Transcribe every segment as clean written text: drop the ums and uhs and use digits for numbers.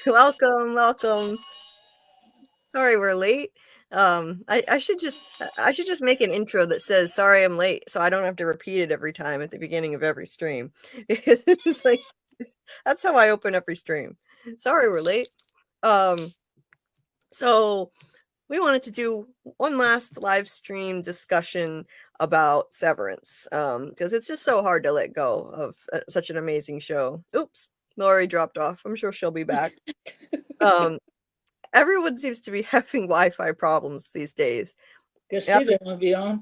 Welcome, welcome. Sorry we're late. I should just make an intro that says sorry I'm late, so I don't have to repeat it every time at the beginning of every stream. It's like that's how I open every stream. Sorry we're late. So we wanted to do one last live stream discussion about Severance, because it's just so hard to let go of such an amazing show. Oops, Laurie dropped off. I'm sure she'll be back. Everyone seems to be having Wi-Fi problems these days. Guess she didn't want to be on.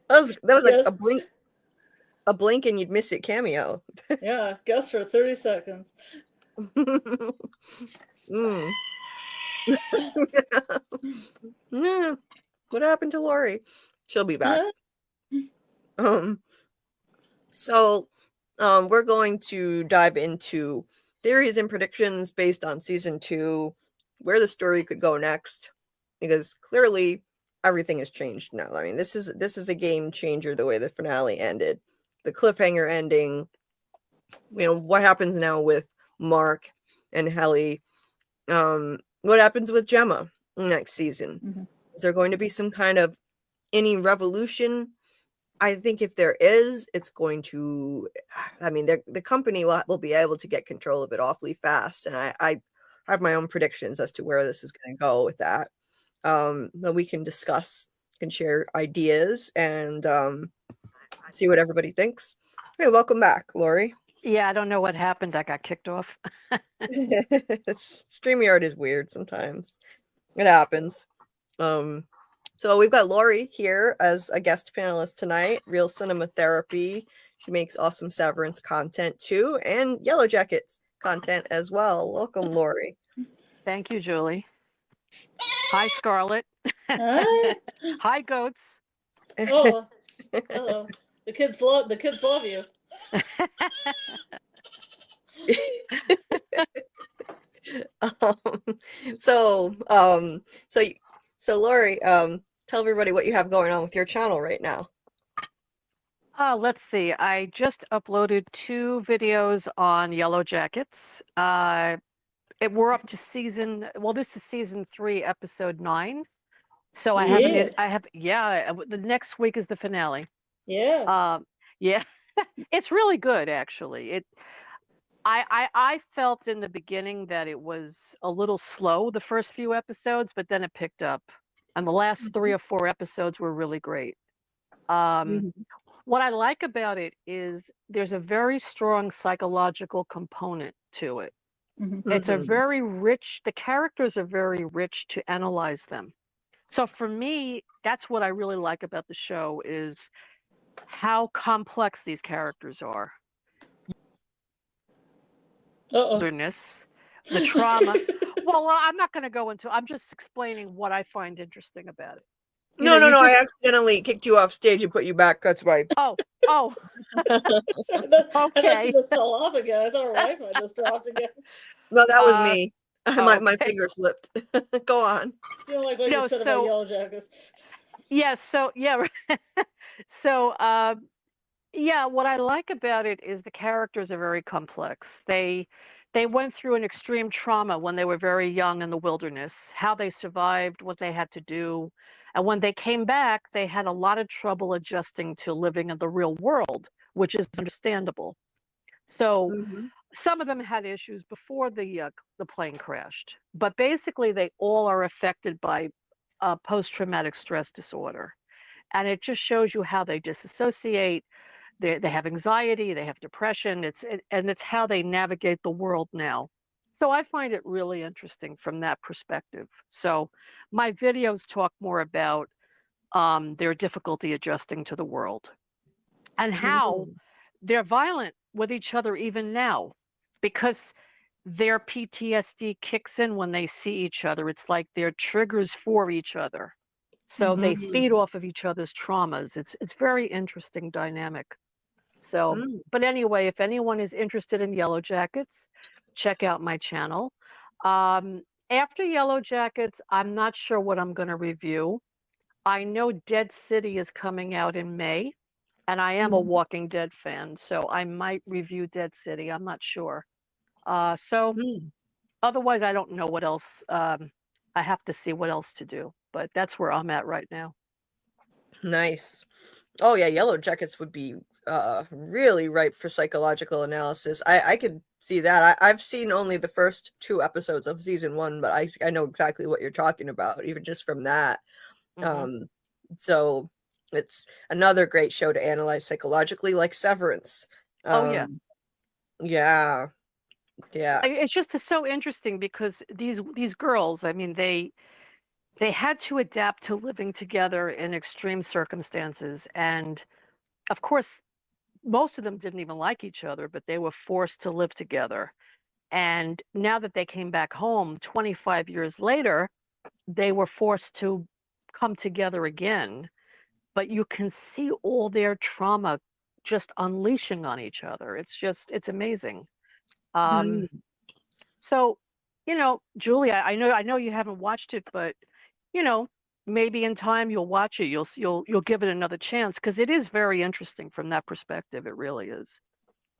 that was like a blink and you'd miss it cameo. Yeah, guess for 30 seconds. Yeah. What happened to Laurie? She'll be back. So we're going to dive into theories and predictions based on season 2, where the story could go next, because clearly everything has changed now. I mean, this is a game changer, the way the finale ended, the cliffhanger ending. You know, what happens now with Mark and Helly? What happens with Gemma next season? Mm-hmm. Is there going to be some kind of any revolution? I think if there is, it's going to, I mean, the company will be able to get control of it awfully fast. And I have my own predictions as to where this is going to go with that. That we can discuss, can share ideas, and see what everybody thinks. Hey, welcome back, Laurie. Yeah, I don't know what happened. I got kicked off. StreamYard is weird sometimes. It happens. So we've got Laurie here as a guest panelist tonight, Real Cinema Therapy. She makes awesome Severance content too, and Yellow Jackets content as well. Welcome, Laurie. Thank you, Julie. Hi, Scarlet. Hi. Hi, goats. Oh, hello. The kids love you. So Laurie, tell everybody what you have going on with your channel right now. Let's see. I just uploaded 2 videos on Yellow Jackets. We're up to this is season 3, episode 9. So I have the next week is the finale. Yeah. Yeah. It's really good, actually. I felt in the beginning that it was a little slow, the first few episodes, but then it picked up. And the last 3 or 4 episodes were really great. What I like about it is there's a very strong psychological component to it. Mm-hmm. It's a very rich, the characters are very rich to analyze them. So for me, that's what I really like about the show, is how complex these characters are. Wilderness, the trauma. Well, I'm not going to go into, I'm just explaining what I find interesting about it. No, I accidentally kicked you off stage and put you back. That's why. Oh. Okay. I thought she just fell off again. I thought her Wi-Fi just dropped again. No, that was me. My finger slipped. Go on. You don't like what you said about Yellow Jackets. Yeah, so what I like about it is the characters are very complex. They went through an extreme trauma when they were very young in the wilderness, how they survived, what they had to do. And when they came back, they had a lot of trouble adjusting to living in the real world, which is understandable. So some of them had issues before the plane crashed, but basically they all are affected by post-traumatic stress disorder. And it just shows you how they disassociate. They have anxiety, they have depression. It's how they navigate the world now. So I find it really interesting from that perspective. So my videos talk more about their difficulty adjusting to the world and how they're violent with each other even now, because their PTSD kicks in when they see each other. It's like they're triggers for each other. So they feed off of each other's traumas. It's very interesting dynamic. So, but anyway, if anyone is interested in Yellow Jackets, check out my channel. After Yellow Jackets, I'm not sure what I'm going to review. I know Dead City is coming out in May. And I am a Walking Dead fan, so I might review Dead City. I'm not sure. So otherwise, I don't know what else. I have to see what else to do, but that's where I'm at right now. Nice. Oh yeah, Yellow Jackets would be really ripe for psychological analysis. I could see that. I've seen only the first 2 episodes of season 1, but I know exactly what you're talking about, even just from that. So it's another great show to analyze psychologically, like Severance. Oh yeah. Yeah. It's just so interesting because these girls, I mean, they had to adapt to living together in extreme circumstances, and of course, most of them didn't even like each other, but they were forced to live together. And now that they came back home 25 years later, they were forced to come together again. But you can see all their trauma just unleashing on each other. It's amazing. So, Julie, I know you haven't watched it, but maybe in time you'll watch it. You'll give it another chance because it is very interesting from that perspective. It really is.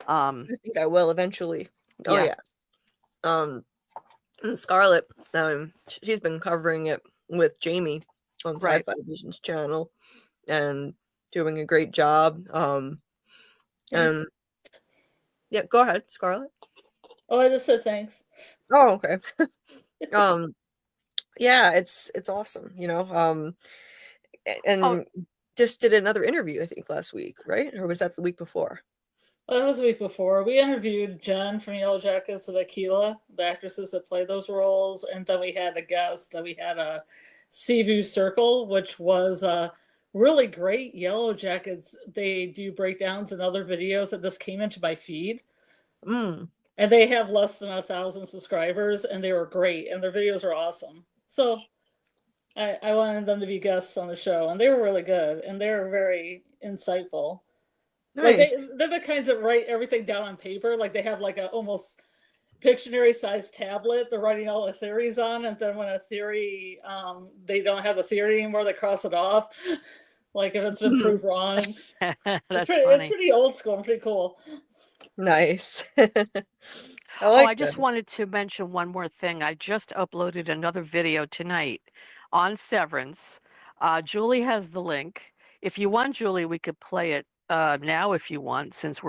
I think I will eventually. Oh Yeah. yeah. And Scarlet, she's been covering it with Jamie on Right. Sci-Fi Vision's channel and doing a great job. And yeah, go ahead, Scarlet. Oh, I just said thanks. Oh, okay. Yeah, it's awesome, and just did another interview, I think, last week, right? Or was that the week before? Well, that was the week before. We interviewed Jen from Yellow Jackets and Akila, the actresses that played those roles, and then we had a guest. We had a Sivu Circle, which was really great. Yellow Jackets, they do breakdowns and other videos that just came into my feed. And they have less than 1,000 subscribers, and they were great, and their videos are awesome. So I wanted them to be guests on the show, and they were really good, and they were very insightful. Nice. Like they're the kinds that write everything down on paper. Like they have like a almost Pictionary-sized tablet they're writing all the theories on, and then when a theory, they don't have a theory anymore, they cross it off. Like if it's been proved wrong. That's funny. It's pretty old school and pretty cool. Nice. I just wanted to mention one more thing. I just uploaded another video tonight on Severance. Julie has the link. If you want, Julie, we could play it now if you want, since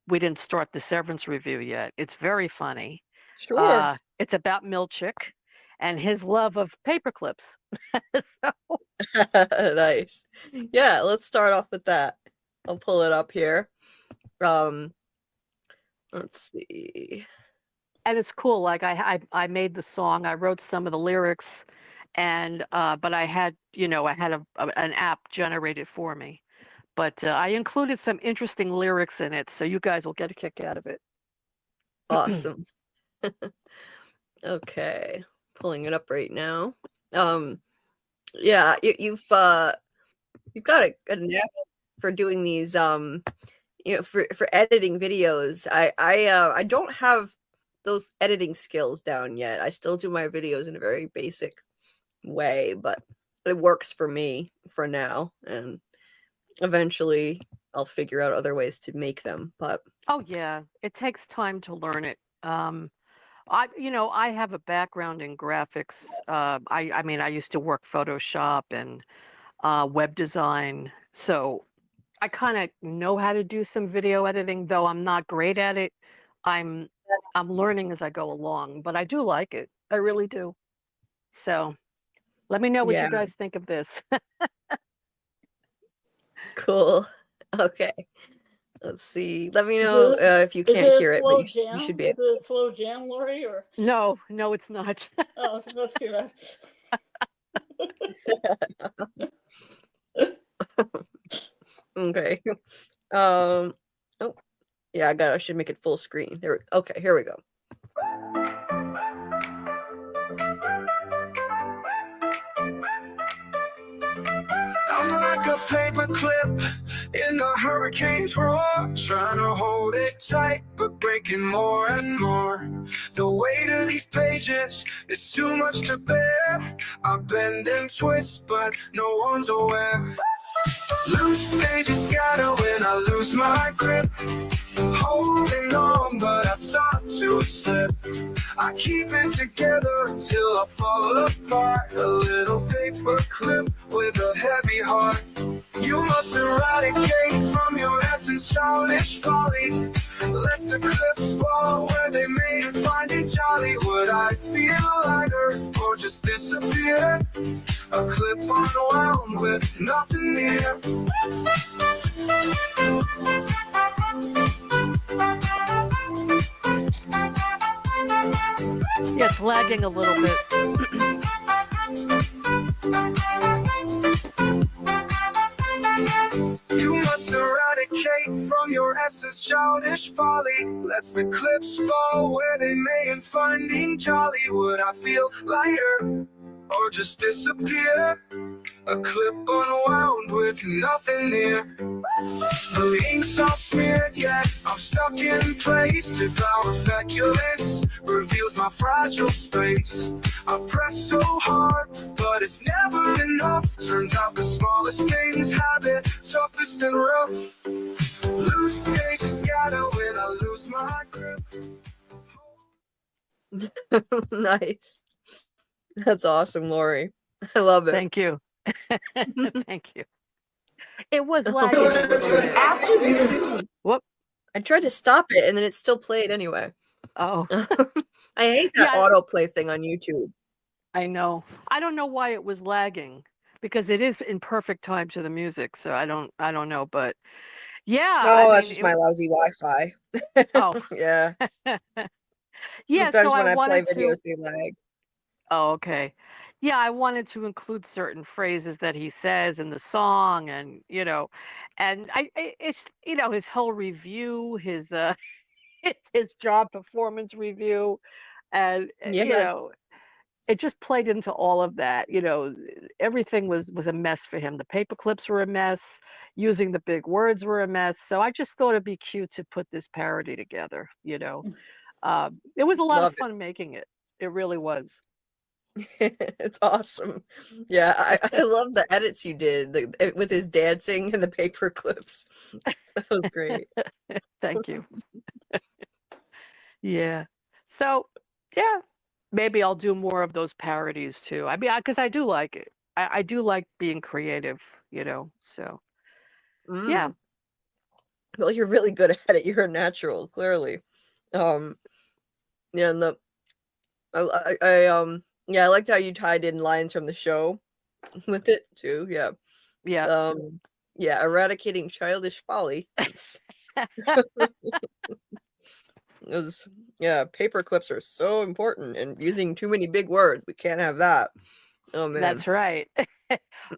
we didn't start the Severance review yet. It's very funny. Sure. It's about Milchick and his love of paper clips. Nice. Yeah, let's start off with that. I'll pull it up here. Let's see. And it's cool. Like I made the song. I wrote some of the lyrics, and but I had an app generated for me. But I included some interesting lyrics in it, so you guys will get a kick out of it. Awesome. Okay, pulling it up right now. Yeah, you've got a knack for doing these. For editing videos. I don't have those editing skills down yet. I still do my videos in a very basic way, but it works for me for now, and eventually I'll figure out other ways to make them. But oh yeah, it takes time to learn it. I have a background in graphics. I mean, I used to work Photoshop and web design, so I kind of know how to do some video editing, though I'm not great at it. I'm learning as I go along, but I do like it. I really do. So let me know what you guys think of this. Cool. Okay. Let's see. Let me know if you can't hear it, but you should be able. Is it a slow jam, Laurie? Or no, it's not. Oh, that's too bad. Okay. Oh, yeah, I should make it full screen. Okay, here we go. I'm like a paper clip in a hurricane's roar, trying to hold it tight, but breaking more and more. The weight of these pages is too much to bear. I bend and twist, but no one's aware. Loose pages scatter when I lose my grip. Holding on, but I start to slip. I keep it together until I fall apart. A little paper clip with a heavy heart. You must eradicate from your essence childish folly. Let the clips fall where they may and find it jolly. Would I feel lighter or just disappear? A clip unwound with nothing near. Yeah, it's lagging a little bit. You must eradicate from your essence childish folly. Let the clips fall where they may and finding jolly. Would I feel lighter or just disappear? A clip unwound with nothing near. The ink's all smeared yet I'm stuck in place. Devour feculence reveals my fragile space. I press so hard, but it's never enough. Turns out the smallest things have it toughest and rough. Loose pages scatter when I lose my grip. Nice. That's awesome, Laurie. I love it. Thank you. Thank you. It was lagging a little bit. Whoop. I tried to stop it and then it still played anyway. Oh. I hate that autoplay thing on YouTube. I know. I don't know why it was lagging because it is in perfect time to the music. So I don't know, but yeah. Oh, that's just my lousy Wi-Fi. Oh. Yeah. Yeah. Sometimes so when I play wanted videos, they lag. Oh, okay. Yeah, I wanted to include certain phrases that he says in the song, and it's his whole review, his his job performance review, and Yes. it just played into all of that. Everything was a mess for him. The paper clips were a mess. Using the big words were a mess. So I just thought it'd be cute to put this parody together. It was a lot of fun making it. It really was. It's awesome. Yeah, I love the edits you did with his dancing and the paper clips. That was great. Thank you. Yeah. So, yeah, maybe I'll do more of those parodies too. I mean, because I do like it. I do like being creative, so yeah. Well, you're really good at it. You're a natural, clearly. Yeah, and I liked how you tied in lines from the show with it too. Yeah. Yeah. Yeah, eradicating childish folly. Paper clips are so important, and using too many big words, we can't have that. Oh man. That's right.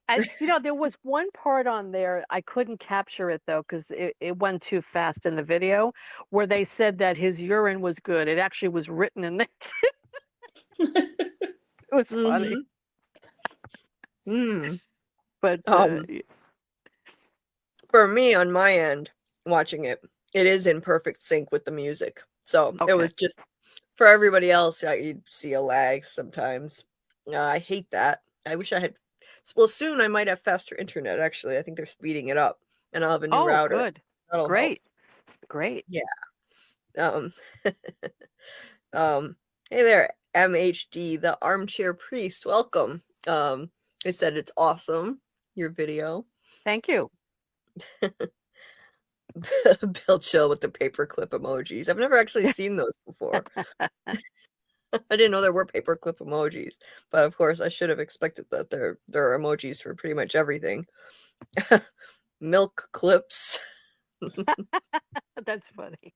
And there was one part on there, I couldn't capture it though, because it went too fast in the video, where they said that his urine was good. It actually was written in there. It was funny. But for me, on my end, watching it is in perfect sync with the music. So it was just, for everybody else, you'd see a lag sometimes. I hate that. I wish I had. Well, soon I might have faster internet. Actually, I think they're speeding it up, and I'll have a new router. Good. That'll Great. help. Great. Yeah. Hey there, MHD, the armchair priest. Welcome. They said it's awesome, your video. Thank you. Bill Chill with the paperclip emojis. I've never actually seen those before. I didn't know there were paperclip emojis, but of course I should have expected that there are emojis for pretty much everything. Milk clips. That's funny.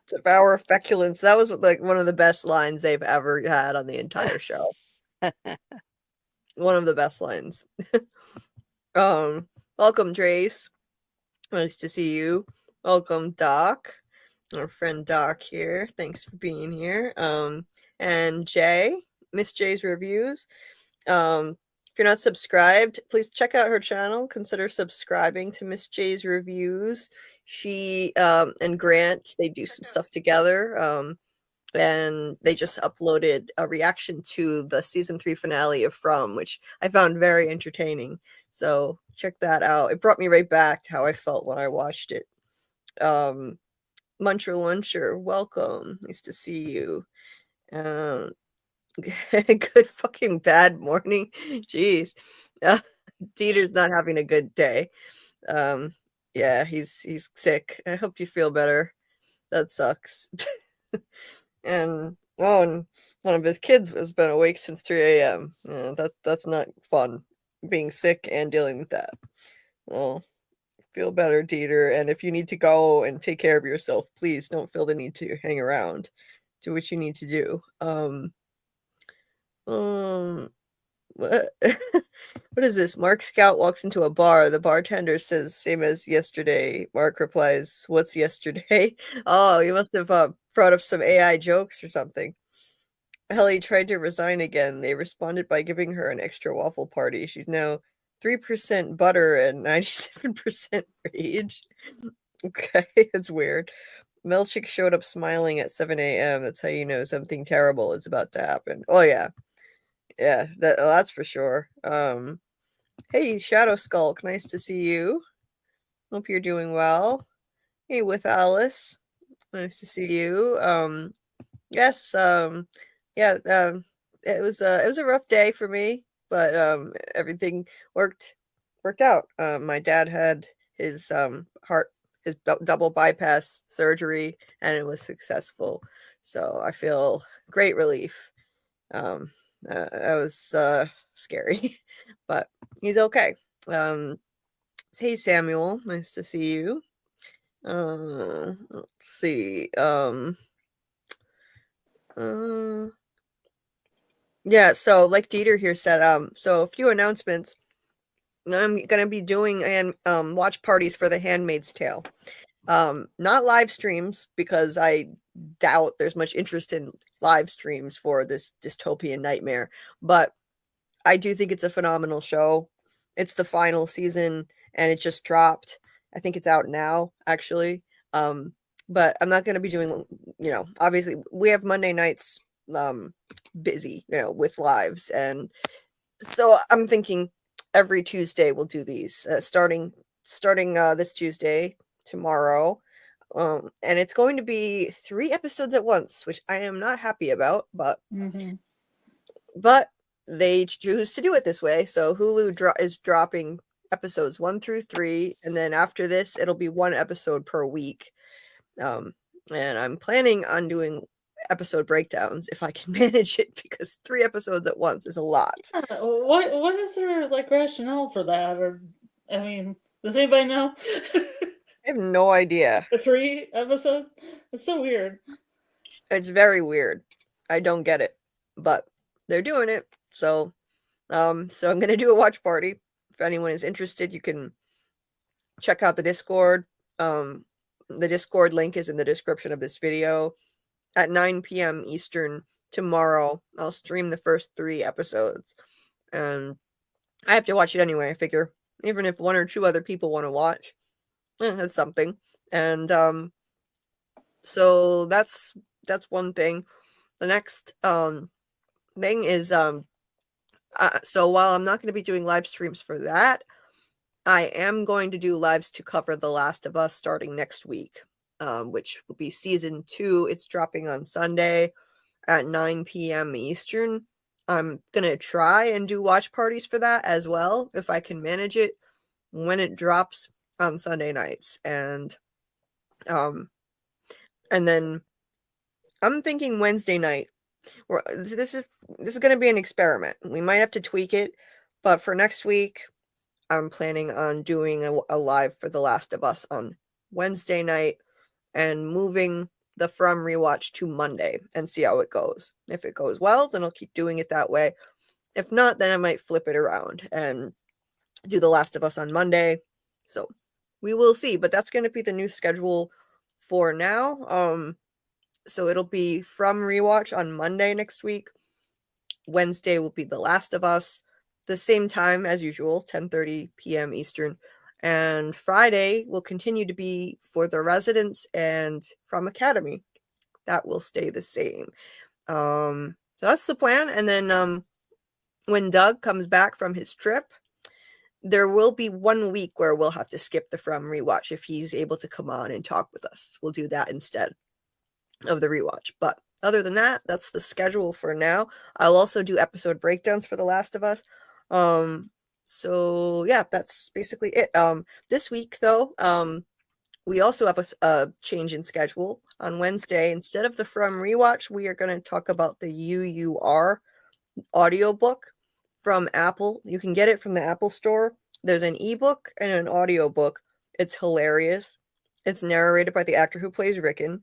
Devour feculence. That was one of the best lines they've ever had on the entire show. One of the best lines. Welcome, Trace. Nice to see you. Welcome, Doc. Our friend Doc here. Thanks for being here. And Jay, Miss J's Reviews. If you're not subscribed, please check out her channel. Consider subscribing to Miss J's Reviews. she and Grant, they do some stuff together. And they just uploaded a reaction to the season 3 finale of From, which I found very entertaining. So check that out. It brought me right back to how I felt when I watched it. Muncher Luncher, welcome. Nice to see you. Good fucking bad morning. Jeez. Dieter's not having a good day. Yeah, he's sick. I hope you feel better. That sucks. And one of his kids has been awake since 3 a.m. That's not fun, being sick and dealing with that. Well, feel better, Dieter, and if you need to go and take care of yourself, please don't feel the need to hang around. Do what you need to do. What? What is this? Mark Scout walks into a bar. The bartender says, same as yesterday. Mark replies, what's yesterday? Oh, you must have brought up some AI jokes or something. Ellie tried to resign again. They responded by giving her an extra waffle party. She's now 3% butter and 97% rage. Okay, that's weird. Melchick showed up smiling at 7 a.m. That's how you know something terrible is about to happen. Oh, yeah. Yeah, that's for sure. Hey, Shadow Skulk, nice to see you. Hope you're doing well. Hey, with Alice, nice to see you. Yes, yeah, it was a rough day for me, but everything worked out. My dad had his his double bypass surgery, and it was successful. So I feel great relief. That was scary, but he's okay. Hey Samuel, nice to see you. Let's see. Yeah, so like Dieter here said, so a few announcements. I'm gonna be doing watch parties for The Handmaid's Tale. Not live streams, because I doubt there's much interest in live streams for this dystopian nightmare, but I do think it's a phenomenal show. It's the final season and it just dropped. I think it's out now, actually. But I'm not going to be doing, obviously we have Monday nights busy, with lives. And so I'm thinking every Tuesday we'll do these, starting this Tuesday, tomorrow. And it's going to be 3 episodes at once, which I am not happy about, but they choose to do it this way. So Hulu is dropping episodes 1 through 3, and then after this, it'll be 1 episode per week. And I'm planning on doing episode breakdowns if I can manage it, because 3 episodes at once is a lot. Yeah, what is their rationale for that? Or, I mean, does anybody know? I have no idea. The 3 episodes? It's so weird. It's very weird. I don't get it, but they're doing it. So I'm gonna do a watch party. If anyone is interested, you can check out the Discord. The Discord link is in the description of this video. At 9 p.m. Eastern tomorrow, I'll stream the first 3 episodes. And I have to watch it anyway, I figure. Even if 1 or 2 other people want to watch, that's something. And so that's one thing. The next thing is so while I'm not going to be doing live streams for that, I am going to do lives to cover The Last of Us starting next week, which will be season 2. It's dropping on Sunday at 9 p.m. Eastern. I'm going to try and do watch parties for that as well, if I can manage it, when it drops on Sunday nights. And then I'm thinking Wednesday night. This is going to be an experiment. We might have to tweak it, but for next week, I'm planning on doing a live for The Last of Us on Wednesday night and moving the From Rewatch to Monday and see how it goes. If it goes well, then I'll keep doing it that way. If not, then I might flip it around and do The Last of Us on Monday. So we will see, but that's going to be the new schedule for now. So it'll be From Rewatch on Monday next week. Wednesday will be The Last of Us, the same time as usual, 10:30 p.m. Eastern. And Friday will continue to be for the residents and from Academy. That will stay the same. So that's the plan. And then when Doug comes back from his trip, there will be 1 week where we'll have to skip the From Rewatch if he's able to come on and talk with us. We'll do that instead of the Rewatch. But other than that, that's the schedule for now. I'll also do episode breakdowns for The Last of Us. So yeah, that's basically it. This week though, we also have a change in schedule. On Wednesday, instead of the From Rewatch, we are going to talk about the UUR audiobook from Apple. You can get it from the Apple store. There's an ebook and an audiobook. It's hilarious. It's narrated by the actor who plays Rickon.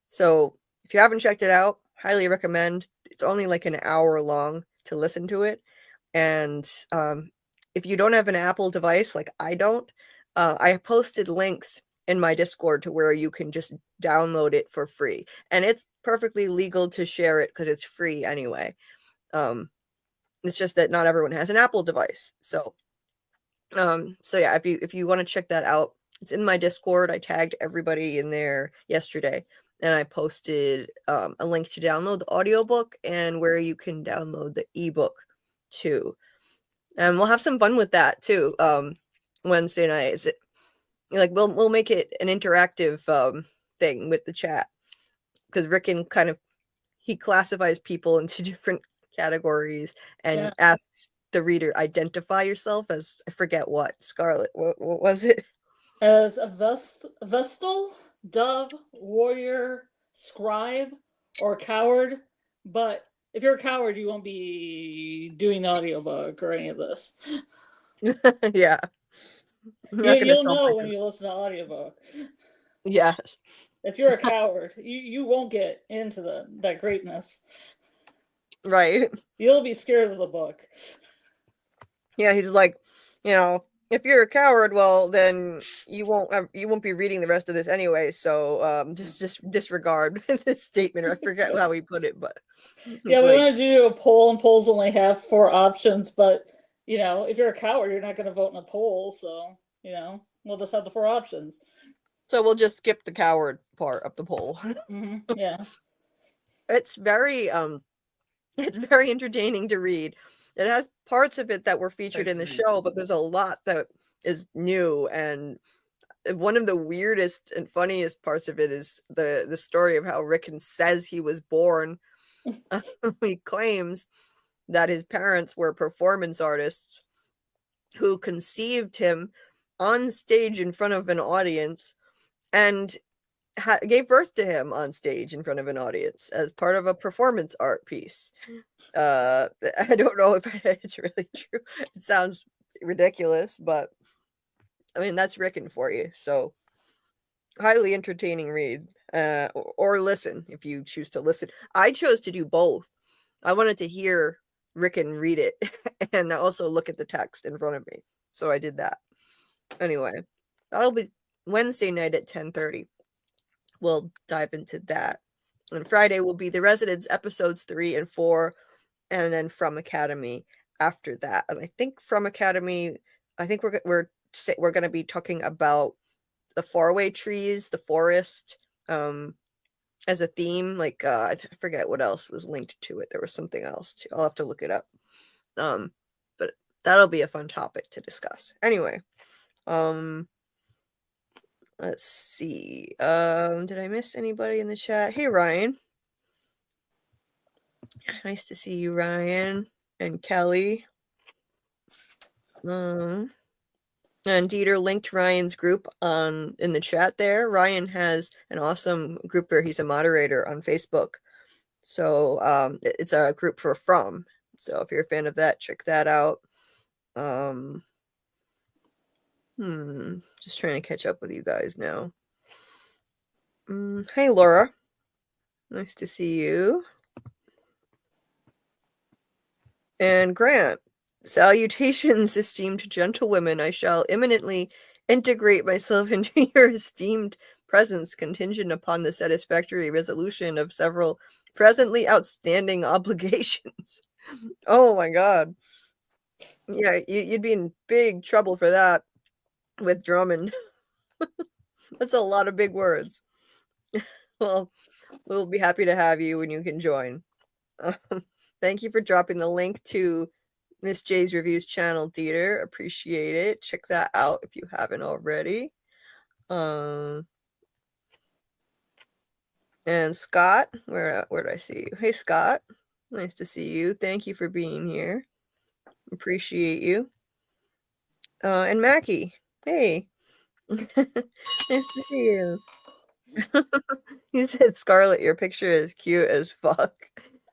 So if you haven't checked it out, highly recommend. It's only like an hour long to listen to it. And if you don't have an Apple device like I don't, I posted links in my Discord to where you can just download it for free. And it's perfectly legal to share it because it's free anyway. It's just that not everyone has an Apple device. So yeah, if you want to check that out, it's in my Discord. I tagged everybody in there yesterday, and I posted a link to download the audiobook and where you can download the ebook too. And we'll have some fun with that too. Wednesday night. Is it like we'll make it an interactive thing with the chat, because Rickon he classifies people into different categories and asks the reader, identify yourself as, I forget what, Scarlet, what was it? As a Vestal, Dove, Warrior, Scribe, or Coward. But if you're a coward, you won't be doing audiobook or any of this. Yeah. You'll know when you listen to audiobook. Yes. If you're a coward, you won't get into that greatness. Right. You'll be scared of the book. Yeah, he's like, if you're a coward, well, then you won't be reading the rest of this anyway. So just disregard this statement. Or I forget how he put it, but yeah, we want to do a poll, and polls only have 4 options. But if you're a coward, you're not going to vote in a poll. So we'll just have the 4 options. So we'll just skip the coward part of the poll. Mm-hmm. Yeah, it's very entertaining to read. It has parts of it that were featured in the show, but there's a lot that is new. And one of the weirdest and funniest parts of it is the story of how Rickon says he was born. He claims that his parents were performance artists who conceived him on stage in front of an audience and gave birth to him on stage in front of an audience as part of a performance art piece. I don't know if it's really true. It sounds ridiculous, but I mean, that's Rickon for you. So highly entertaining read, or listen if you choose to listen. I chose to do both. I wanted to hear Rickon read it and also look at the text in front of me. So I did that. Anyway, that'll be Wednesday night at 10:30. We'll dive into that. And Friday will be The Residents episodes 3 and 4, and then From Academy after that. And I think From Academy, we're going to be talking about the faraway trees, the forest, as a theme. Like I forget what else was linked to it. There was something else too. I'll have to look it up. But that'll be a fun topic to discuss. Anyway, let's see. Did I miss anybody in the chat? Hey, Ryan. Nice to see you, Ryan and Kelly. And Dieter linked Ryan's group in the chat there. Ryan has an awesome group where he's a moderator on Facebook. So it's a group for From. So if you're a fan of that, check that out. Just trying to catch up with you guys now. Hey, Laura. Nice to see you. And Grant. Salutations, esteemed gentlewomen. I shall imminently integrate myself into your esteemed presence, contingent upon the satisfactory resolution of several presently outstanding obligations. Oh my god. Yeah, you'd be in big trouble for that. with Drummond. That's a lot of big words. Well, we'll be happy to have you when you can join. Thank you for dropping the link to Miss J's Reviews channel, Dieter. Appreciate it. Check that out if you haven't already. And Scott, where did I see you? Hey, Scott. Nice to see you. Thank you for being here. Appreciate you. And Mackie. Hey. Nice to see you. You said, Scarlet, your picture is cute as fuck.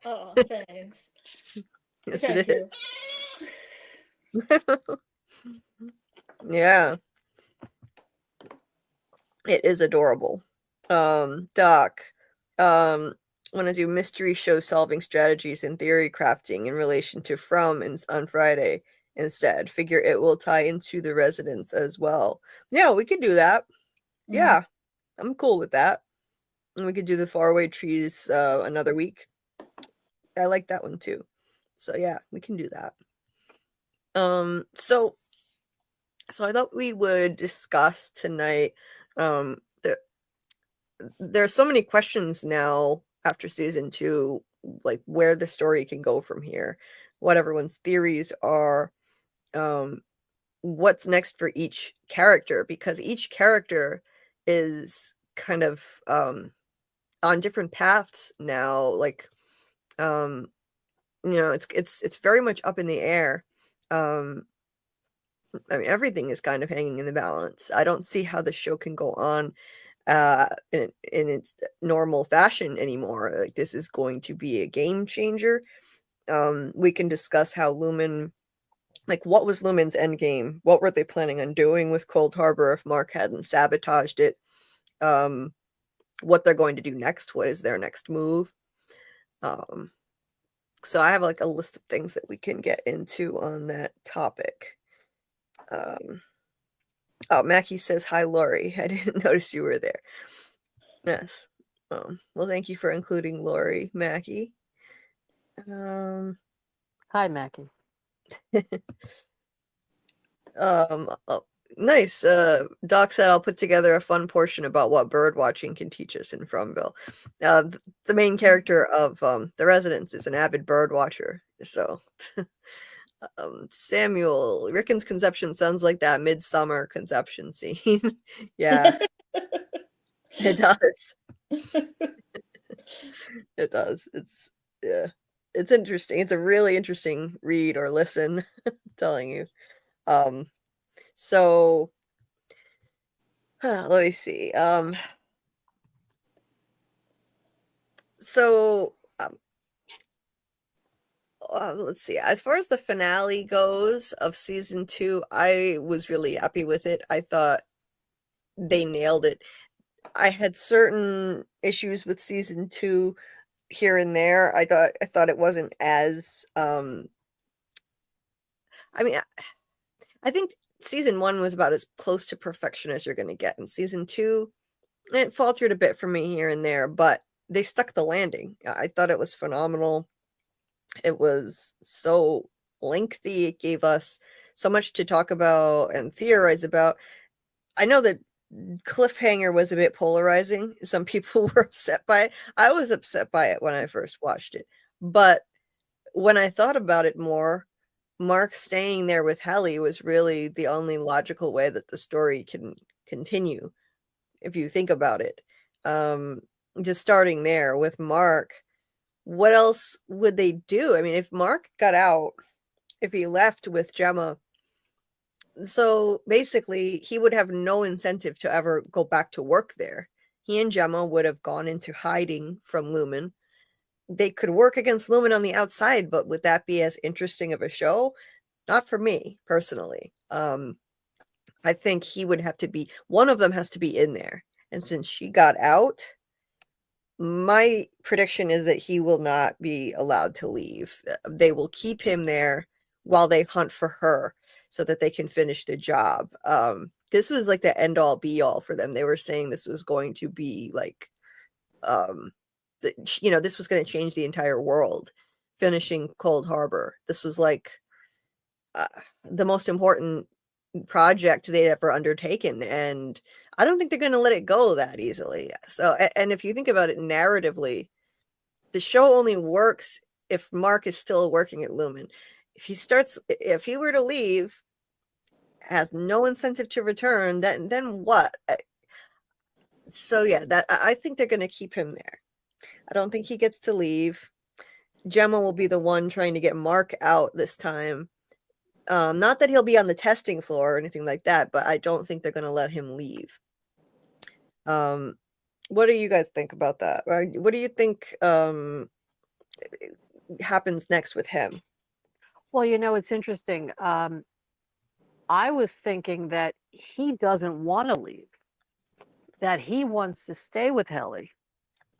Oh, thanks. Yes, Thank it is. Yeah. It is adorable. Doc, want to do mystery show solving strategies and theory crafting in relation to From on Friday instead. Figure it will tie into the residents as well. Yeah, we could do that. Mhm. Yeah, I'm cool with that. And we could do the faraway trees another week. I like that one too. So yeah, we can do that. So I thought we would discuss tonight. There's so many questions now after season 2, like where the story can go from here, what everyone's theories are, what's next for each character, because each character is kind of on different paths now. Like, it's very much up in the air. I mean, everything is kind of hanging in the balance. I don't see how the show can go on in its normal fashion anymore. Like, this is going to be a game changer. We can discuss how Lumen, like, what was Lumen's end game? What were they planning on doing with Cold Harbor if Mark hadn't sabotaged it? What they're going to do next? What is their next move? So I have like a list of things that we can get into on that topic. Oh, Mackie says, hi, Laurie. I didn't notice you were there. Yes. Well, thank you for including Laurie, Mackie. Hi, Mackie. Oh, nice. Doc said I'll put together a fun portion about what bird watching can teach us in Fromville. The main character of The Residents is an avid bird watcher. So, Samuel, Rickon's conception sounds like that midsummer conception scene. Yeah, it does. It does. Yeah, it's interesting. It's a really interesting read or listen. I'm telling you. So let me see. Let's see. As far as the finale goes of season 2, I was really happy with it. I thought they nailed it. I had certain issues with season 2 here and there. I thought it wasn't as I mean, I think season 1 was about as close to perfection as you're going to get. In season 2, it faltered a bit for me here and there, but they stuck the landing. I thought it was phenomenal. It was so lengthy. It gave us so much to talk about and theorize about. I know that cliffhanger was a bit polarizing. Some people were upset by it. I was upset by it when I first watched it. But when I thought about it more, Mark staying there with Helly was really the only logical way that the story can continue, if you think about it. Just starting there with Mark, what else would they do? I mean, if Mark got out, if he left with Gemma, so basically he would have no incentive to ever go back to work there. He and Gemma would have gone into hiding from Lumen. They could work against Lumen on the outside, but would that be as interesting of a show? Not for me, personally. I think he would have to be, one of them has to be in there. And since she got out, my prediction is that he will not be allowed to leave. They will keep him there while they hunt for her so that they can finish the job. This was like the end all be all for them. They were saying this was going to be like, this was going to change the entire world, finishing Cold Harbor. This was like the most important project they'd ever undertaken, and I don't think they're going to let it go that easily. So, and if you think about it narratively, the show only works if Mark is still working at Lumen. If he were to leave, has no incentive to return, then what? So yeah, I think they're going to keep him there. I don't think he gets to leave. Gemma will be the one trying to get Mark out this time. Not that he'll be on the testing floor or anything like that, but I don't think they're going to let him leave. What do you guys think about that? What do you think happens next with him? Well, it's interesting. I was thinking that he doesn't want to leave, that he wants to stay with Helly,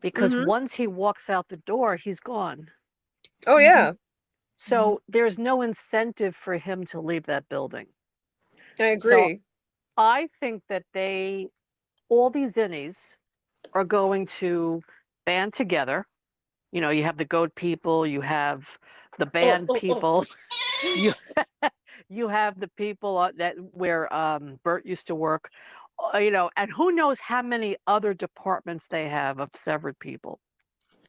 because once he walks out the door, he's gone. Oh, yeah. So there's no incentive for him to leave that building. I agree. So I think that all these innies are going to band together. You have the goat people, you have the band people, you have the people where Bert used to work, and who knows how many other departments they have of severed people.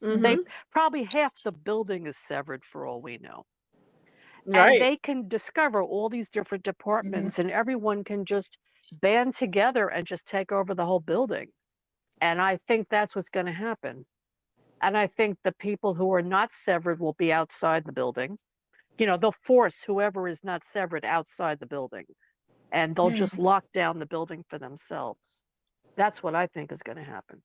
They probably half the building is severed for all we know. Right. And they can discover all these different departments, and everyone can just band together and just take over the whole building. And I think that's what's going to happen. And I think the people who are not severed will be outside the building. They'll force whoever is not severed outside the building, and they'll just lock down the building for themselves. That's what I think is going to happen.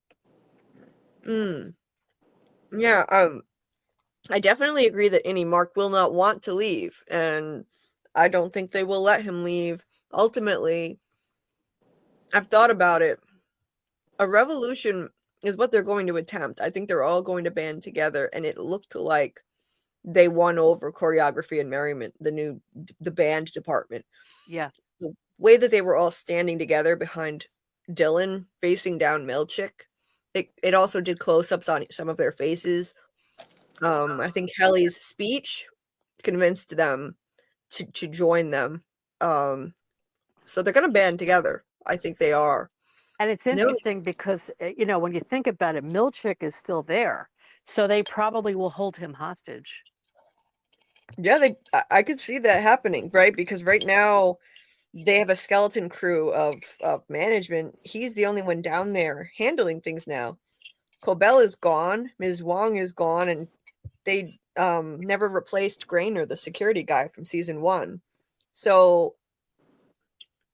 Yeah, I definitely agree that Mark will not want to leave, and I don't think they will let him leave. Ultimately, I've thought about it. A revolution is what they're going to attempt. I think they're all going to band together, and it looked like they won over choreography and merriment, the band department. Yeah. The way that they were all standing together behind Dylan, facing down Milchick, it also did close-ups on some of their faces. I think Helly's speech convinced them to join them. So they're going to band together. I think they are. And it's interesting because, when you think about it, Milchick is still there. So they probably will hold him hostage. Yeah, I could see that happening, right? Because right now they have a skeleton crew of management. He's the only one down there handling things now. Cobell is gone. Ms. Wong is gone, and they never replaced Grainer, the security guy from season 1. So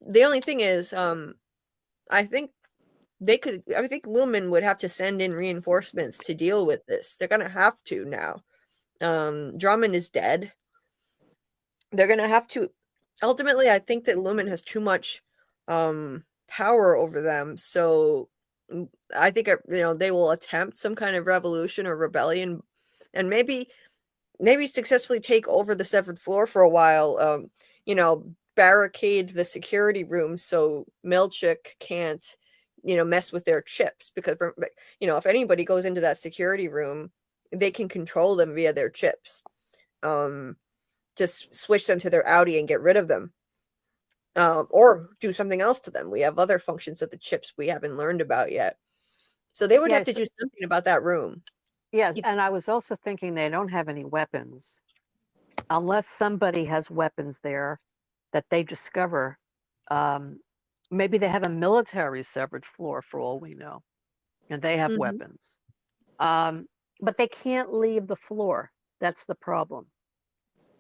the only thing is, I think Lumen would have to send in reinforcements to deal with this. They're going to have to now. Drummond is dead. They're going to have to. Ultimately, I think that Lumen has too much power over them. So I think they will attempt some kind of revolution or rebellion, and maybe successfully take over the severed floor for a while. Barricade the security room so Milchick can't mess with their chips, because if anybody goes into that security room, they can control them via their chips. Just switch them to their Audi and get rid of them, or do something else to them. We have other functions of the chips we haven't learned about yet, so they would have to do something about that room. Yes, and I was also thinking they don't have any weapons, unless somebody has weapons there that they discover. Maybe they have a military severed floor for all we know, and they have weapons. But they can't leave the floor. That's the problem.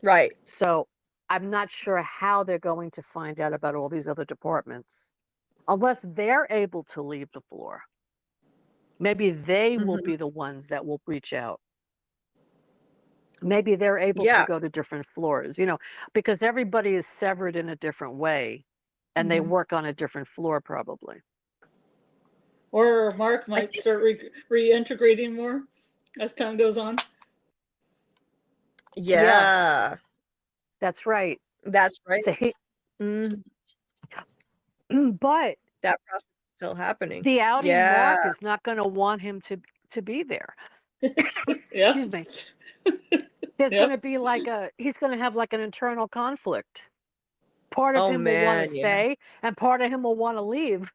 Right. So I'm not sure how they're going to find out about all these other departments, unless they're able to leave the floor. Maybe they will be the ones that will reach out. Maybe they're able to go to different floors, because everybody is severed in a different way, and they work on a different floor probably. Or Mark might start reintegrating more as time goes on. Yeah. That's right. That's right. So but that process is still happening. The Audi Mark is not going to want him to be there. Excuse me. There's going to be he's going to have like an internal conflict. Part of Oh him will want to man, yeah. stay, and part of him will want to leave.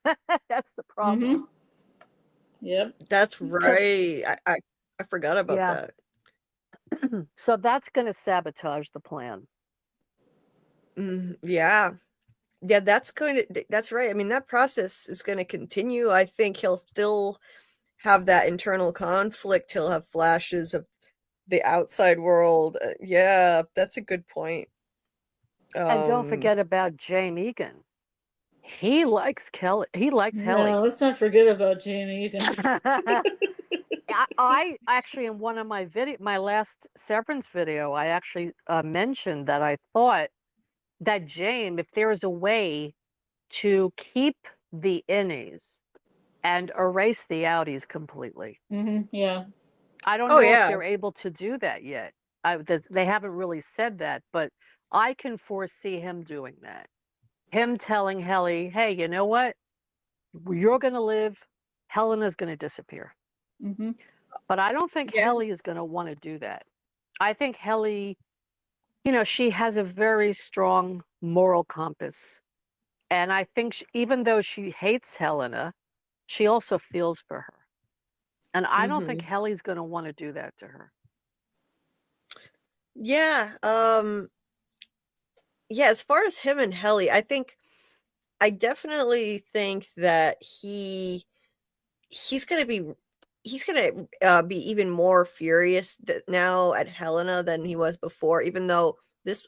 That's the problem. Yep. That's So right. I forgot about yeah, that. so that's going to sabotage the plan. Yeah. Yeah, that's right. I mean, that process is going to continue. I think he'll still have that internal conflict. He'll have flashes of the outside world. Yeah, that's a good point. And don't Um, forget about Jane Egan. He likes Kelly. He likes Yeah, Helly. let's not forget about Jane Egan. I actually, in one of my last Severance video, I actually mentioned that I thought that Jane, if there is a way to keep the innies and erase the outies completely. Yeah. I don't oh know if yeah. they're able to do that yet. They haven't really said that, but I can foresee him doing that. Him telling Helly, hey, you know what? You're going to live. Helena's going to disappear. But I don't think Yeah. Helly is going to want to do that. I think Helly, she has a very strong moral compass. And I think even though she hates Helena, she also feels for her. And I don't think Helly's going to want to do that to her. Yeah. Yeah, as far as him and Helly, I definitely think that he's gonna be even more furious now at Helena than he was before, even though this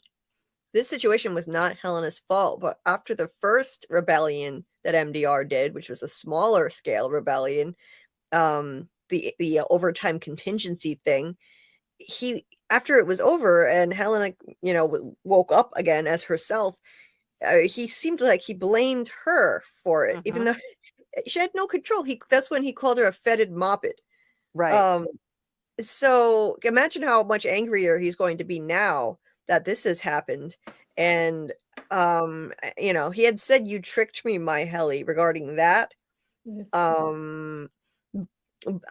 situation was not Helena's fault. But after the first rebellion that MDR did, which was a smaller scale rebellion, the overtime contingency thing, after it was over and Helena, woke up again as herself, he seemed like he blamed her for it, even though she had no control. That's when he called her a fetid moppet. Right. So imagine how much angrier he's going to be now that this has happened. And he had said, "You tricked me, my Helly," regarding that.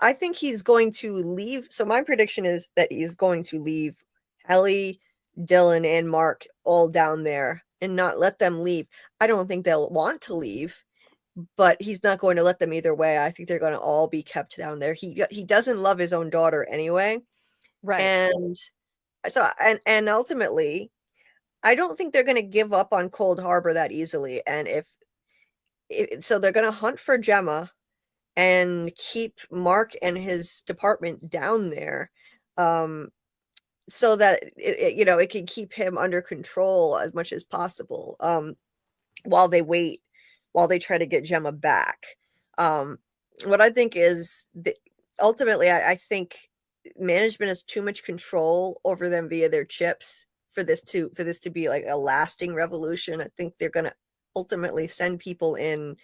I think he's going to leave. So my prediction is that he's going to leave Helly, Dylan, and Mark all down there and not let them leave. I don't think they'll want to leave, but he's not going to let them either way. I think they're going to all be kept down there. He doesn't love his own daughter anyway. Right. And so and ultimately, I don't think they're going to give up on Cold Harbor that easily. And so they're going to hunt for Gemma and keep Mark and his department down there, so that it can keep him under control as much as possible, while they try to get Gemma back. What I think is ultimately, I think management has too much control over them via their chips for this to be like a lasting revolution. I think they're going to ultimately send people in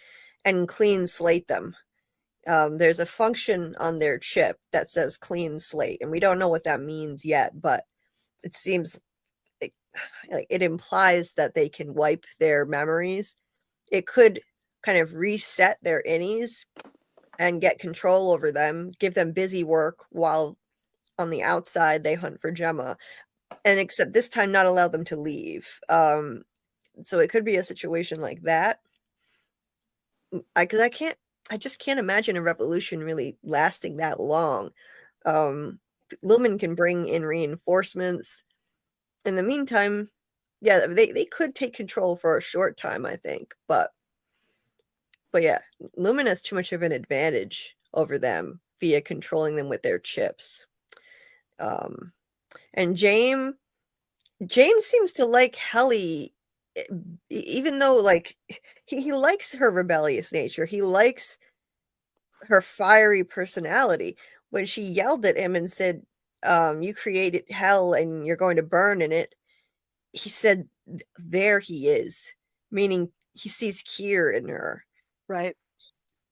and clean slate them. There's a function on their chip that says clean slate, and we don't know what that means yet, but it seems like it implies that they can wipe their memories. It could kind of reset their innies and get control over them, give them busy work while on the outside they hunt for Gemma, and except this time not allow them to leave. So it could be a situation like that. I just can't imagine a revolution really lasting that long. Lumen can bring in reinforcements. In the meantime, yeah, they could take control for a short time, I think. But yeah, Lumen has too much of an advantage over them via controlling them with their chips. And James seems to like Helly, even though like he likes her rebellious nature. He likes her fiery personality. When she yelled at him and said, "You created hell and you're going to burn in it," he said, "There he is," meaning he sees Kier in her. Right.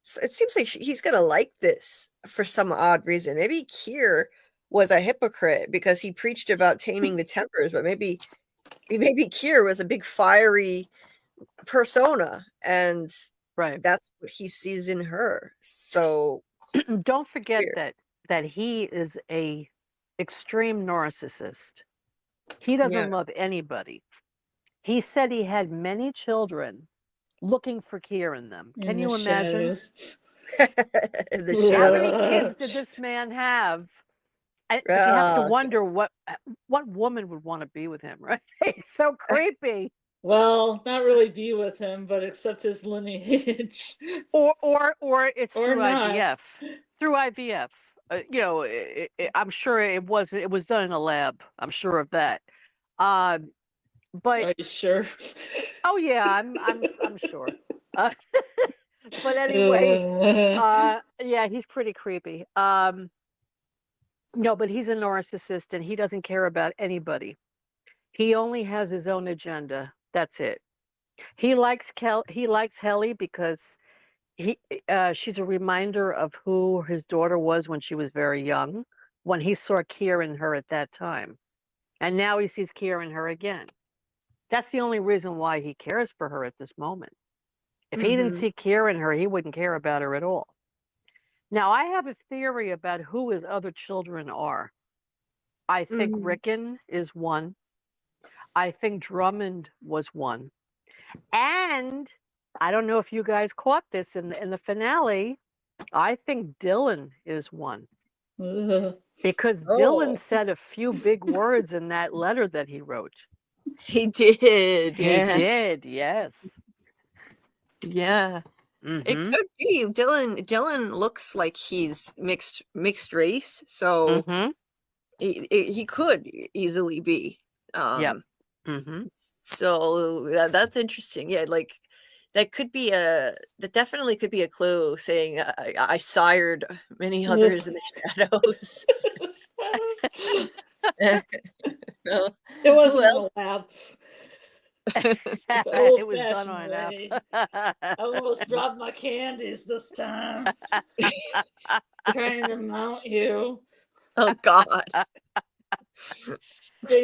So it seems like he's gonna like this for some odd reason. Maybe Kier was a hypocrite because he preached about taming the tempers, but maybe Kier was a big fiery persona, and Right. that's what he sees in her. So Don't forget weird. that he is a extreme narcissist. He Yeah. doesn't love anybody. He said he had many children looking for Keir in them. Can In you the imagine? shadows. The How shadow. many kids did this man have? You have to wonder what woman would want to be with him, right? It's so creepy. Well, not really be with him, but accept his lineage. Or it's Or through not. IVF. Through IVF. You know, I'm sure it was done in a lab. I'm sure of that. But Are you sure? oh yeah, I'm sure. But anyway, yeah, he's pretty creepy. No, but he's a narcissist and he doesn't care about anybody. He only has his own agenda. That's it. He likes Helly because she's a reminder of who his daughter was when she was very young, when he saw Keir in her at that time. And now he sees Keir in her again. That's the only reason why he cares for her at this moment. If he didn't see Keir in her, he wouldn't care about her at all. Now, I have a theory about who his other children are. I think Rickon is one. I think Drummond was one. And I don't know if you guys caught this in the finale. I think Dylan is one. Because Dylan said a few big words in that letter that he wrote. He did. He did, yes. Yeah. It could be. Dylan looks like he's mixed race, so he could easily be. Yep. So that's interesting. Yeah, like that definitely could be a clue saying I sired many others in the shadows. No. It wasn't in a lab. It was done on an app. I almost dropped my candies this time. Trying to mount you. Oh God.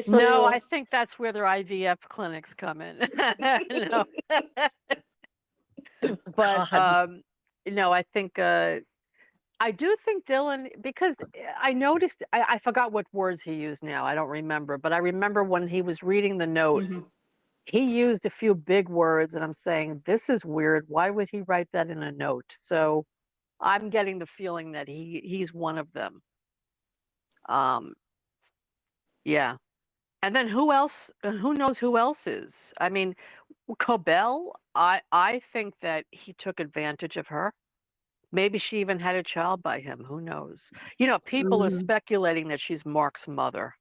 No, I think that's where their IVF clinics come in. No. But no, I think I do think Dylan, because I noticed I forgot what words he used now. I don't remember, but I remember when he was reading the note, he used a few big words, and I'm saying, this is weird. Why would he write that in a note? So I'm getting the feeling that he's one of them. Yeah. And then who else? Who knows who else is? I mean, Cobell, I think that he took advantage of her. Maybe she even had a child by him. Who knows? You know, people are speculating that she's Mark's mother,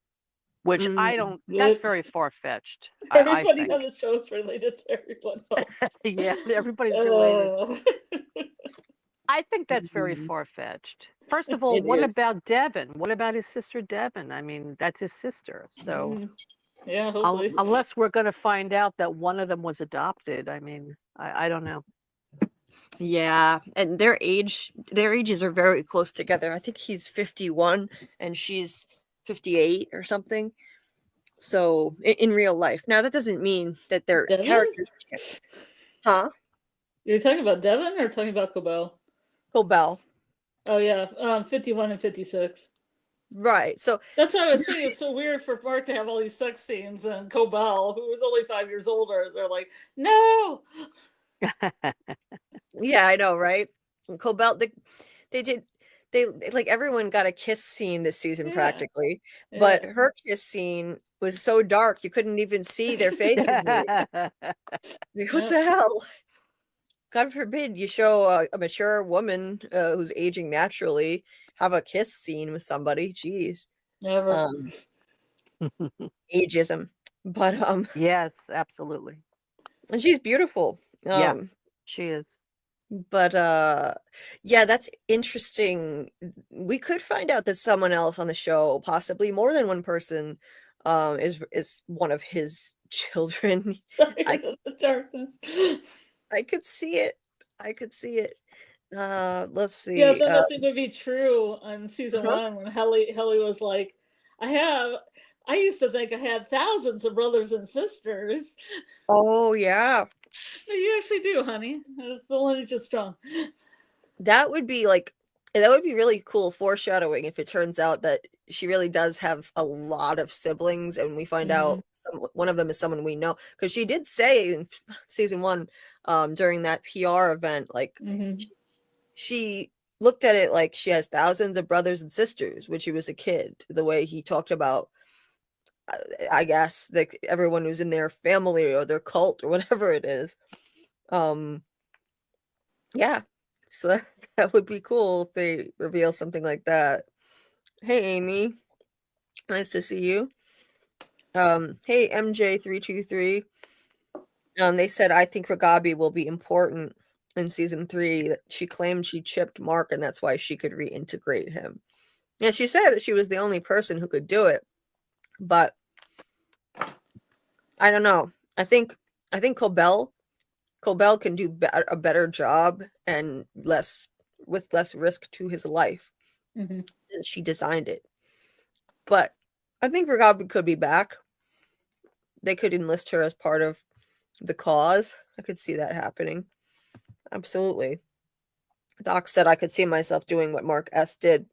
which I don't, that's very far-fetched. Everybody on the show is related to everyone else. Yeah, everybody's related. I think that's very far-fetched. First of all, what about Devin? What about his sister Devin? I mean, that's his sister. So yeah, hopefully. Unless we're going to find out that one of them was adopted. I mean, I don't know. Yeah, and their ages are very close together. I think he's 51 and she's 58 or something. So in real life. Now that doesn't mean that their characters change. Huh? You're talking about Devin or talking about Cobell? Cobell. Oh yeah, 51 and 56. Right. So that's what I was saying. It's so weird for Mark to have all these sex scenes, and Cobell, who was only 5 years older, they're like, no. Yeah, I know, right? And Cobell, they like everyone got a kiss scene this season practically, but her kiss scene was so dark you couldn't even see their faces. Like, what the hell? God forbid you show a mature woman who's aging naturally have a kiss scene with somebody. Jeez. Never. Ageism. But yes, absolutely. And she's beautiful. Yeah, she is. But yeah, that's interesting. We could find out that someone else on the show, possibly more than one person, is one of his children. The darkness. I could see it. Let's see. Yeah, then that thing would be true on season 1 when Helly was like, I used to think I had thousands of brothers and sisters. Oh yeah. But you actually do, honey. The lineage is strong. That would be really cool foreshadowing if it turns out that she really does have a lot of siblings and we find out one of them is someone we know, because she did say in season 1, during that PR event, like she looked at it like she has thousands of brothers and sisters when she was a kid. The way he talked about, I guess, like everyone who's in their family or their cult or whatever it is. Yeah, so that would be cool if they reveal something like that. Hey, Amy, nice to see you. Hey, MJ323. They said, I think Ragabi will be important in season 3. She claimed she chipped Mark, and that's why she could reintegrate him. Yeah, she said she was the only person who could do it, but I don't know. I think Cobell can do a better job and with less risk to his life. She designed it, but I think Ragabi could be back. They could enlist her as part of the cause. I could see that happening. Absolutely. Doc said I could see myself doing what Mark S. did,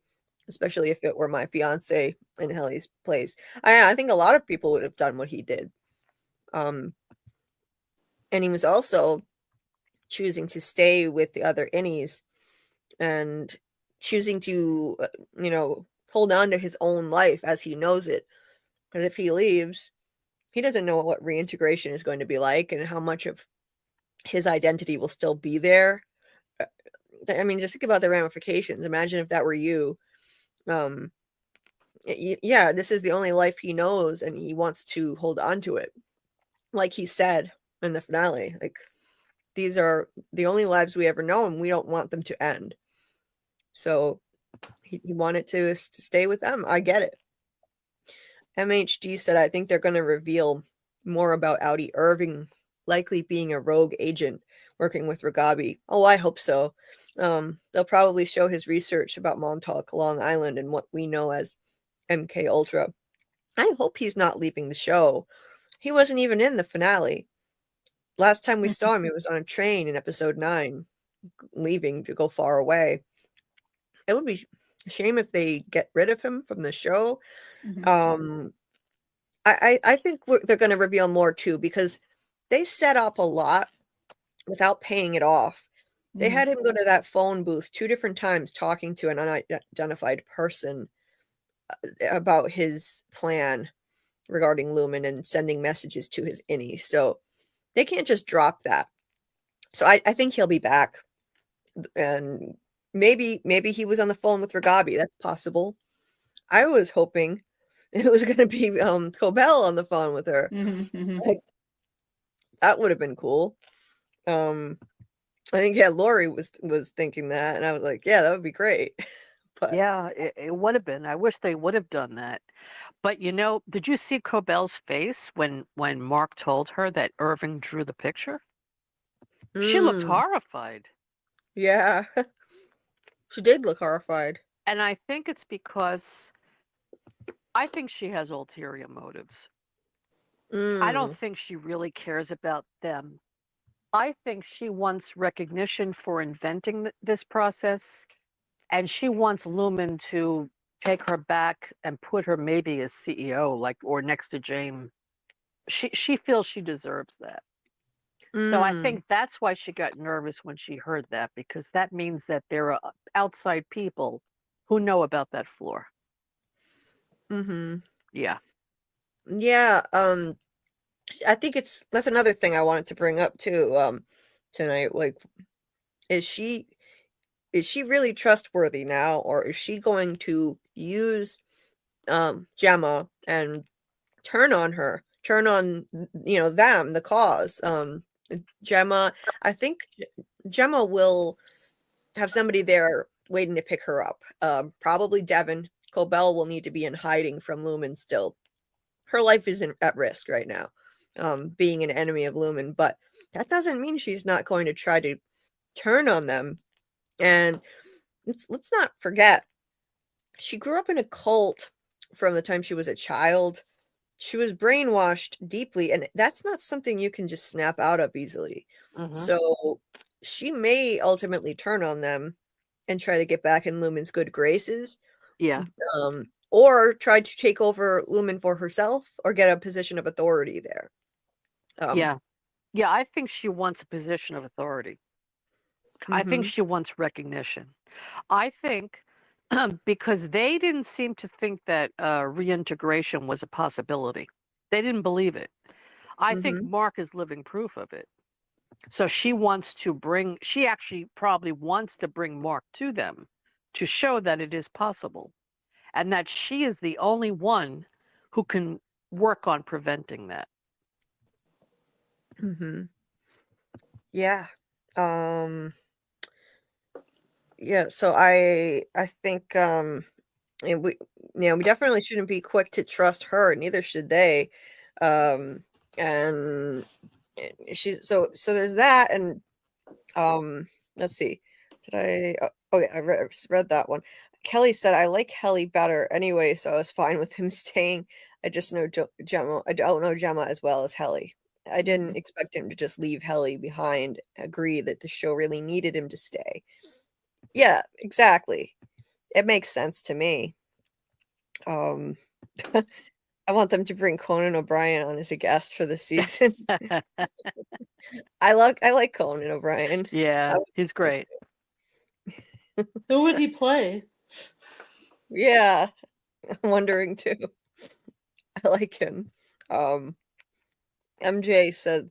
especially if it were my fiance in Helly's place. I think a lot of people would have done what he did. And he was also choosing to stay with the other innies and choosing to, hold on to his own life as he knows it. Because if he leaves, he doesn't know what reintegration is going to be like and how much of his identity will still be there. I mean, just think about the ramifications. Imagine if that were you. Yeah, this is the only life he knows, and he wants to hold on to it. Like he said in the finale, like, these are the only lives we ever know, and we don't want them to end. So he wanted to stay with them. I get it. MHD said, I think they're going to reveal more about Audi Irving likely being a rogue agent working with Ragabi. Oh, I hope so. They'll probably show his research about Montauk, Long Island, and what we know as MK Ultra. I hope he's not leaving the show. He wasn't even in the finale. Last time we saw him, he was on a train in episode 9, leaving to go far away. It would be a shame if they get rid of him from the show. I think they're going to reveal more too, because they set up a lot without paying it off. They had him go to that phone booth 2 different times talking to an unidentified person about his plan regarding Lumen and sending messages to his innie. So they can't just drop that. So I think he'll be back. And maybe he was on the phone with Ragabi. That's possible. I was hoping it was going to be Cobell on the phone with her. Like, that would have been cool. I think, yeah, Laurie was thinking that, and I was like, yeah, that would be great. But Yeah, it would have been. I wish they would have done that. But did you see Cobell's face when Mark told her that Irving drew the picture? She looked horrified. Yeah, she did look horrified. And I think it's because I think she has ulterior motives. I don't think she really cares about them. I think she wants recognition for inventing this process, and she wants Lumen to take her back and put her maybe as CEO, or next to James. She feels she deserves that. So I think that's why she got nervous when she heard that, because that means that there are outside people who know about that floor. Yeah. Yeah. I think that's another thing I wanted to bring up too. Tonight, like, is she really trustworthy now, or is she going to use Gemma and turn on them, the cause? Gemma, I think Gemma will have somebody there waiting to pick her up. Probably Devin. Cobell will need to be in hiding from Lumen still. Her life is at risk right now, being an enemy of Lumen, but that doesn't mean she's not going to try to turn on them. And let's not forget, she grew up in a cult from the time she was a child. She was brainwashed deeply, and that's not something you can just snap out of easily. So she may ultimately turn on them and try to get back in Lumen's good graces. Yeah. or try to take over Lumen for herself or get a position of authority there. Yeah. I think she wants a position of authority. I think she wants recognition. I think because they didn't seem to think that reintegration was a possibility. They didn't believe it. I think Mark is living proof of it. So she actually probably wants to bring Mark to them to show that it is possible and that she is the only one who can work on preventing that. Yeah. Yeah, so I think and we definitely shouldn't be quick to trust her, neither should they. And she's so there's that, and let's see. Did I I read that one. Kelly said I like Helly better anyway, so I was fine with him staying. I just know Gemma. I don't know Gemma as well as Helly. I didn't expect him to just leave Helly behind. Agree that the show really needed him to stay. Yeah, exactly. It makes sense to me. I want them to bring Conan O'Brien on as a guest for the season. I like Conan O'Brien. Yeah, he's great. Who would he play? Yeah, I'm wondering too. I like him. MJ said,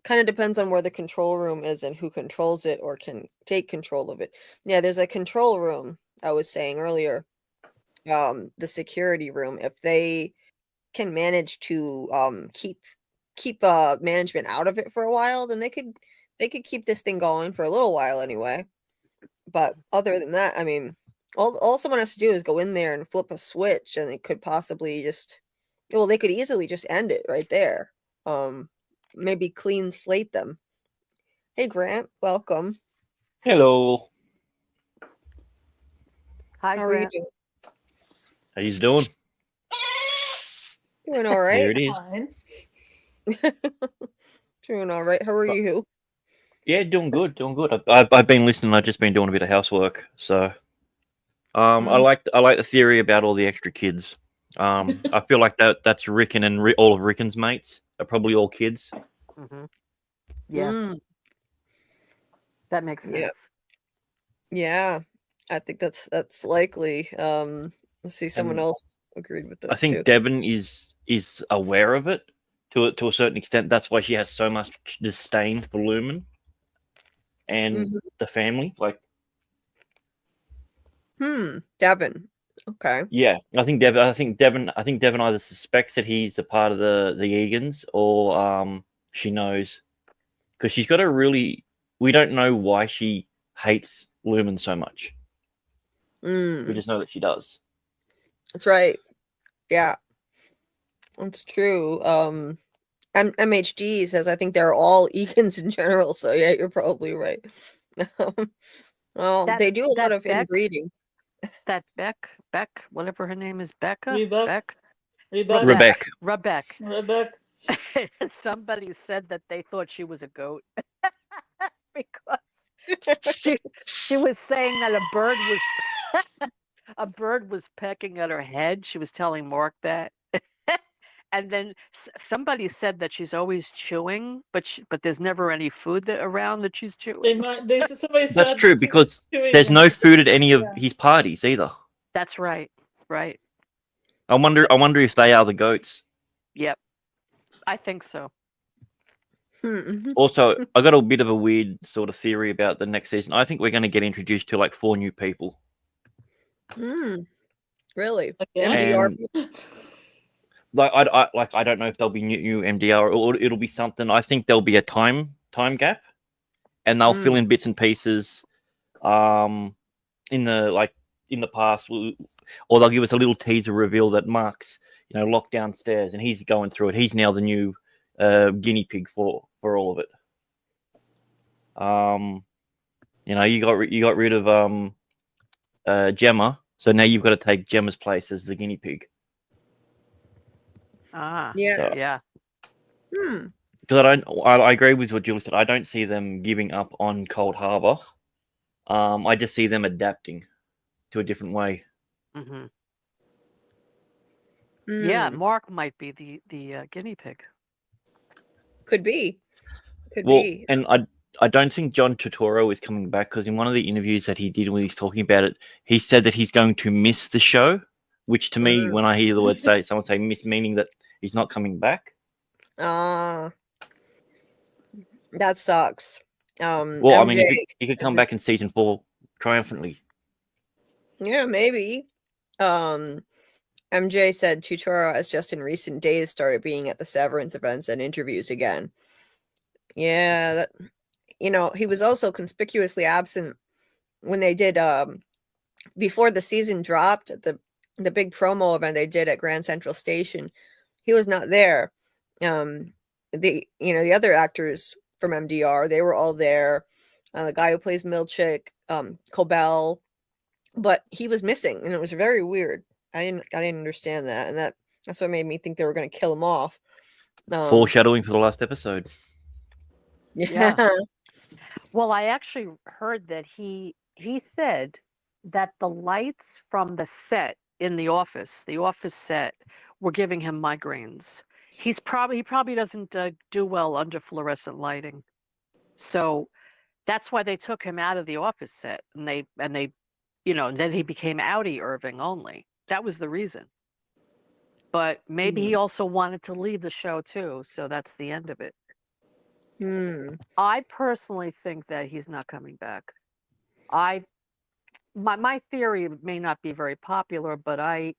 kind of depends on where the control room is and who controls it or can take control of it. Yeah, there's a control room, I was saying earlier. The security room, if they can manage to keep management out of it for a while, then they could keep this thing going for a little while anyway. But other than that, I mean, all someone has to do is go in there and flip a switch, and it could possibly they could easily just end it right there. Maybe clean slate them. Hey, Grant, welcome. Hello. Hi, How are you Grant. doing? How you doing? Doing all right. There it is. Fine. Doing all right. How are you? Yeah, doing good. I've been listening. I've just been doing a bit of housework. So, I like the theory about all the extra kids. I feel like that's Rickon and all of Rickon's mates are probably all kids. Yeah, that makes sense. Yeah, I think that's likely. Let's see, someone else agreed with that. I think too. Devon is aware of it to a certain extent. That's why she has so much disdain for Lumen and the family. Like, Devon. Okay. yeah, I think Devon either suspects that he's a part of the Egans, or she knows, because she's got a really. We don't know why she hates Lumen so much. We just know that she does. That's right. Yeah, that's true. MHD says I think they're all Egans in general. So yeah, you're probably right. Well, they do a lot of inbreeding. That Beck, whatever her name is, Becca? Rebecca. Rebecca. Somebody said that they thought she was a goat because she was saying that a bird was pecking at her head. She was telling Mark that. And then somebody said that she's always chewing, but there's never any food around that she's chewing. That's true, because there's no food at any of his parties either. That's right. Right. I wonder if they are the goats. Yep. I think so. Also, I got a bit of a weird sort of theory about the next season. I think we're going to get introduced to like 4 new people. Really? MDR. I don't know if there'll be new MDR or it'll be something. I think there'll be a time gap, and they'll fill in bits and pieces, in the past, or they'll give us a little teaser reveal that Mark's locked downstairs and he's going through it. He's now the new guinea pig for all of it. You got rid of Gemma, so now you've got to take Gemma's place as the guinea pig. Yeah. Because I agree with what Julie said. I don't see them giving up on Cold Harbor. I just see them adapting to a different way. Yeah, Mm, Mark might be the guinea pig. could be. Could Well, be. and I don't think John Turturro is coming back because in one of the interviews that he did when he's talking about it, he said that he's going to miss the show. Which to me, when I hear the word someone say miss, meaning that he's not coming back. Ah, that sucks. Well, I mean, MJ. he could come back in season 4 triumphantly. Yeah, maybe. MJ said Tutora has just in recent days started being at the Severance events and interviews again. Yeah, that, he was also conspicuously absent when they did before the season dropped at the big promo event they did at Grand Central Station. He was not there. The other actors from MDR, they were all there. The guy who plays Milchick, Cobell, but he was missing, and it was very weird. I didn't understand that, and that's what made me think they were going to kill him off. Foreshadowing for the last episode. Yeah. Well, I actually heard that he said that the lights from the set in the office set, were giving him migraines. He probably doesn't do well under fluorescent lighting, so that's why they took him out of the office set, and they then he became Outie Irving only. That was the reason. But maybe he also wanted to leave the show too, so that's the end of it. I personally think that he's not coming back. My theory may not be very popular, but I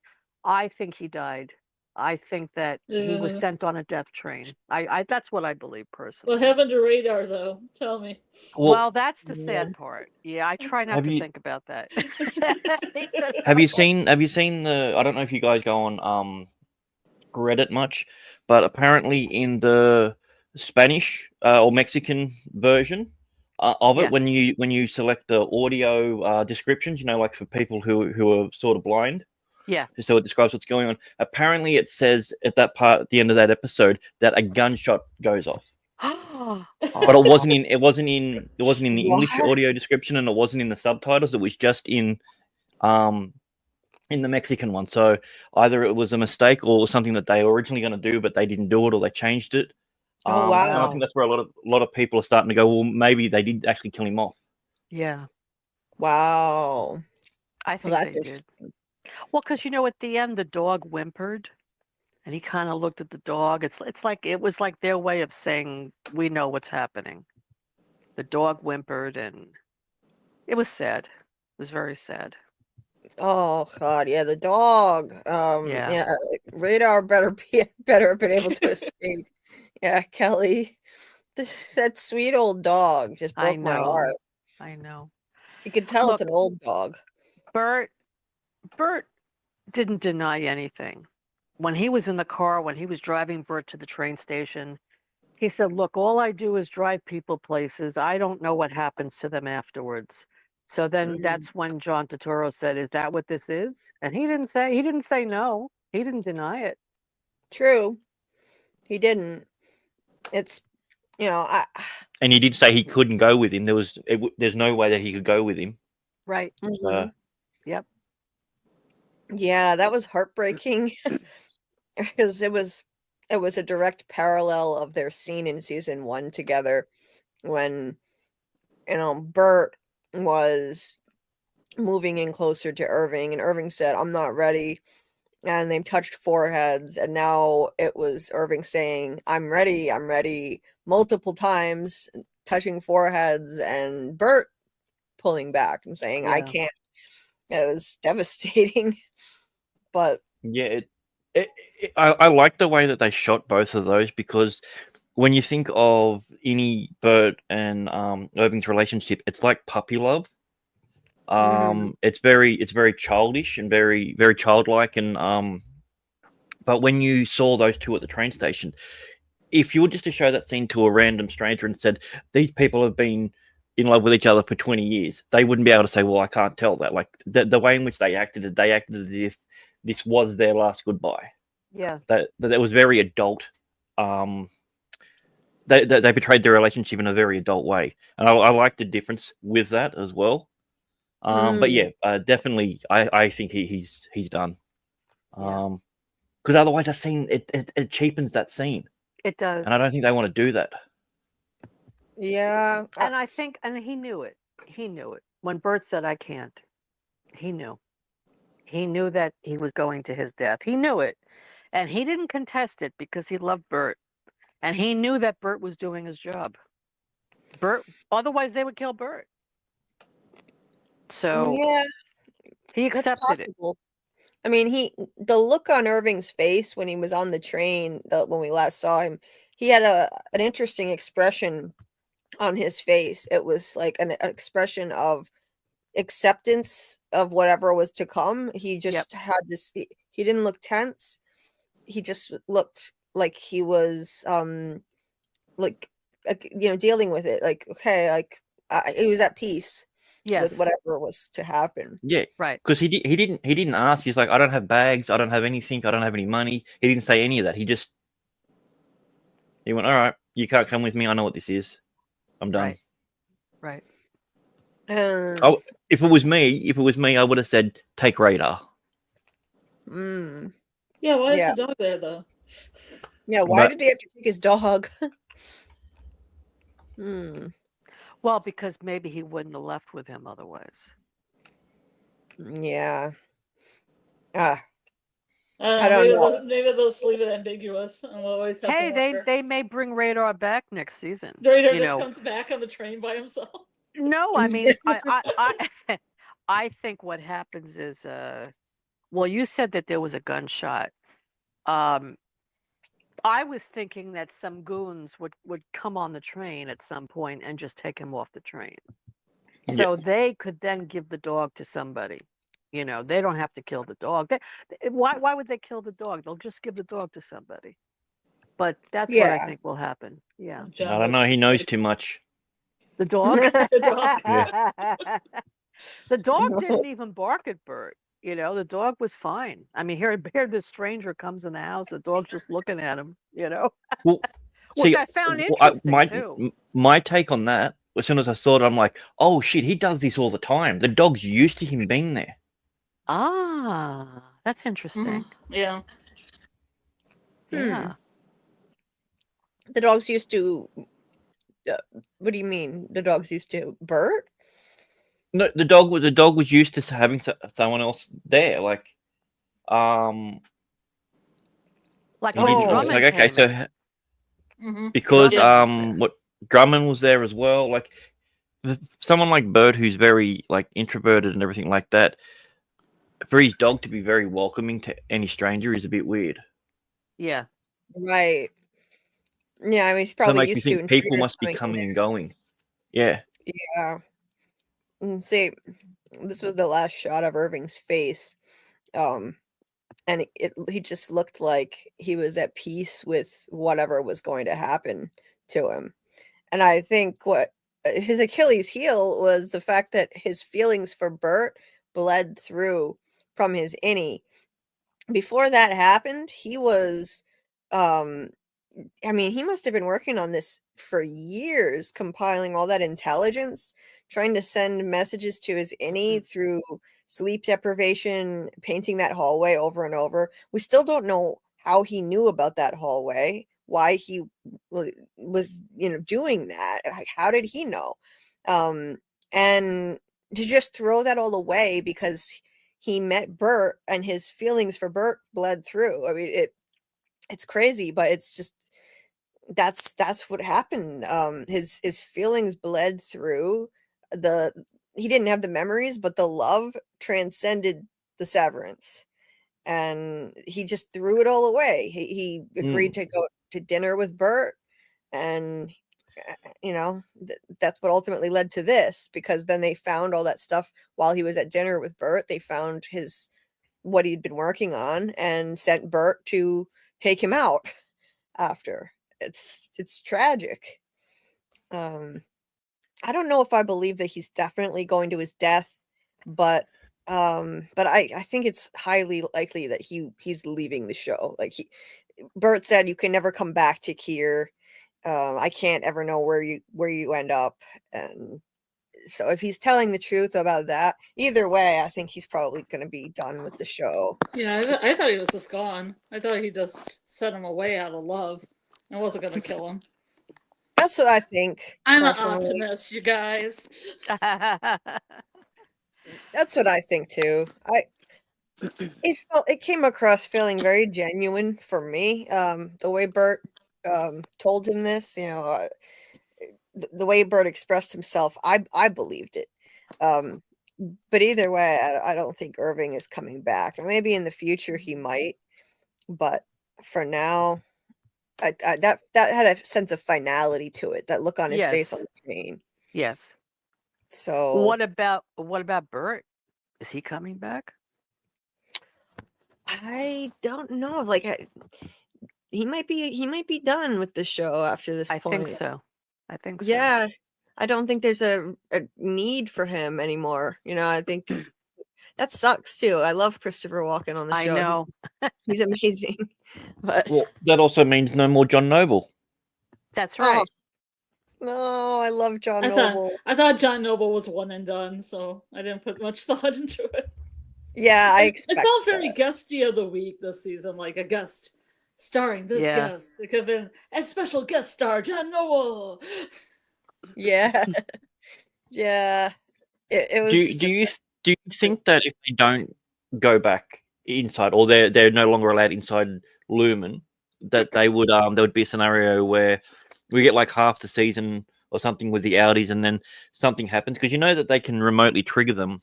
think he died. I think that he was sent on a death train. I that's what I believe personally. What happened to Radar, though? Tell me. Well, that's the sad part. Yeah, I try not to think about that. Have you seen the? I don't know if you guys go on Reddit much, but apparently in the Spanish or Mexican version of it, when you select the audio descriptions, like for people who are sort of blind, so it describes what's going on. Apparently, it says at that part at the end of that episode that a gunshot goes off. But it wasn't in the English audio description, and it wasn't in the subtitles. It was just in the Mexican one. So either it was a mistake or something that they were originally going to do, but they didn't do it, or they changed it. Oh wow! And I think that's where a lot of people are starting to go, well, maybe they did actually kill him off. Yeah. Wow. I think they did. Well, because at the end the dog whimpered, and he kind of looked at the dog. It's like it was like their way of saying, we know what's happening. The dog whimpered, and it was sad. It was very sad. Oh God, yeah, the dog. Yeah, Radar better have been able to escape. Yeah, Kelly, that sweet old dog just broke my heart. I know. You can tell it's an old dog. Bert didn't deny anything. When he was in the car, when he was driving Bert to the train station, he said, "Look, all I do is drive people places. I don't know what happens to them afterwards." So then that's when John Turturro said, "Is that what this is?" And he didn't say no. He didn't deny it. True. He didn't. It's, and he did say he couldn't go with him. There's no way that he could go with him. Right. So, yep. Yeah, that was heartbreaking because it was a direct parallel of their scene in season 1 together when Bert was moving in closer to Irving, and Irving said, "I'm not ready," and they touched foreheads, and now it was Irving saying, I'm ready," multiple times, touching foreheads, and Bert pulling back and saying, "I can't." It was devastating. But yeah, I like the way that they shot both of those, because when you think of any Bert and Irving's relationship, it's like puppy love. It's very childish and very, very childlike, and but when you saw those two at the train station, if you were just to show that scene to a random stranger and said these people have been in love with each other for 20 years, they wouldn't be able to say, well, I can't tell that. Like the way in which they acted as if this was their last goodbye. Yeah. That was very adult. They portrayed their relationship in a very adult way, and I like the difference with that as well. But yeah, definitely, I think he's done. Because because otherwise that scene it cheapens that scene, It does. and I don't think they want to do that. Yeah. And I think, and he knew it. He knew it. When Bert said, I can't, he knew. He knew that he was going to his death. He knew it. And he didn't contest it because he loved Bert. And he knew that Bert was doing his job. Otherwise they would kill Bert. So yeah, he that's accepted it. possible. I mean, the look on Irving's face when he was on the train, when we last saw him, he had an interesting expression on his face. It was like an expression of acceptance of whatever was to come. He just had this. He didn't look tense. He just looked like he was like dealing with it. Like, okay, like he was at peace with whatever was to happen. Yeah, right. Because he didn't ask. He's like, I don't have bags. I don't have anything. I don't have any money. He didn't say any of that. He went, all right, you can't come with me. I know what this is. I'm done. Right. If it was me, I would have said take Radar. Yeah, why is the dog there though? Yeah, why did he have to take his dog? Well, because maybe he wouldn't have left with him otherwise. Yeah. I don't know. Maybe they'll leave it ambiguous, and we'll always have to wonder. They may bring Radar back next season. Radar just comes back on the train by himself. No, I mean, I think what happens is, well, you said that there was a gunshot. I was thinking that some goons would come on the train at some point and just take him off the train. So they could then give the dog to somebody. They don't have to kill the dog. Why would they kill the dog? They'll just give the dog to somebody. But that's what I think will happen. Yeah. I don't know. He knows too much. The dog? The The dog didn't even bark at Bert. The dog was fine. I mean, here this stranger comes in the house. The dog's just looking at him. Well, which I found interesting too. My take on that, as soon as I saw it, I'm like, oh shit, he does this all the time. The dog's used to him being there. Ah, that's interesting. Yeah. Yeah. The dog's used to. What do you mean? The dog's used to Bert? No, the dog was used to having someone else there, like Drummond okay, so because what Drummond was there as well, like someone like Bert who's very like introverted and everything like that, for his dog to be very welcoming to any stranger is a bit weird. Yeah. Right. Yeah, I mean, he's probably used to. People must be coming and going. Yeah. Yeah. See, this was the last shot of Irving's face, and he just looked like he was at peace with whatever was going to happen to him. And I think what his Achilles heel was the fact that his feelings for Bert bled through from his innie. Before that happened, he was, I mean, he must have been working on this for years, compiling all that intelligence, trying to send messages to his innie through sleep deprivation, painting that hallway over and over. We still don't know how he knew about that hallway, why he was, doing that. How did he know? And to just throw that all away because he met Bert and his feelings for Bert bled through. I mean, it's crazy, but it's just that's what happened. His feelings bled through. He didn't have the memories, but the love transcended the severance, and he just threw it all away. He agreed to go to dinner with Bert, and that's what ultimately led to this, because then they found all that stuff while he was at dinner with Bert. They found what he'd been working on and sent Bert to take him out after. It's tragic. I don't know if I believe that he's definitely going to his death, but I think it's highly likely that he's leaving the show. Like Bert said, you can never come back to Kier. I can't ever know where you end up, and So if he's telling the truth about that, either way, I think he's probably going to be done with the show. Yeah, I thought he was just gone. I thought he just sent him away out of love. I wasn't gonna kill him. That's what I think. I'm an personally. optimist, you guys. That's what I think too. It came across feeling very genuine for me. The way Bert told him this, the way Bert expressed himself, I believed it. But either way, I don't think Irving is coming back. Maybe in the future he might, but for now, that had a sense of finality to it. That look on his face on the screen. Yes. So What about Bert? Is he coming back? I don't know. Like he might be done with the show after this I point. think so. Yeah, I don't think there's a need for him anymore. I think that sucks too. I love Christopher Walken on the show. I know. He's amazing. But Well, that also means no more John Noble. That's right. no, I love John I Noble. thought John Noble was one and done, so I didn't put much thought into it. Yeah, It felt very guesty of the week this season, like a guest starring this guest. It could have been a special guest star, John Noble. Yeah, yeah. It was. Do you think that if they don't go back inside, or they're no longer allowed inside Lumen, that there would be a scenario where we get like half the season or something with the Audis, and then something happens, because that they can remotely trigger them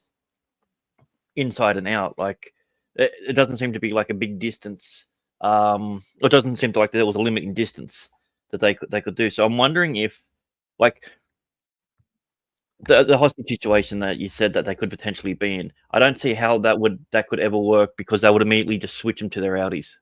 inside and out. Like it doesn't seem to be like a big distance. It doesn't seem to like there was a limit in distance that they could do. So I'm wondering if, like, the hostage situation that you said that they could potentially be in, I don't see how that could ever work, because they would immediately just switch them to their Audis.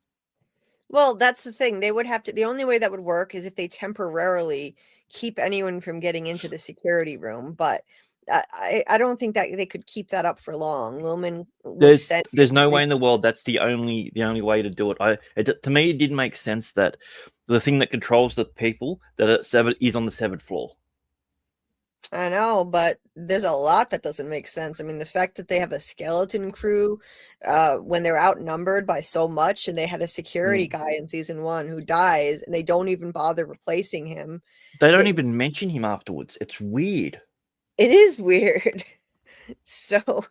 Well, that's the thing. They would have to. The only way that would work is if they temporarily keep anyone from getting into the security room. But I don't think that they could keep that up for long. Lumen. There's no way in the world that's the only way to do it. To me, it didn't make sense that the thing that controls the people that is on the 7th floor. I know, but there's a lot that doesn't make sense. I mean, the fact that they have a skeleton crew when they're outnumbered by so much, and they had a security guy in season 1 who dies, and they don't even bother replacing him. They don't even mention him afterwards. It's weird. It is weird. So,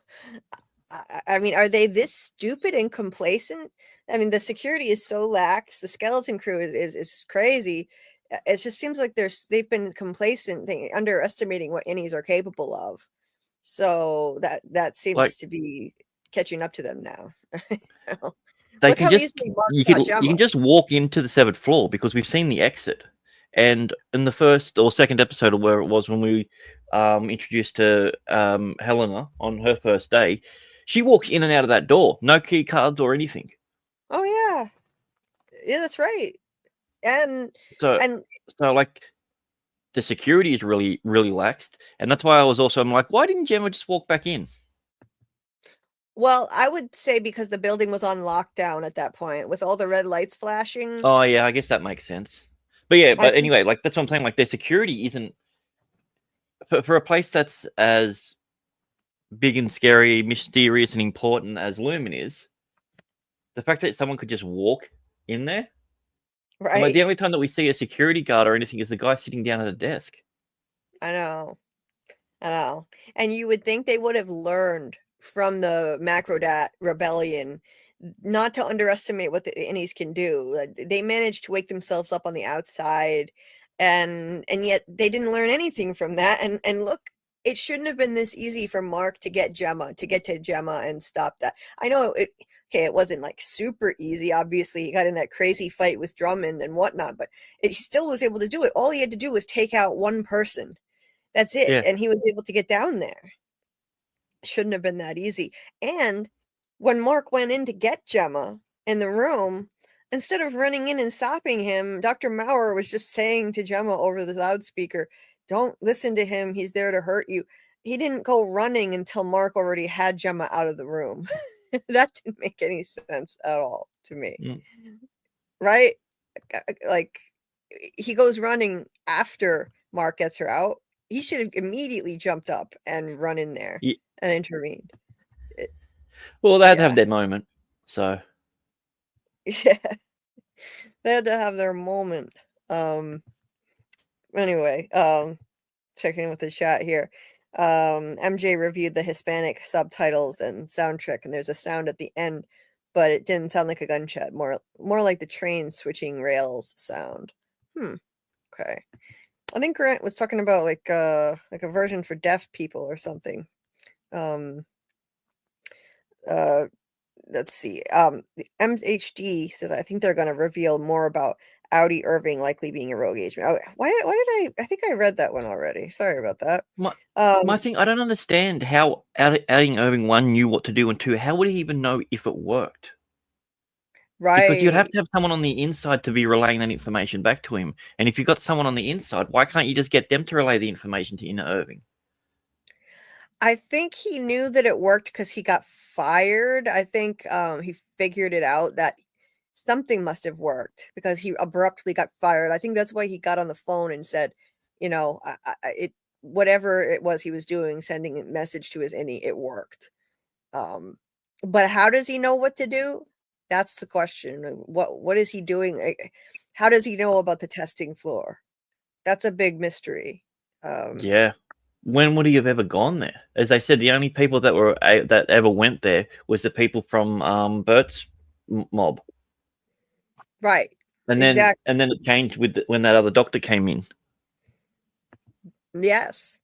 I mean, are they this stupid and complacent? I mean, the security is so lax. The skeleton crew is crazy. It just seems like they've been complacent, underestimating what innies are capable of. So that seems to be catching up to them now. You can just walk into the 7th floor, because we've seen the exit. And in the first or second episode, or where it was when we introduced to Helena on her first day, she walks in and out of that door, no key cards or anything. Oh yeah, that's right. And so like the security is really, really laxed, and that's why I'm like, why didn't Gemma just walk back in? Well, I would say because the building was on lockdown at that point, with all the red lights flashing. Oh yeah, I guess that makes sense. But anyway, like that's what I'm saying. Like their security isn't for a place that's as big and scary, mysterious, and important as Lumen is. The fact that someone could just walk in there. Right. Like the only time that we see a security guard or anything is the guy sitting down at a desk. I know. And you would think they would have learned from the Macrodat rebellion not to underestimate what the innies can do. They managed to wake themselves up on the outside, and yet they didn't learn anything from that. And look, it shouldn't have been this easy for Mark to get to Gemma and stop that. I know it wasn't like super easy. Obviously, he got in that crazy fight with Drummond and whatnot, but he still was able to do it. All he had to do was take out one person. That's it. Yeah. And he was able to get down there. Shouldn't have been that easy. And when Mark went in to get Gemma in the room, instead of running in and stopping him, Dr. Maurer was just saying to Gemma over the loudspeaker, "Don't listen to him. He's there to hurt you." He didn't go running until Mark already had Gemma out of the room. That didn't make any sense at all to me. Right? Like, he goes running after Mark gets her out. he should have immediately jumped up and run in there Yeah. and intervened. Well, they had to Yeah. have their moment. So Yeah. They had to have their moment. Anyway, checking in with the chat here. MJ reviewed the Hispanic subtitles and soundtrack, and there's a sound at the end, but it didn't sound like a gunshot, more like the train switching rails sound. Okay. I think Grant was talking about like a version for deaf people or something. Let's see. The MHD says I think they're going to reveal more about Audi Irving likely being a rogue agent. Oh, why did I think I read that one already. Sorry about that. my thing, I don't understand how adding Irving 1 knew what to do, and 2, how would he even know if it worked? Right. Because you'd have to have someone on the inside to be relaying that information back to him. And if you've got someone on the inside, why can't you just get them to relay the information to Inner Irving? I think he knew that it worked because he got fired. I think he figured it out that something must have worked because he abruptly got fired. I think that's why he got on the phone and said, you know, whatever it was he was doing, sending a message to his innie, it worked. But how does he know what to do? That's the question. What is he doing? How does he know about the testing floor? That's a big mystery. Yeah. When would he have ever gone there? As I said, the only people that ever went there was the people from Bert's mob. Right. And exactly. then it changed when that other doctor came in. Yes.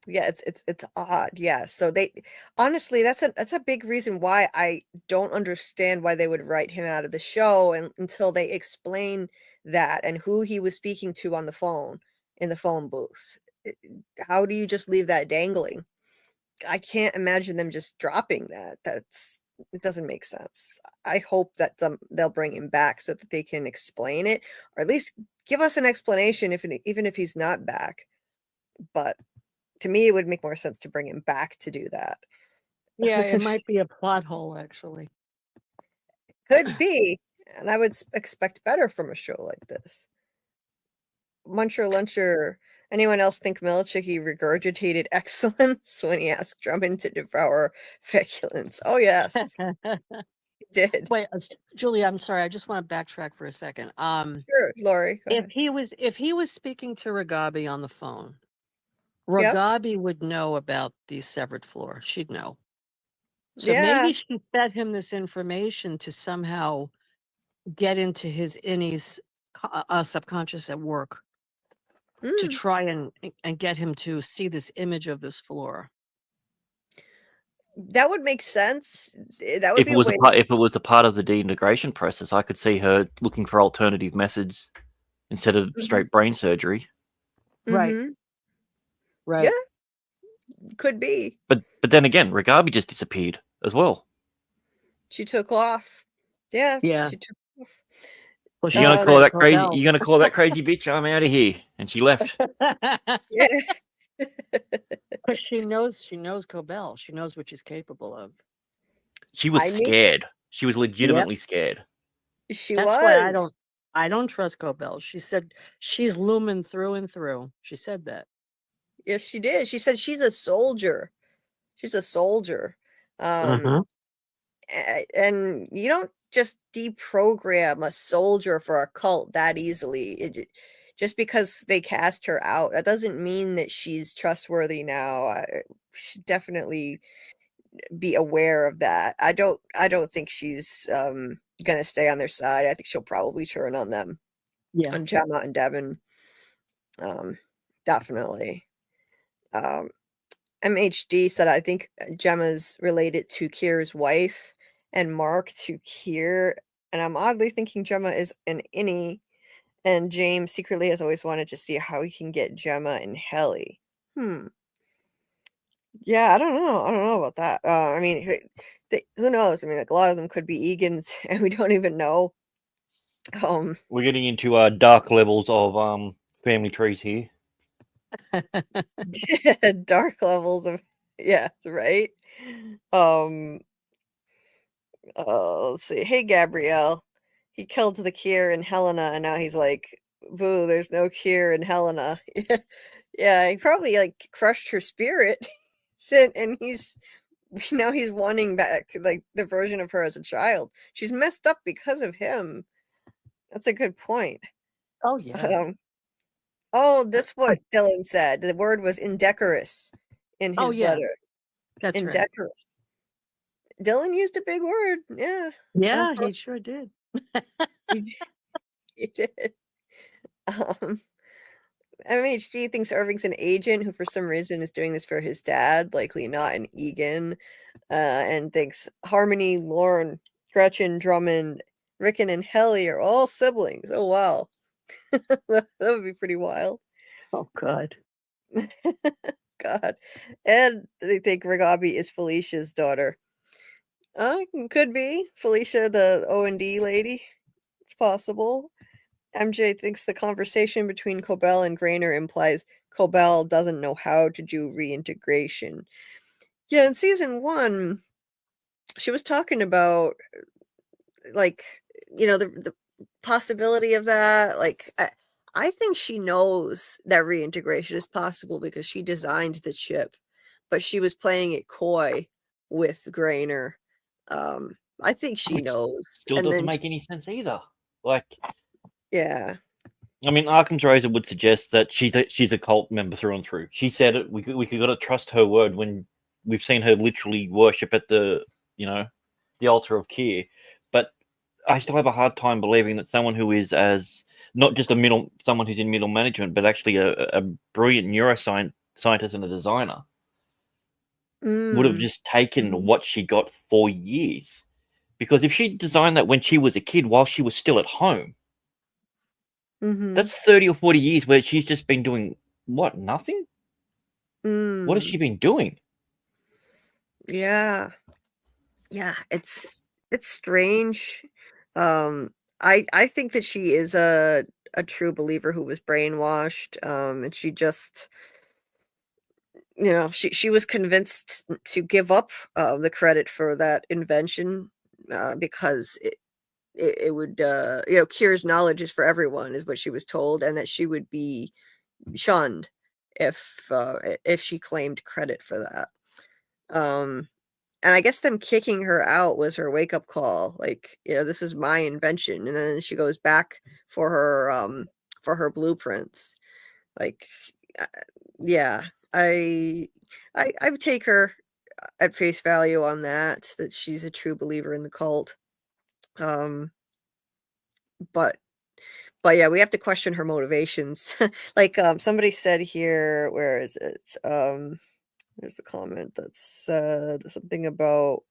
Yeah, it's odd. Yeah. So they honestly that's a big reason why I don't understand why they would write him out of the show until they explain that and who he was speaking to on the phone in the phone booth. How do you just leave that dangling? I can't imagine them just dropping that. It doesn't make sense. I hope that they'll bring him back so that they can explain it, or at least give us an explanation even if he's not back. But to me, it would make more sense to bring him back to do that. Yeah, it might be a plot hole, actually. Could be, and I would expect better from a show like this. Muncher Luncher. Anyone else think Milchicky regurgitated excellence when he asked Drummond to devour feculence? Oh yes, he did. Wait, Julie, I'm sorry. I just want to backtrack for a second. Sure, Laurie. Go ahead. If he was speaking to Ragabi on the phone, Yep. Ragabi would know about the severed floor. She'd know. So Yeah. maybe she fed him this information to somehow get into his innie's subconscious at work to try and get him to see this image of this floor. That would make sense. That would If be it was a way. if it was a part of the deintegration process, I could see her looking for alternative methods instead of straight brain surgery. Right. Mhm. Right. Yeah. Could be. But then again, Ragabi just disappeared as well. She took off. Yeah. Yeah. She took off. Well, You're gonna call that crazy? You're gonna call that crazy bitch? I'm out of here. And she left. Yeah. Because she knows Cobell. She knows what she's capable of. She was scared. She was legitimately scared. That's why I don't trust Cobell. She said she's lumen through and through. She said that. Yes, she did. She said she's a soldier. She's a soldier. Mhm. And you don't just deprogram a soldier for a cult that easily. Just because they cast her out, that doesn't mean that she's trustworthy now. Should definitely be aware of that. I don't think she's gonna stay on their side. I think she'll probably turn on them. Yeah. On Gemma and Devin. Definitely. MHD said I think Gemma's related to Kier's wife and Mark to Kier, and I'm oddly thinking Gemma is an innie, and James secretly has always wanted to see how he can get Gemma and Helly. Yeah, I don't know about that. I mean, who knows? I mean, like a lot of them could be Egan's, and we don't even know. We're getting into dark levels of family trees here. Dark levels of right. Let's see. Hey, Gabrielle. He killed the Kier and Helena, and now he's like, boo, there's no Kier and Helena. Yeah, he probably like crushed her spirit. And he's wanting back like the version of her as a child. She's messed up because of him. That's a good point. Oh yeah. Oh, that's what Dylan said. The word was indecorous in Oh his yeah. letter. That's right. Indecorous. Dylan used a big word. Yeah. Yeah, he sure did. He did. MHG thinks Irving's an agent who, for some reason, is doing this for his dad, likely not an Egan, and thinks Harmony, Lauren, Gretchen, Drummond, Rickon, and Helly are all siblings. Oh, wow. That would be pretty wild. Oh God. God. And they think Rigabi is Felicia's daughter. Could be. Felicia, the O&D lady. It's possible. MJ thinks the conversation between Cobell and Grainer implies Cobell doesn't know how to do reintegration. Yeah, in season 1, she was talking about, like, the possibility of that. Like, I think she knows that reintegration is possible because she designed the chip, but she was playing it coy with Grainer. I think she Which knows. Still And doesn't then make any sense either. Like, yeah. I mean, Arkham's Razor would suggest that she's a cult member through and through. She said it. We got to trust her word when we've seen her literally worship at the altar of Kier. But I still have a hard time believing that someone who is as not just someone who's in middle management, but actually a brilliant neuroscientist and a designer would have just taken what she got for years. Because if she designed that when she was a kid while she was still at home, that's 30 or 40 years where she's just been doing what? Nothing? What has she been doing? Yeah. Yeah, it's strange. I think that she is a true believer who was brainwashed. And she just, she was convinced to give up the credit for that invention because it would Kier's knowledge is for everyone, is what she was told, and that she would be shunned if she claimed credit for that. And I guess them kicking her out was her wake up call. Like, this is my invention. And then she goes back for her blueprints. Like, yeah, I would take her at face value on that she's a true believer in the cult. But yeah, we have to question her motivations. Like, somebody said here, where is it? There's a comment that said something about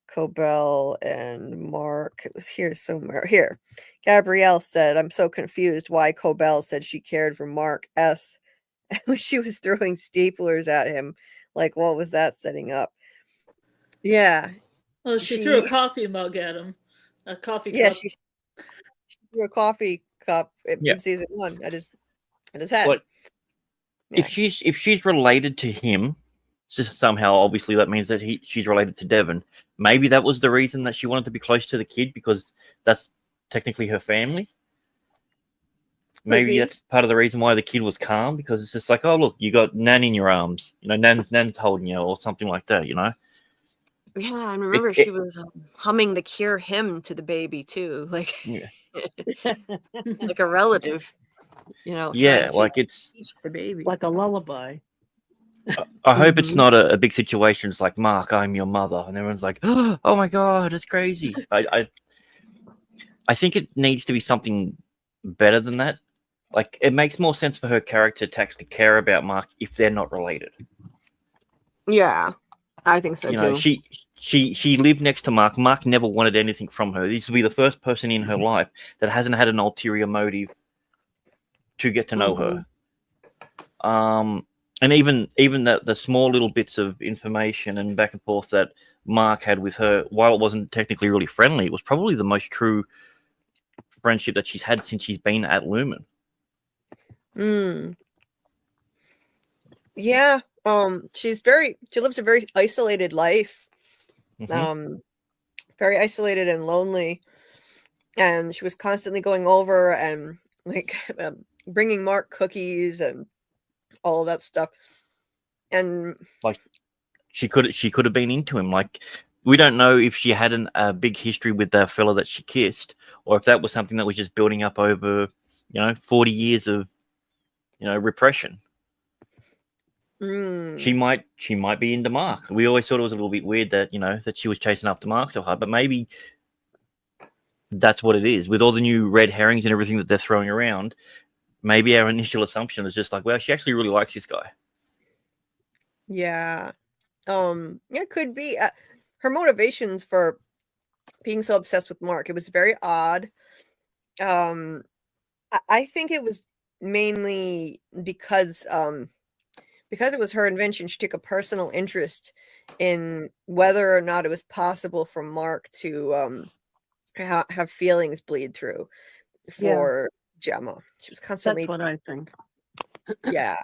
Cobell and Mark. It was here somewhere. Here. Gabrielle said, I'm so confused why Cobell said she cared for Mark S. when she was throwing staplers at him. Like, what was that setting up? Yeah. Well, she threw a coffee mug at him. A coffee cup. She threw a coffee cup in season 1 at his head. But if she's related to him, just somehow, obviously that means that she's related to Devon. Maybe that was the reason that she wanted to be close to the kid, because that's technically her family. Maybe that's part of the reason why the kid was calm, because it's just like, oh look, you got Nan in your arms, Nan's holding you, or something like that, Yeah, I remember she was humming the Cure hymn to the baby too, like like a relative, yeah, like it's teach the baby like a lullaby. I hope it's not a big situation. It's like, Mark, I'm your mother, and everyone's like, oh my god, it's crazy. I think it needs to be something better than that. Like, it makes more sense for her character to actually care about Mark if they're not related. Yeah, I think so too. She lived next to Mark. Mark never wanted anything from her. This will be the first person in her life that hasn't had an ulterior motive to get to know her. And even the small little bits of information and back and forth that Mark had with her, while it wasn't technically really friendly, it was probably the most true friendship that she's had since she's been at Lumen. Yeah. She lives a very isolated life. Very isolated and lonely. And she was constantly going over and like bringing Mark cookies and all of that stuff. And Like she could have been into him. Like we don't know if she had a big history with the fella that she kissed, or if that was something that was just building up over 40 years of repression. She might be into Mark. We always thought it was a little bit weird that that she was chasing after Mark so hard, but maybe that's what it is. With all the new red herrings and everything that they're throwing around, maybe our initial assumption was just like, well, she actually really likes this guy. Yeah. It could be her motivations for being so obsessed with Mark. It was very odd. I think it was mainly because it was her invention. She took a personal interest in whether or not it was possible for Mark to have feelings bleed through for Gemma. She was constantly. That's what I think. Yeah.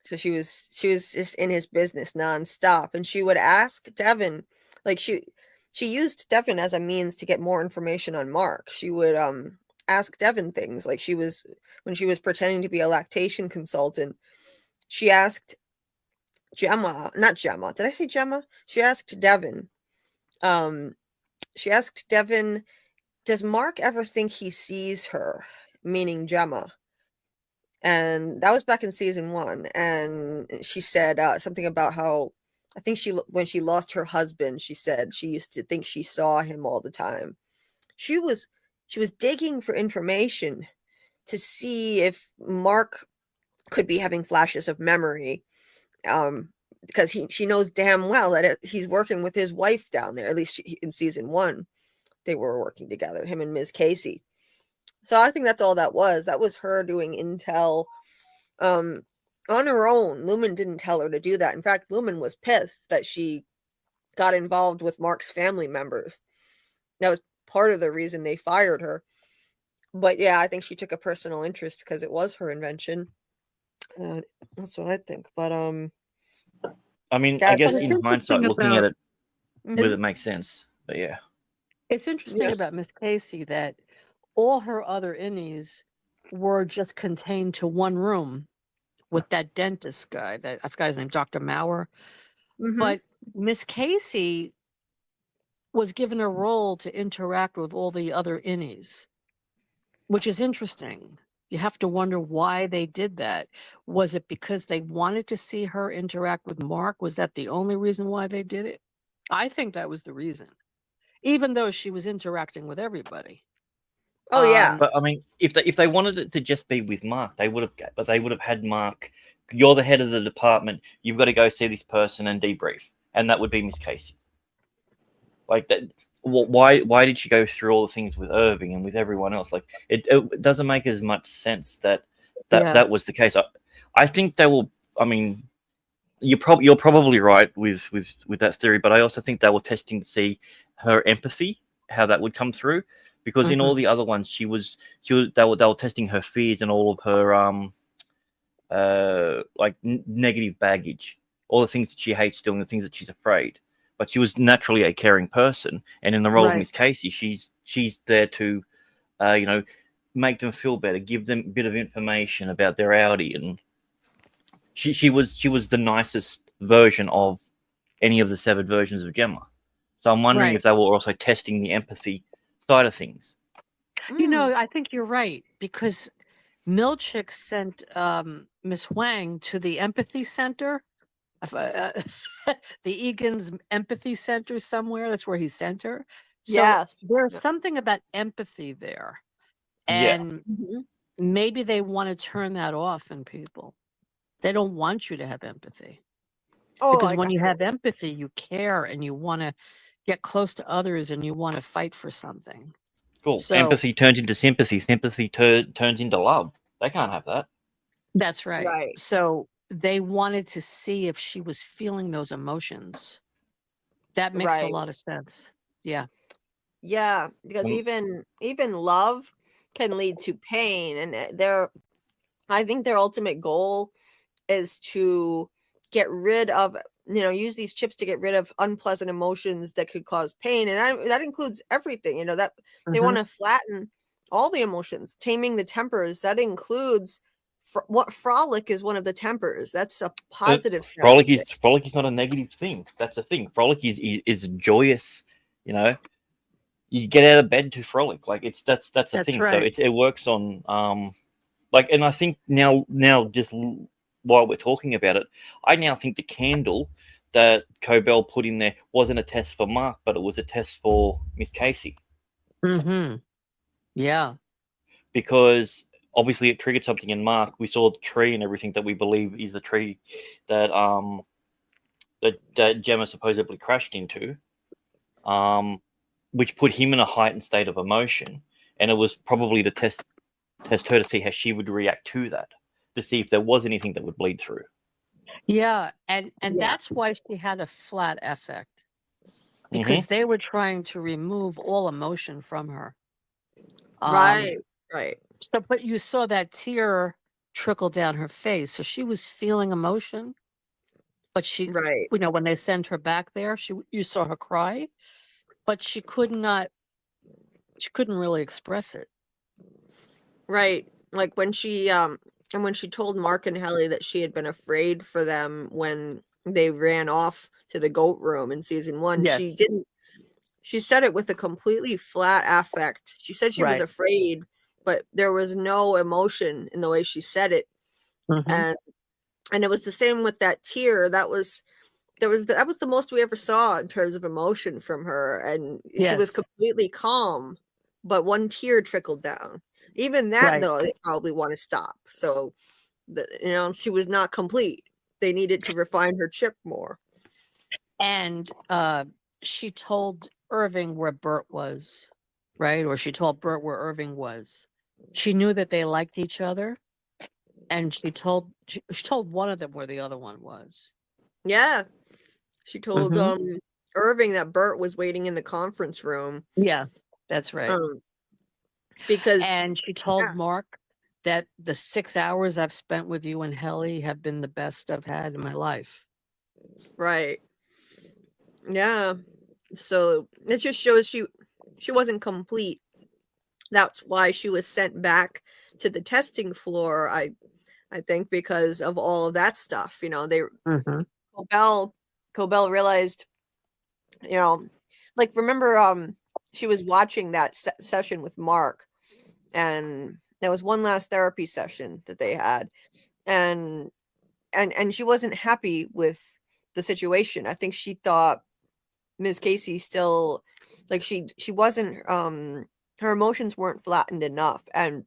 So she was just in his business nonstop, and she would ask Devin, like she used Devin as a means to get more information on Mark. She would ask Devin things, like when she was pretending to be a lactation consultant. She asked not Gemma. Did I say Gemma? She asked Devin. She asked Devin, does Mark ever think he sees her? Meaning Gemma. And that was back in season 1. And she said something about how, I think when she lost her husband, she said she used to think she saw him all the time. She was digging for information to see if Mark could be having flashes of memory, because she knows damn well that he's working with his wife down there. At least in season 1, they were working together, him and Ms. Casey. So I think that's all that was. That was her doing intel on her own. Lumen didn't tell her to do that. In fact, Lumen was pissed that she got involved with Mark's family members. That was part of the reason they fired her. But yeah, I think she took a personal interest because it was her invention. That's what I think. But I mean, God, I guess it's in hindsight, interesting looking at it, Mhm. whether it makes sense. But yeah. It's interesting Yeah. about Miss Casey that all her other innies were just contained to one room with that dentist guy. That I forgot his name, Dr. Maurer. Mhm. But Miss Casey was given a role to interact with all the other innies, which is interesting. You have to wonder why they did that. Was it because they wanted to see her interact with Mark? Was that the only reason why they did it? I think that was the reason, even though she was interacting with everybody. Oh yeah. But I mean, if they wanted it to just be with Mark, they would have had Mark. You're the head of the department. You've got to go see this person and debrief, and that would be Miss Casey. Like that. Why did she go through all the things with Irving and with everyone else? Like it doesn't make as much sense that was the case. I think they will. I mean, you're probably right with that theory, but I also think they were testing to see her empathy, how that would come through, because in all the other ones, they were testing her fears and all of her negative baggage, all the things that she hates doing, the things that she's afraid. But she was naturally a caring person, and in the role of Miss Casey, she's there to, make them feel better, give them a bit of information about their outie, and she was the nicest version of any of the severed versions of Gemma. So I'm wondering if they were also testing the empathy side of things. I think you're right, because Milchick sent Miss Wang to the empathy center, the Egan's empathy center somewhere. That's where he sent her. So Yes. there's something about empathy there, and maybe they want to turn that off in people. They don't want you to have empathy. Because when you have empathy, you care and you want to get close to others and you want to fight for something. Cool. So, empathy turns into sympathy. Sympathy turns into love. They can't have that. That's right. Right. So they wanted to see if she was feeling those emotions. That makes a lot of sense. Yeah. Yeah, because even love can lead to pain, and I think their ultimate goal is to get rid of, use these chips to get rid of unpleasant emotions that could cause pain, and that includes everything. That they want to flatten all the emotions, taming the tempers. That includes what frolic is one of the tempers. That's a positive side. Frolic is not a negative thing. That's a thing. Frolic is joyous. You know, you get out of bed to frolic. Like that's a thing. right. So it works on like, and I think now just while we're talking about it, I now think the candle that Cobell put in there wasn't a test for Mark, but it was a test for Miss Casey. Mm-hmm. Yeah. Because obviously it triggered something in Mark. We saw the tree and everything that we believe is the tree that that Gemma supposedly crashed into, which put him in a heightened state of emotion, and it was probably to test her to see how she would react to that, to see if there was anything that would bleed through. Yeah, and Yeah. that's why she had a flat affect, because they were trying to remove all emotion from her. Right. So, but you saw that tear trickle down her face, so she was feeling emotion, but she, Right. you know, when they sent her back there, you saw her cry, but she couldn't really express it. Right. Like when she told Mark and Helly that she had been afraid for them when they ran off to the goat room in season 1, Yes. she said it with a completely flat affect. She said she was Right. afraid, but there was no emotion in the way she said it. Mhm. And it was the same with that tear. That was the most we ever saw in terms of emotion from her, and she was Yes. completely calm, but one tear trickled down. Even that, Right. though, they probably want to stop. So, she was not complete. They needed to refine her chip more. And she told Irving where Bert was, right? Or she told Bert where Irving was. She knew that they liked each other, and she told one of them where the other one was. Yeah, she told Mhm. Irving that Bert was waiting in the conference room. Yeah, that's right. Because And she told yeah, Mark that the 6 hours I've spent with you and Helly have been the best I've had in my life. right. Yeah. So it just shows she wasn't complete. That's why she was sent back to the testing floor. I think because of all of that stuff. Mhm. Cobell realized, like, remember, she was watching that session with Mark, and there was one last therapy session that they had, and she wasn't happy with the situation. I think she thought Ms. Casey still, like, she wasn't, her emotions weren't flattened enough, and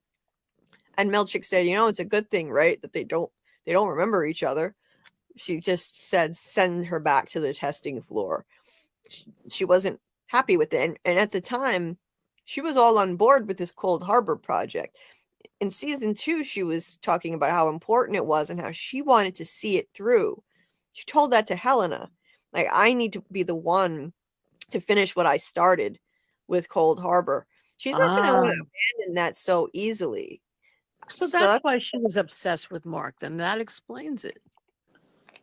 Milchick said, it's a good thing, right, that they don't remember each other. She just said send her back to the testing floor. She wasn't happy with it, and at the time she was all on board with this Cold Harbor project. In season 2, she was talking about how important it was and how she wanted to see it through. She told that to Helena, like, I need to be the one to finish what I started with Cold Harbor. She's not going to want to abandon that so easily. So that's why she was obsessed with Mark. Then that explains it.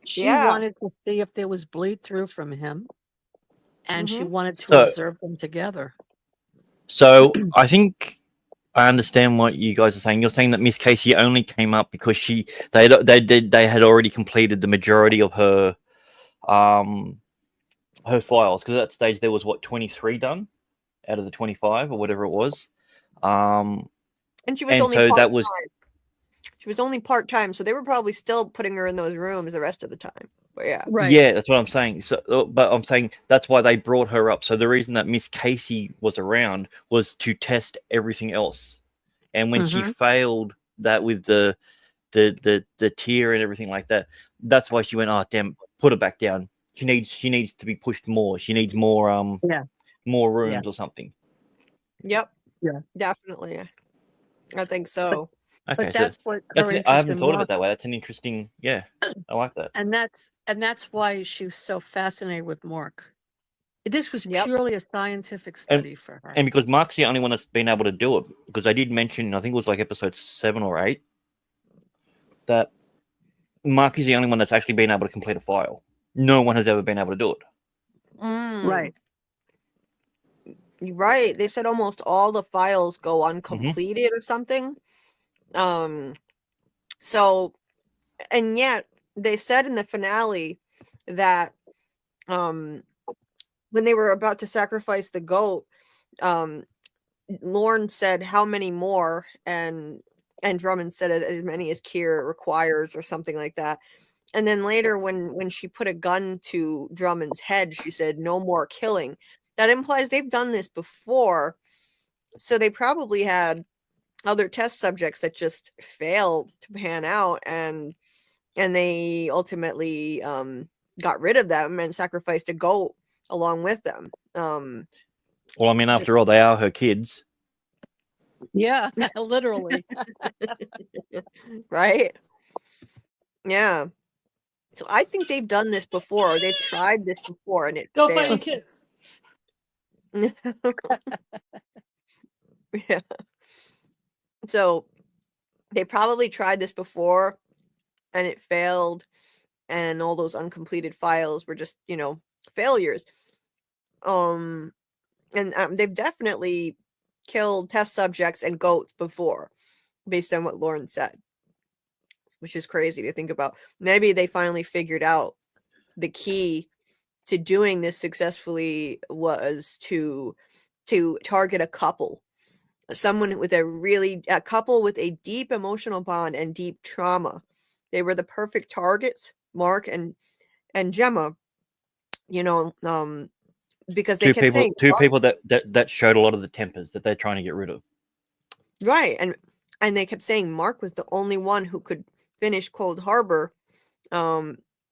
She wanted to see if there was bleed through from him, and she wanted to observe them together. So I think I understand what you guys are saying. You're saying that Miss Casey only came up because they had already completed the majority of her files, because at that stage there was 23 done out of the 25 or whatever it was. And she was only part-time. She was only part-time, so they were probably still putting her in those rooms the rest of the time. But yeah. Right. Yeah, that's what I'm saying. So, but I'm saying that's why they brought her up. So the reason that Miss Casey was around was to test everything else. And when she failed that with the tier and everything like that, that's why she went, oh damn, put her back down. She needs to be pushed more. She needs more more rooms or something. Yep. Yeah. Definitely. I think so. Okay, but that's what I haven't thought of it that way. That's an interesting, I like that. And that's why she was so fascinated with Mark. This was purely a scientific study for her. And because Mark's the only one that's been able to do it, because I did mention, I think it was like episode 7 or 8, that Mark is the only one that's actually been able to complete a file. No one has ever been able to do it. Right. Right. They said almost all the files go uncompleted or something. So, and yet they said in the finale that when they were about to sacrifice the goat, Lorne said, "How many more?" and Drummond said, "As many as Kier requires," or something like that. And then later, when she put a gun to Drummond's head, she said, "No more killing." That implies they've done this before, so they probably had other test subjects that just failed to pan out, and they ultimately got rid of them and sacrificed a goat along with them. Well, I mean, after all, they are her kids. Yeah, literally. Right? Yeah. So I think they've done this before. They've tried this before, and it Go find your failed. kids. Yeah. So they probably tried this before, and it failed, and all those uncompleted files were just, failures. And they've definitely killed test subjects and goats before, based on what Lauren said, which is crazy to think about. Maybe they finally figured out the key to doing this successfully was to target a couple, someone with a couple with a deep emotional bond and deep trauma. They were the perfect targets, Mark and Gemma, because they kept saying two people that showed a lot of the tempers that they're trying to get rid of. right, and they kept saying Mark was the only one who could finish Cold Harbor.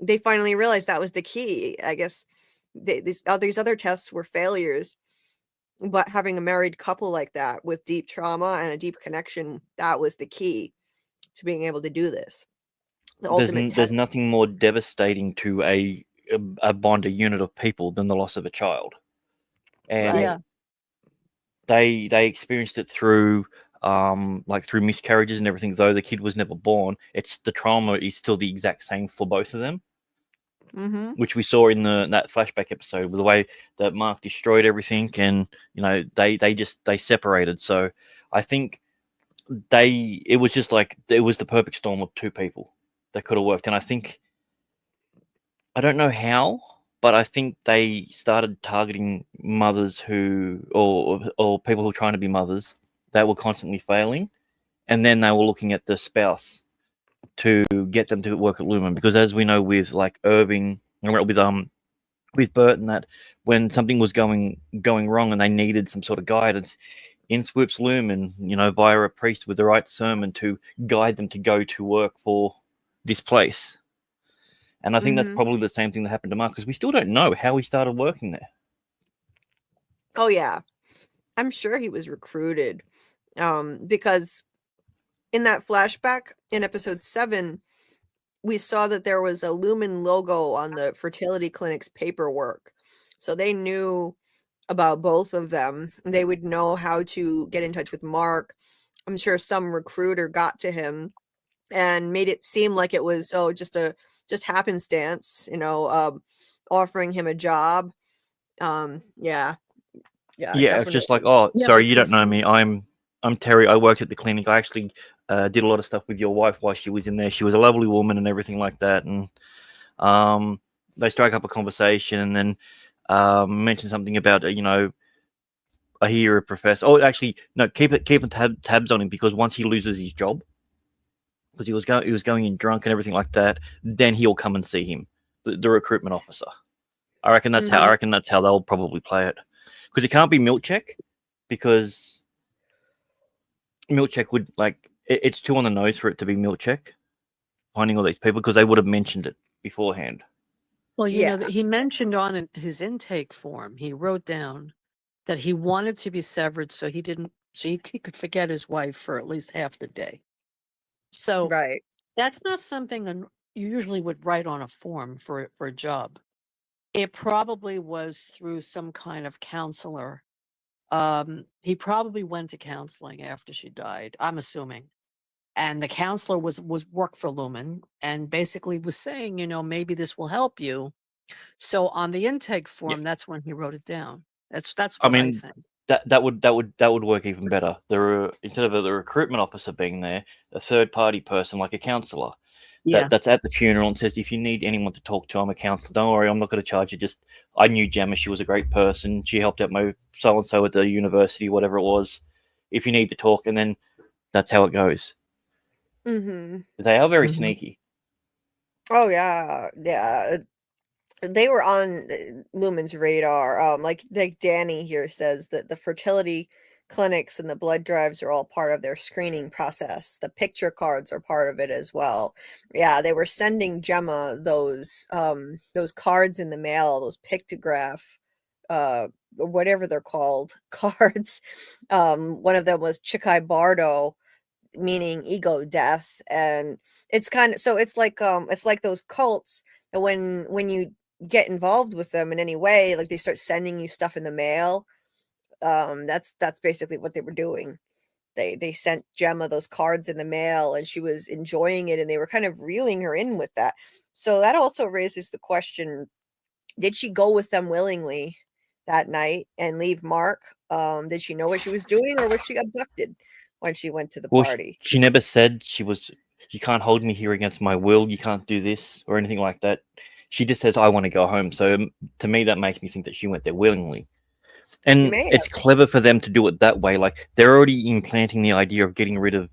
They finally realized that was the key. I guess these other tests were failures, but having a married couple like that with deep trauma and a deep connection, that was the key to being able to do this. The ultimate There's test. nothing more devastating to a bond, a unit of people, than the loss of a child, and Right. Yeah. they experienced it through through miscarriages and everything. Though the kid was never born, it's the trauma is still the exact same for both of them, Mm-hmm. which we saw in that flashback episode with the way that Mark destroyed everything, and they separated. So I think it was just like it was the perfect storm of two people that could have worked, and I don't know how, but I think they started targeting mothers who or people who are trying to be mothers that were constantly failing, and then they were looking at the spouse to get them to work at Lumen, because as we know with like Irving and with Burton, that when something was going wrong and they needed some sort of guidance, in swoops Lumen, via a priest with the right sermon to guide them to go to work for this place. And I think that's Mm-hmm. probably the same thing that happened to Mark, because we still don't know how he started working there. Oh yeah, I'm sure he was recruited, because in that flashback in episode 7, we saw that there was a Lumen logo on the fertility clinic's paperwork, so they knew about both of them. They would know how to get in touch with Mark. I'm sure some recruiter got to him and made it seem like it was just happenstance, offering him a job. Yeah, Yeah, it's just like, definitely. oh, Yeah, sorry, you don't because know me. I'm Terry. I worked at the clinic. I actually did a lot of stuff with your wife while she was in there. She was a lovely woman and everything like that. And they strike up a conversation, and then mention something about I hear you're a professor. Oh, actually, no, keep tabs on him, because once he loses his job, because he was going in drunk and everything like that, then he'll come and see him, the recruitment officer. I reckon that's how they'll probably play it, because it can't be Milchek, because Milchek would it's too on the nose for it to be Milchek finding all these people, because they would have mentioned it beforehand. well, Yeah. that he mentioned on his intake form, he wrote down that he wanted to be severed so he could forget his wife for at least half the day. So Right. that's not something you usually would write on a form for a job. It probably was through some kind of counselor. He probably went to counseling after she died, I'm assuming. And the counselor was worked for Lumen and basically was saying, maybe this will help you. So on the intake form, that's when he wrote it down. That's I what I mean, think. that would work even better. Instead of the recruitment officer being there, a third party person like a counselor Yeah. that's at the funeral and says, if you need anyone to talk to, I'm a counselor. Don't worry, I'm not going to charge you. Just I knew Gemma; she was a great person. She helped out my so and so at the university, whatever it was. If you need to talk, and then that's how it goes. Mm-hmm. They are very Mhm. sneaky. Oh yeah, they were on Lumen's radar. Like Danny here says that the fertility clinics and the blood drives are all part of their screening process. The picture cards are part of it as well. Yeah, they were sending Gemma those cards in the mail, those pictograph, whatever they're called, cards. One of them was Chikai Bardo, meaning ego death, and it's kind of, so it's like those cults that when you get involved with them in any way, like they start sending you stuff in the mail. That's basically what they were doing. They sent Gemma those cards in the mail, and she was enjoying it, and they were kind of reeling her in with that. So that also raises the question, did she go with them willingly that night and leave Mark? Did she know what she was doing, or was she abducted when she went to the Well, party? she never said she was. You can't hold me here against my will. You can't do this or anything like that. She just says, "I want to go home." So to me, that makes me think that she went there willingly. And may it's clever for them to do it that way. Like they're already implanting the idea of getting rid of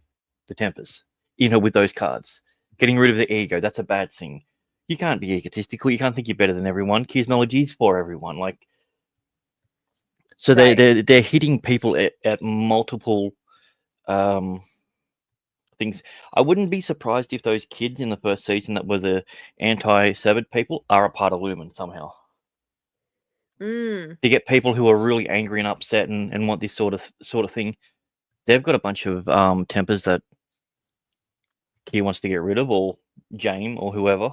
the tempers, with those cards. Getting rid of the ego. That's a bad thing. You can't be egotistical. You can't think you're better than everyone. Kid's knowledge is for everyone. So Right. they're hitting people at multiple things. I wouldn't be surprised if those kids in the first season that were the anti-Severed people are a part of Lumen somehow. Mm. To get people who are really angry and upset and want this sort of thing, they've got a bunch of tempers that he wants to get rid of, or Jane, or whoever.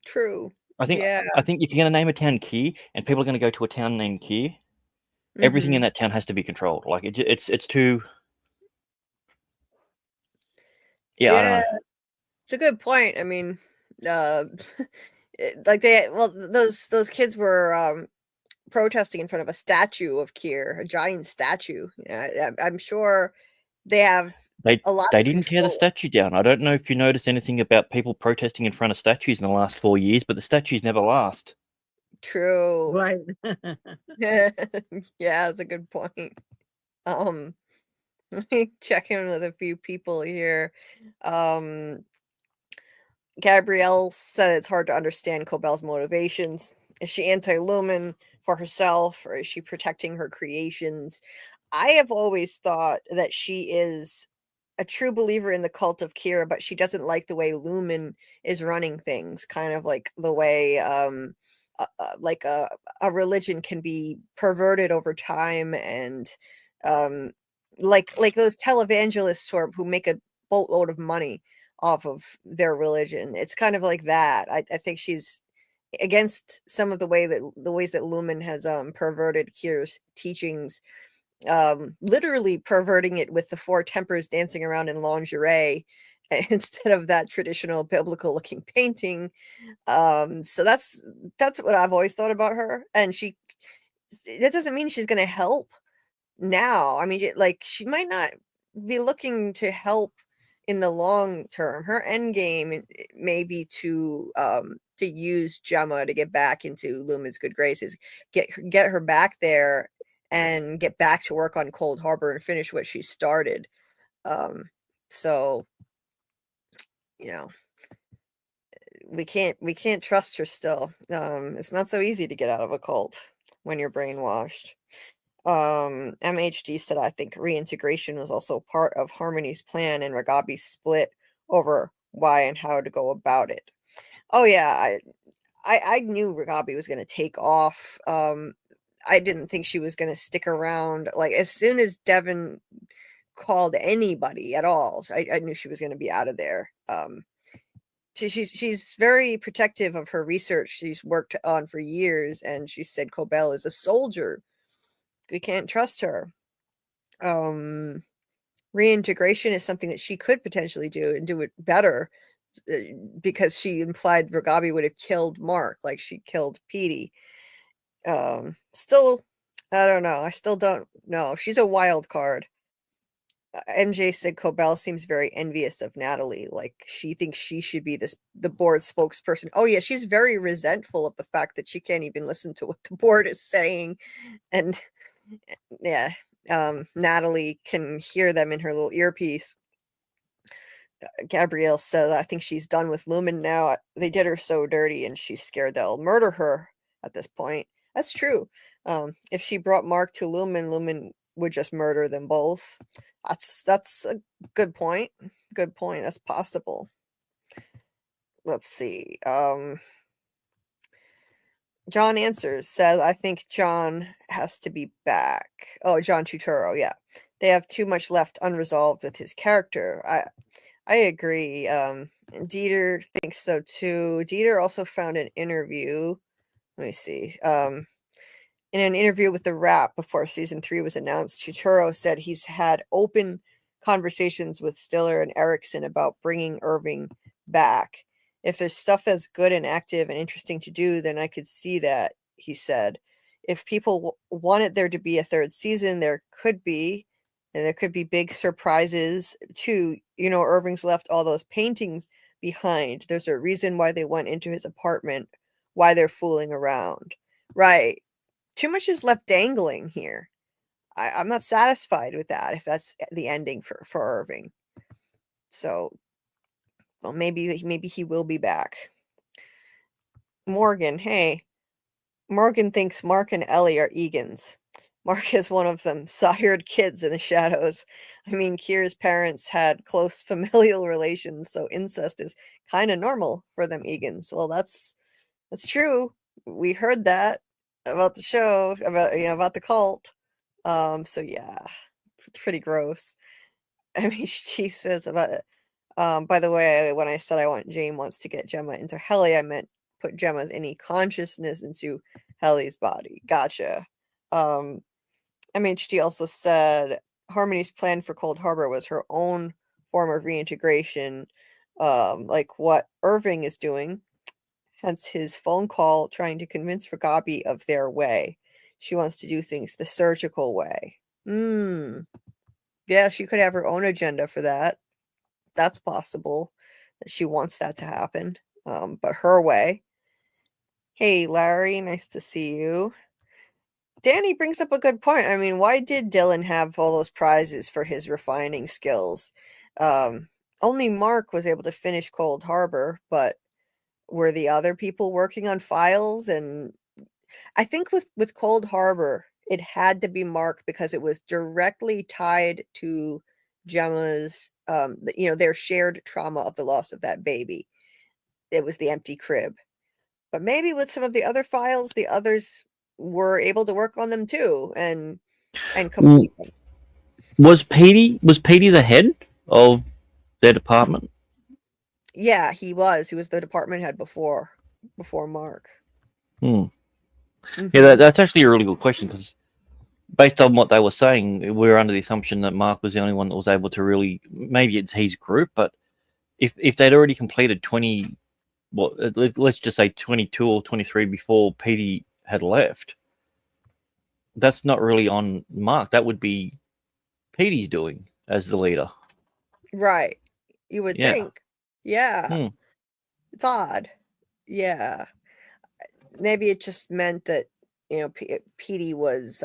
True. I think Yeah. if you're going to name a town Key, and people are going to go to a town named Key, everything in that town has to be controlled. Like it's too. Yeah, I don't know. It's a good point. I mean, like those kids were protesting in front of a statue of Kier, a giant statue. Yeah, I'm sure they have a lot They of didn't tear the control. statue down. I don't know if you noticed anything about people protesting in front of statues in the last 4 years, but the statues never last. True. Right. Yeah, that's a good point. Let me check in with a few people here. Gabrielle said it's hard to understand Cobell's motivations. Is she anti-Lumen for herself, or is she protecting her creations? I have always thought that she is a true believer in the cult of Kira, but she doesn't like the way Lumen is running things, kind of like the way like a religion can be perverted over time, and um, like those televangelists who make a boatload of money off of their religion. It's kind of like that. I think she's against some of the ways that Lumen has perverted Kira's teachings, literally perverting it with the four tempers dancing around in lingerie instead of that traditional biblical looking painting. So that's what I've always thought about her. And that doesn't mean she's going to help now. I mean, she might not be looking to help in the long term. Her end game may be to use Gemma to get back into Lumen's good graces, get her back there, and get back to work on Cold Harbor and finish what she started. So, we can't trust her still. It's not so easy to get out of a cult when you're brainwashed. MHD said, I think reintegration was also part of Harmony's plan and Ragabi's split over why and how to go about it. Oh yeah, I knew Ragabi was going to take off. I didn't think she was going to stick around. Like, as soon as Devin called anybody at all, I knew she was going to be out of there. She's very protective of her research she's worked on for years, and she said Cobell is a soldier. We can't trust her. Reintegration is something that she could potentially do and do it better, because she implied Ragabi would have killed Mark like she killed Petey. Still I don't know. I still don't know. She's a wild card. MJ said Cobell seems very envious of Natalie. Like she thinks she should be the board spokesperson. Oh yeah, she's very resentful of the fact that she can't even listen to what the board is saying. And yeah, Natalie can hear them in her little earpiece. Gabrielle said, I think she's done with Lumen now. They did her so dirty and she's scared they'll murder her at this point. That's true. If she brought Mark to Lumen, Lumen would just murder them both. That's a good point. Good point. That's possible. Let's see. John Answers says, I think John has to be back. Oh, John Turturro, yeah. They have too much left unresolved with his character. I agree. Dieter thinks so too. Dieter also found an interview. Let me see. In an interview with The Wrap before season 3 was announced, Turturro said he's had open conversations with Stiller and Erickson about bringing Irving back. If there's stuff that's good and active and interesting to do, then I could see that, he said. If people wanted there to be a third season, there could be. And there could be big surprises too. You know, Irving's left all those paintings behind. There's a reason why they went into his apartment, why they're fooling around. Right. Too much is left dangling here. I'm not satisfied with that if that's the ending for Irving. So, well, maybe he will be back. Morgan, hey. Morgan thinks Mark and Ellie are Egans. Mark is one of them sired kids in the shadows. I mean, Kier's parents had close familial relations, so incest is kind of normal for them Egans. Well, that's true. We heard that about the show, about the cult. So yeah, it's pretty gross. I mean, she says about it. By the way, when I said I want Jane wants to get Gemma into Helly, I meant put Gemma's any consciousness into Helly's body. Gotcha. MHD also said Harmony's plan for Cold Harbor was her own form of reintegration, like what Irving is doing. Hence his phone call trying to convince Ragabi of their way. She wants to do things the surgical way. Yeah, she could have her own agenda for that. That's possible that she wants that to happen, but her way. Hey, Larry, nice to see you. Danny brings up a good point. I mean, why did Dylan have all those prizes for his refining skills? Only Mark was able to finish Cold Harbor, but were the other people working on files? And I think with Cold Harbor, it had to be Mark because it was directly tied to Gemma's, their shared trauma of the loss of that baby. It was the empty crib. But maybe with some of the other files, the others were able to work on them too and complete them. Was Petey the head of their department? Yeah, he was. He was the department head before Mark. Mm-hmm. Yeah, that's actually a really good question because based on what they were saying, we were under the assumption that Mark was the only one that was able to really. Maybe it's his group, but if they'd already completed 20, let's just say 22 or 23 before Petey had left, that's not really on Mark. That would be Petey's doing as the leader. Right. You would think. Yeah. It's odd. Yeah. Maybe it just meant that, Petey was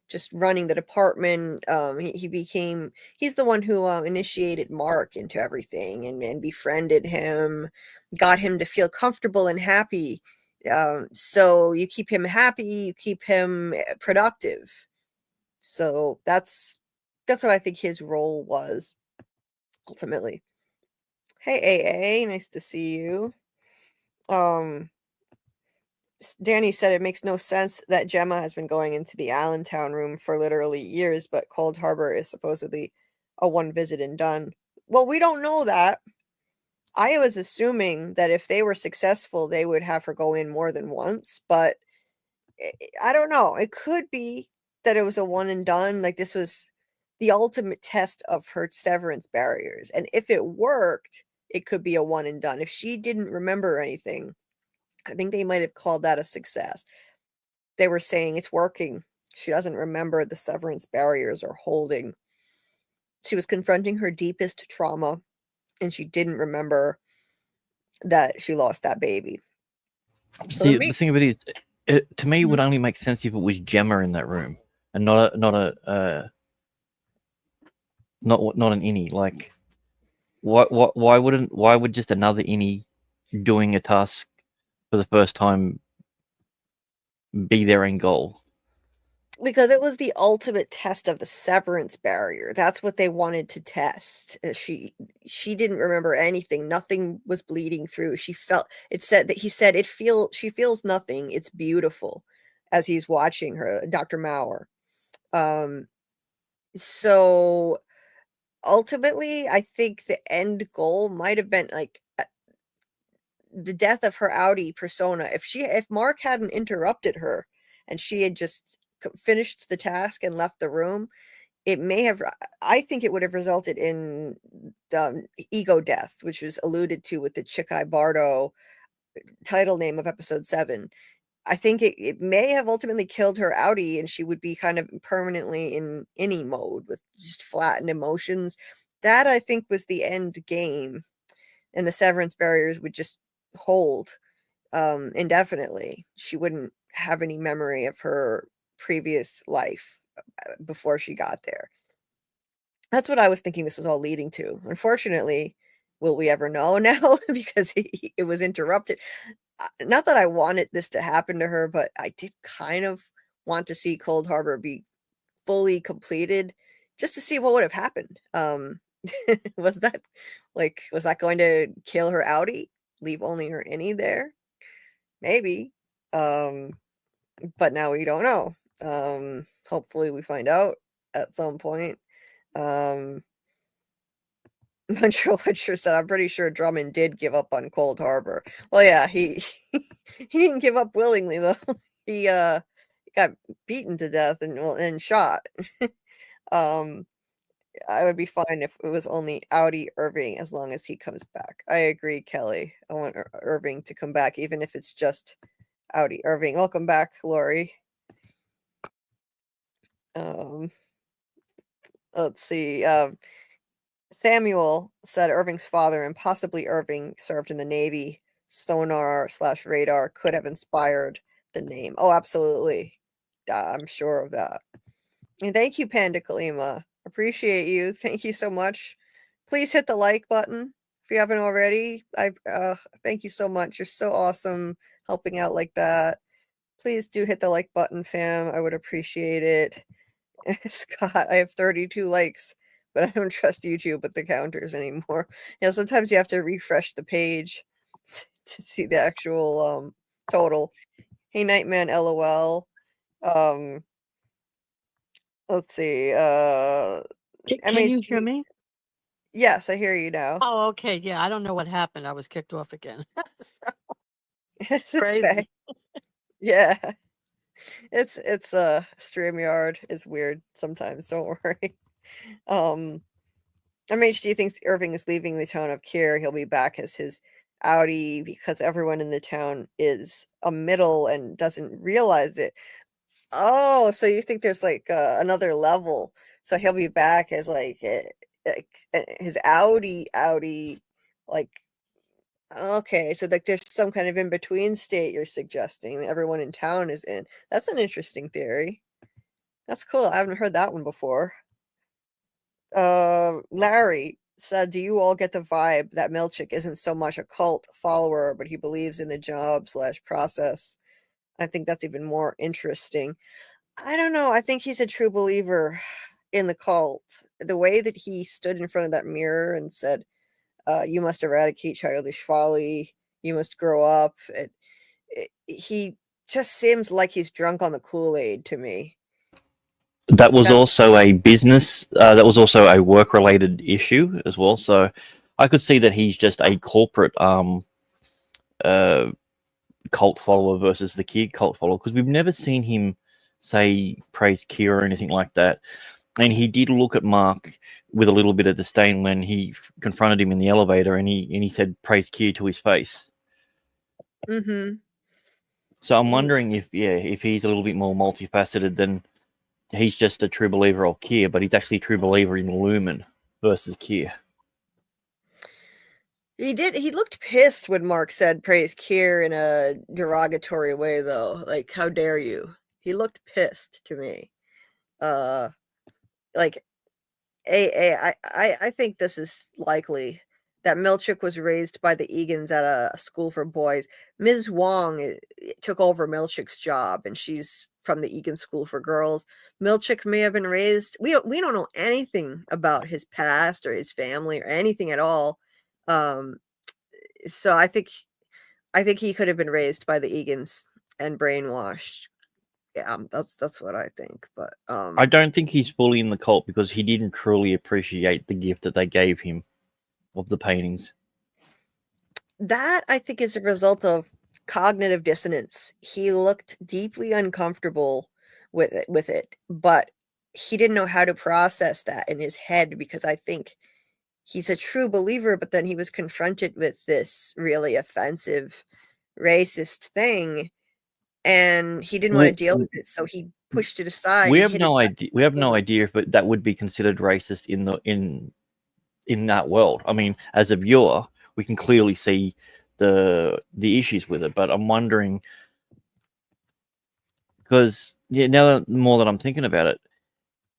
just running the department. He's the one who initiated Mark into everything and befriended him, got him to feel comfortable and happy. So you keep him happy, you keep him productive. So that's what I think his role was ultimately. Hey, AA, nice to see you. Danny said it makes no sense that Gemma has been going into the Allentown room for literally years, but Cold Harbor is supposedly a one visit and done. Well, we don't know that. I was assuming that if they were successful, they would have her go in more than once, but I don't know. It could be that it was a one and done. Like this was the ultimate test of her severance barriers. And if it worked, it could be a one and done. If she didn't remember anything, I think they might have called that a success. They were saying it's working. She doesn't remember the severance barriers are holding. She was confronting her deepest trauma, and she didn't remember that she lost that baby. So See, me, the thing of it is, to me, it would only make sense if it was Gemma in that room and not an innie. Like, why would just another innie doing a task for the first time be their end goal? because it was the ultimate test of the severance barrier. That's what they wanted to test. She didn't remember anything. Nothing was bleeding through. She felt it said that he said she feels nothing. It's beautiful as he's watching her, Dr. Maurer. So ultimately, I think the end goal might have been like the death of her Audi persona. If Mark hadn't interrupted her and she had just finished the task and left the room, it may have, I think it would have resulted in ego death, which was alluded to with the Chikai Bardo title name of episode 7. I think it may have ultimately killed her Audi, and she would be kind of permanently in innie mode with just flattened emotions. That, I think, was the end game, and the severance barriers would just hold indefinitely. She wouldn't have any memory of her previous life before she got there. That's what I was thinking this was all leading to. Unfortunately, will we ever know now? Because it was interrupted. Not that I wanted this to happen to her, but I did kind of want to see Cold Harbor be fully completed just to see what would have happened. Was that going to kill her Audi? Leave only her innie there? Maybe. But now we don't know. Hopefully we find out at some point. Montreal Ledger said, I'm pretty sure Drummond did give up on Cold Harbor. Well, yeah, he didn't give up willingly, though. He got beaten to death and shot. I would be fine if it was only Audi Irving as long as he comes back. I agree, Kelly. I want Irving to come back, even if it's just Audi Irving. Welcome back, Laurie. Let's see. Samuel said Irving's father and possibly Irving served in the Navy. Sonar/radar could have inspired the name. Oh, absolutely. I'm sure of that. And thank you, Panda Kalima. Appreciate you. Thank you so much. Please hit the like button if you haven't already. Thank you so much. You're so awesome helping out like that. Please do hit the like button, fam. I would appreciate it. Scott, I have 32 likes, but I don't trust YouTube with the counters anymore. Sometimes you have to refresh the page to see the actual total. Hey, Nightman, LOL. Let's see. Can you hear me? Yes, I hear you now. Oh, okay. Yeah, I don't know what happened. I was kicked off again. It's Crazy. okay. Yeah. It's StreamYard is weird sometimes, don't worry. MHD thinks Irving is leaving the town of Kier. He'll be back as his Audi because everyone in the town is a middle and doesn't realize it. Oh, so you think there's like another level. So he'll be back as like his Audi, like, okay, so like there's some kind of in-between state you're suggesting that everyone in town is in. That's an interesting theory. That's cool. I haven't heard that one before. Larry said, do you all get the vibe that Milchick isn't so much a cult follower, but he believes in the job/process? I think that's even more interesting. I don't know. I think he's a true believer in the cult. The way that he stood in front of that mirror and said, you must eradicate childish folly. You must grow up. He just seems like he's drunk on the Kool-Aid to me. That was also a business. That was also a work-related issue as well. So I could see that he's just a corporate cult follower versus the kid cult follower, because we've never seen him say praise Kier or anything like that. And he did look at Mark with a little bit of disdain when he confronted him in the elevator, and he said praise Kier to his face. Mm-hmm. So I'm wondering if he's a little bit more multifaceted than he's just a true believer of Keir, but he's actually a true believer in Lumen versus Keir. He looked pissed when Mark said praise Keir in a derogatory way, though. Like, how dare you? He looked pissed to me. Like, I think this is likely that Milchick was raised by the Egans at a school for boys. Ms. Wong took over Milchick's job, and she's from the Egan School for Girls. Milchick may have been raised. We don't know anything about his past or his family or anything at all. So I think he could have been raised by the Egans and brainwashed. Yeah, that's what I think. But I don't think he's fully in the cult because he didn't truly appreciate the gift that they gave him of the paintings. That, I think, is a result of cognitive dissonance. He looked deeply uncomfortable with it, but he didn't know how to process that in his head, because I think he's a true believer, but then he was confronted with this really offensive, racist thing, and he didn't want to deal with it, so he pushed it aside. We have no idea. We have no idea if that would be considered racist in that world. I mean, as a viewer, we can clearly see the issues with it, but I'm wondering, because now more that I'm thinking about it,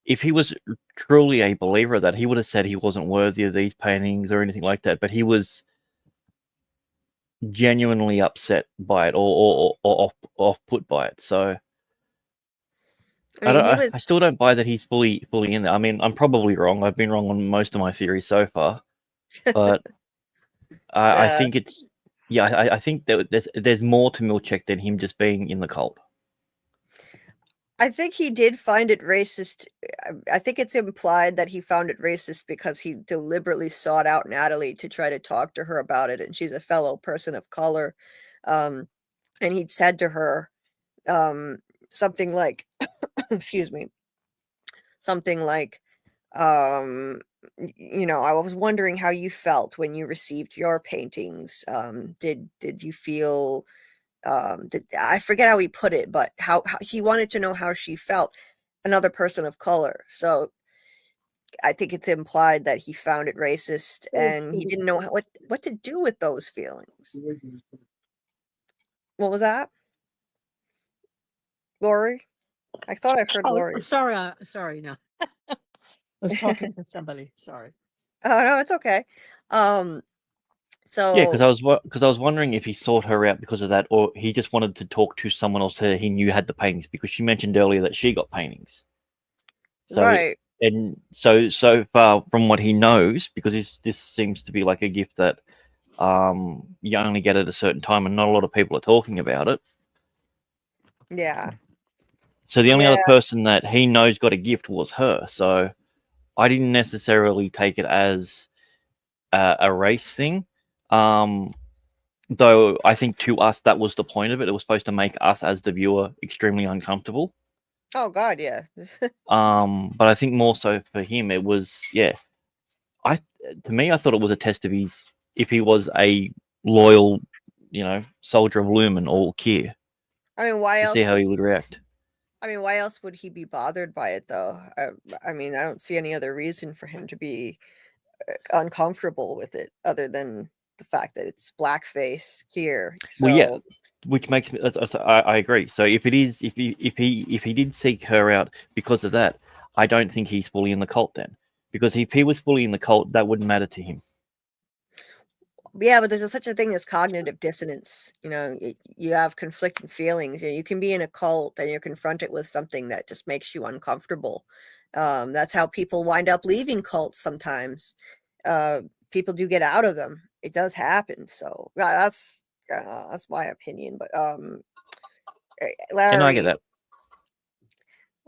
if he was truly a believer of that, he would have said he wasn't worthy of these paintings or anything like that, but he was genuinely upset by it or off put by it. So I still don't buy that he's fully in there. I mean, I'm probably wrong. I've been wrong on most of my theories so far, but I think it's I think that there's more to Milchick than him just being in the cult. I think he did find it racist. I think it's implied that he found it racist because he deliberately sought out Natalie to try to talk to her about it, and she's a fellow person of color. And he'd said to her something like, excuse me, something like, you know, I was wondering how you felt when you received your paintings. Did you feel... I forget how he put it, but how he wanted to know how she felt, another person of color. So I think it's implied that he found it racist, and he didn't know what to do with those feelings. What was that, Laurie? I thought I heard Laurie. Sorry, no. I was talking to somebody. Sorry. Oh no, it's okay. So yeah, because I was wondering if he sought her out because of that, or he just wanted to talk to someone else that he knew had the paintings, because she mentioned earlier that she got paintings. So, right. And so far from what he knows, because this seems to be like a gift that you only get at a certain time, and not a lot of people are talking about it. Yeah. So the only other person that he knows got a gift was her. So I didn't necessarily take it as a race thing. Though I think to us that was the point of it. It was supposed to make us as the viewer extremely uncomfortable. Oh God, yeah. But I think more so for him, it was I thought it was a test of if he was a loyal, soldier of Lumen or Keir. I mean, why else? See how he would react. I mean, why else would he be bothered by it, though? I mean, I don't see any other reason for him to be uncomfortable with it other than the fact that it's blackface here. So. Well, yeah, which makes me. I agree. So if he did seek her out because of that, I don't think he's fully in the cult then. Because if he was fully in the cult, that wouldn't matter to him. Yeah, but there's such a thing as cognitive dissonance. You have conflicting feelings. You can be in a cult and you're confronted with something that just makes you uncomfortable. That's how people wind up leaving cults sometimes. People do get out of them. It does happen. So that's my opinion. But Larry, and I get that.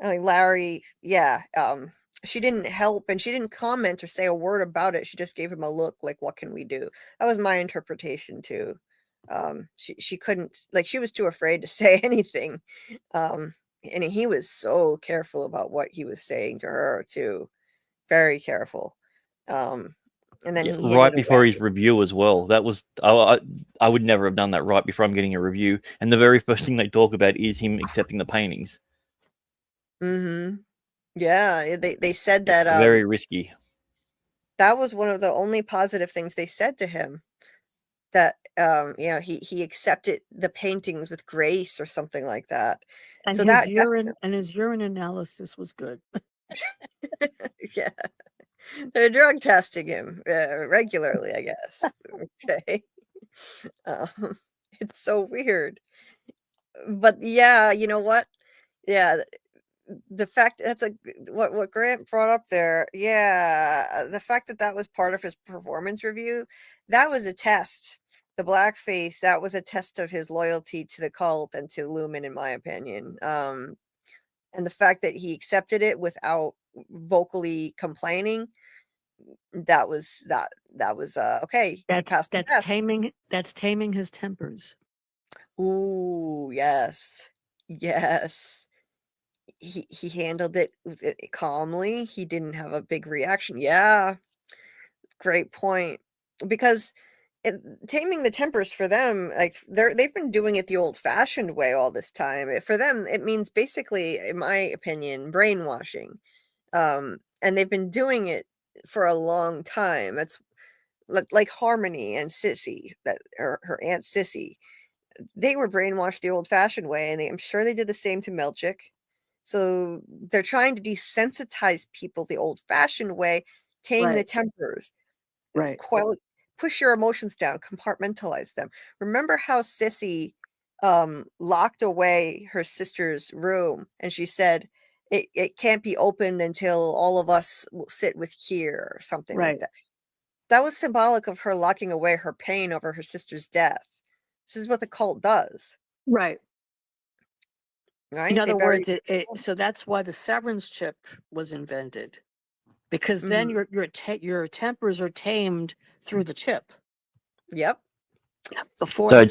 Larry, yeah. She didn't help, and she didn't comment or say a word about it. She just gave him a look like, what can we do? That was my interpretation too. She couldn't, she was too afraid to say anything. And he was so careful about what he was saying to her too. Very careful. And then right before his review as well. That was I would never have done that right before I'm getting a review. And the very first thing they talk about is him accepting the paintings. Mm-hmm. Yeah, they said that Very risky. that was one of the only positive things they said to him. That he accepted the paintings with grace or something like that. And So his that urine analysis was good. yeah, they're drug testing him regularly, I guess. Okay, um, it's so weird, but yeah, you know what? Yeah, the fact that's what Grant brought up there. Yeah, the fact that that was part of his performance review, that was a test. The blackface, that was a test of his loyalty to the cult and to Lumen, in my opinion. And the fact that he accepted it without vocally complaining, that was okay. He passed the test. Taming his tempers. Ooh, yes, yes. He handled it calmly. He didn't have a big reaction. Yeah, great point. Because taming the tempers for them, like they've been doing it the old-fashioned way all this time. For them, it means basically, in my opinion, brainwashing. And they've been doing it for a long time. That's like Harmony and Sissy, that her aunt Sissy. They were brainwashed the old-fashioned way, and I'm sure they did the same to Melchick. So they're trying to desensitize people the old-fashioned way, tame the Right. tempers, Right. push your emotions down, compartmentalize them. Remember how Sissy locked away her sister's room, and she said it can't be opened until all of us will sit with Kier or something like Right. that. That was symbolic of her locking away her pain over her sister's death. This is what the cult does, Right. right? In They other bury. words, so that's why the severance chip was invented, because then Mhm. your tempers are tamed through the chip. Yep. Before So the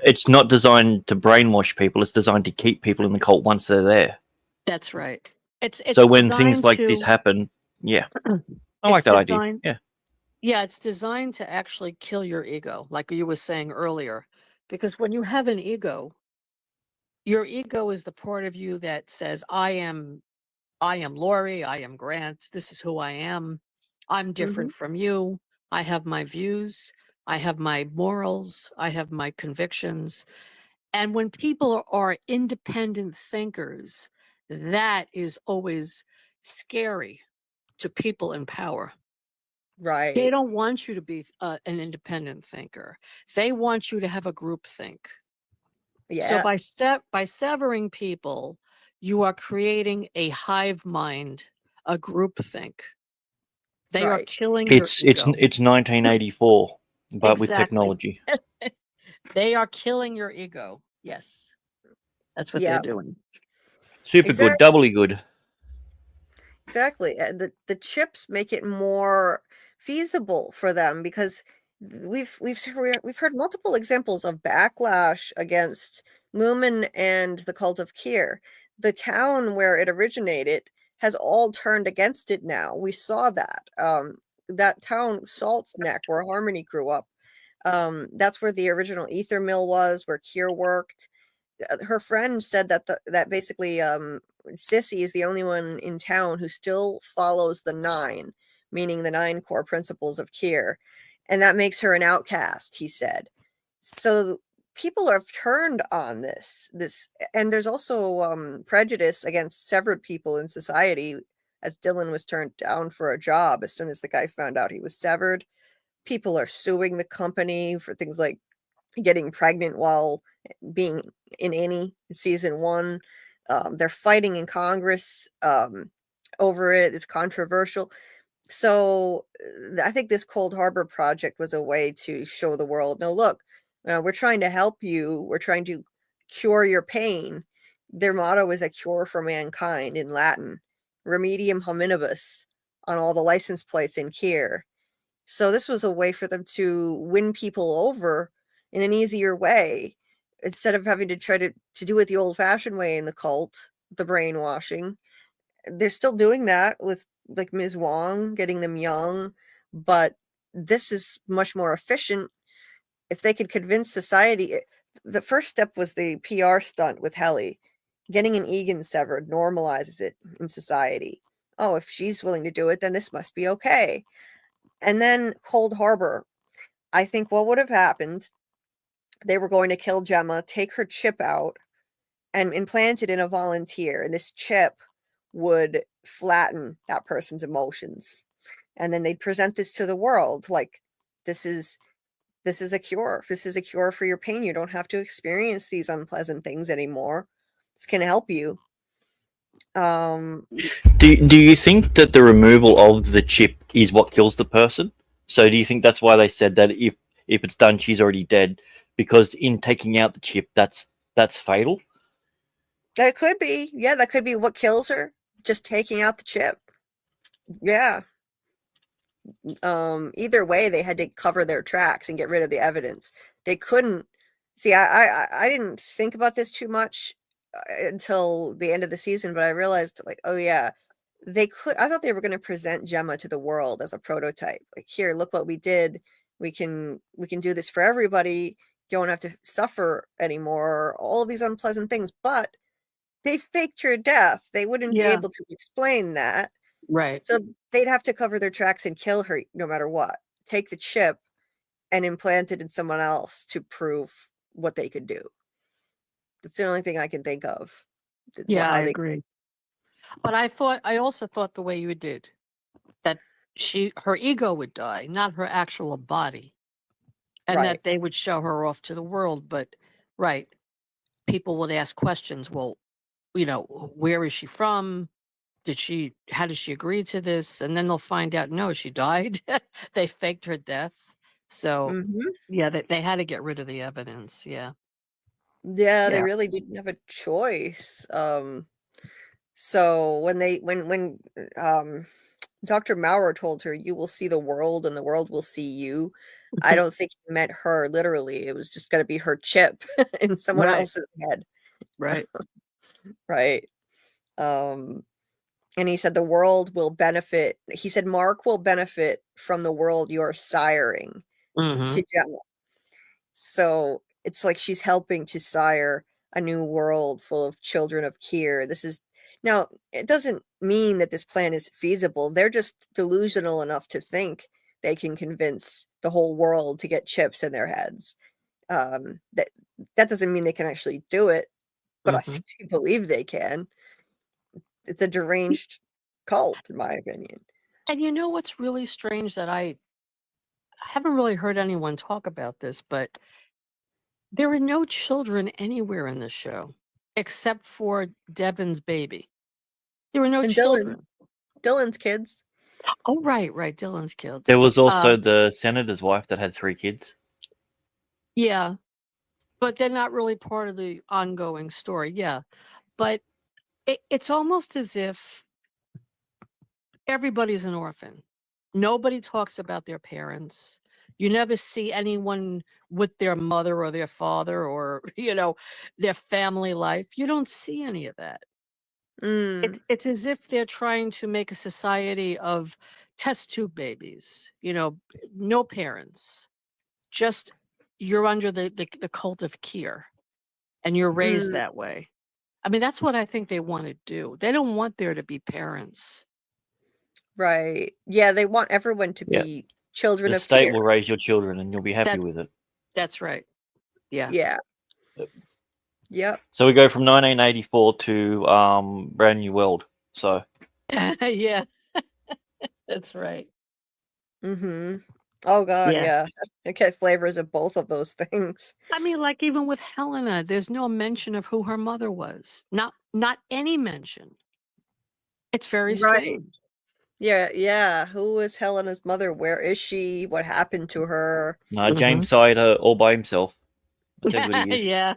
it's chip, not designed to brainwash people. It's designed to keep people in the cult once they're there. that's right. It's So when things designed like this to. happen, yeah, I It's like that idea. designed. Yeah. Yeah, it's designed to actually kill your ego, like you were saying earlier, because when you have an ego, your ego is the part of you that says, I am Laurie, I am Grant, this is who I am. I'm different Mhm. from you. I have my views, I have my morals, I have my convictions. And when people are independent thinkers, that is always scary to people in power. They Right. don't want you to be an independent thinker. They want you to have a group think. So Yeah. by severing people, you are creating a hive mind, a group think. They are Right. killing your It's ego. 1984, but with Exactly. technology. They are killing your ego. Yes. That's what they're Yeah. doing. Super good, Exactly. doubly good. Exactly. The chips make it more feasible for them because we've heard multiple examples of backlash against Lumen and the cult of Kier. The town where it originated has all turned against it now. We saw that. That town, Salt's Neck, where Harmony grew up. That's where the original ether mill was, where Kier worked. Her friend said that basically Sissy is the only one in town who still follows the 9, meaning the 9 core principles of Kier, and that makes her an outcast, he said. So people have turned on this, and there's also prejudice against severed people in society, as Dylan was turned down for a job as soon as the guy found out he was severed. People are suing the company for things like getting pregnant while being in Annie in season 1. They're fighting in Congress over it. It's controversial. So I think this Cold Harbor project was a way to show the world, no, look, we're trying to help you. We're trying to cure your pain. Their motto is a cure for mankind in Latin, remedium hominibus, on all the license plates in Kier. So this was a way for them to win people over in an easier way instead of having to try to do it the old-fashioned way in the cult, the brainwashing. They're still doing that with like Ms. Wong, getting them young, but this is much more efficient. If they could convince society, the first step was the PR stunt with Helly. Getting an Egan severed normalizes it in society. oh, if she's willing to do it, then this must be okay. And then Cold Harbor. I think what would have happened, they were going to kill Gemma, take her chip out, and implant it in a volunteer. And this chip would flatten that person's emotions. And then they'd present this to the world like, this is a cure. This is a cure for your pain. You don't have to experience these unpleasant things anymore. This can help you. Do you think that the removal of the chip is what kills the person? So do you think that's why they said that if it's done, she's already dead? Because in taking out the chip, that's fatal. That could be. Yeah, that could be what kills her. Just taking out the chip. Yeah. Either way, they had to cover their tracks and get rid of the evidence. They couldn't see. I didn't think about this too much until the end of the season, but I realized, like, oh yeah, they could. I thought they were going to present Gemma to the world as a prototype. Like, here, look what we did. We can do this for everybody. You don't have to suffer anymore. All of these unpleasant things, but they faked her death. They wouldn't be able to explain that. Right. So they'd have to cover their tracks and kill her no matter what. Take the chip and implant it in someone else to prove what they could do. That's the only thing I can think of. Yeah, I agree. But I also thought the way you did, that her ego would die, not her actual body. And that they would show her off to the world. But people would ask questions. Well, where is she from? How did she agree to this? And then they'll find out, no, she died. They faked her death. So they had to get rid of the evidence. Yeah, they really didn't have a choice. So when Dr. Maurer told her, you will see the world and the world will see you, I don't think he meant her literally. It was just going to be her chip in someone else's head. Right. Right. And he said the world will benefit. He said Mark will benefit from the world you're siring to Gemma. So it's like she's helping to sire a new world full of children of Kier. Now, it doesn't mean that this plan is feasible. They're just delusional enough to think they can convince the whole world to get chips in their heads. That doesn't mean they can actually do it, but I think they believe they can. It's a deranged cult, in my opinion. And you know what's really strange, that I haven't really heard anyone talk about this, but there are no children anywhere in this show except for Devin's baby. There were no And children. Dylan's kids. Oh, right. Dylan's kids. There was also the senator's wife that had 3 kids. Yeah, but they're not really part of the ongoing story. Yeah, but it's almost as if everybody's an orphan. Nobody talks about their parents. You never see anyone with their mother or their father or, their family life. You don't see any of that. It's as if they're trying to make a society of test tube babies, no parents. Just you're under the cult of Kier and you're raised that way. I mean, that's what I think they want to do. They don't want there to be parents. Right. Yeah, they want everyone to be children of Kier. The state will raise your children and you'll be happy with it. That's right. Yeah. Yeah. Yep. So we go from 1984 to Brand New World. So yeah. That's right. Oh God, yeah. I get flavors of both of those things. I mean, like even with Helena, there's no mention of who her mother was. Not any mention. It's very strange. Yeah. Who is Helena's mother? Where is she? What happened to her? No, James sired her all by himself. That's what he is. Yeah.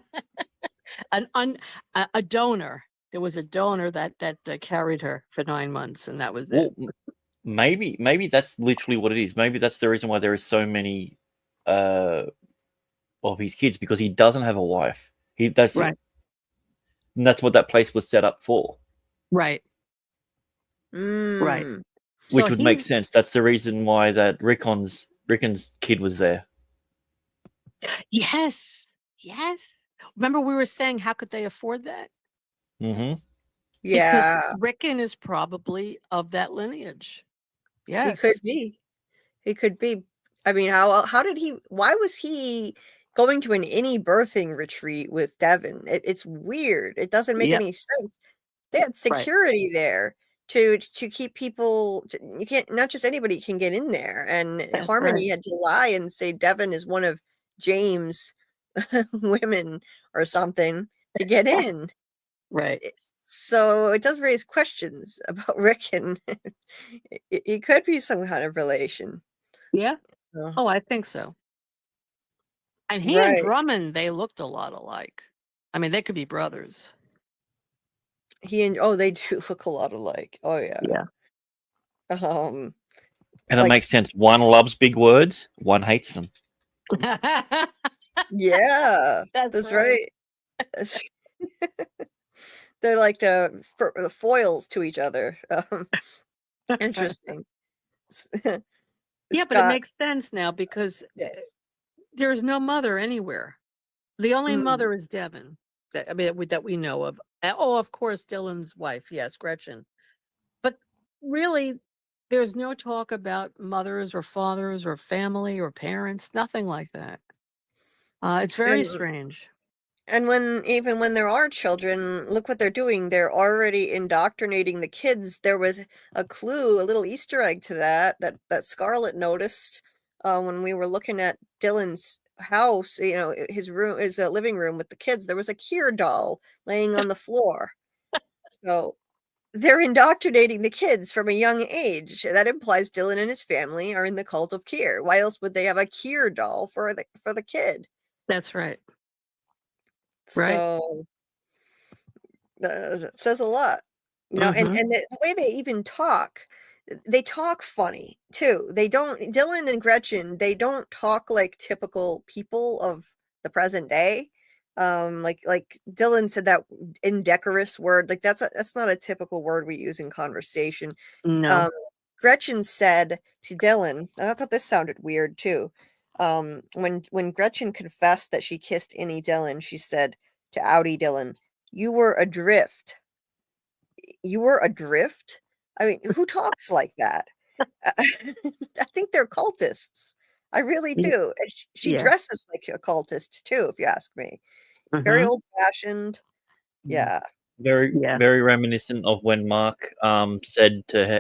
A donor. There was a donor that carried her for 9 months, and that was it. Maybe that's literally what it is. Maybe that's the reason why there is so many of his kids, because he doesn't have a wife. That's right. And that's what that place was set up for. Right. Right. Which would make sense. That's the reason why that Rickon's kid was there. Yes. Remember we were saying, how could they afford that? Yeah, Rickon is probably of that lineage. he could Yes. be. He could be. I mean, how did he? Why was he going to an any birthing retreat with Devin? It's weird. It doesn't make Yep. any sense. They had Right. security there to keep people. You can't, not just anybody can get in there. And That's Harmony right. had to lie and say Devin is one of James' women or something to get in. Right. So it does raise questions about Rick, and he could be some kind of relation. Yeah. So, Oh, I think so. And he and right. Drummond, they looked a lot alike. I mean, they could be brothers. He and they do look a lot alike. Oh yeah. Yeah. And it like makes sense. One loves big words, one hates them. yeah, that's right. They're like the foils to each other. Interesting. Yeah, but it makes sense now because there's no mother anywhere. The only mother is Devin. That we know of. Oh, of course, Dylan's wife. Yes, Gretchen. But really, there's no talk about mothers or fathers or family or parents. Nothing like that. It's very And strange. And even when there are children, look what they're doing. They're already indoctrinating the kids. There was a clue, a little Easter egg to that Scarlet noticed when we were looking at Dylan's house. His room, his living room with the kids. There was a Kier doll laying on the floor. So they're indoctrinating the kids from a young age. That implies Dylan and his family are in the cult of Kier. Why else would they have a Kier doll for the kid? That's right. Right. So that says a lot, and the way they even talk, they talk funny too. They don't, Dylan and Gretchen, they don't talk like typical people of the present day. Like Dylan said that indecorous word, like that's not a typical word we use in conversation. No. Gretchen said to Dylan, and I thought this sounded weird too. When Gretchen confessed that she kissed Annie Dylan, she said to Outie Dylan, "You were adrift." You were adrift? I mean, who talks like that? I think they're cultists. I really do. And she Yeah. dresses like a cultist too, if you ask me. Very old-fashioned. Yeah. Very, Yeah. very reminiscent of when Mark said to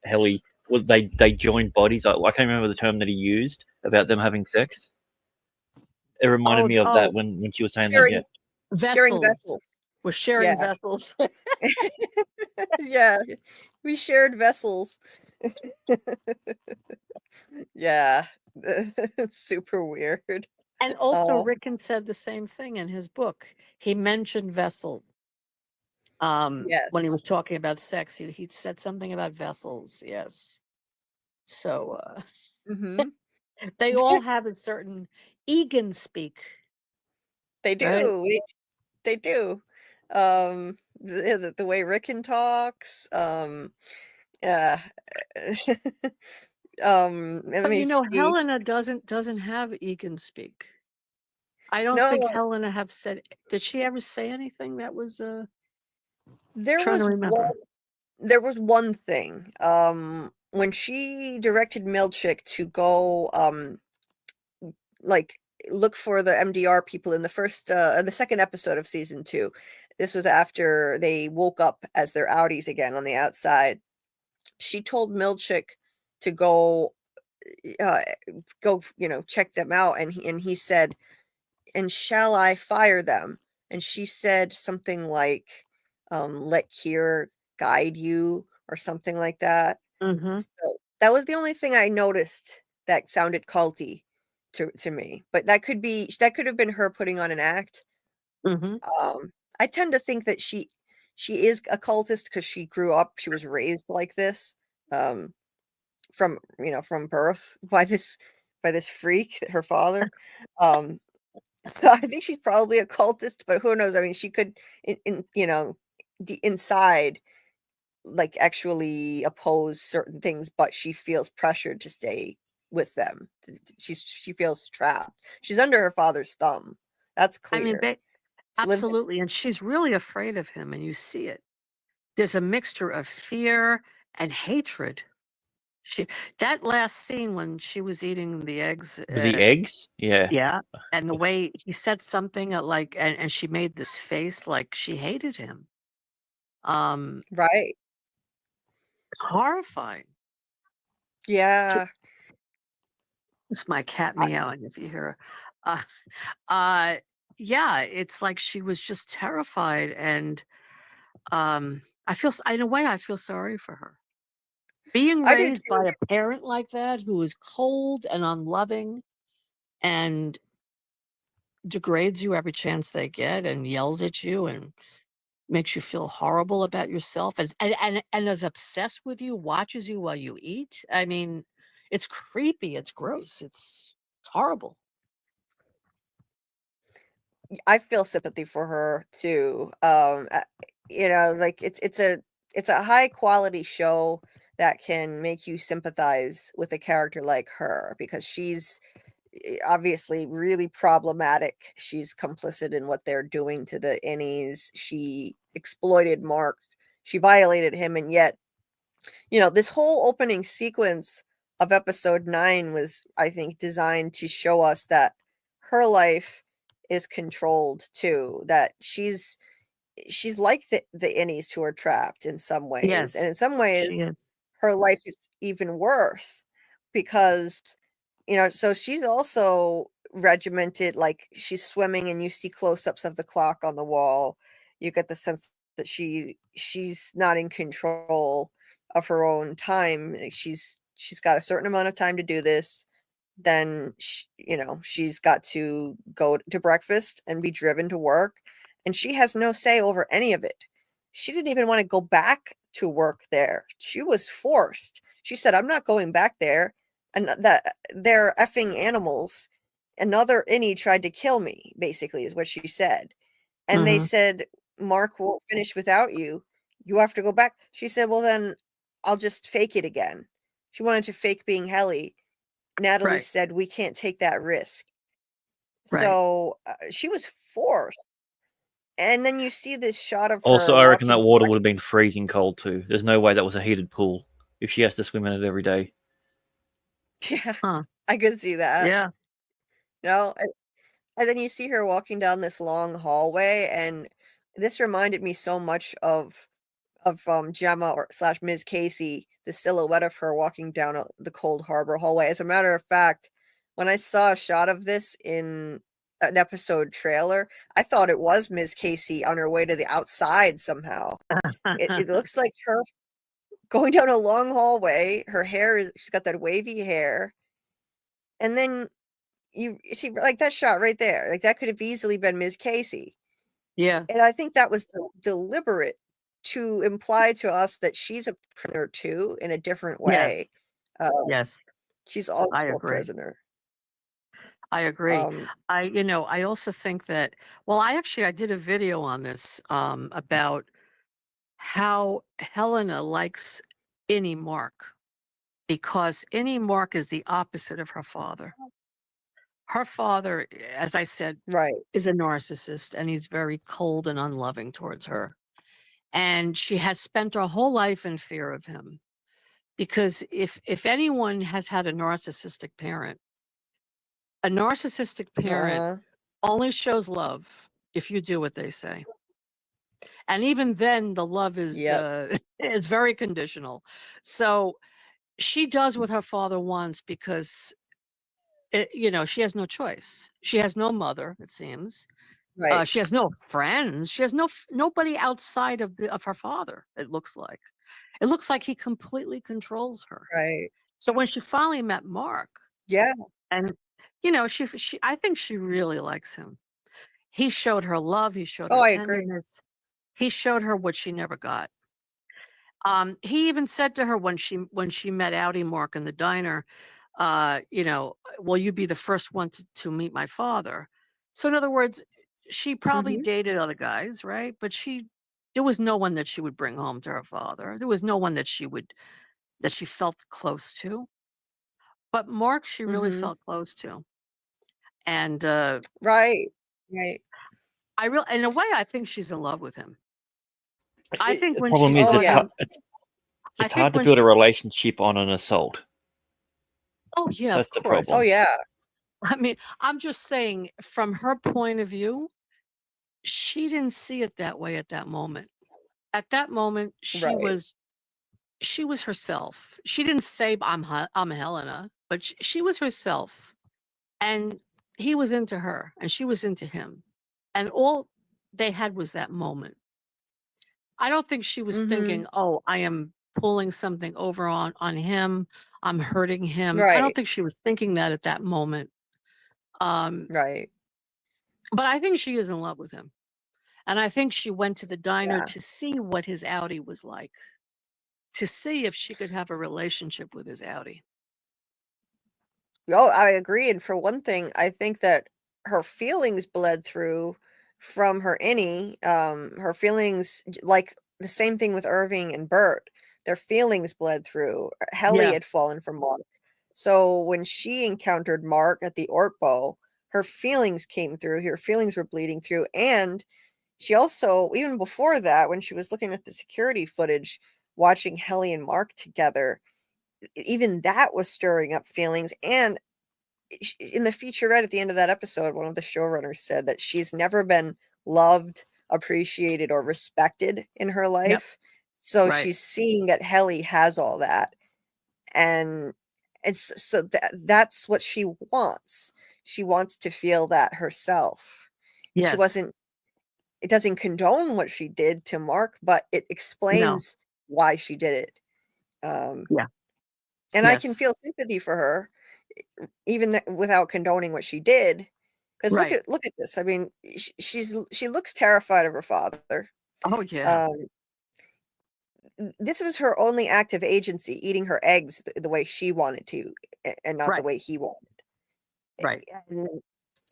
Helly, well, they joined bodies. I can't remember the term that he used about them having sex. It reminded me of that when she was saying Sharing, that. Yeah, sharing Vessels. vessels. We're sharing Yeah. vessels. Yeah, we shared vessels. Yeah. Super weird. And also, Rickon said the same thing in his book. He mentioned vessel. Yes. When he was talking about sex, he said something about vessels. Yes. So they all have a certain Egan speak. They do. Right? They do. The way Rickon talks. Yeah. But MHD. Helena doesn't have Egan speak. I don't think No, Helena have said. Did she ever say anything that was? there Trying to was remember. one thing. When she directed Milchick to go like look for the MDR people in the second episode of season 2. This was after they woke up as their outies again on the outside. She told Milchick to go check them out, and he said, "And shall I fire them?" And she said something like, "Let Kier guide you," or something like that. So that was the only thing I noticed that sounded culty to me. But that could have been her putting on an act. I tend to think that she is a cultist because she grew up, she was raised like this, from birth by this freak, her father. So I think she's probably a cultist, but who knows? I mean, she could inside like actually oppose certain things, but she feels pressured to stay with them. She feels trapped. She's under her father's thumb. That's I mean, clear. absolutely, and she's really afraid of him, and you see it. there's a mixture of fear and hatred. That last scene when she was eating the eggs, The eggs, yeah. yeah, and the way he said something like, and she made this face like she hated him. Right. Horrifying. Yeah. It's my cat meowing if you hear her. Yeah, it's like she was just terrified, and I feel in a way I feel sorry for her. Being I do raised too. by a parent like that who is cold and unloving and degrades you every chance they get and yells at you and makes you feel horrible about yourself and is obsessed with you, watches you while you eat. I mean, it's creepy, it's gross, it's horrible. I feel sympathy for her too. You know, like it's a high quality show that can make you sympathize with a character like her because she's obviously really problematic. She's complicit in what they're doing to the innies. She exploited Mark. She violated him, and yet, you know, this whole opening sequence of episode 9 was, I think, designed to show us that her life is controlled too, that she's like the innies who are trapped in some ways, and Yes, in some she ways is. her life is even worse because, you know, so she's also regimented, like she's swimming and you see close-ups of the clock on the wall. You get the sense that she's not in control of her own time. She's got a certain amount of time to do this. Then you know, she's got to go to breakfast and be driven to work, and she has no say over any of it. She didn't even want to go back to work there. She was forced. She said, "I'm not going back there." And that they're effing animals. Another innie tried to kill me, basically, is what she said. And they Mhm. said, "Mark won't finish without you. You have to go back." She said, "Well, then I'll just fake it again." She wanted to fake being Helly. Natalie Right, said, "We can't take that risk." right. So, she was forced. And then you see this shot of Also, her I reckon that walking water would have been freezing cold too. There's no way that was a heated pool if she has to swim in it every day. Yeah, Huh. I could see that. Yeah. No, and then you see her walking down this long hallway, and this reminded me so much of Gemma or slash Ms. Casey, the silhouette of her walking down the Cold Harbor hallway. As a matter of fact, when I saw a shot of this in an episode trailer, I thought it was Ms. Casey on her way to the outside somehow. It looks like her going down a long hallway. Her hair she's got that wavy hair. And then you see, like, that shot right there, like, that could have easily been Ms. Casey. Yeah. And I think that was deliberate to imply to us that she's a prisoner too in a different way. Yes. Um, Yes. she's I also a agree. prisoner. I agree. Um, I also think that, well, I did a video on this about how Helena likes Innie Mark because Innie Mark is the opposite of her father. Her father, as I said, right. is a narcissist and he's very cold and unloving towards her. And she has spent her whole life in fear of him because if anyone has had a narcissistic parent, a narcissistic parent Uh-huh. only shows love if you do what they say. And even then the love is Yep. it's very conditional. So she does what her father wants because she has no choice. She has no mother, it seems. Right. She has no friends. She has nobody outside of her father, it looks like. It looks like he completely controls her. Right. So when she finally met Mark, Yeah. and she I think she really likes him. He showed her love, he showed Oh, her I agree. tenderness. He showed her what she never got. He even said to her when she met Audi Mark in the diner, will you be the first one to meet my father? So in other words, she probably Mhm. dated other guys, right? But there was no one that she would bring home to her father. There was no one that she felt close to. But Mark, she really Mhm. felt close to. And Right. Right. in a way, I think she's in love with him. I think The when problem she is saw yeah. him, I it's think hard to when build she, a relationship on an assault. oh yeah, of That's the Oh course. problem. yeah. I mean, I'm just saying, from her point of view, she didn't see it that way at that moment. At that moment, Right. she was herself. She didn't say I'm Helena, but she was herself, and he was into her, and she was into him, and all they had was that moment. I don't think she was Mm-hmm. thinking, "Oh, I am pulling something over on him. I'm hurting him." I don't Right. think she was thinking that at that moment. Um, Right. but I think she is in love with him. And I think she went to the diner Yeah. to see what his outie was like, to see if she could have a relationship with his outie. Oh, I agree. And for one thing, I think that her feelings bled through from her innie. Her feelings, like the same thing with Irving and Bert, their feelings bled through. Helly Yeah. had fallen for Mark. So when she encountered Mark at the Ortbo, her feelings came through. Her feelings were bleeding through. And she also, even before that, when she was looking at the security footage, watching Helly and Mark together, even that was stirring up feelings. And in the featurette at the end of that episode, one of the showrunners said that she's never been loved, appreciated, or respected in her Yep. life. So Right. she's seeing that Helly has all that, and so that's what she wants. She wants to feel that herself. She Yes. wasn't. It doesn't condone what she did to Mark, but it No. explains why she did it. Um, Yeah. and I can Yes. feel sympathy for her, even without condoning what she did. Because Right. look at this. I mean, she looks terrified of her father. Oh yeah. Um, this was her only act of agency, eating her eggs the way she wanted to, and not the Right. way he wanted. Right. And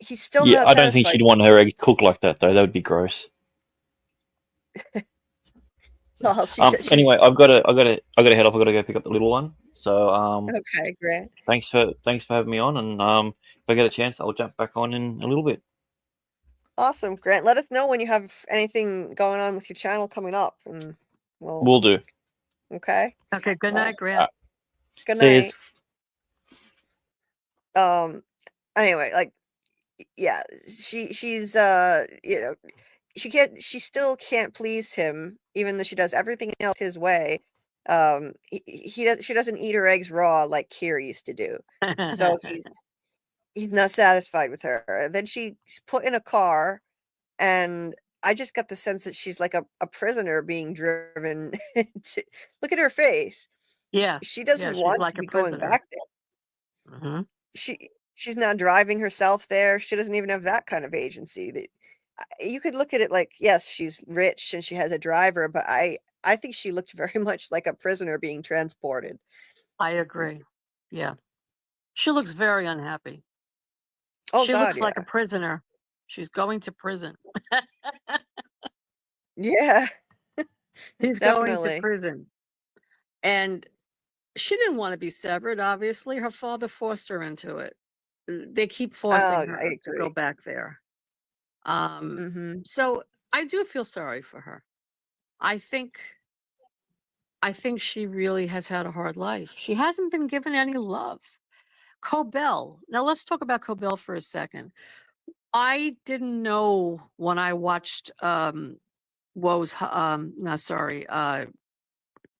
he's still Yeah, not I don't think satisfied. she'd want her eggs cooked like that though. That would be gross. Well, Anyway, I gotta head off. I gotta go pick up the little one. So okay, great. thanks for having me on, and if I get a chance, I'll jump back on in a little bit. Awesome, Grant. Let us know when you have anything going on with your channel coming up, and we'll. Will do. Okay. Okay. Good night, Grant. Good See yous. night. Anyway, like, yeah, she's she still can't please him, even though she does everything else his way. She doesn't eat her eggs raw like Kira used to do. So he's not satisfied with her. Then she's put in a car, and I just got the sense that she's like a prisoner being driven to look at her face. Yeah. She Yeah. doesn't She's want like to a be going prisoner. back there. Hmm. She's not driving herself there. She doesn't even have that kind of agency. You could look at it like, yes, she's rich and she has a driver, but I think she looked very much like a prisoner being transported. I agree. Yeah. She looks very unhappy. Oh She God, looks like yeah. a prisoner. She's going to prison. Yeah, He's going to definitely. prison. And she didn't want to be severed, obviously. Her father forced her into it. They keep forcing Oh, I her to go agree. back there. Um, Mhm. so I do feel sorry for her. I think she really has had a hard life. She hasn't been given any love. Cobell. Now let's talk about Cobell for a second. I didn't know when I watched Woe's no sorry,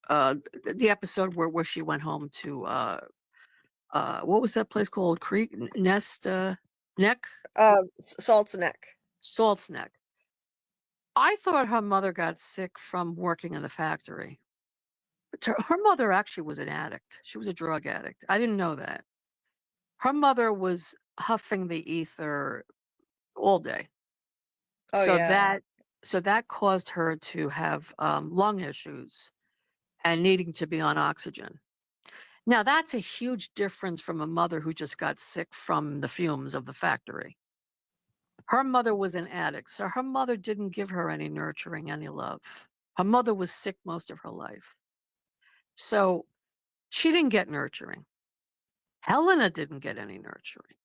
the episode where she went home to what was that place called? Creek Nest Neck? Salt's neck. Salt's Neck. I thought her mother got sick from working in the factory. But her mother actually was an addict. She was a drug addict. I didn't know that. Her mother was huffing the ether all day. Oh So yeah. that caused her to have lung issues and needing to be on oxygen. Now that's a huge difference from a mother who just got sick from the fumes of the factory. Her mother was an addict, so her mother didn't give her any nurturing, any love. Her mother was sick most of her life. So she didn't get nurturing. Helena didn't get any nurturing.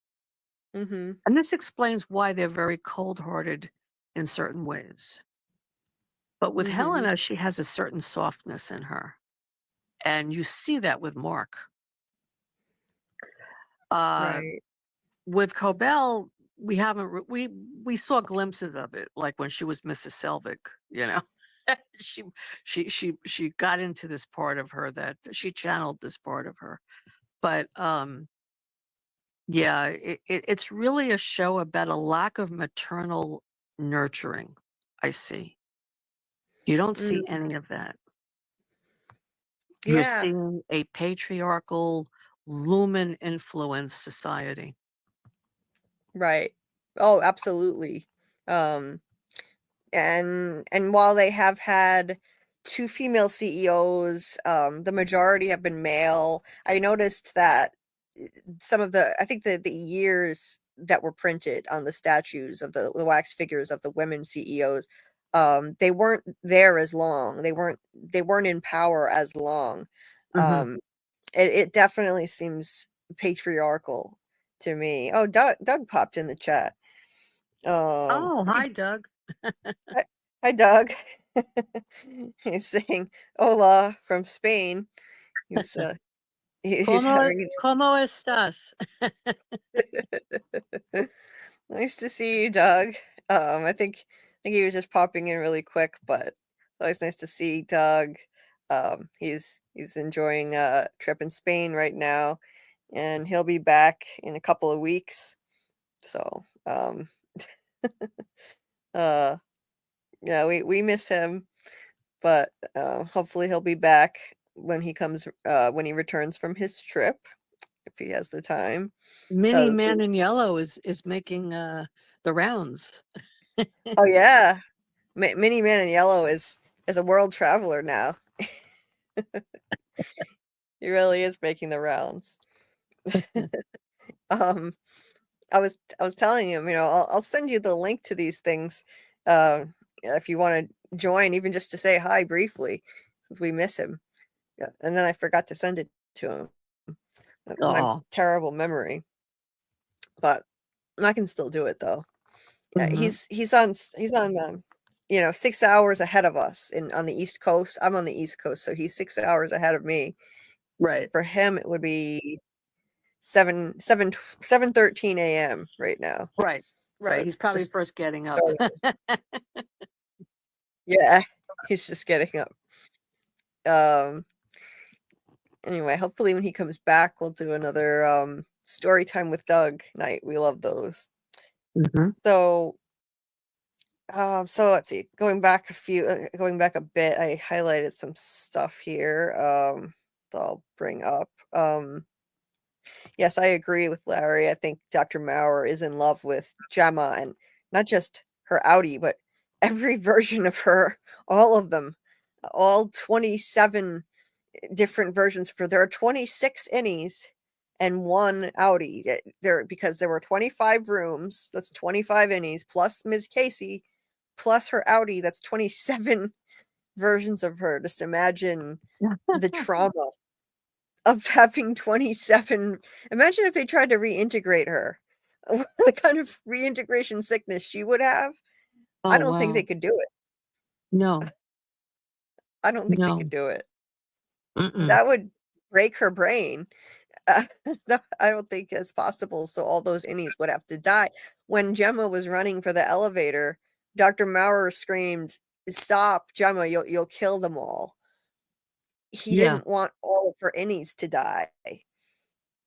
Mhm. And this explains why they're very cold-hearted in certain ways. But with Mhm. Helena, she has a certain softness in her. And you see that with Mark. Right. With Cobell, we haven't we saw glimpses of it, like when she was Mrs. Selvig, you know. she got into this part of her that she channeled this part of her. But yeah, it's really a show about a lack of maternal nurturing. I see. You don't see Mm, any of that. You're yeah. seeing a patriarchal, lumen influenced society. Right. Oh, absolutely. Um, and while they have had 2 female CEOs, the majority have been male. I noticed that some of I think the years that were printed on the statues of the wax figures of the women CEOs, they weren't there as long. They weren't in power as long. Mhm. Um, it definitely seems patriarchal to me. Oh, Doug popped in the chat. Oh, He hi, Doug. Hi, Doug. He's saying "Hola" from Spain. He's he's having ¿Cómo estás? nice to see you, Doug. I think he was just popping in really quick, but always nice to see Doug. He's enjoying a trip in Spain right now, and he'll be back in a couple of weeks. So, uh, yeah, we miss him, but hopefully he'll be back when when he returns from his trip, if he has the time. Mini 'Cause Man in Yellow is making the rounds. oh yeah, Mini Man in Yellow is a world traveler now. He really is making the rounds. Um, I was telling him, I'll send you the link to these things, if you want to join, even just to say hi briefly, since we miss him. Yeah, and then I forgot to send it to him. My Oh. terrible memory, but I can still do it though. Yeah, Mhm. he's on 6 hours ahead of us on the East Coast. I'm on the East Coast, so he's 6 hours ahead of me. Right. For him, it would be 7:13 a.m. right now. Right. So Right. it's He's probably just first getting up. starting. Yeah, he's just getting up. Um, anyway, hopefully when he comes back, we'll do another story time with Doug night. We love those. Mhm. So let's see. Going back a bit, I highlighted some stuff here that I'll bring up. Yes, I agree with Larry. I think Dr. Maurer is in love with Gemma, and not just her outie, but every version of her, all of them, all 27 different versions of her. There are 26 innies and one outie. Because there were 25 rooms, that's 25 innies, plus Ms. Casey, plus her outie, that's 27 versions of her. Just imagine the trauma of having 27. Imagine if they tried to reintegrate her. The kind of reintegration sickness she would have. I Oh, don't think they wow. could do it. No. I don't think they could No. do it. Mm-mm. That would break her brain. Uh, I don't think it's possible. So all those innies would have to die. When Gemma was running for the elevator, Dr. Maurer screamed, "Stop, Gemma! You'll kill them all." He Yeah. didn't want all of her innies to die.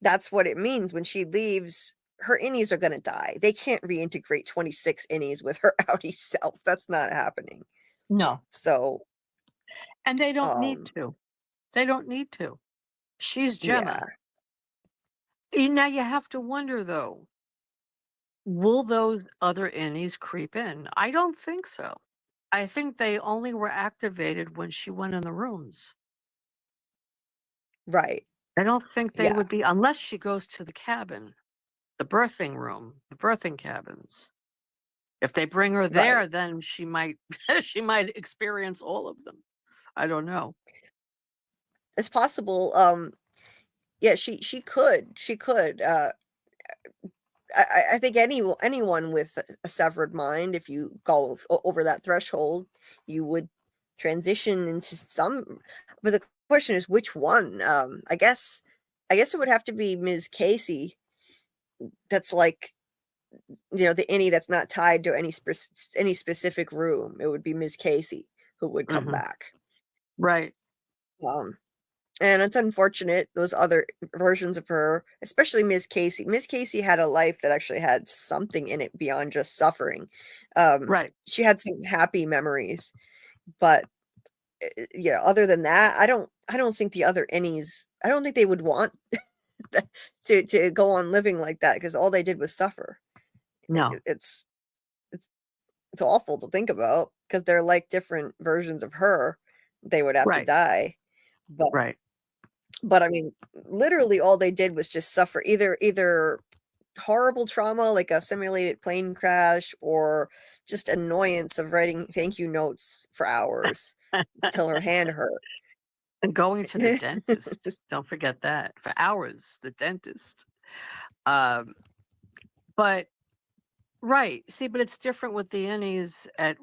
That's what it means when she leaves. Her innies are going to die. They can't reintegrate 26 innies with her outie self. That's not happening. No. So, And they don't need um, to. They don't need to. She's yeah, Gemma. Now you have to wonder though, will those other innies creep in? I don't think so. I think they only were activated when she went in the rooms. right. I don't think they Yeah, would be unless she goes to the cabin, the birthing room, the birthing cabins. If they bring her right. there, then she might she might experience all of them. I don't know. It's possible. Yeah, she could. She could. I think anyone with a severed mind, if you go over that threshold, you would transition into some, but the question is which one. I guess it would have to be Ms. Casey. That's like, the innie that's not tied to any specific room. It would be Ms. Casey who would come back. Right. And it's unfortunate, those other versions of her, especially Ms. Casey. Ms. Casey had a life that actually had something in it beyond just suffering. Right. She had some happy memories, but other than that, I don't think the other innies, I don't think they would want to go on living like that, because all they did was suffer. No. It's awful to think about, because they're like different versions of her. They would have to die. But I mean, literally all they did was just suffer either horrible trauma, like a simulated plane crash, or just annoyance of writing thank you notes for hours until her hand hurt. And going to the dentist. Don't forget that. For hours, the dentist. But right. See, but it's different with the innies at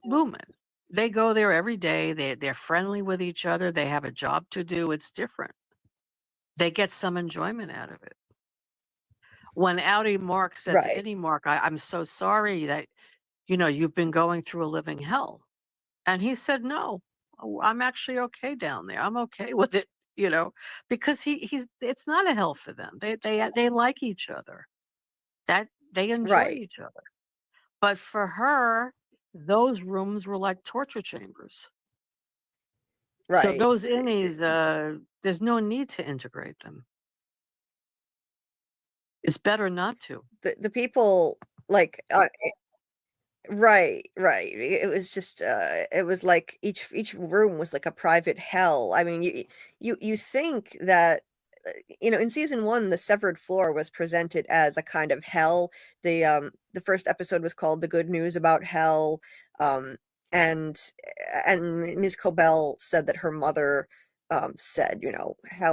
Lumen. They go there every day. They're friendly with each other. They have a job to do. It's different. They get some enjoyment out of it. When Outie Mark said to Innie Mark, I'm so sorry that, you've been going through a living hell. And he said, no, I'm actually okay down there. I'm okay with it, because it's not a hell for them. They like each other. That they enjoy each other. But for her, those rooms were like torture chambers. So those innies, there's no need to integrate them. It's better not to. The people, like, right. It was just, it was like each room was like a private hell. I mean, you think that, in season 1, the severed floor was presented as a kind of hell. The first episode was called "The Good News About Hell," and Ms. Cobell said that her mother said,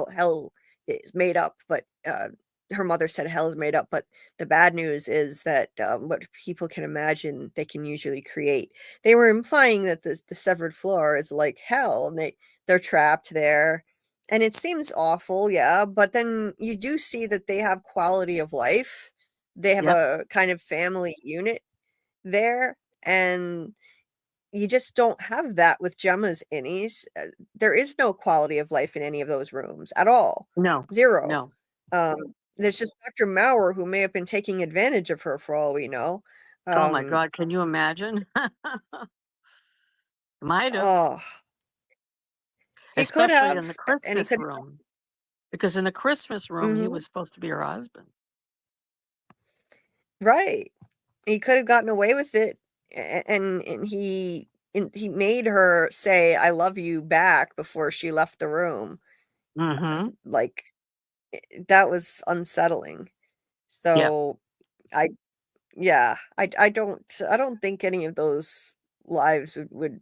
hell is made up, but her mother said hell is made up, but the bad news is that what people can imagine, they can usually create. They were implying that the severed floor is like hell, and they're trapped there. And it seems awful, yeah, but then you do see that they have quality of life. They have a kind of family unit there, and you just don't have that with Gemma's innies. There is no quality of life in any of those rooms at all. No. Zero. No. There's just Dr. Maurer, who may have been taking advantage of her for all we know. Oh my God, can you imagine? Might have. Oh. Especially in the Christmas room. Because in the Christmas room, he was supposed to be her husband. Right. He could have gotten away with it, and he made her say "I love you" back before she left the room. Like, that was unsettling. So I don't think any of those lives would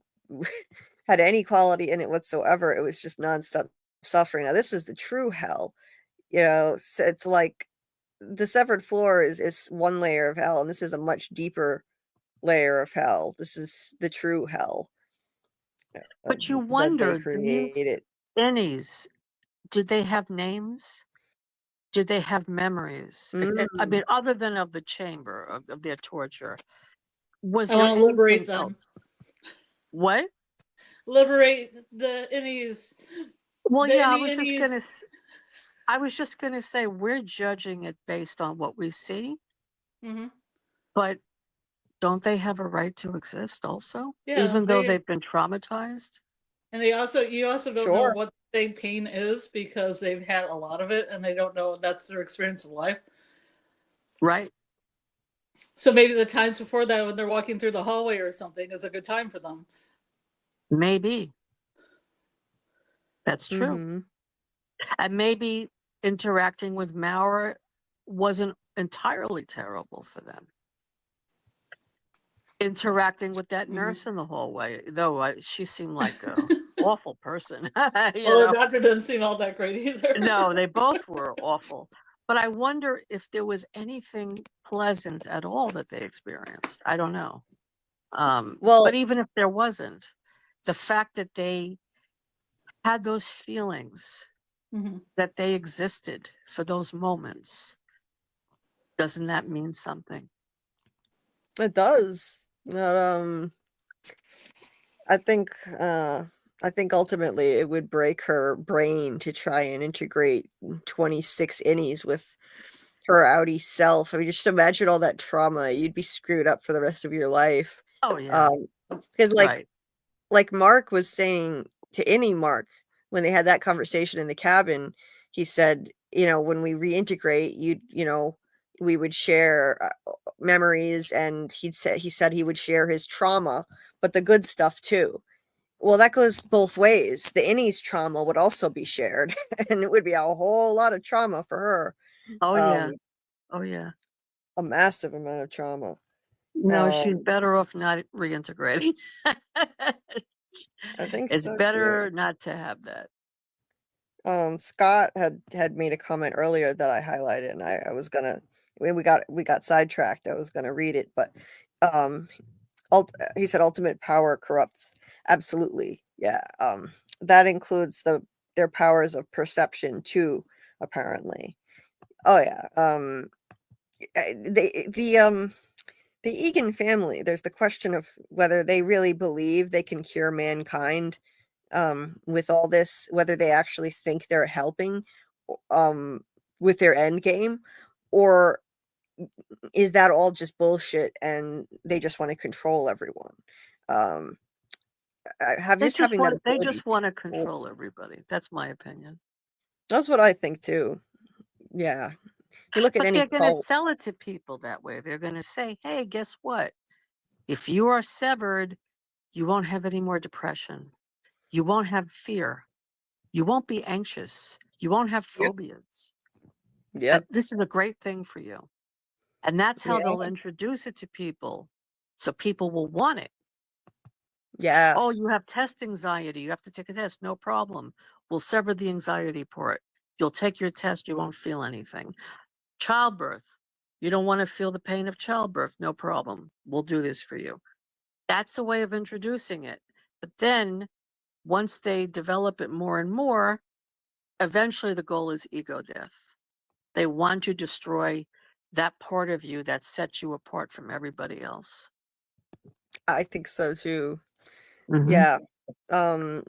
had any quality in it whatsoever. It was just nonstop suffering. Now this is the true hell. So it's like the severed floor is one layer of hell, and this is a much deeper layer of hell. This is the true hell. But you wonder, these innies, did they have names? Did they have memories? I mean, other than of the chamber of their torture, was there anything liberate them. else? What? Liberate the innies. Well, yeah, I was just gonna say we're judging it based on what we see, but don't they have a right to exist also? Yeah, even though they've been traumatized. And you also don't know what the pain is, because they've had a lot of it and they don't know that's their experience of life. Right. So maybe the times before that, when they're walking through the hallway or something, is a good time for them. Maybe. That's true. And maybe interacting with Maurer wasn't entirely terrible for them. Interacting with that nurse in the hallway, though she seemed like an awful person. The doctor didn't seem all that great either. No, they both were awful. But I wonder if there was anything pleasant at all that they experienced. I don't know. But even if there wasn't, the fact that they had those feelings, that they existed for those moments, doesn't that mean something? It does. I think ultimately it would break her brain to try and integrate 26 innies with her outie self. I mean, just imagine all that trauma. You'd be screwed up for the rest of your life. Oh yeah. Because Right. like Mark was saying to Innie Mark when they had that conversation in the cabin, he said, when we reintegrate, we would share memories, and he said he would share his trauma, but the good stuff too. Well, that goes both ways. The Innie's trauma would also be shared, and it would be a whole lot of trauma for her. Oh yeah. Oh yeah. A massive amount of trauma. No, she's better off not reintegrating. I think It's so better too. not to have that. Scott had made a comment earlier that I highlighted, and I was gonna. We got sidetracked. I was gonna read it, but he said ultimate power corrupts. Absolutely, yeah. That includes their powers of perception too, apparently. Oh yeah. The Egan family. There's the question of whether they really believe they can cure mankind with all this, whether they actually think they're helping with their end game, or is that all just bullshit and they just want to control everyone? They Just having that ability just want to to control. control everybody. That's my opinion. That's what I think too. Yeah. You look at But any they're going to cult. sell it to people that way. They're going to say, hey, guess what? If you are severed, you won't have any more depression. You won't have fear. You won't be anxious. You won't have Yep. phobias. Yep. This is a great thing for you. And that's how Yeah. they'll introduce it to people. So people will want it. Yes. Oh, you have test anxiety. You have to take a test. No problem. We'll sever the anxiety part. You'll take your test. You won't feel anything. Childbirth. You don't want to feel the pain of childbirth. No problem. We'll do this for you. That's a way of introducing it. But then once they develop it more and more, eventually the goal is ego death. They want to destroy that part of you that sets you apart from everybody else. I think so too. Mhm. Yeah.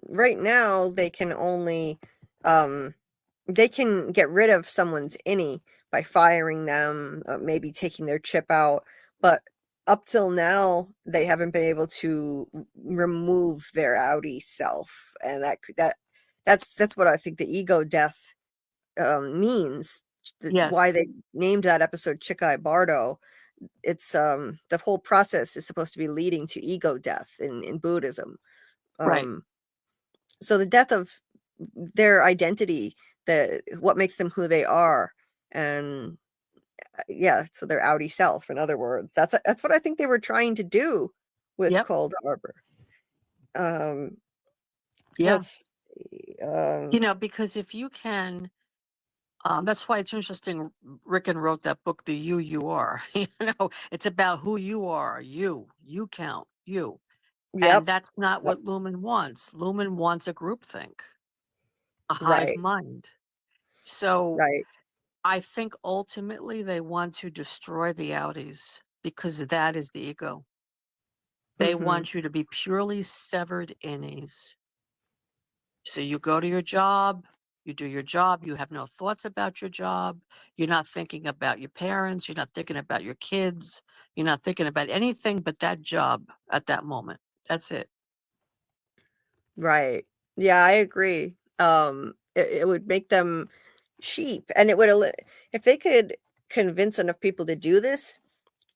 Right now they can only they can get rid of someone's innie by firing them, maybe taking their chip out, but up till now they haven't been able to remove their outie self, and that's what I think the ego death means. Why Yes. they named that episode Chikai Bardo. It's the whole process is supposed to be leading to ego death in Buddhism. Right. So the death of their identity, what makes them who they are, and yeah, so their outie self, in other words. That's what I think they were trying to do with Yep. Cold Harbor. Yeah. Let's see. Because if you can, that's why it's interesting. Rickon wrote that book, The You Are. It's about who you are. You count, you. Yep. And that's not what Lumen wants. Lumen wants a groupthink, a hive Right. mind. So Right. I think ultimately they want to destroy the outies because that is the ego. They want you to be purely severed innies. So you go to your job, you do your job, you have no thoughts about your job, you're not thinking about your parents, you're not thinking about your kids, you're not thinking about anything but that job at that moment. That's it. Right. Yeah, I agree. It would make them sheep, and if they could convince enough people to do this,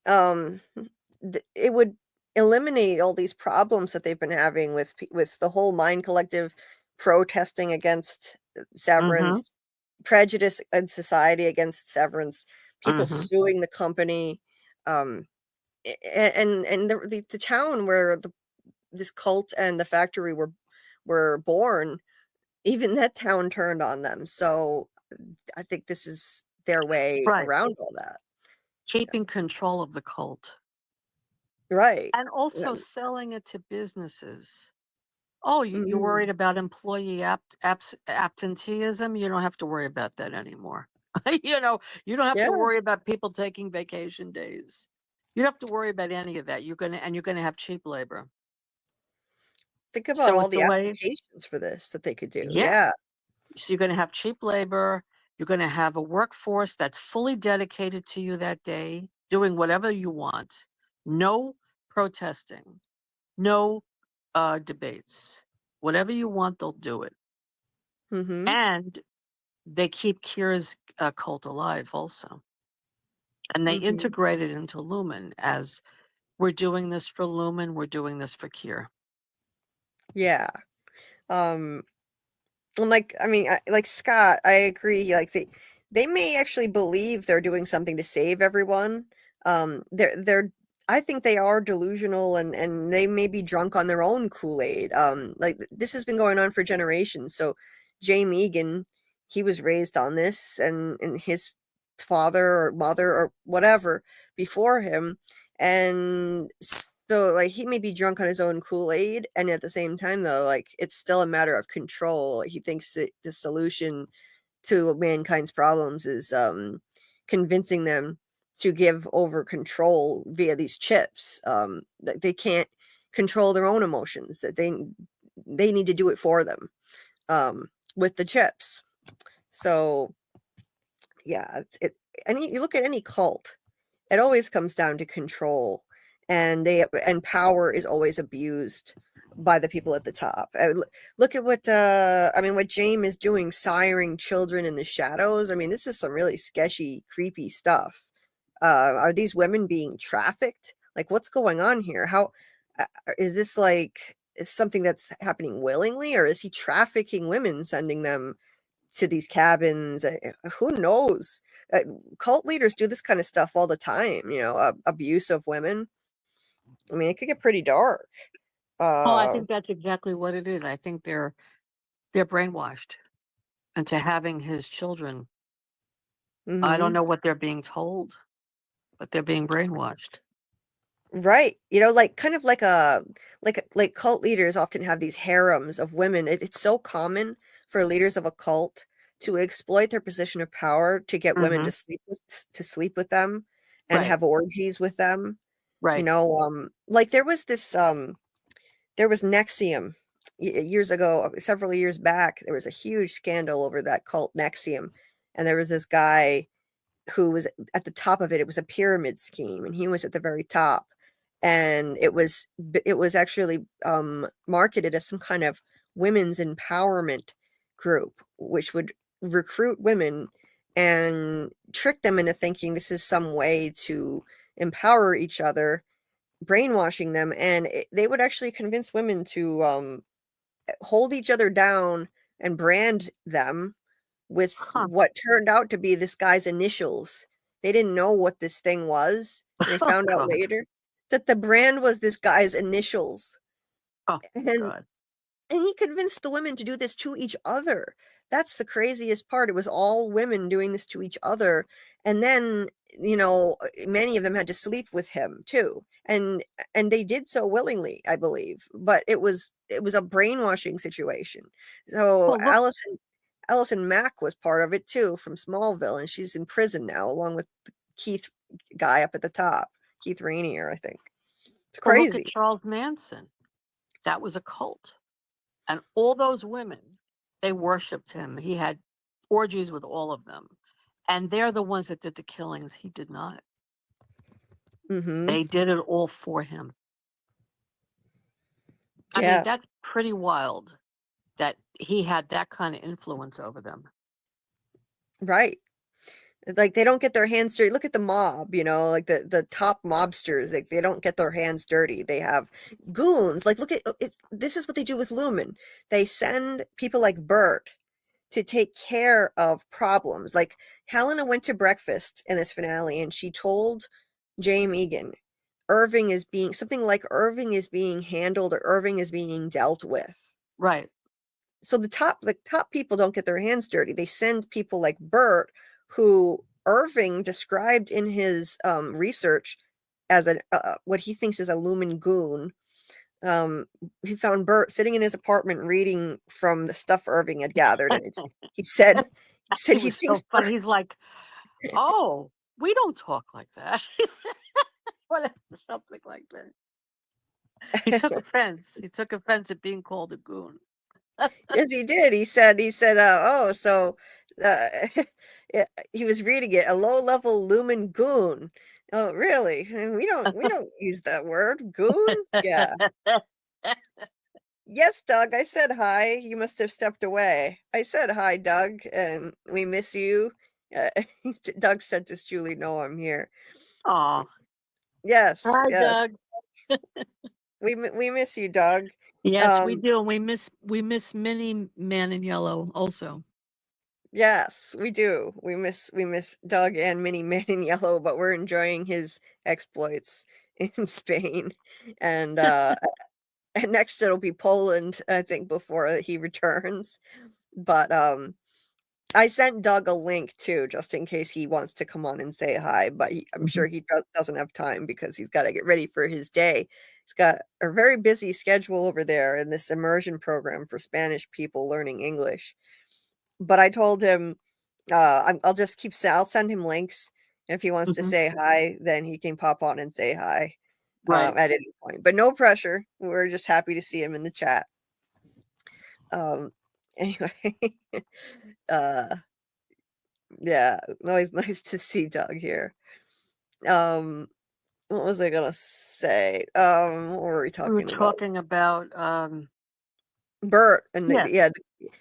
it would eliminate all these problems that they've been having with the whole Mind Collective protesting against Severance, prejudice in society against Severance, people suing the company, and the town where this cult and the factory were born, even that town turned on them. So I think this is their way Right. around all that. Keeping control of the cult. Right. And also selling it to businesses. Oh, you're Mhm. worried about employee absenteeism? You don't have to worry about that anymore. You don't have Yeah. to worry about people taking vacation days. You don't have to worry about any of that. You're gonna have cheap labor. Think about So all it's the a way, applications for this that they could do. yeah. Yeah. So you're gonna have cheap labor. You're gonna have a workforce that's fully dedicated to you that day, doing whatever you want. No protesting. No debates. Whatever you want, they'll do it. Mhm. And they keep Kira's cult alive also. And they Mhm. integrate it into Lumen as, we're doing this for Lumen, we're doing this for Kira. Yeah. Um And like, I mean, like Scott, I agree. Like they may actually believe they're doing something to save everyone. They're I think they are delusional and they may be drunk on their own Kool-Aid. Like this has been going on for generations. So James Egan, he was raised on this, and his father or mother or whatever before him, and so, like, he may be drunk on his own Kool-Aid, and at the same time, though, like, it's still a matter of control. He thinks that the solution to mankind's problems is, convincing them to give over control via these chips. That they can't control their own emotions, that they need to do it for them, with the chips. So, yeah, you look at any cult, it always comes down to control, and power is always abused by the people at the top. Look at what I mean, what James is doing, siring children in the shadows. I mean, this is some really sketchy, creepy stuff. Are these women being trafficked? Like, what's going on here? How is this, like, is something that's happening willingly, or is he trafficking women, sending them to these cabins? Who knows? Uh, Cult leaders do this kind of stuff all the time, abuse of women. I mean, it could get pretty dark. Oh, I Uh, think that's exactly what it is. I think they're brainwashed into having his children. I don't mhm. know what they're being told, but they're being brainwashed. Right. Like kind of like cult leaders often have these harems of women. It's so common for leaders of a cult to exploit their position of power to get women Hmm. to sleep with them and Right, have orgies with them. right. Like there was Nexium years ago, several years back. There was a huge scandal over that cult Nexium, and there was this guy who was at the top of it. It was a pyramid scheme, and he was at the very top. And it was actually marketed as some kind of women's empowerment group, which would recruit women and trick them into thinking this is some way to empower each other, brainwashing them, and they would actually convince women to hold each other down and brand them with Huh. what turned out to be this guy's initials. They didn't know what this thing was, and they Oh found out God. later that the brand was this guy's initials. Oh And God. and he convinced the women to do this to each other. That's the craziest part. It was all women doing this to each other. And then, many of them had to sleep with him too. And they did so willingly, I believe. But it was a brainwashing situation. So Well, look. Allison Mack was part of it too, from Smallville, and she's in prison now along with the Keith guy up at the top, Keith Rainier, I think. It's Well, look at crazy. Charles Manson. That was a cult, and all those women, they worshipped him. He had orgies with all of them, and they're the ones that did the killings. He did not. Mhm. They did it all for him. I mean, Yes. that's pretty wild that he had that kind of influence over them. Right. Like, they don't get their hands dirty. Look at the mob, like the top mobsters. Like, they don't get their hands dirty. They have goons. Like, look at it. This is what they do with Lumen. They send people like Bert to take care of problems. Like, Helena went to breakfast in this finale, and she told James Egan, Irving is being handled, or Irving is being dealt with. Right. So the top people don't get their hands dirty. They send people like Bert, who Irving described in his research as what he thinks is a Lumen goon, he found Bert sitting in his apartment reading from the stuff Irving had gathered, and he said He he was so thinks funny. He's like, "Oh, we don't talk like that." Something like that. He took offense. He took offense at being called a goon. yes, he did. He said, oh, so yeah, he was reading it, a low-level lumen goon. Oh, really? We don't use that word, goon. Yeah. Yes, Doug, I said hi. You must have stepped away. I said hi, Doug, and we miss you. Uh, Doug said to Julie, "No, I'm here." Aw. Yes, Hi, yes. Doug. We miss you, Doug. Yes, we do. And we miss Mini Man in Yellow also. Yes, we do. We miss Doug and Mini Man in Yellow, but we're enjoying his exploits in Spain. And and next it'll be Poland, I think, before he returns. But I sent Doug a link too, just in case he wants to come on and say hi, but I'm sure he doesn't have time because he's got to get ready for his day. He's got a very busy schedule over there in this immersion program for Spanish people learning English. But I told him I'll just I'll send him links. If he wants to say hi, then he can pop on and say hi Right. at any point. But no pressure. We're just happy to see him in the chat. Anyway, yeah, always nice to see Doug here. What was I gonna say? What were we We talking were about? talking about Bert and yeah.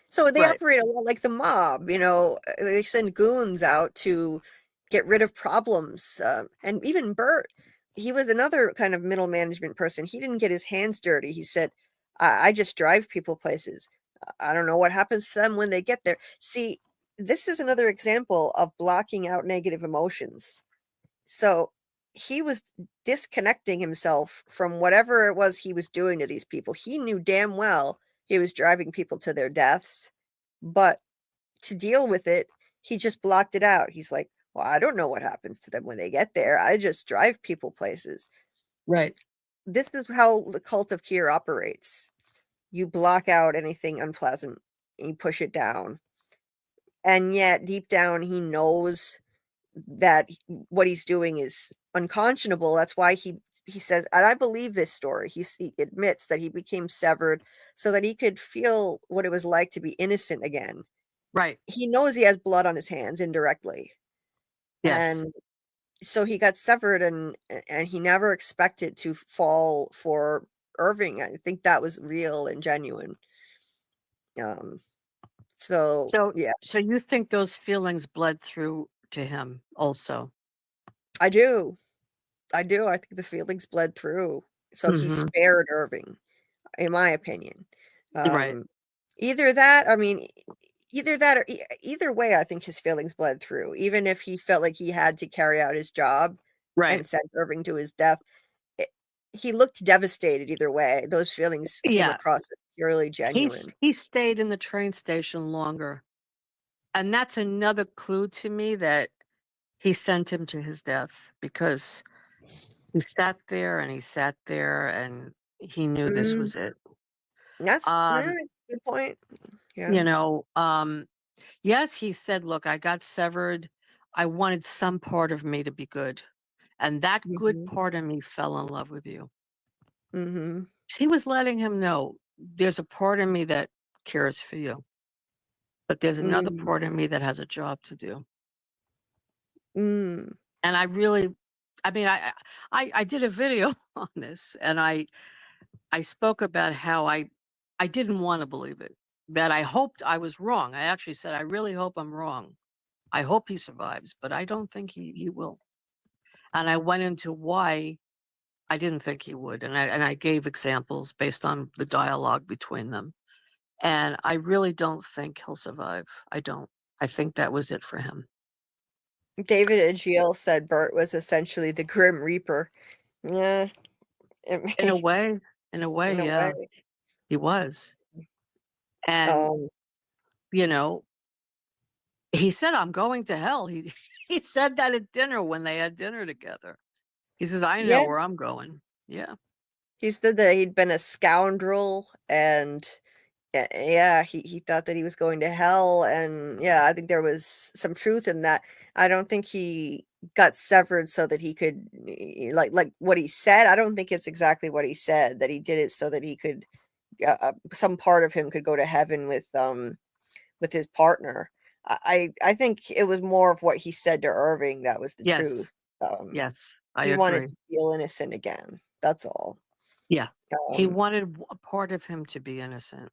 so they Right. operate a lot like the mob, they send goons out to get rid of problems. And even Bert, he was another kind of middle management person. He didn't get his hands dirty. He said, I just drive people places. I don't know what happens to them when they get there. See, this is another example of blocking out negative emotions. So he was disconnecting himself from whatever it was he was doing to these people. He knew damn well he was driving people to their deaths, but to deal with it, he just blocked it out. He's like, well, I don't know what happens to them when they get there. I just drive people places. Right. This is how the cult of Kier operates. You block out anything unpleasant and you push it down. And yet deep down, he knows that what he's doing is unconscionable. That's why he says, and I believe this story. He admits that he became severed so that he could feel what it was like to be innocent again. Right. He knows he has blood on his hands indirectly. Yes. And so he got severed and he never expected to fall for Irving. I think that was real and genuine. So yeah. So you think those feelings bled through to him also? I do. I think the feelings bled through. So he spared Irving, in my opinion. Right. Either that, I mean, either that or either way, I think his feelings bled through. Even if he felt like he had to carry out his job and send Irving to his death, he looked devastated either way. Those feelings came across as purely genuine. He stayed in the train station longer. And that's another clue to me that he sent him to his death, because he sat there and he knew this was it. That's good point. Yeah. You know, yes, he said, look, I got severed. I wanted some part of me to be good. And that good part of me fell in love with you. He was letting him know, there's a part of me that cares for you, but there's another part of me that has a job to do. And I really, I mean, I did a video on this, and I spoke about how I didn't want to believe it, that I hoped I was wrong. I actually said, I really hope I'm wrong. I hope he survives, but I don't think he will. And I went into why I didn't think he would. And I gave examples based on the dialogue between them. And I really don't think he'll survive. I don't. I think that was it for him. David Agiel said Bert was essentially the Grim Reaper. Yeah. In a way, yeah, he was. And, you know, he said, I'm going to hell. He said that at dinner when they had dinner together. He says, I know where I'm going. Yeah. he said that he'd been a scoundrel, and yeah, he thought that he was going to hell, and yeah, I think there was some truth in that. I don't think he got severed so that he could, like what he said. I don't think it's exactly what he said, that he did it so that he could, some part of him could go to heaven with his partner. I think it was more of what he said to Irving that was the Yes. truth. Yes, I He wanted agree. to feel innocent again. That's all. Yeah. He Um, wanted a part of him to be innocent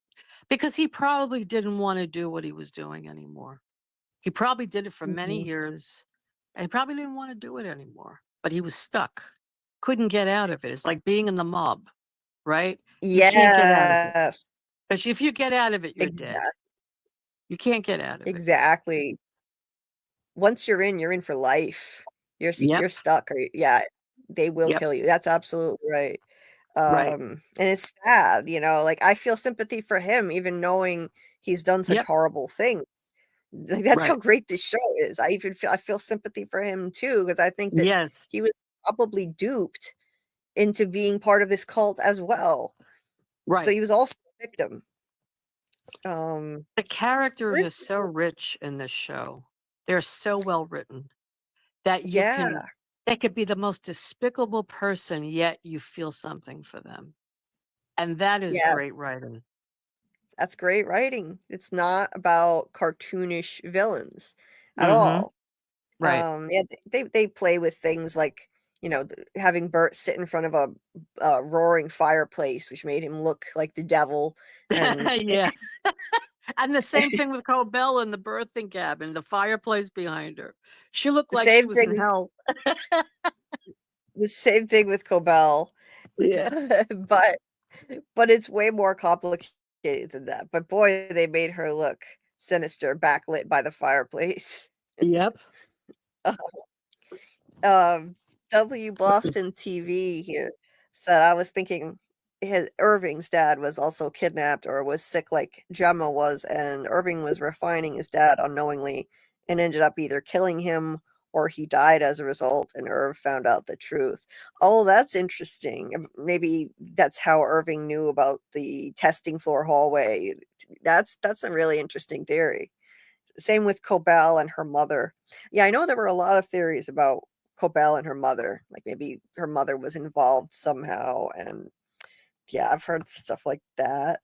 because he probably didn't want to do what he was doing anymore. He probably did it for many mhm. years and he probably didn't want to do it anymore, but he was stuck. Couldn't get out of it. It's like being in the mob, right? You can't get out of it. Yes, Because if you get out of it, you're dead. exactly. You can't get out of it. Exactly. Once you're in for life. Yep. You're stuck, or yeah, they will Yep. kill you. That's absolutely right. Right. And it's sad, like, I feel sympathy for him even knowing he's done such Yep. horrible things. Like, that's how Right. great this show is. I feel sympathy for him too, because I think that Yes. he was probably duped into being part of this cult as well. So Right. he was also a victim. The characters are Where's so rich in this show. They're so well written that Yeah, they could be the most despicable person, yet you feel something for them. And that is yeah. great writing. That's great writing. It's not about cartoonish villains at Mm-hmm. all. Right. Yeah, they play with things like, having Bert sit in front of a roaring fireplace, which made him look like the devil, and Yeah. And the same thing with Cobell in the birthing cabin, the fireplace behind her. She looked the like she same was in thing hell. the same thing with Cobell, Yeah. but it's way more complicated than that. But boy, they made her look sinister, backlit by the fireplace. Yep. Um, W Boston TV here said, I was thinking his Irving's dad was also kidnapped or was sick like Gemma was, and Irving was refining his dad unknowingly and ended up either killing him or he died as a result, and Irv found out the truth. Oh, that's interesting. Maybe that's how Irving knew about the testing floor hallway. That's a really interesting theory. Same with Cobell and her mother. Yeah, I know there were a lot of theories about Cobell and her mother. Like maybe her mother was involved somehow, and yeah, I've heard stuff like that.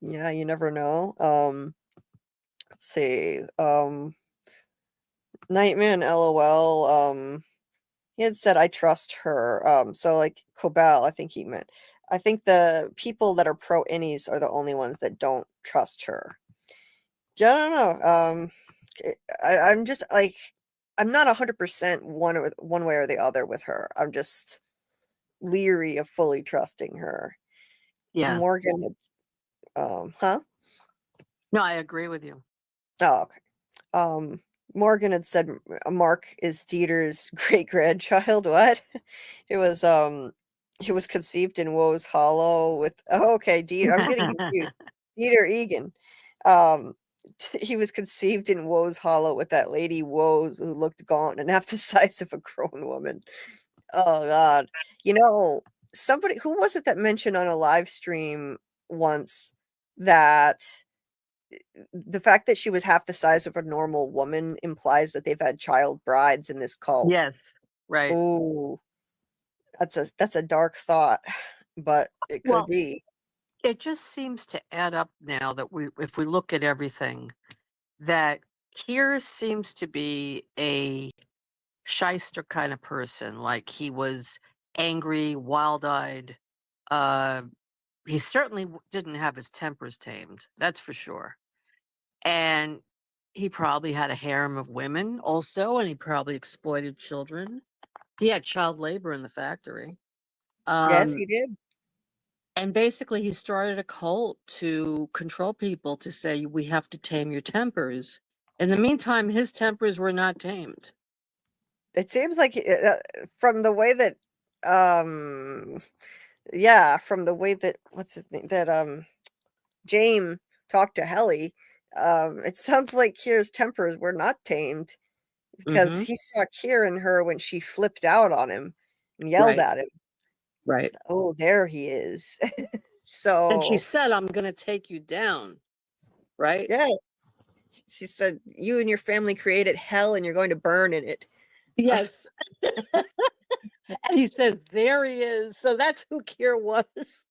Yeah, you never know. Let's see. Nightman LOL. He had said I trust her. So like Cobell, I think he meant. I think the people that are pro innies are the only ones that don't trust her. Yeah, I don't know. I'm just like, I'm not 100% one way or the other with her. I'm just leery of fully trusting her. Yeah. Morgan huh? No, I agree with you. Oh, okay. Morgan had said Mark is Dieter's great grandchild. What? It was he was conceived in Woe's Hollow with, oh, okay, Dieter. I was getting confused. Dieter Egan. Um he was conceived in Woe's Hollow with that lady Woes who looked gaunt and half the size of a grown woman. Oh god. Somebody, who was it that mentioned on a live stream once that the fact that she was half the size of a normal woman implies that they've had child brides in this cult. Yes. Right. Ooh, that's a dark thought, but it could Well, be. it just seems to add up now that if we look at everything, that Keir seems to be a shyster kind of person. Like he was angry, wild-eyed. Uh, he certainly didn't have his tempers tamed. That's for sure. And he probably had a harem of women also, and he probably exploited children. He had child labor in the factory. Yes, Um, he did. and basically, he started a cult to control people to say, we have to tame your tempers. In the meantime, his tempers were not tamed. It seems like from the way that um yeah, from the way that what's his name, that James talked to Helly, it sounds like Kier's tempers were not tamed because Mm-hmm. he saw Kier and her when she flipped out on him and yelled Right. at him. Right. Oh, there he is. And So she said, I'm going to take you down. Right. yeah, she said, "You and your family created hell, and you're going to burn in it." Yes. And he says, there he is. So that's who Kier was.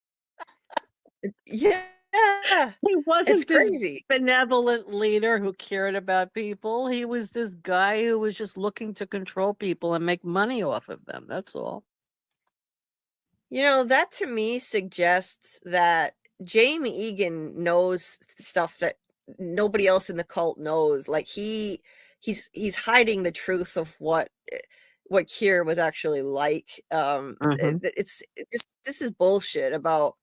Yeah, He it's wasn't this crazy. benevolent leader who cared about people. He was this guy who was just looking to control people and make money off of them. That's all. That to me suggests that Jamie Egan knows stuff that nobody else in the cult knows. Like he's hiding the truth of what Kier was actually like. Mhm. This is bullshit about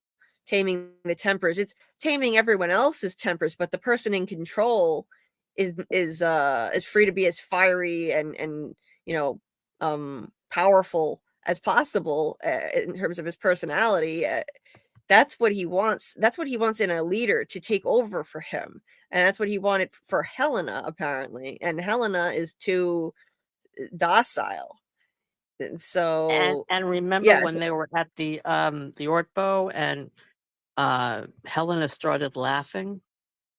taming the tempers. It's taming everyone else's tempers, but the person in control is free to be as fiery and powerful as possible in terms of his personality. That's what he wants. That's what he wants in a leader, to take over for him, and that's what he wanted for Helena, apparently. And Helena is too docile. So And remember yes, when they were at the Ortbo and Helena started laughing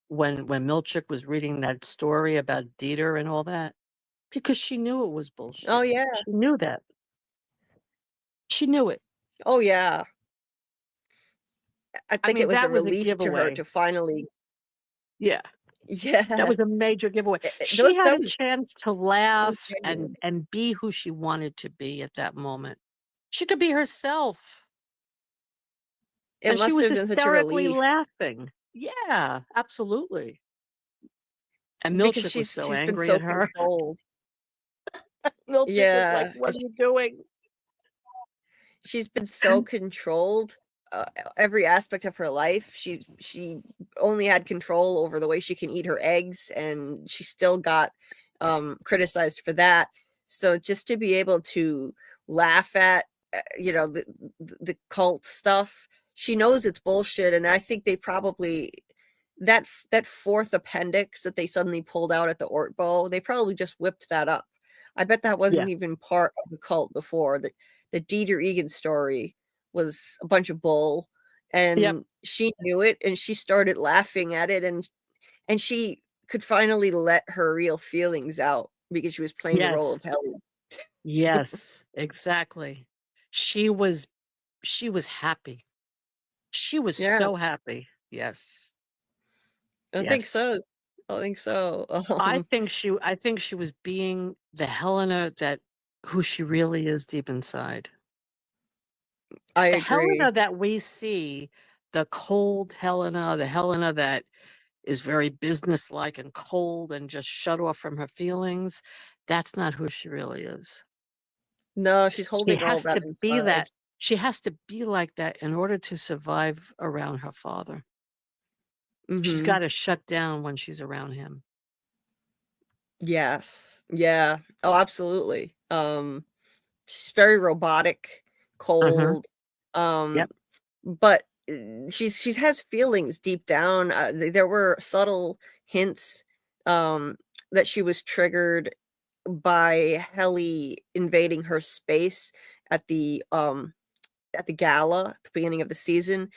when Milchick was reading that story about Dieter and all that? Because she knew it was bullshit. oh yeah, She knew that. She knew it. oh yeah. I I think it mean, was a that was a relief to her giveaway. to finally, Yeah. That yeah. was a major giveaway. Those She had that a was chance to that was laugh genuine. and be who she wanted to be at that moment. She could be herself. It And she must was have been such a hysterically relief laughing. Yeah, absolutely. And because Milchick was so she's been angry so at her. controlled. Milchick was like, Yeah, "What are you doing?" she's been so controlled, every aspect of her life. She only had control over the way she can eat her eggs, and she still got criticized for that. So just to be able to laugh at the cult stuff, she knows it's bullshit. And I think they probably, that fourth appendix that they suddenly pulled out at the Ortbo, they probably just whipped that up. I bet that Yeah. wasn't even part of the cult before. The Dieter Egan story was a bunch of bull, Yep. and she knew it, and she started laughing at it, and she could finally let her real feelings out because she was playing the role Yes. of Helly. Yes, exactly. She was happy. She was Yeah, so happy. Yes. I think Yes. so. I think so. I think she was being the Helena who she really is deep inside. I The agree. Helena that we see, the cold Helena, the Helena that is very businesslike and cold and just shut off from her feelings, that's not who she really is. No, she's She holding all has that to be inside. that. She has to be like that in order to survive around her father. She's Mhm. gotta shut down when she's around him. Yes. Yeah. Oh, absolutely. She's very robotic, Mhm. cold, um, Yep. but she has feelings deep down. There were subtle hints that she was triggered by Helly invading her space at the gala at the beginning of the season.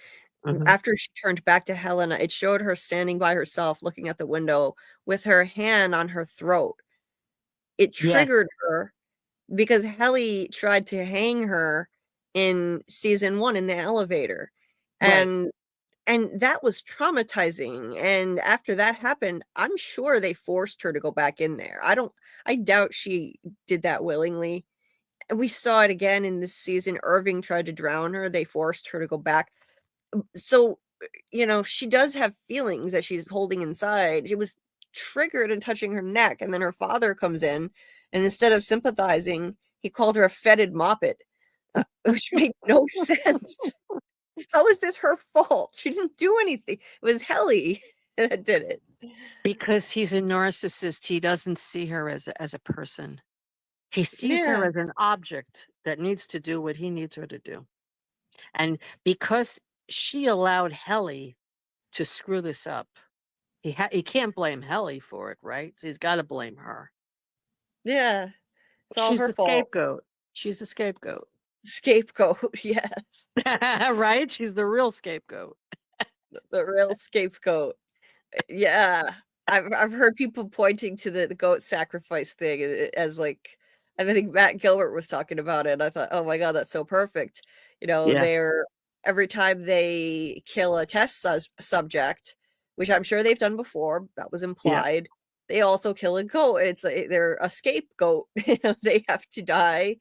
Mhm. After she turned back to Helena, it showed her standing by herself looking at the window with her hand on her throat. It Yes. triggered her because Helly tried to hang her in season 1 in the elevator, Right. and that was traumatizing. And after that happened, I'm sure they forced her to go back in there. I doubt she did that willingly. We saw it again in this season. Irving tried to drown her. They forced her to go back. So, she does have feelings that she's holding inside. She was triggered and touching her neck, and then her father comes in, and instead of sympathizing, he called her a fetid moppet, which made no sense. How is this her fault? She didn't do anything. It was Helly that did it. Because he's a narcissist, he doesn't see her as a person. He sees her Yeah. as an object that needs to do what he needs her to do. And because she allowed Helly to screw this up, he can't blame Helly for it, right? So he's gotta blame her. Yeah. It's all She's her the fault. scapegoat. She's the scapegoat. Scapegoat, yes. Right? She's the real scapegoat. The real scapegoat. Yeah. I've heard people pointing to the goat sacrifice thing as like, I think Matt Gilbert was talking about it. And I thought, oh my God, that's so perfect. You know, Yeah. every time they kill a test subject, which I'm sure they've done before, that was implied. They also kill a goat. It's like they're a scapegoat. They have to die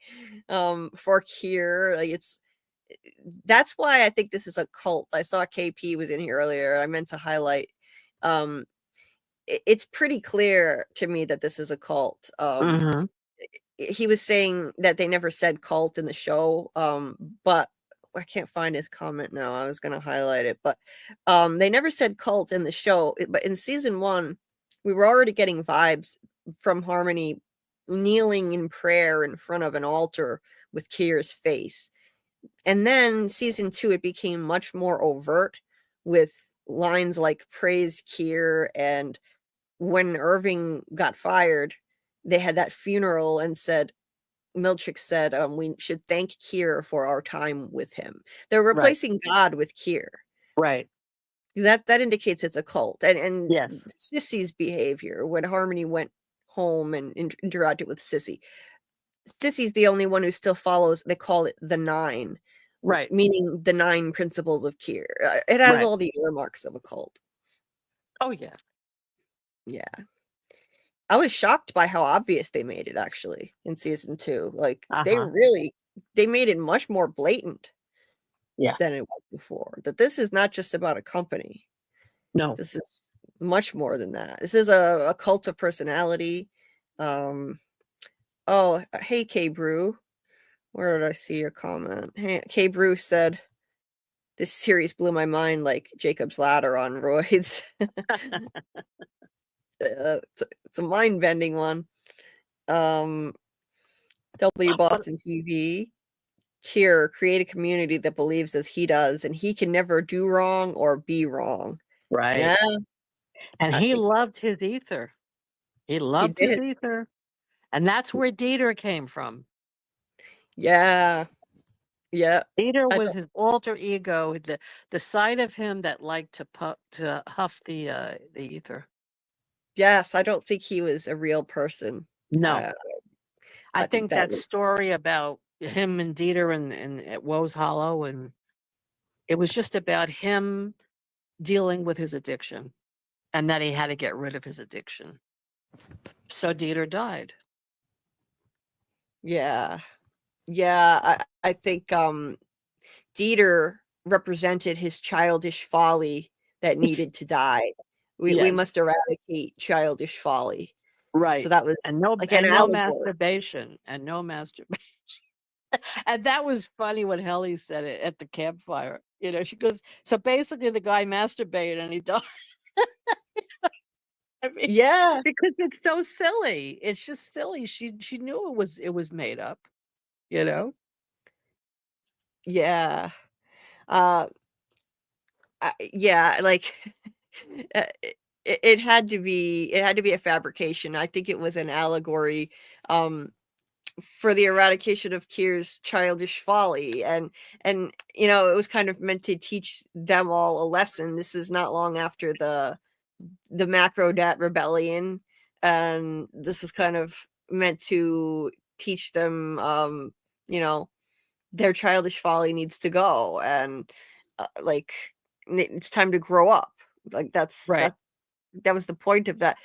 for Kier. Like that's why I think this is a cult. I saw KP was in here earlier. I meant to highlight. It's pretty clear to me that this is a cult. He was saying that they never said cult in the show, but I can't find his comment now. I was going to highlight it, but they never said cult in the show. But in season 1, we were already getting vibes from Harmony kneeling in prayer in front of an altar with Kier's face. And then season 2, it became much more overt with lines like praise Kier, and when Irving got fired, they had that funeral and Milchick said, we should thank Kier for our time with him. They're replacing God with Kier. Right. That indicates it's a cult. And Yes. Sissy's behavior when Harmony went home and interacted with Sissy. Sissy's the only one who still follows, they call it the 9. Right. Meaning the 9 principles of Kier. It has all the earmarks of a cult. Oh, yeah. Yeah. I was shocked by how obvious they made it, actually, in season 2. Like, they made it much more blatant than it was before. That this is not just about a company. No. This is much more than that. This is a cult of personality. Oh, hey, K. Brew. Where did I see your comment? Hey, K. Brew said, this series blew my mind like Jacob's Ladder on roids. It's a mind-bending one. W Boston TV. Kier, create a community that believes as he does, and he can never do wrong or be wrong. Right. Yeah. And he loved his ether. He loved his ether. And that's where Dieter came from. Yeah. Yeah. Dieter was his alter ego, the side of him that liked to huff the ether. Yes, I don't think he was a real person. No. I think that was... story about him and Dieter and at Woe's Hollow, and it was just about him dealing with his addiction and that he had to get rid of his addiction. So Dieter died. Yeah. Yeah, I think Dieter represented his childish folly that needed to die. We must eradicate childish folly. Right. So that was no masturbation. And no masturbation. And that was funny when Helly said it at the campfire. You know, she goes, so basically the guy masturbated and he died. I mean, because it's so silly. It's just silly. She knew it was made up, you know? Yeah. Yeah, like it had to be a fabrication. I think it was an allegory for the eradication of Kier's childish folly, and you know, it was kind of meant to teach them all a lesson. This was not long after the Macrodat rebellion, and this was kind of meant to teach them you know, their childish folly needs to go, and like it's time to grow up. Like that's that was the point of that.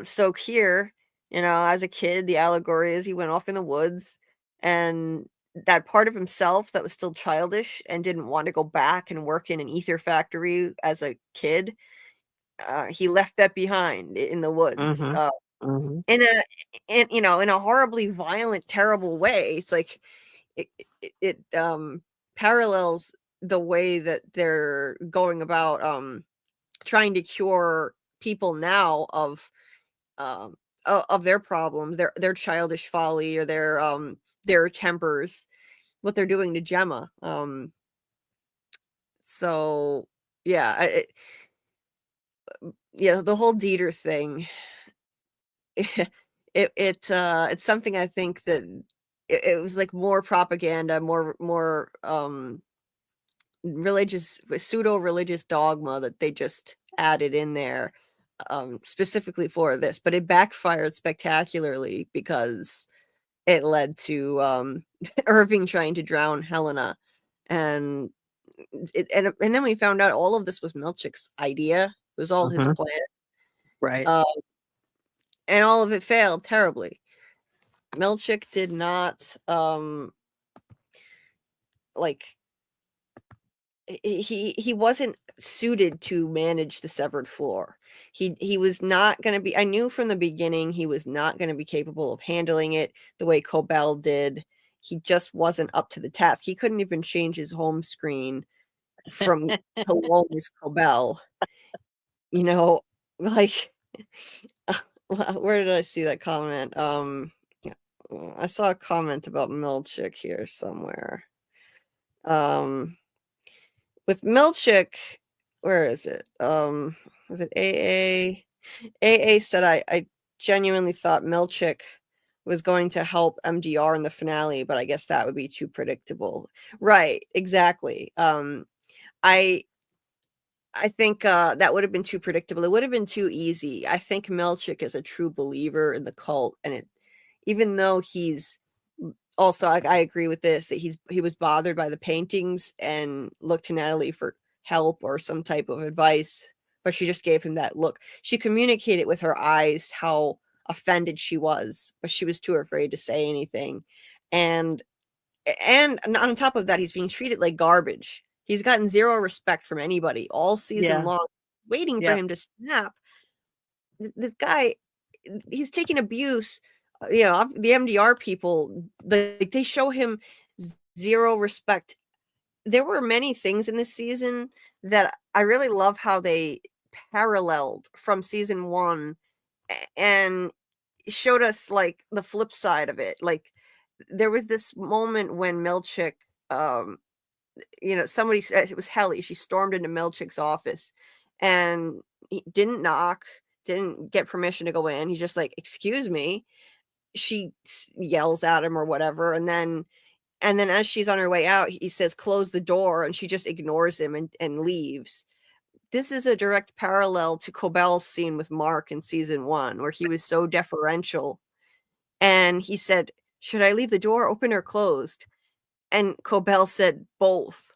So here, you know, as a kid, the allegory is he went off in the woods, and that part of himself that was still childish and didn't want to go back and work in an ether factory as a kid, he left that behind in the woods. In a horribly violent, terrible way. It's like it parallels the way that they're going about trying to cure people now of their problems, their childish folly, or their tempers, what they're doing to Gemma. So yeah, the whole Dieter thing. It's something I think that it was like more propaganda, more religious, pseudo-religious dogma that they just added in there specifically for this, but it backfired spectacularly because it led to Irving trying to drown Helena, and then we found out all of this was Milchick's idea. It was all his plan, Right. and all of it failed terribly. Milchick did not like he wasn't suited to manage the severed floor. He was not going to be, I knew from the beginning he was not going to be capable of handling it the way Cobell did. He just wasn't up to the task. He couldn't even change his home screen from hello Miss Cobell. You know, like where did I see that comment? I saw a comment about Milchick here somewhere. With Milchick, where is it? Was it AA? AA said I genuinely thought Milchick was going to help MDR in the finale, but I guess that would be too predictable. Right, exactly. I think that would have been too predictable. It would have been too easy. I think Milchick is a true believer in the cult, and even though he's also, I agree with this, that he was bothered by the paintings and looked to Natalie for help or some type of advice, but she just gave him that look. She communicated with her eyes how offended she was, but she was too afraid to say anything. And on top of that, he's being treated like garbage. He's gotten zero respect from anybody all season long, waiting for him to snap. This guy, he's taking abuse. The MDR people, they show him zero respect. There were many things in this season that I really love how they paralleled from season 1 and showed us like the flip side of it. Like there was this moment when Milchick, somebody said it was Helly. She stormed into Milchick's office and he didn't knock, didn't get permission to go in. He's just like, "Excuse me." She yells at him or whatever, and then as she's on her way out, he says, "Close the door," and she just ignores him and leaves. This is a direct parallel to Cobell's scene with Mark in season 1, where he was so deferential, and he said, "Should I leave the door open or closed?" And Cobell said, "Both."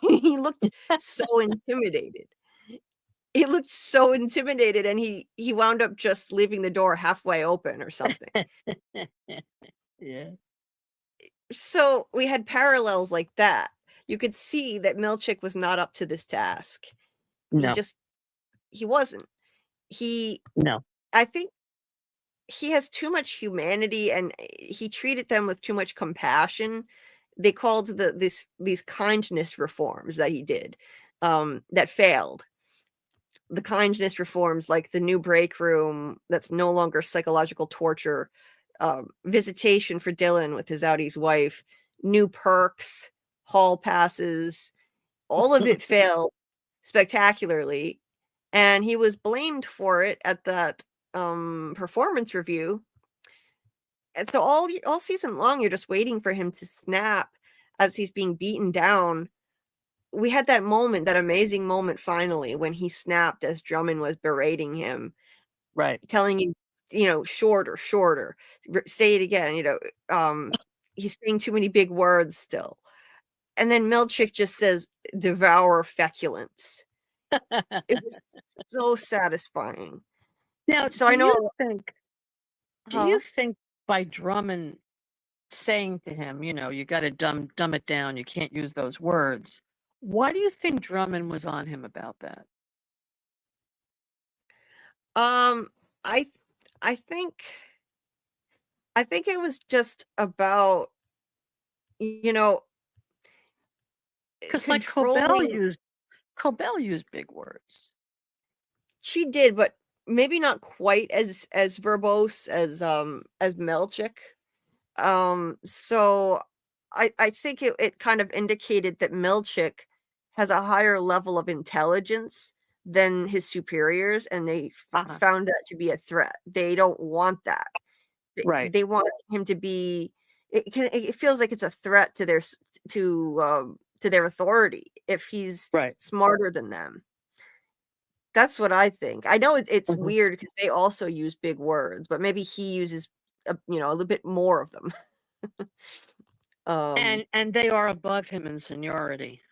He looked so intimidated. He looked so intimidated, and he wound up just leaving the door halfway open or something. Yeah. So we had parallels like that. You could see that Milchick was not up to this task. No. He wasn't. No. I think he has too much humanity, and he treated them with too much compassion. They called these kindness reforms that he did that failed. The kindness reforms, like the new break room that's no longer psychological torture, visitation for Dylan with his outies wife, new perks, hall passes, all of it failed spectacularly, and he was blamed for it at that performance review. And so all season long, you're just waiting for him to snap as he's being beaten down. We had that moment, that amazing moment finally, when he snapped as Drummond was berating him, Right. telling him, shorter, say it again, he's saying too many big words still. And then Milchick just says, "Devour feculence." It was so satisfying. Now, So I know. Do you think by Drummond saying to him, you got to dumb it down, you can't use those words, why do you think Drummond was on him about that? I think it was just about, Because like Cobell used big words. She did, but maybe not quite as verbose as Milchick. So I think it kind of indicated that Milchick has a higher level of intelligence than his superiors, and they found that to be a threat. They don't want that. Right. They want him to be it feels like it's a threat to their authority if he's Right. smarter than them. That's what I think. I know it's Mhm. weird because they also use big words, but maybe he uses a little bit more of them. And they are above him in seniority.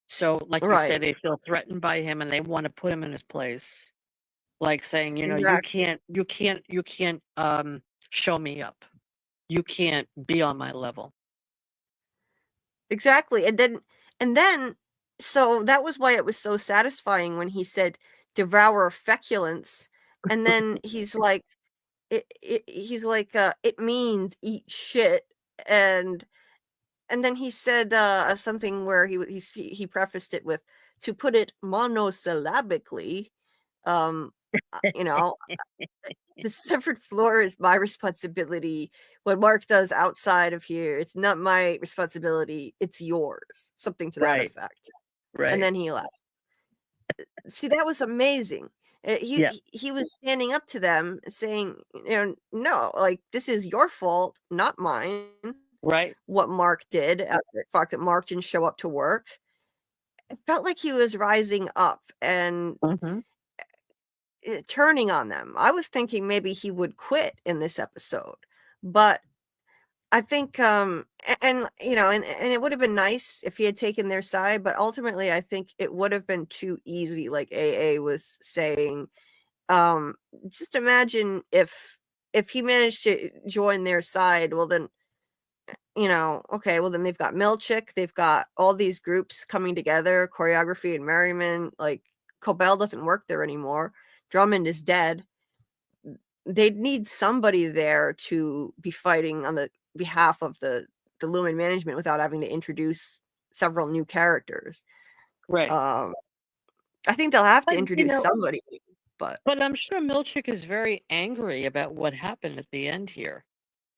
So, like you say, Right. they feel threatened by him and they want to put him in his place. Like saying, you Exactly. can't show me up. You can't be on my level. Exactly. And then so that was why it was so satisfying when he said devour feculence, and then he's like it means eat shit, and then he said something where he prefaced it with, to put it monosyllabically, um you know, the severed floor is my responsibility. What Mark does outside of here, it's not my responsibility, it's yours. Something to that Right. effect. And Right. then he left. See, that was amazing. Yeah. He was standing up to them saying, no, like, this is your fault, not mine. Right. What Mark did, the fact that Mark didn't show up to work. It felt like he was rising up and Mm-hmm. turning on them. I was thinking maybe he would quit in this episode, but I think and it would have been nice if he had taken their side, but ultimately I think it would have been too easy, like AA was saying. Just imagine if he managed to join their side, well then, okay, well then they've got Milchick, they've got all these groups coming together, choreography and merriment, like Cobell doesn't work there anymore. Drummond is dead. They'd need somebody there to be fighting on the behalf of the Lumen management without having to introduce several new characters. Right. I think they'll have to But, introduce somebody, but I'm sure Milchick is very angry about what happened at the end here.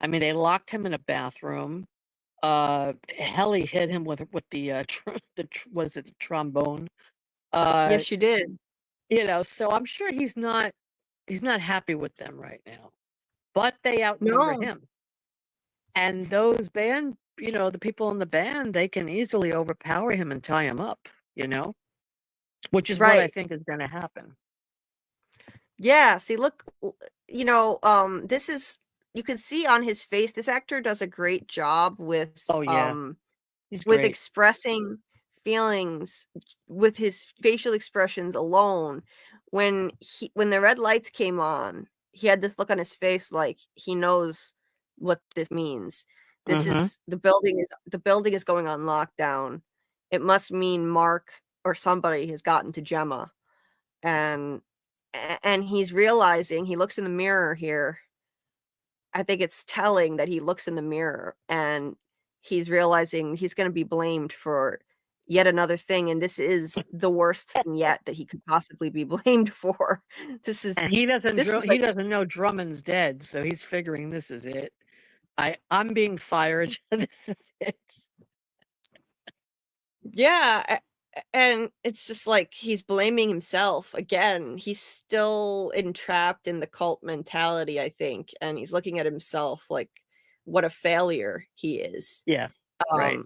I mean, they locked him in a bathroom. Helly hit him with the was it the trombone? yes, she did. So I'm sure he's not happy with them right now. But they outnumber No, him. And those band, the people in the band, they can easily overpower him and tie him up, which is what I right. think is going to happen. Yeah, see, look, this is, you can see on his face, this actor does a great job with Oh, yeah. He's with great. expressing feelings with his facial expressions alone. When the red lights came on, he had this look on his face like he knows what this means. This Mm-hmm. is the building is going on lockdown. It must mean Mark or somebody has gotten to Gemma, and he's realizing, he looks in the mirror here. I think it's telling that he looks in the mirror and he's realizing he's going to be blamed for yet another thing, and this is the worst thing yet that he could possibly be blamed for. This And he was like, doesn't know Drummond's dead, so he's figuring this is it. I'm being fired. This is it. yeah, and it's just like he's blaming himself again. He's still entrapped in the cult mentality, I think, and he's looking at himself like what a failure he is. Yeah. Right.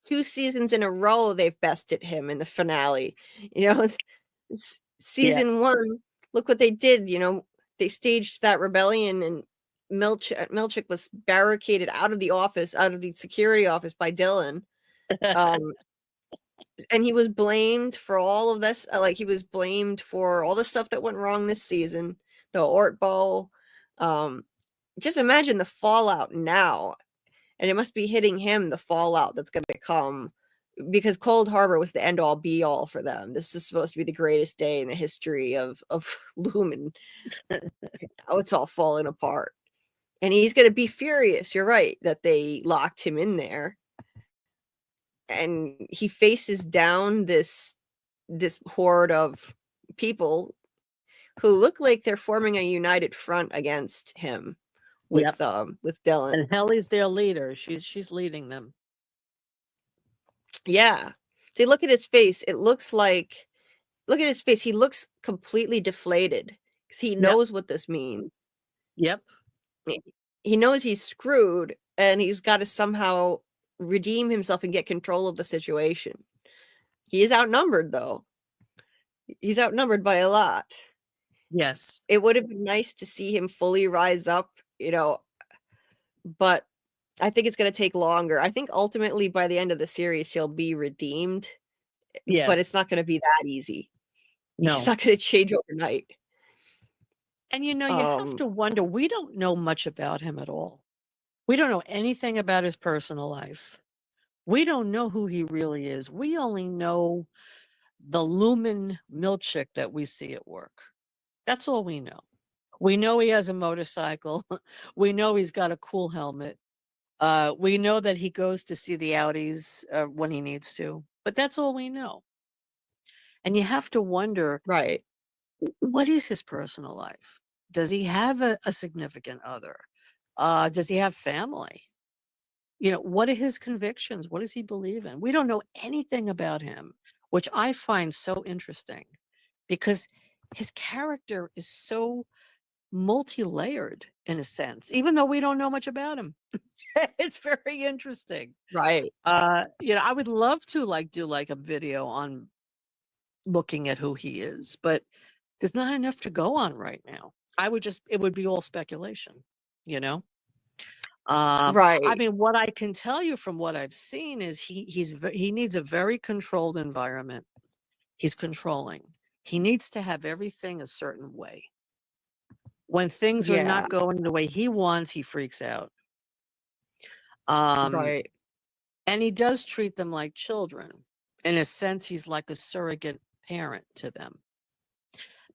2 seasons in a row they've bested him in the finale. Season 1, look what they did. They staged that rebellion, and Milchick was barricaded out of the security office by Dylan. And he was blamed for all of this. He was blamed for all the stuff that went wrong this season, the Ortbo. Just imagine the fallout now. And it must be hitting him, the fallout that's going to come, because Cold Harbor was the end all be all for them. This is supposed to be the greatest day in the history of Lumen. Now it's all falling apart. And he's going to be furious. You're right that they locked him in there. And he faces down this horde of people who look like they're forming a united front against him with Dylan. And Helly's their leader. She's leading them. Yeah. See, look at his face. Look at his face. He looks completely deflated because he knows what this means. Yep. He knows he's screwed, and he's got to somehow redeem himself and get control of the situation. He is outnumbered, though. He's outnumbered by a lot. Yes. It would have been nice to see him fully rise up, but I think it's going to take longer. I think ultimately by the end of the series, he'll be redeemed, but it's Yes. not going to be that easy. No. It's not going to change overnight. And you have to wonder, we don't know much about him at all. We don't know anything about his personal life. We don't know who he really is. We only know the Lumen milkshake that we see at work. That's all we know. We know he has a motorcycle. We know he's got a cool helmet. We know that he goes to see the Audis when he needs to, but that's all we know. And you have to wonder, Right. what is his personal life? Does he have a significant other? Does he have family? What are his convictions? What does he believe in? We don't know anything about him, which I find so interesting because his character is so multi-layered in a sense, even though we don't know much about him. It's very interesting. Right. I would love to do a video on looking at who he is, but there's not enough to go on right now. It would be all speculation, I Right. mean, what I can tell you from what I've seen is he needs a very controlled environment. He's controlling. He needs to have everything a certain way. When things are Yeah. not going the way he wants, he freaks out. Right. And he does treat them like children. In a sense, he's like a surrogate parent to them.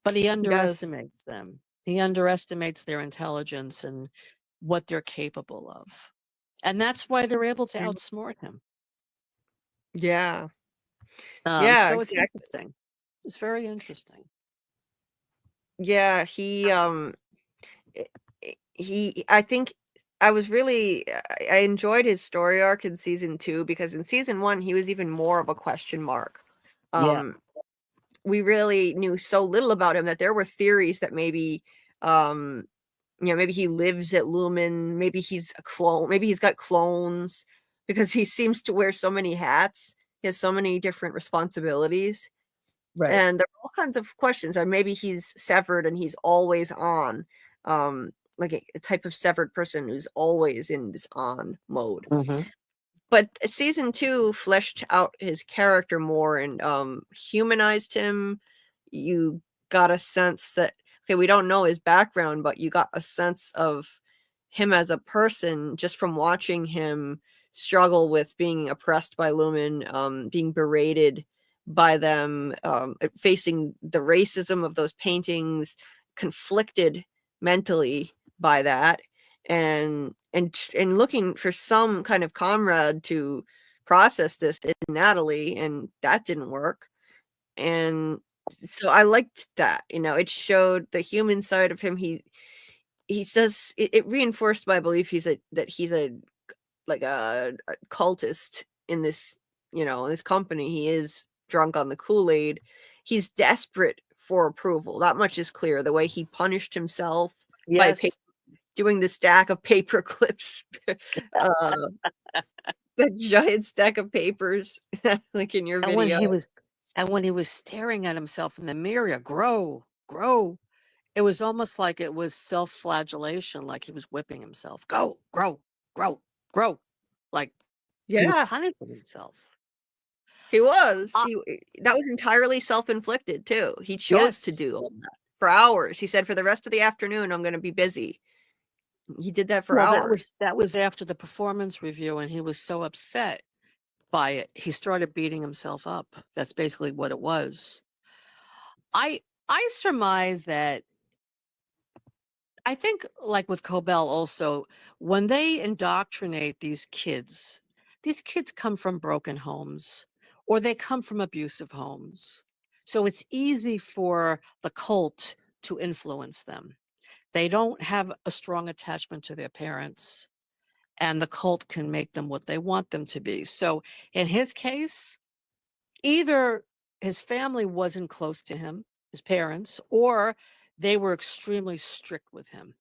But he He does. underestimates them. He underestimates their intelligence and what they're capable of. And that's why they're able to outsmart him. Yeah. Yeah, So it's exactly. interesting. It's very interesting. Yeah, I think I enjoyed his story arc in season 2 because in season 1 he was even more of a question mark. Yeah. We really knew so little about him that there were theories that maybe maybe he lives at Lumen, maybe he's a clone, maybe he's got clones because he seems to wear so many hats. He has so many different responsibilities. Right. And there are all kinds of questions. And maybe he's severed and he's always on, like a type of severed person who's always in this on mode. Mhm. But season 2 fleshed out his character more and humanized him. You got a sense that, okay, we don't know his background, but you got a sense of him as a person just from watching him struggle with being oppressed by Lumen, being berated by them, facing the racism of those paintings, conflicted mentally by that, and looking for some kind of comrade to process this in Natalie, and that didn't work. And so I liked that, it showed the human side of him. He does it reinforced my belief that he's a cultist in this, in this company. He is drunk on the Kool-Aid. He's desperate for approval. That much is clear. The way he punished himself by doing the stack of paper clips, the giant stack of papers, like in your video. And when he was staring at himself in the mirror, grow, it was almost like it was self-flagellation, like he was whipping himself. Go, grow, grow, grow. Like he was punishing himself. He was. That was entirely self-inflicted too. He chose to do all that for hours. He said, for the rest of the afternoon, I'm going to be busy. He did that for hours. That was after the performance review, and he was so upset by it. He started beating himself up. That's basically what it was. I surmise that, I think, like with Cobell also, when they indoctrinate these kids come from broken homes or they come from abusive homes. So it's easy for the cult to influence them. They don't have a strong attachment to their parents, and the cult can make them what they want them to be. So in his case, either his family wasn't close to him, his parents, or they were extremely strict with him,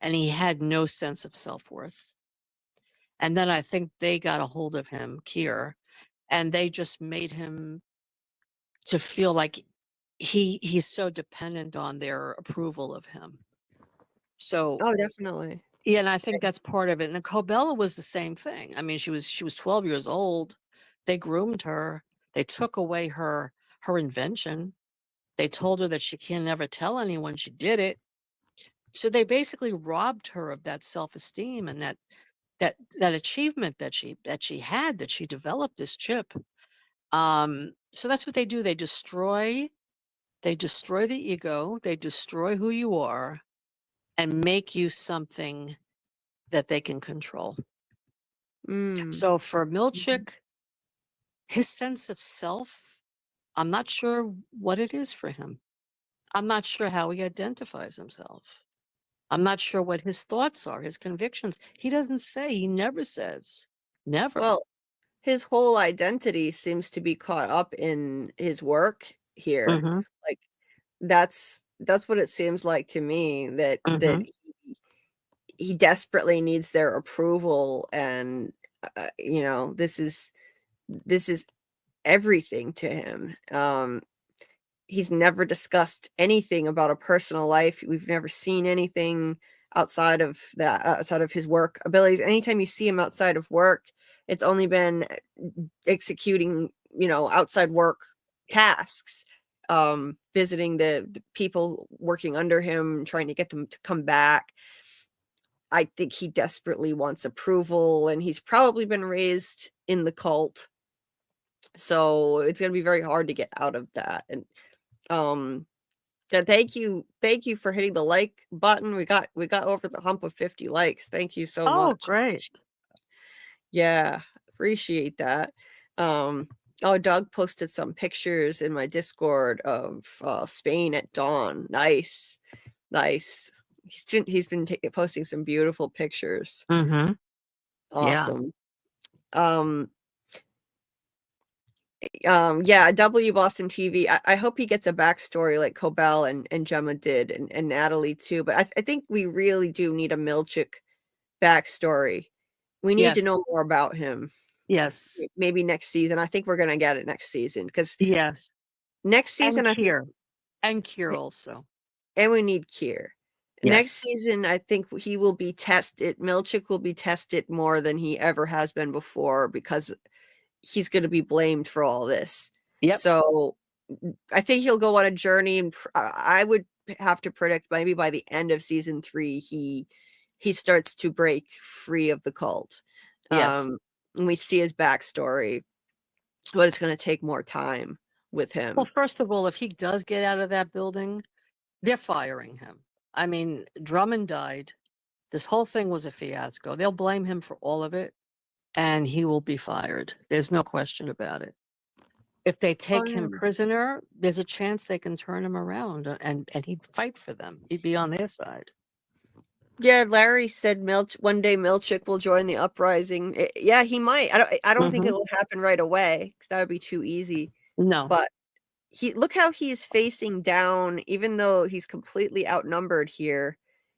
and he had no sense of self-worth. And then I think they got a hold of him, Kier, and they just made him to feel like he's so dependent on their approval of him. So Oh, definitely. yeah, and I think that's part of it. And Cobella was the same thing. I mean, she was 12 years old. They groomed her. They took away her invention. They told her that she can never tell anyone she did it. So they basically robbed her of that self-esteem and that achievement that she had, that she developed this chip. So that's what they do. They destroy the ego, they destroy who you are, and make you something that they can control. Mm. So for Milchick, his sense of self, I'm not sure what it is for him. I'm not sure how he identifies himself. I'm not sure what his thoughts are, his convictions. He doesn't say, he never says. Never. Well, his whole identity seems to be caught up in his work here. Mhm. Like that's what it seems like to me, that Mhm. he desperately needs their approval, and you know, this is everything to him. He's never discussed anything about a personal life. We've never seen anything outside of that, outside of his work abilities. Anytime you see him outside of work, it's only been executing, you know, outside work tasks, visiting the people working under him, trying to get them to come back. I think he desperately wants approval, and he's probably been raised in the cult. So it's going to be very hard to get out of that. And yeah, thank you for hitting the like button. We got over the hump of 50 likes. Thank you so Oh, much. great. Yeah, appreciate that. Oh, Doug posted some pictures in my Discord of Spain at dawn. Nice. He's been posting some beautiful pictures. Mhm. Yeah. Awesome. Yeah, W Boston TV. I hope he gets a backstory like Cobell and Gemma did, and Natalie too. But I think we really do need a Milchick backstory. We need to know Yes. more about him. Yes. Maybe next season. I think we're gonna get it next season, because Yes. next And season I think, Kier also. and we need Kier. Next Yes. season, I think he will be tested. Milchick will be tested more than he ever has been before, because he's going to be blamed for all this. Yep. So I think he'll go on a journey, and I would have to predict maybe by the end of season 3, he starts to break free of the cult. Yes. And we see his backstory, but it's going to take more time with him. Well, first of all, if he does get out of that building, they're firing him. I mean, Drummond died. This whole thing was a fiasco. They'll blame him for all of it, and he will be fired. There's no question about it. If they take him prisoner, there's a chance they can turn him around, and he'd fight for them. He'd be on their side. Yeah, Larry said one day Milchick will join the uprising. Yeah, he might. I don't think it'll happen right away, because that would be too easy. No. But look how he's facing down, even though he's completely outnumbered here.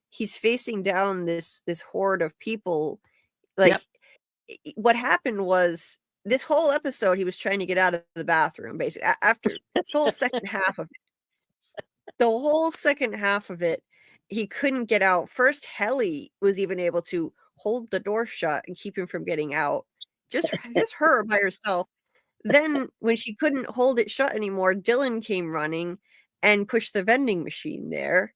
He's facing down this horde of people. Like, what happened was, this whole episode he was trying to get out of the bathroom, basically. After this whole second half of it, the whole second half of it, he couldn't get out. First, Helly was even able to hold the door shut and keep him from getting out. Just her by herself. Then when she couldn't hold it shut anymore, Dylan came running and pushed the vending machine there.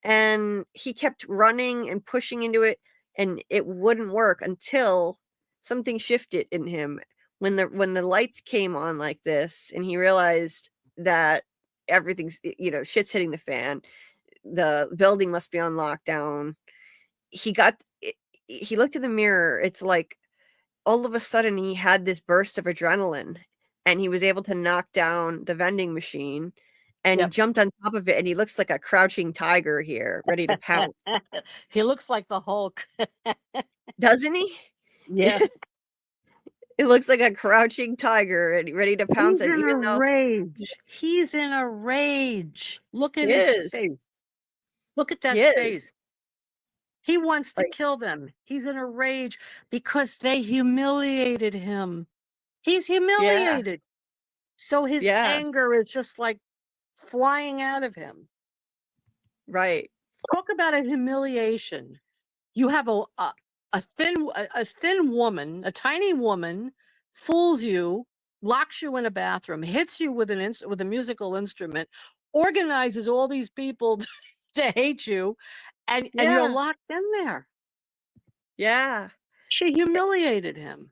And he kept running and pushing into it, and it wouldn't work until something shifted in him. When the lights came on like this, and he realized that everything's, shit's hitting the fan. The building must be on lockdown. He looked in the mirror. It's like all of a sudden he had this burst of adrenaline, and he was able to knock down the vending machine, and he jumped on top of it, and he looks like a crouching tiger here, ready to pounce. He looks like the Hulk. Doesn't he? Yeah. It looks like a crouching tiger and ready to pounce. He's in a rage. He's in a rage. Look at his face. Look at that face. He wants to Like- kill them. He's in a rage because they humiliated him. He's humiliated. So his Yeah. anger is just like flying out of him. Right. Talk about a humiliation. You have a thin woman, a tiny woman, fools you, locks you in a bathroom, hits you with with a musical instrument, organizes all these people to hate you, and you're locked in there. Yeah. She humiliated him.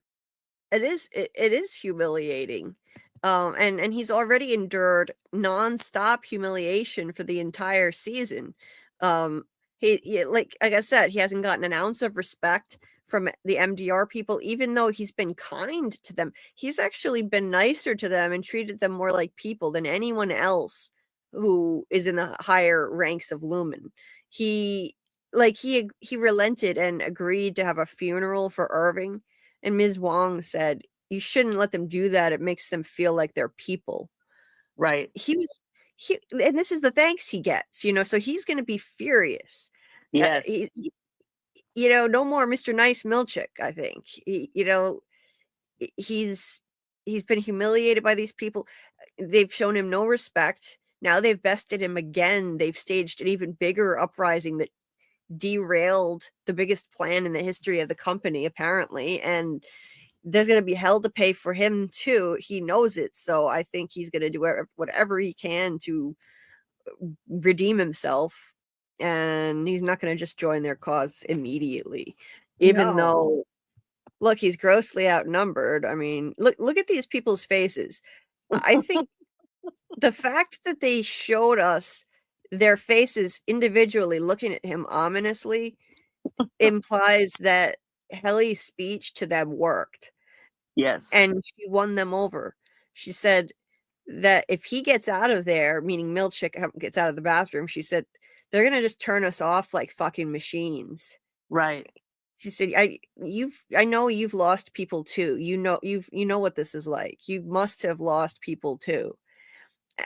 It is humiliating. And he's already endured nonstop humiliation for the entire season. Like I said, he hasn't gotten an ounce of respect from the MDR people, even though he's been kind to them. He's actually been nicer to them and treated them more like people than anyone else who is in the higher ranks of Lumen. He relented and agreed to have a funeral for Irving. And Ms. Wong said, you shouldn't let them do that. It makes them feel like they're people. Right. And this is the thanks he gets, so he's going to be furious. Yes. No more Mr. Nice Milchick, I think. He's been humiliated by these people. They've shown him no respect. Now they've bested him again. They've staged an even bigger uprising that derailed the biggest plan in the history of the company, apparently, and there's going to be hell to pay for him too. He knows it, so I think he's going to do whatever he can to redeem himself, and he's not going to just join their cause immediately, even though, look, he's grossly outnumbered. I mean, look at these people's faces. I think the fact that they showed us their faces individually looking at him ominously implies that Helly's speech to them worked. Yes. And she won them over. She said that if he gets out of there, meaning Milchick gets out of the bathroom, she said, they're going to just turn us off like fucking machines. Right. She said, I know you've lost people too. You know what this is like. You must have lost people too.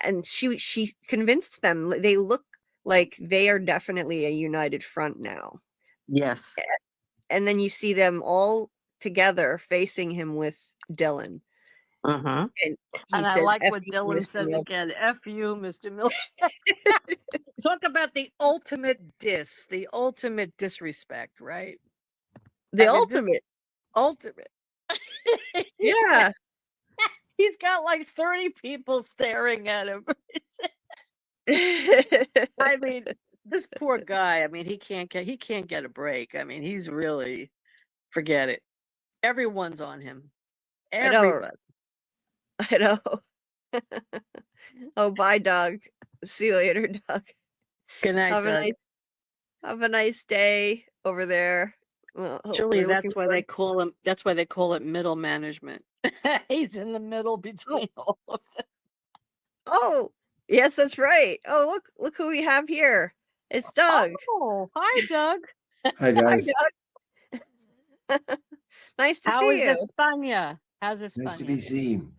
And she convinced them. They look like they are definitely a united front now. Yes. And then you see them all together facing him with Dylan. And I like what Dylan says again. F you, Mr. Milchick. Talk about the ultimate disrespect, right? Ultimate. Yeah. He's got like 30 people staring at him. I mean, this poor guy, I mean, he can't get a break. I mean, he's really, forget it. Everyone's on him. Everybody. I know. Oh, bye, Doug. See you later, Doug. Good night, Doug. Have a nice day over there. Well, Julie, that's why they call him. That's why they call it middle management. He's in the middle between all of them. Oh, yes, that's right. Oh, look who we have here. It's Doug. Oh, hi, Doug. Hi, guys. Hi, Doug. Nice to see you. How is España? How's España? Nice to be seen.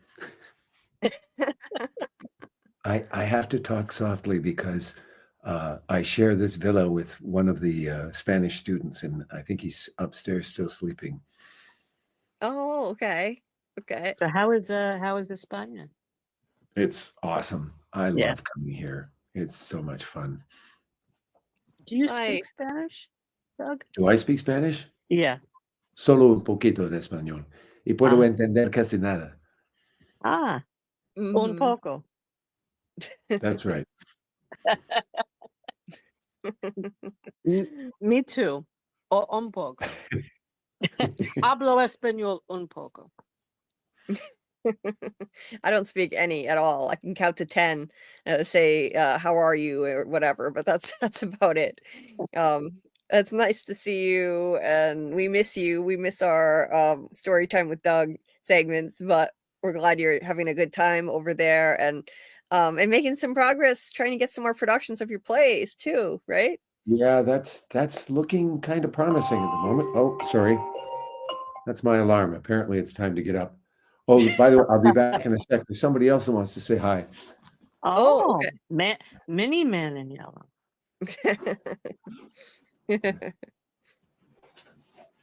I have to talk softly because I share this villa with one of the Spanish students, and I think he's upstairs still sleeping. Oh, okay. Okay. So how is España? It's awesome. I love coming here. It's so much fun. Do you speak Spanish, Doug? Do I speak Spanish? Yeah. Solo un poquito de español. Y puedo entender casi nada. Un poco. That's right. Me too. Un poco. Hablo español un poco. I don't speak any at all. I can count to 10, say, how are you or whatever, but that's about it. It's nice to see you, and we miss you. We miss our story time with Doug segments, but we're glad you're having a good time over there and making some progress, trying to get some more productions of your plays too, right? Yeah, that's looking kind of promising at the moment. Oh, sorry. That's my alarm. Apparently it's time to get up. Oh, by the way, I'll be back in a sec. There's somebody else that wants to say hi. Oh, okay. Mini man in yellow.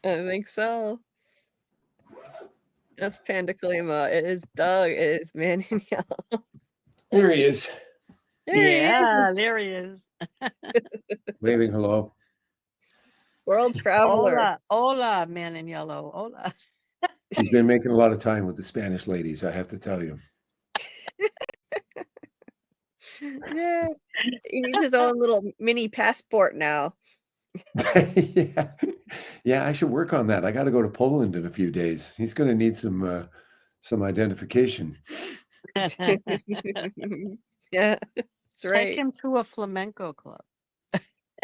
I think so. That's Panda Kalima. It is Doug. It is Man in Yellow. There he is, There he is. there he is. waving hello. World traveler. Hola, hola, man in yellow. Hola. He's been making a lot of time with the Spanish ladies, I have to tell you. Yeah. He needs his own little mini passport now. Yeah. Yeah, I should work on that. I got to go to Poland in a few days. He's going to need some identification. Yeah, that's right. Take him to a flamenco club.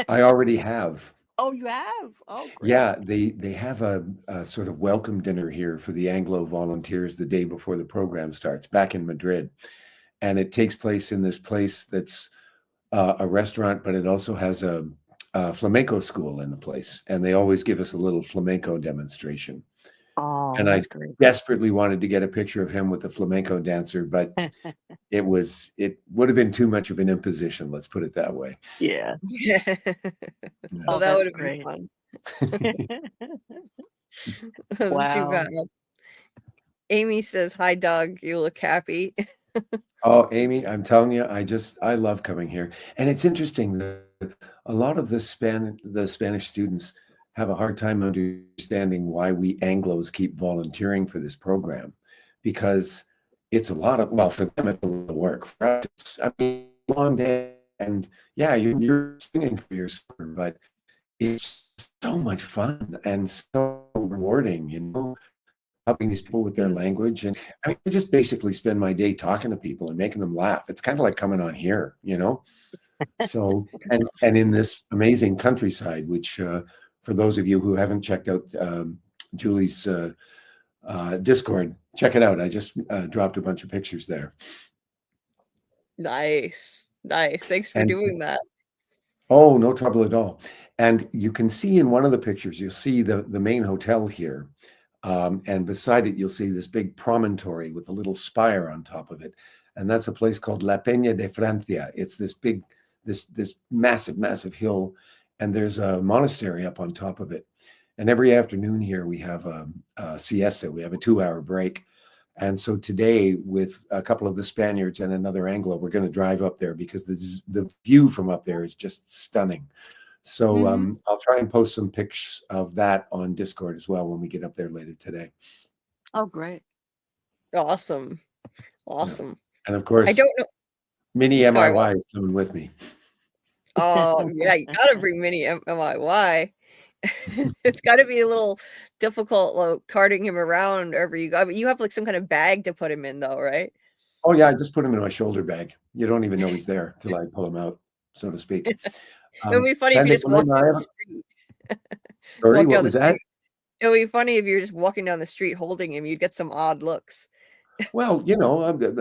I already have. Oh, you have? Oh, great. Yeah, they have a sort of welcome dinner here for the Anglo volunteers the day before the program starts back in Madrid. And it takes place in this place that's a restaurant, but it also has a flamenco school in the place. And they always give us a little flamenco demonstration. Oh, And I that's great. desperately wanted to get a picture of him with the flamenco dancer, but it would have been too much of an imposition. Let's put it that way. Yeah. Well, Oh, that that's would have great. been fun. That's too Wow. bad. Amy says, "Hi, Doug. You look happy." Oh, Amy, I'm telling you, I love coming here. And it's interesting that a lot of the Spanish students have a hard time understanding why we Anglos keep volunteering for this program, because it's a lot of, well, for them it's a lot of work. For us, it's, I mean, long day, and yeah, you're singing for your summer, but it's so much fun and so rewarding, helping these people with their language. And I just basically spend my day talking to people and making them laugh. It's kind of like coming on here, So, and in this amazing countryside, which for those of you who haven't checked out Julie's Discord, check it out. I just dropped a bunch of pictures there. Nice. Thanks for doing that. Oh, no trouble at all. And you can see in one of the pictures, you'll see the main hotel here. And beside it, you'll see this big promontory with a little spire on top of it. And that's a place called La Peña de Francia. It's this big, this massive hill. And there's a monastery up on top of it. And every afternoon here, we have a siesta. We have a 2-hour break. And so today, with a couple of the Spaniards and another Anglo, we're going to drive up there because the view from up there is just stunning. So I'll try and post some pics of that on Discord as well when we get up there later today. Oh, great. Awesome. Yeah. And of course, I don't know. Mini MIY is coming with me. Oh, yeah, you got to bring Mini MIY. It's got to be a little difficult, like, carting him around wherever you go. I mean, you have like some kind of bag to put him in, though, right? Oh, yeah, I just put him in my shoulder bag. You don't even know he's there till I pull him out, so to speak. It would be funny if you just walked down the street. Sorry, what was that? It would be funny if you're just walking down the street holding him. You'd get some odd looks. Well,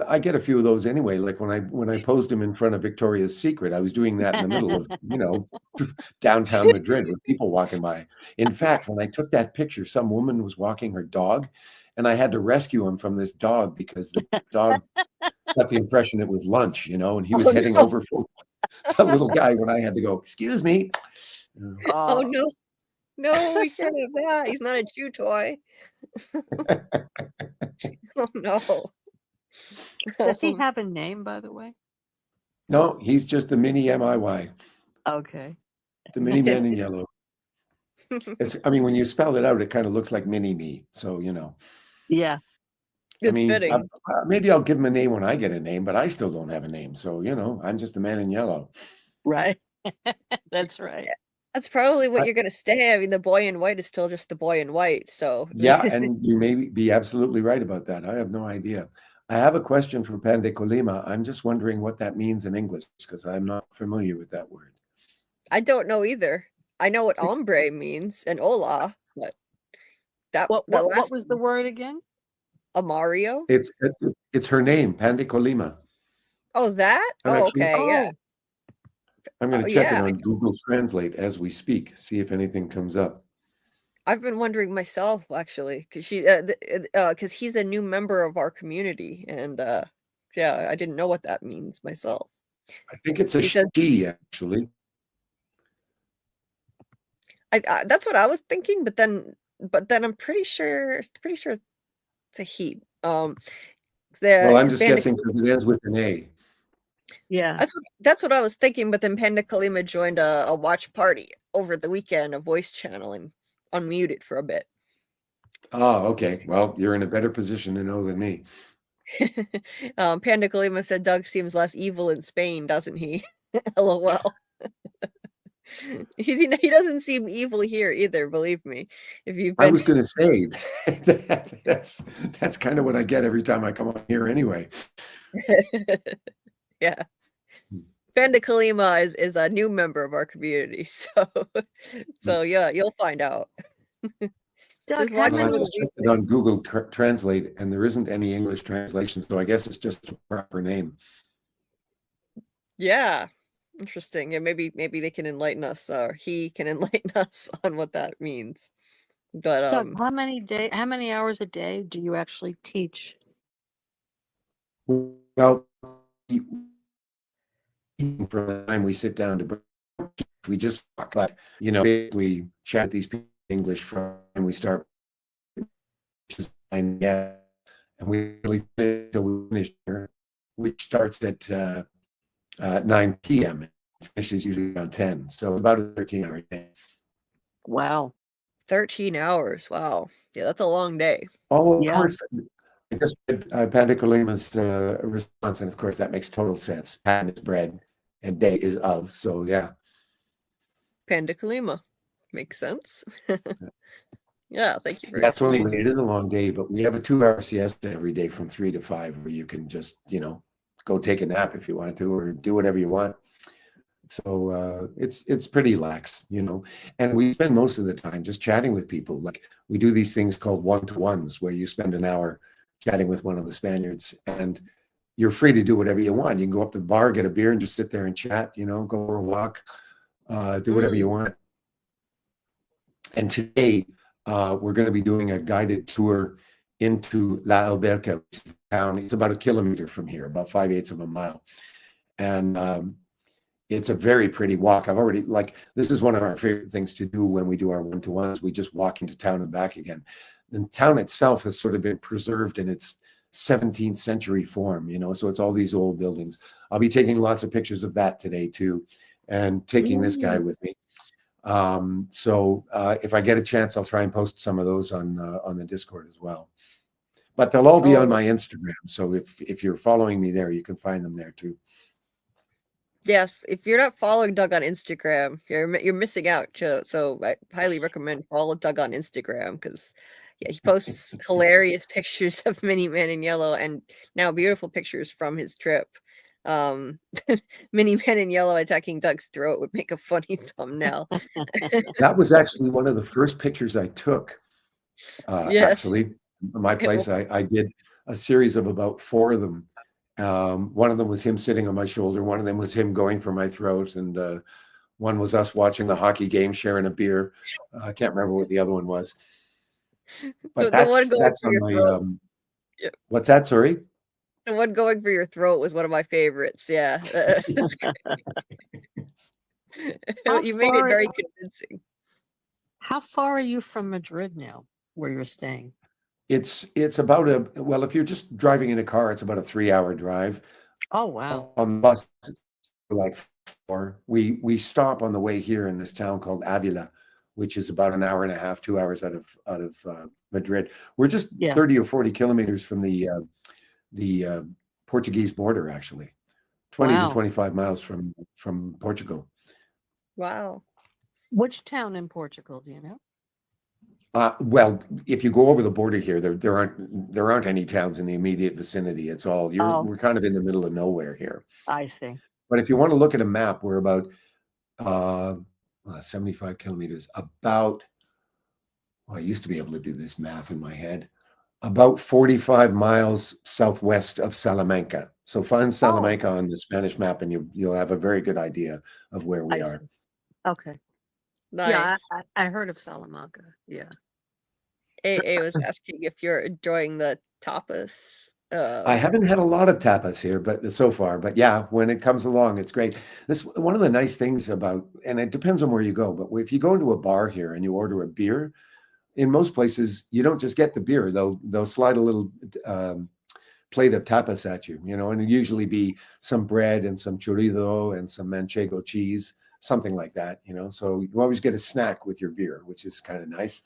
I get a few of those anyway. Like when I posed him in front of Victoria's Secret, I was doing that in the middle of, downtown Madrid with people walking by. In fact, when I took that picture, some woman was walking her dog, and I had to rescue him from this dog because the dog got the impression it was lunch, and he was heading over for a little guy when I had to go, "Excuse me." Oh no. No, we can't have that. He's not a chew toy. Oh no. Does he have a name, by the way? No, he's just the Mini MIY. Okay. The Mini Man in Yellow. When you spell it out, it kind of looks like Mini Me. So, Yeah. Fitting. Maybe I'll give him a name when I get a name, but I still don't have a name. So, I'm just the Man in Yellow. Right. That's right. That's probably what you're going to stay. I mean, the boy in white is still just the boy in white. So yeah, and you may be absolutely right about that. I have no idea. I have a question for Panda Colima. I'm just wondering what that means in English because I'm not familiar with that word. I don't know either. I know what hombre means and hola, but what was the word again? Amario. It's her name, Panda Colima. Oh, that? Okay, yeah. I'm going to check it on Google Translate as we speak, see if anything comes up. I've been wondering myself, actually, because he's a new member of our community, and I didn't know what that means myself. I think it's she, actually. That's what I was thinking, but then but then I'm pretty sure it's a he. Well, I'm just Panda guessing because it ends with an A. Yeah. That's what I was thinking, but then Panda Kalima joined a watch party over the weekend, a voice channel, and unmuted for a bit. Oh, okay. Well, you're in a better position to know than me. Panda Kalima said Doug seems less evil in Spain, doesn't he? LOL. He doesn't seem evil here either, believe me. If you've I been was going to say that's kind of what I get every time I come on here anyway. yeah. Panda Kalima is a new member of our community, so yeah, you'll find out. Doug, Just how watch Well, I many, just checked it on Google Translate, and there isn't any English translation, so I guess it's just a proper name. Yeah, interesting. Yeah, maybe they can enlighten us, or he can enlighten us on what that means. But Doug, how many hours a day do you actually teach? Well, from the time we sit down to break, we just talk, but basically chat these people in English from when we start, and we really finish till we finish here, which starts at 9 p.m. and finishes usually around 10. So about a 13-hour day. Wow. 13 hours. Wow. Yeah, that's a long day. Oh, of Yeah. course. I just read Panda Kalima's response, and of course that makes total sense. Pan is bread, and day is of. So yeah. Panda Kalima. Makes sense. Yeah, thank you for That's only explaining. it is a long day, but we have a 2-hour siesta every day from 3 to 5, where you can just go take a nap if you want to, or do whatever you want. So it's pretty lax, and we spend most of the time just chatting with people. Like, we do these things called one-to-ones, where you spend an hour chatting with one of the Spaniards, and you're free to do whatever you want. You can go up to the bar, get a beer, and just sit there and chat, go for a walk, do whatever you want. And today we're going to be doing a guided tour into La Alberca, which is a town. It's about 1 kilometer from here, about 5/8 of a mile. And it's a very pretty walk. This is one of our favorite things to do when we do our one-to-ones. We just walk into town and back again. The town itself has sort of been preserved in its 17th century form, so it's all these old buildings. I'll be taking lots of pictures of that today too, and taking this guy with me. So if I get a chance, I'll try and post some of those on the Discord as well. But they'll all be on my Instagram. So if you're following me there, you can find them there too. Yeah, if you're not following Doug on Instagram, you're missing out. So I highly recommend follow Doug on Instagram, because he posts hilarious pictures of Mini Man in Yellow, and now beautiful pictures from his trip. Mini Man in Yellow attacking Doug's throat would make a funny thumbnail. That was actually one of the first pictures I took. Yes. Actually, my place, I did a series of about 4 of them. One of them was him sitting on my shoulder. One of them was him going for my throat, and one was us watching the hockey game, sharing a beer. I can't remember what the other one was. But that's on my. What's that? Sorry. The one going for your throat was one of my favorites. Yeah. You made it very convincing. How far are you from Madrid now, where you're staying? It's about if you're just driving in a car, it's about a 3-hour drive. Oh, wow. On the bus, it's like 4. We stop on the way here in this town called Avila, which is about an hour and a half, 2 hours out of Madrid. We're just 30 or 40 kilometers from the Portuguese border, actually. 20 to 25 miles from Portugal. Wow. Which town in Portugal, do you know? Well, if you go over the border here, there aren't any towns in the immediate vicinity. It's all we're kind of in the middle of nowhere here. I see. But if you want to look at a map, we're about 75 kilometers. I used to be able to do this math in my head. About 45 miles southwest of Salamanca. So find Salamanca on the Spanish map, and you'll have a very good idea of where we are. Okay. Nice. Yeah, I heard of Salamanca. Yeah. AA was asking if you're enjoying the tapas. I haven't had a lot of tapas here, but so far. But yeah, when it comes along, it's great. One of the nice things about, and it depends on where you go, but if you go into a bar here and you order a beer, in most places, you don't just get the beer. They'll slide a little plate of tapas at you, and it'll usually be some bread and some chorizo and some manchego cheese, something like that, So you always get a snack with your beer, which is kind of nice.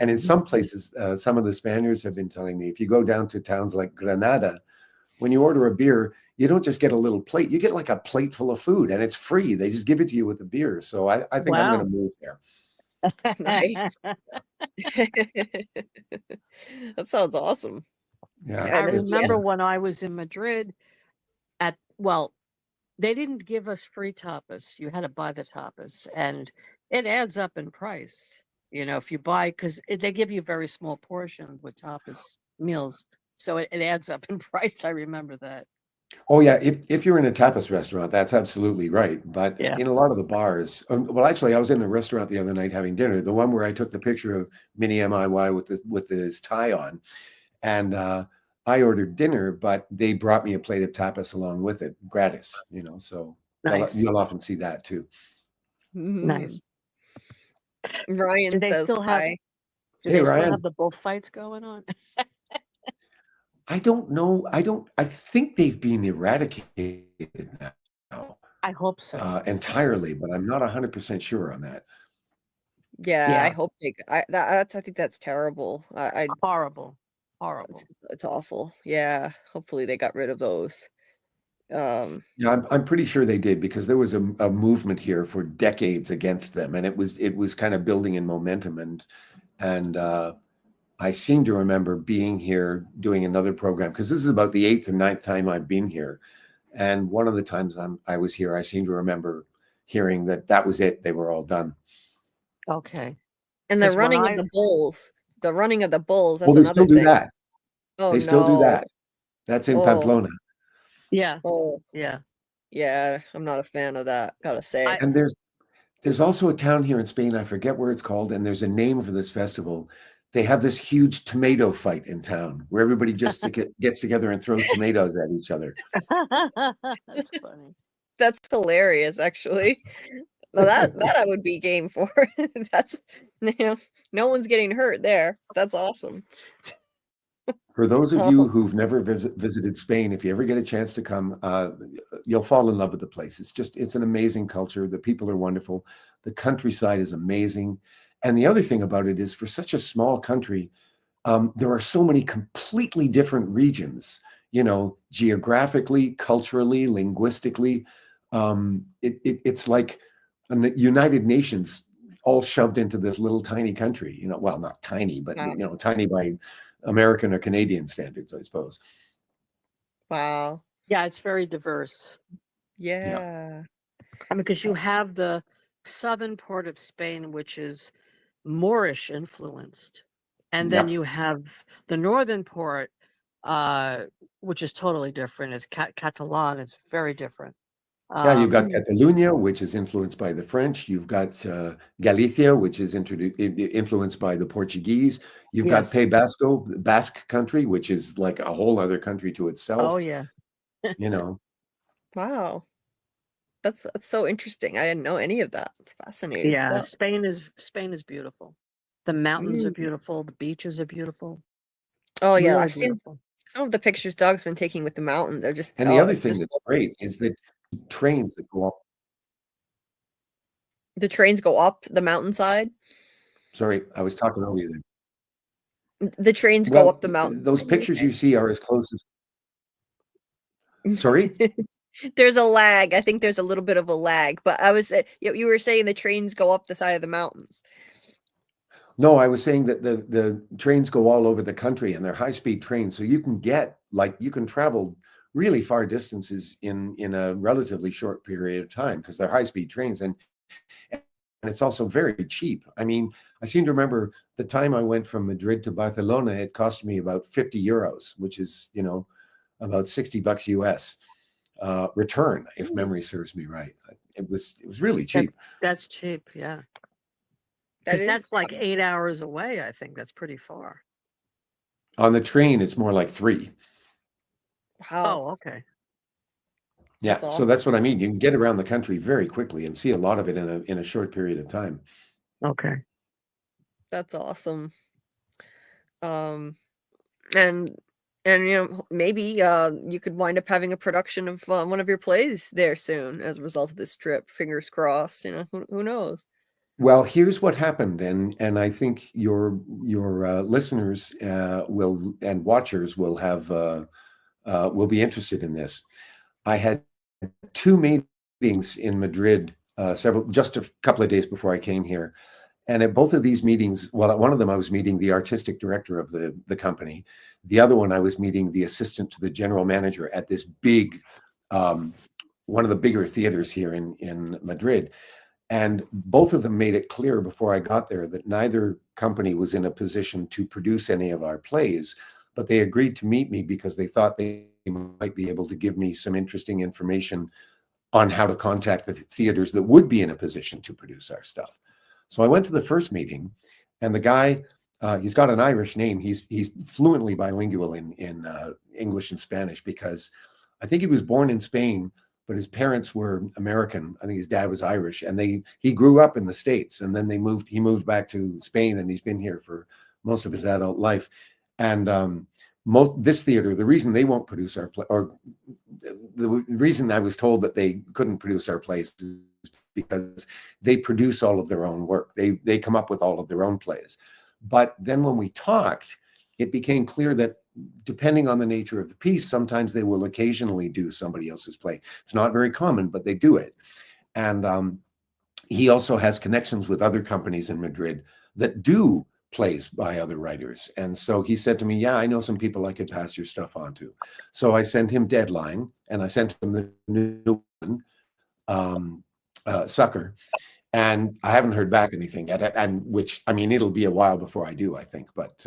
And in some places, some of the Spaniards have been telling me, if you go down to towns like Granada, when you order a beer, you don't just get a little plate, you get like a plate full of food, and it's free. They just give it to you with the beer. So I think I'm going to move there. Nice. That sounds awesome. Yeah. I And it's- remember when I was in Madrid they didn't give us free tapas. You had to buy the tapas, and it adds up in price. If you buy, because they give you very small portion with tapas meals. So it adds up in price. I remember that. Oh yeah, if you're in a tapas restaurant, that's absolutely right. But Yeah. in a lot of the bars, well, actually, I was in a restaurant the other night having dinner, the one where I took the picture of Mini MIY with his tie on, and I ordered dinner, but they brought me a plate of tapas along with it, gratis. So Nice. you'll often see that too. Nice. Ryan Do they says still have? hi. Do Hey, they still Ryan. have the bullfights going on? I don't know. I think they've been eradicated now I hope so. entirely, but I'm not 100% sure on that. Yeah, Yeah. I hope I think that's terrible. Horrible. It's awful. Yeah, hopefully they got rid of those. Yeah, I'm pretty sure they did, because there was a movement here for decades against them, and it was kind of building in momentum, and I seem to remember being here doing another program, because this is about the 8th or 9th time I've been here, and one of the times I was here, I seem to remember hearing that was it; they were all done. Okay. And the 'Cause when running of I- the bulls. The running of the bulls, that's Well, they another still do thing. that. Oh They still do no. that. That's in Oh. Pamplona. Yeah. Oh, Yeah. yeah, I'm not a fan of that, gotta say. And there's also a town here in Spain, I forget where it's called, and there's a name for this festival. They have this huge tomato fight in town where everybody just gets together and throws tomatoes at each other. That's funny. That's hilarious, actually. Now that I would be game for. That's no one's getting hurt there. That's awesome. For those of you who've never visited Spain, if you ever get a chance to come, you'll fall in love with the place. It's an amazing culture. The people are wonderful. The countryside is amazing. And the other thing about it is, for such a small country, there are so many completely different regions, geographically, culturally, linguistically. It's like a United Nations all shoved into this little tiny country, well, not tiny, but, Wow. tiny by American or Canadian standards, I suppose. Wow. Yeah, it's very diverse. Yeah. Because you have the southern part of Spain, which is Moorish influenced. And then Yeah. you have the northern part, which is totally different. It's Catalan. It's very different. Yeah, you've got Catalonia, which is influenced by the French. You've got Galicia, which is influenced by the Portuguese. You've got Yes. País Vasco, Basque country, which is like a whole other country to itself. Oh, yeah. Wow. That's so interesting. I didn't know any of that. It's fascinating Yeah, stuff. Spain is beautiful. The mountains are beautiful. The beaches are beautiful. Oh yeah, Really I've seen beautiful. some of the pictures Doug's been taking with the mountain. They're just And the other it's thing just that's great is that trains that go up. the trains go up the mountainside. Sorry, I was talking over you there. The trains go Well, up the mountain. those pictures you see are as close as. Sorry? There's a lag. I think there's a little bit of a lag, but I was you were saying the trains go up the side of the mountains. No, I was saying that the trains go all over the country, and they're high-speed trains, so you can travel really far distances in a relatively short period of time, because they're high-speed trains, and it's also very cheap. I mean, I seem to remember the time I went from Madrid to Barcelona, it cost me about 50 euros, which is, about $60 US return, if memory serves me right. It was really cheap. That's cheap, yeah. That Because is that's like 8 hours away. I think that's pretty far. On the train, it's more like 3. wow. Oh, okay. Yeah, That's so awesome. that's what I mean. You can get around the country very quickly and see a lot of it in a short period of time. Okay. That's awesome. And maybe you could wind up having a production of one of your plays there soon as a result of this trip. Fingers crossed. Who knows? Well, here's what happened, and I think your listeners will and watchers will have will be interested in this. I had 2 meetings in Madrid just a couple of days before I came here. And at both of these meetings, well, at one of them, I was meeting the artistic director of the company. The other one, I was meeting the assistant to the general manager at this big, one of the bigger theaters here in Madrid. And both of them made it clear before I got there that neither company was in a position to produce any of our plays, but they agreed to meet me because they thought they might be able to give me some interesting information on how to contact the theaters that would be in a position to produce our stuff. So I went to the first meeting, and the guy, he's got an Irish name. He's fluently bilingual in English and Spanish because I think he was born in Spain, but his parents were American. I think his dad was Irish, and he grew up in the States, and then he moved back to Spain, and he's been here for most of his adult life. And this theater, the reason they won't produce our play, or the reason I was told that they couldn't produce our plays is because they produce all of their own work. They come up with all of their own plays. But then when we talked, it became clear that depending on the nature of the piece, sometimes they will occasionally do somebody else's play. It's not very common, but they do it. And he also has connections with other companies in Madrid that do plays by other writers. And so he said to me, yeah, I know some people I could pass your stuff on to. So I sent him Deadline, and I sent him the new one, Sucker. And I haven't heard back anything yet, and which, I mean, it'll be a while before I do, I think. But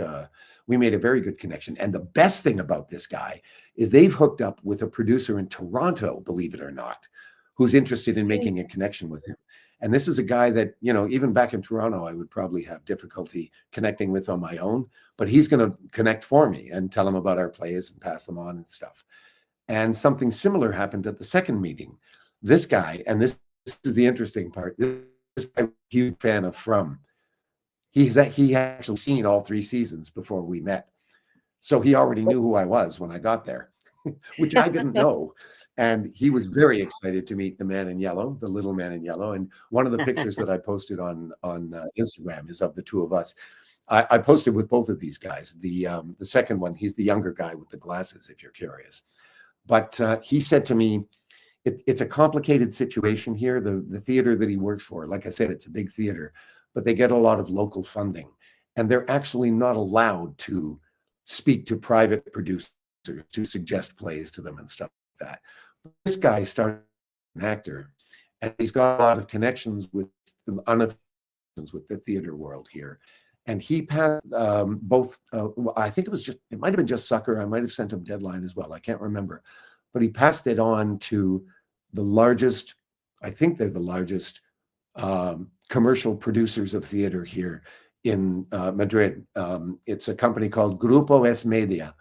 we made a very good connection. And the best thing about this guy is they've hooked up with a producer in Toronto, believe it or not, who's interested in making a connection with him. And this is a guy that, even back in Toronto, I would probably have difficulty connecting with on my own, but he's going to connect for me and tell him about our plays and pass them on and stuff. And something similar happened at the second meeting. This guy, and this is the interesting part, this guy was a huge fan of From. He had actually seen all 3 seasons before we met. So he already knew who I was when I got there, which I didn't know. And he was very excited to meet the man in yellow, the little man in yellow. And one of the pictures that I posted on Instagram is of the 2 of us. I posted with both of these guys. The second one, he's the younger guy with the glasses, if you're curious. But he said to me, it's a complicated situation here. The theater that he works for, like I said, it's a big theater, but they get a lot of local funding. And they're actually not allowed to speak to private producers to suggest plays to them and stuff like that. This guy started an actor, and he's got a lot of connections with the theater world here. And he passed both, I think it might have been just Sucker. I might have sent him Deadline as well. I can't remember. But he passed it on to the largest, I think they're the largest commercial producers of theater here in Madrid. It's a company called Grupo Es Media,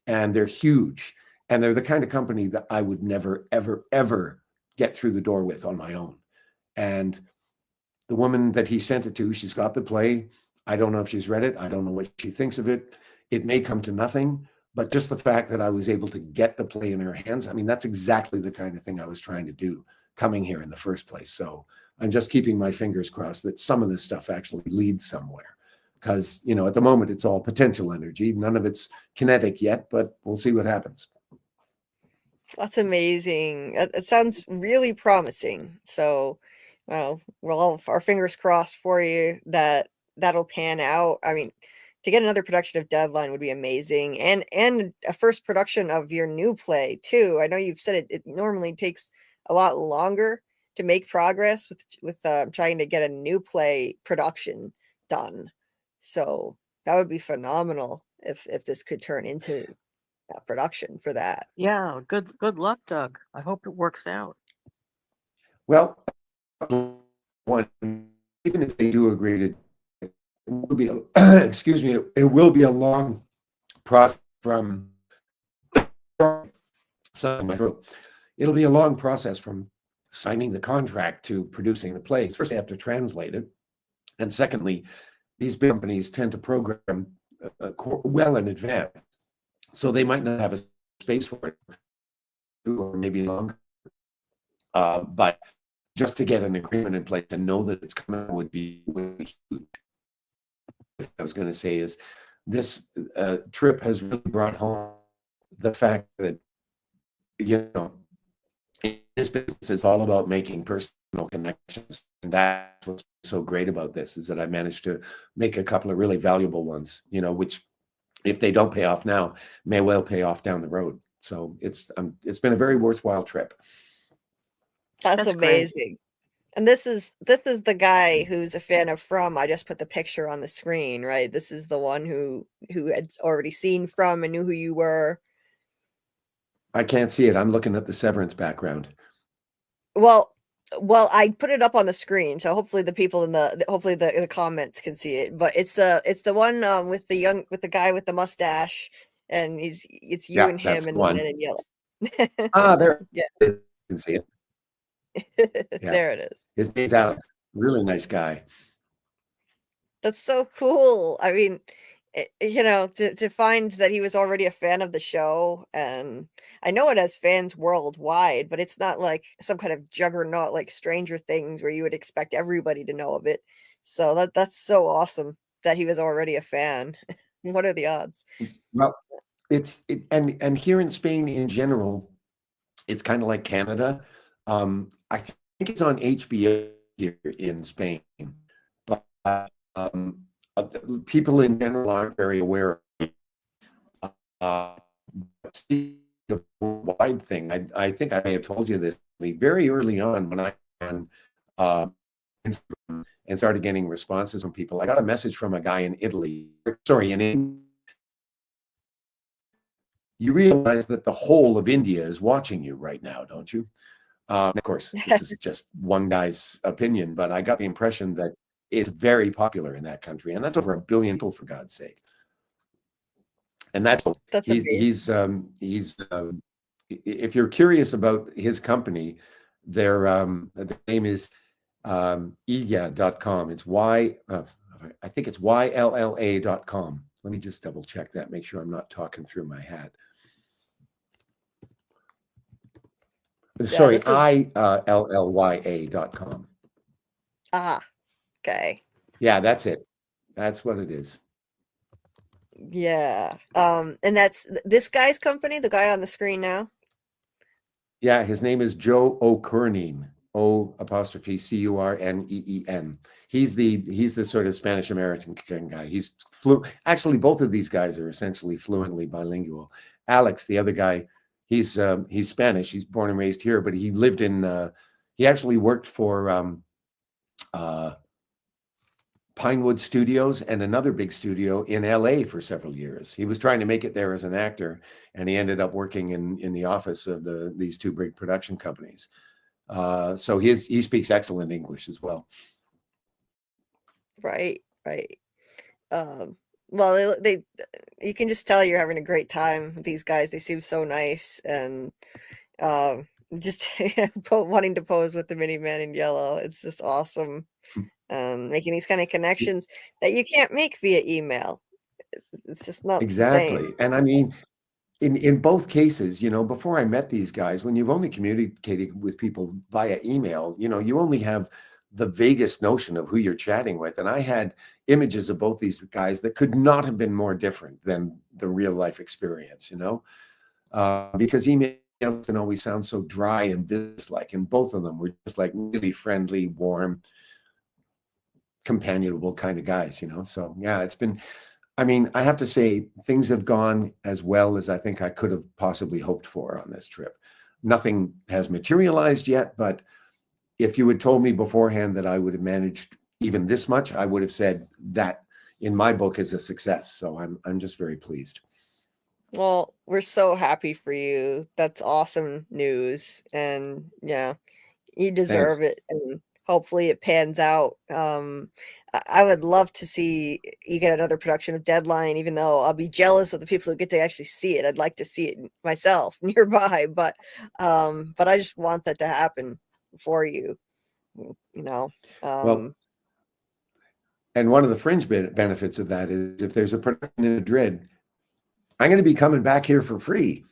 and they're huge. And they're the kind of company that I would never, ever, ever get through the door with on my own. And the woman that he sent it to, she's got the play. I don't know if she's read it. I don't know what she thinks of it. It may come to nothing, but just the fact that I was able to get the play in her hands, I mean, that's exactly the kind of thing I was trying to do coming here in the first place. So I'm just keeping my fingers crossed that some of this stuff actually leads somewhere. Because, at the moment, it's all potential energy. None of it's kinetic yet, but we'll see what happens. That's amazing. It sounds really promising. So, we'll have our fingers crossed for you that that'll pan out. I mean, to get another production of Deadline would be amazing, and a first production of your new play too. I know you've said it normally takes a lot longer to make progress with trying to get a new play production done. So that would be phenomenal if this could turn into a production for that. Yeah, good luck, Doug. I hope it works out. Well, even if they do agree to, it will be excuse me, it will be a long process from it'll be a long process from signing the contract to producing the plays. First, they have to translate it, and secondly, these big companies tend to program well in advance, so they might not have a space for it, or maybe longer. But just to get an agreement in place and know that it's coming would be huge. What I was going to say is this trip has really brought home the fact that, you know, this business is all about making personal connections. And that's what's so great about this, is that I managed to make a couple of really valuable ones, you know, which if they don't pay off now, may well pay off down the road. So it's been a very worthwhile trip. That's amazing. Great. And this is the guy who's a fan of From. I just put the picture on the screen, right? This is the one who had already seen From and knew who you were. I can't see it. I'm looking at the Severance background. Well, I put it up on the screen, so hopefully the people in the comments can see it. But it's the one with the guy with the mustache, and it's you and him and the man in yellow. There. Yeah, you can see it. Yeah. There it is. His name's Alex. Really nice guy. That's so cool. I mean, you know, to find that he was already a fan of the show, and I know it has fans worldwide, but it's not like some kind of juggernaut like Stranger Things where you would expect everybody to know of it. So that's so awesome that he was already a fan. What are the odds? Well, and here in Spain in general, it's kind of like Canada. I think it's on HBO here in Spain, but people in general aren't very aware of the wide thing. I think I may have told you this very early on when I on Instagram and started getting responses from people. I got a message from a guy in Italy. Sorry, in India. You realize that the whole of India is watching you right now, don't you? Of course, this is just one guy's opinion, but I got the impression that it's very popular in that country, and that's over 1 billion people, for God's sake. And that's he's if you're curious about his company, the name is Illa.com. It's I think it's YLLA.com. Let me just double check that, make sure I'm not talking through my hat. Sorry, ILLYA.com. Okay. Yeah, that's it. That's what it is. Yeah. And that's this guy's company, the guy on the screen now? Yeah, his name is Joe O'Curneen. O''Curneen. He's the sort of Spanish American guy. He's actually, both of these guys are essentially fluently bilingual. Alex, the other guy, he's Spanish. He's born and raised here, but he lived in he actually worked for Pinewood Studios and another big studio in LA for several years. He was trying to make it there as an actor, and he ended up working in the office of these two big production companies. So he speaks excellent English as well. Right. Well, they you can just tell you're having a great time with these guys. They seem so nice, and just wanting to pose with the mini man in yellow. It's just awesome. Making these kind of connections that you can't make via email. It's just not exactly the same. And I mean, in both cases, you know, before I met these guys, when you've only communicated with people via email, you know, you only have the vaguest notion of who you're chatting with. And I had images of both these guys that could not have been more different than the real life experience, you know, because email can always sound so dry and businesslike, and both of them were just like really friendly, warm, companionable kind of guys, you know. So yeah, it's been, I mean, I have to say things have gone as well as I think I could have possibly hoped for on this trip. Nothing has materialized yet, but if you had told me beforehand that I would have managed even this much, I would have said that in my book is a success. So I'm just very pleased. Well, we're so happy for you. That's awesome news, and yeah, you deserve Thanks. it, and hopefully it pans out. I would love to see you get another production of Deadline, even though I'll be jealous of the people who get to actually see it. I'd like to see it myself nearby, but I just want that to happen for you, you know. Well, And one of the fringe benefits of that is if there's a production in Madrid, I'm going to be coming back here for free.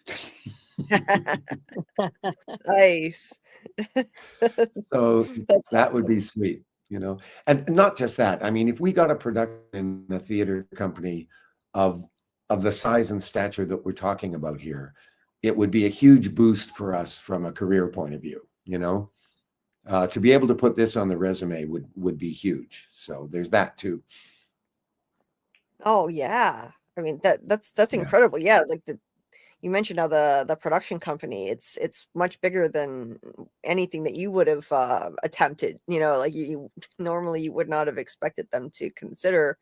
Nice. So That's that would awesome. be sweet, you know. And not just that. I mean, if we got a production in a theater company of the size and stature that we're talking about here, it would be a huge boost for us from a career point of view, you know. To be able to put this on the resume would be huge. So there's that too. Oh yeah. I mean that's Yeah. incredible. Yeah, like you mentioned how the production company, it's much bigger than anything that you would have attempted. You know, like you normally you would not have expected them to consider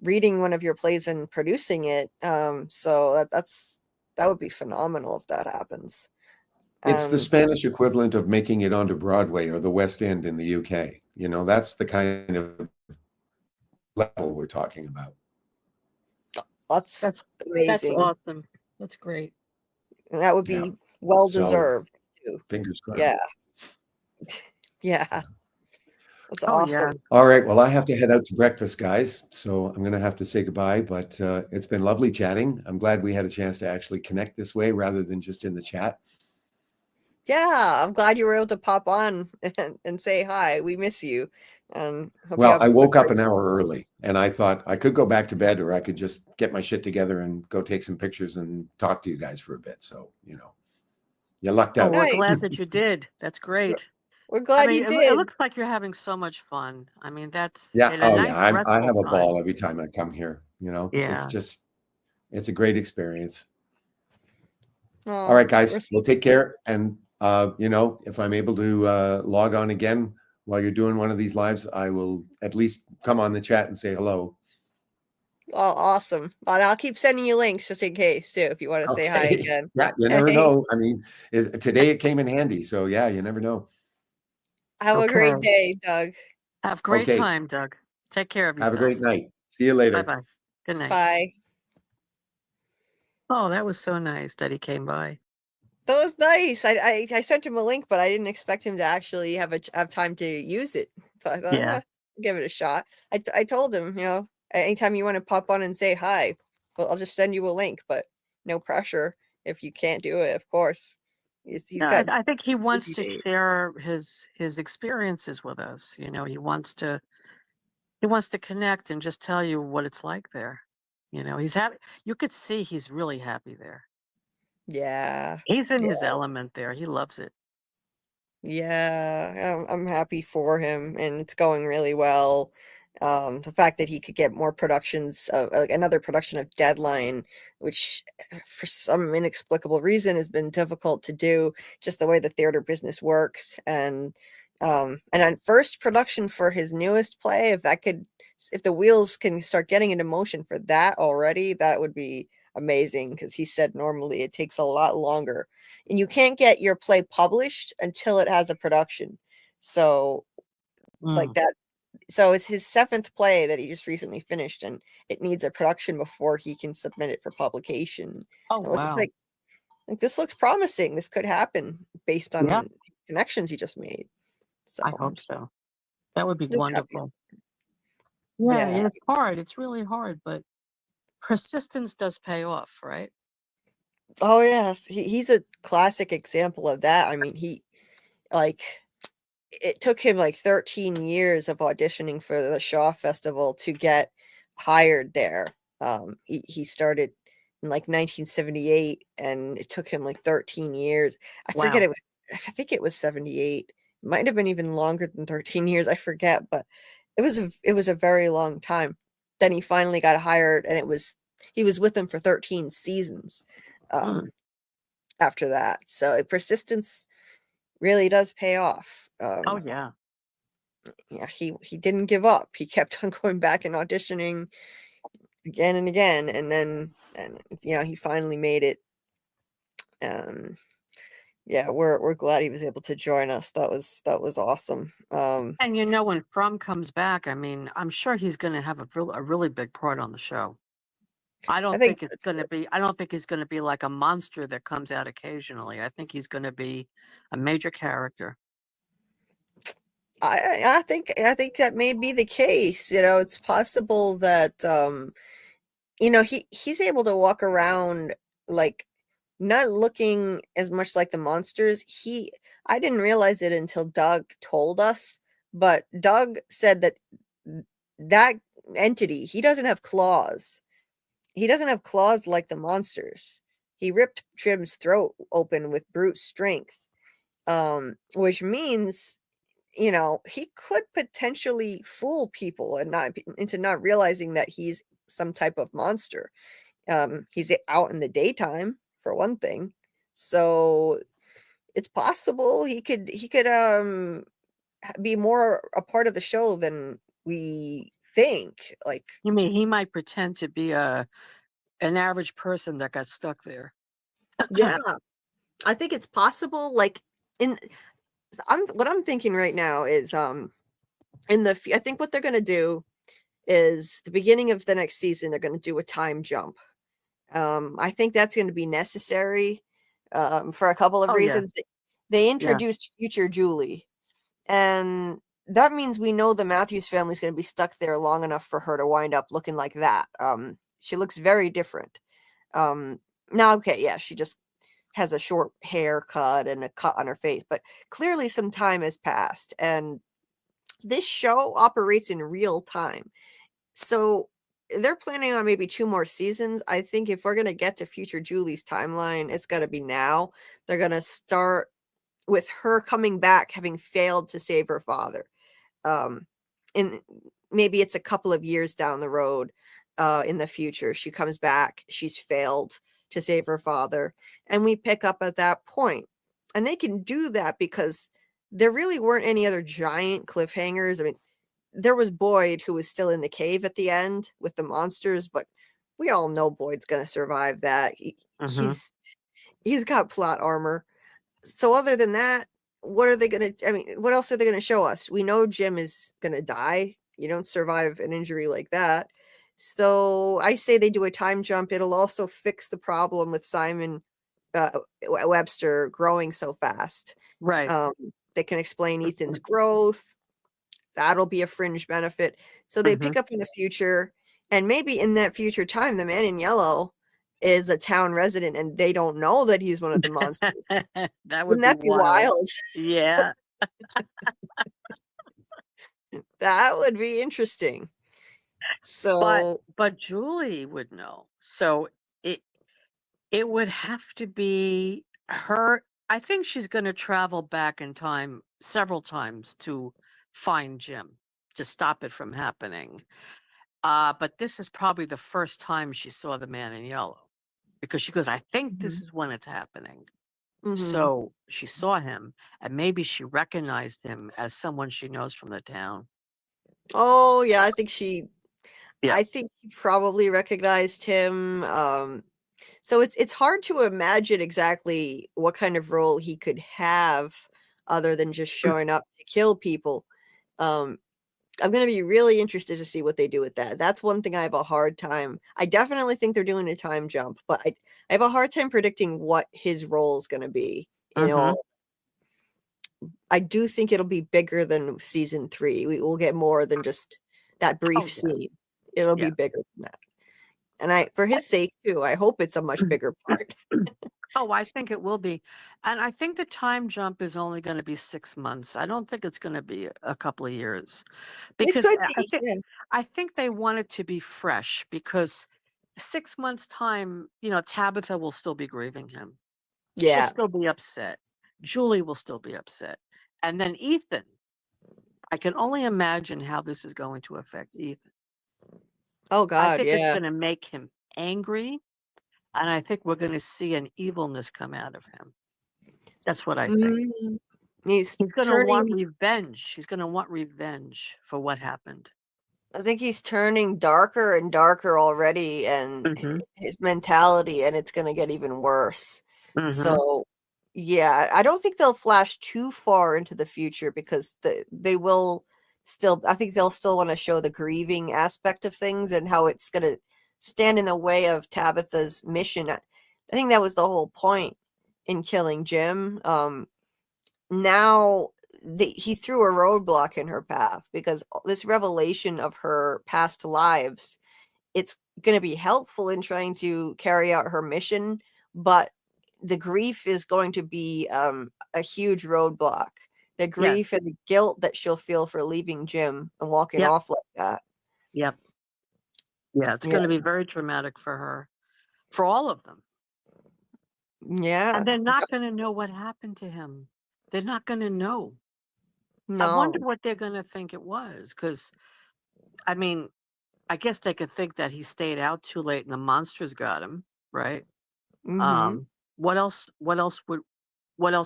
reading one of your plays and producing it. So that would be phenomenal if that happens. It's the Spanish equivalent of making it onto Broadway or the West End in the UK. You know, that's the kind of level we're talking about. That's That's amazing. awesome. That's great. And that would Yeah. be well So, deserved too. Fingers crossed. Yeah. Yeah. That's Oh, yeah. awesome. All right. Well, I have to head out to breakfast, guys. So I'm going to have to say goodbye, but it's been lovely chatting. I'm glad we had a chance to actually connect this way rather than just in the chat. Yeah, I'm glad you were able to pop on and say hi. We miss you. Hope you Well, have I a woke up great- an hour early and I thought I could go back to bed or I could just get my shit together and go take some pictures and talk to you guys for a bit. So, you know, you lucked Oh, out. we're Nice. glad that you did. That's great. We're I glad mean, you it did. looks like you're having so much fun. I mean, that's Yeah. in a Oh, nice yeah. I have restful a time. ball every time I come here. You know, Yeah. it's a great experience. Aw, All right, guys, we're so- we'll take care. And, you know, if I'm able to log on again while you're doing one of these lives, I will at least come on the chat and say hello. Oh, awesome. But I'll keep sending you links just in case too, if you want to say hi Okay. again. Yeah, you never Hey. know. I mean, today it came in handy. So, yeah, you never know. Have a great Okay. day, Doug. Have great Okay. time, Doug. Take care of Have a yourself. great night. See you later. Bye-bye. Good night. Bye. Oh, that was so nice that he came by. That was nice. I sent him a link, but I didn't expect him to actually have time to use it. So I thought, Yeah. give it a shot. I told him, you know, anytime you want to pop on and say hi, well, I'll just send you a link, but no pressure if you can't do it. Of course, he's No, got. I think he wants busy to days. share his experiences with us. You know, he wants to connect and just tell you what it's like there. You know, he's happy. You could see he's really happy there. Yeah, He's in yeah, his element there. He loves it. yeah. I'm happy for him, and it's going really well. The fact that he could get more productions of like another production of Deadline, which for some inexplicable reason has been difficult to do, just the way the theater business works. And on first production for his newest play, if the wheels can start getting into motion for that already, that would be amazing, because he said normally it takes a lot longer, and you can't get your play published until it has a production. So like Mm. that, so it's his 7th play that he just recently finished, and it needs a production before he can submit it for publication. Oh, It looks wow. like this looks promising. This could happen based Yeah. on connections he just made. So I hope so. That would be just happy. wonderful. Yeah, Yeah. it's hard. It's really hard, but persistence does pay off, right? Oh yes, he's a classic example of that. I mean, like it took him like 13 years of auditioning for the Shaw Festival to get hired there. He started in like 1978, and it took him like 13 years. I forget, Wow. I think it was 78. It might have been even longer than 13 years. I forget, but it was a very long time. Then he finally got hired, and he was with them for 13 seasons after that. So persistence really does pay off. Oh, yeah. Yeah, he didn't give up. He kept on going back and auditioning again and again, and you know, he finally made it. Yeah, we're glad he was able to join us. That was awesome. And you know, when From comes back, I mean, I'm sure he's going to have a really big part on the show. I don't think think it's going to be. I don't think he's going to be like a monster that comes out occasionally. I think he's going to be a major character. I think that may be the case. You know, it's possible that you know, he's able to walk around like not looking as much like the monsters. I didn't realize it until Doug told us, but Doug said that that entity, he doesn't have claws. He doesn't have claws like the monsters. He ripped Jim's throat open with brute strength, which means, you know, he could potentially fool people and not into not realizing that he's some type of monster. He's out in the daytime for one thing, so it's possible he could be more a part of the show than we think. Like, You mean he might pretend to be an average person that got stuck there? yeah, I think it's possible. Like, in what I'm thinking right now is I think what they're gonna do is the beginning of the next season, they're gonna do a time jump. I think that's going to be necessary for a couple of Oh, yeah. reasons. They introduced future Julie, and that means we know the Matthews family is going to be stuck there long enough for her to wind up looking like that. She looks very different. Now, okay, yeah, she just has a short haircut and a cut on her face, but clearly some time has passed, and this show operates in real time. So they're planning on maybe 2 more seasons. I think if we're gonna get to future Julie's timeline, it's gotta be now. They're gonna start with her coming back, having failed to save her father. And maybe it's a couple of years down the road, in the future. She comes back, she's failed to save her father, and we pick up at that point. And they can do that because there really weren't any other giant cliffhangers. I mean, there was Boyd, who was still in the cave at the end with the monsters, but we all know Boyd's gonna survive that. He's got plot armor. So other than that, what are they gonna? I mean, what else are they gonna show us? We know Jim is gonna die. You don't survive an injury like that. So I say they do a time jump. It'll also fix the problem with Simon Webster growing so fast. Right. They can explain Ethan's growth. That'll be a fringe benefit. So they pick up in the future, and maybe in that future time, the man in yellow is a town resident and they don't know that he's one of the monsters. That would Wouldn't that be wild? Yeah. That would be interesting. So, but Julie would know. So it would have to be her. I think she's going to travel back in time several times to find Jim, to stop it from happening. But this is probably the first time she saw the man in yellow, because she goes, I think this is when it's happening. So she saw him, and maybe she recognized him as someone she knows from the town. oh yeah, I think she Yeah. probably recognized him. So it's hard to imagine exactly what kind of role he could have other than just showing up to kill people. I'm going to be really interested to see what they do with that. That's one thing I have a hard time. I definitely think they're doing a time jump, but I have a hard time predicting what his role is going to be. You know, I do think it'll be bigger than season 3. We will get more than just that brief scene. It'll be bigger than that. And for his sake too, I hope it's a much bigger part. Oh, I think it will be. And I think the time jump is only going to be 6 months. I don't think it's going to be a couple of years, because It could be. I think they want it to be fresh, because 6 months time, Tabitha will still be grieving him. She'll Yeah. still be upset. Julie will still be upset. And then Ethan, I can only imagine how this is going to affect Ethan. Oh I God, think it's yeah. going to make him angry, and I think we're going to see an evilness come out of him. That's what I think. He's He's going to want turning. revenge. He's going to want revenge for what happened. I think he's turning darker and darker already, and his mentality, and it's going to get even worse. So, yeah, I don't think they'll flash too far into the future, because they will still. I think they'll still want to show the grieving aspect of things and how it's going to stand in the way of Tabitha's mission. I think that was the whole point in killing Jim. Now he threw a roadblock in her path, because this revelation of her past lives, it's going to be helpful in trying to carry out her mission, but the grief is going to be a huge roadblock. The grief and the guilt that she'll feel for leaving Jim and walking off like that. Yep. Yeah, it's going to be very traumatic for her, for all of them. Yeah. And they're not going to know what happened to him. They're not going to know. No. I wonder what they're going to think it was, because, I mean, I guess they could think that he stayed out too late and the monsters got him, right? Mm-hmm. What else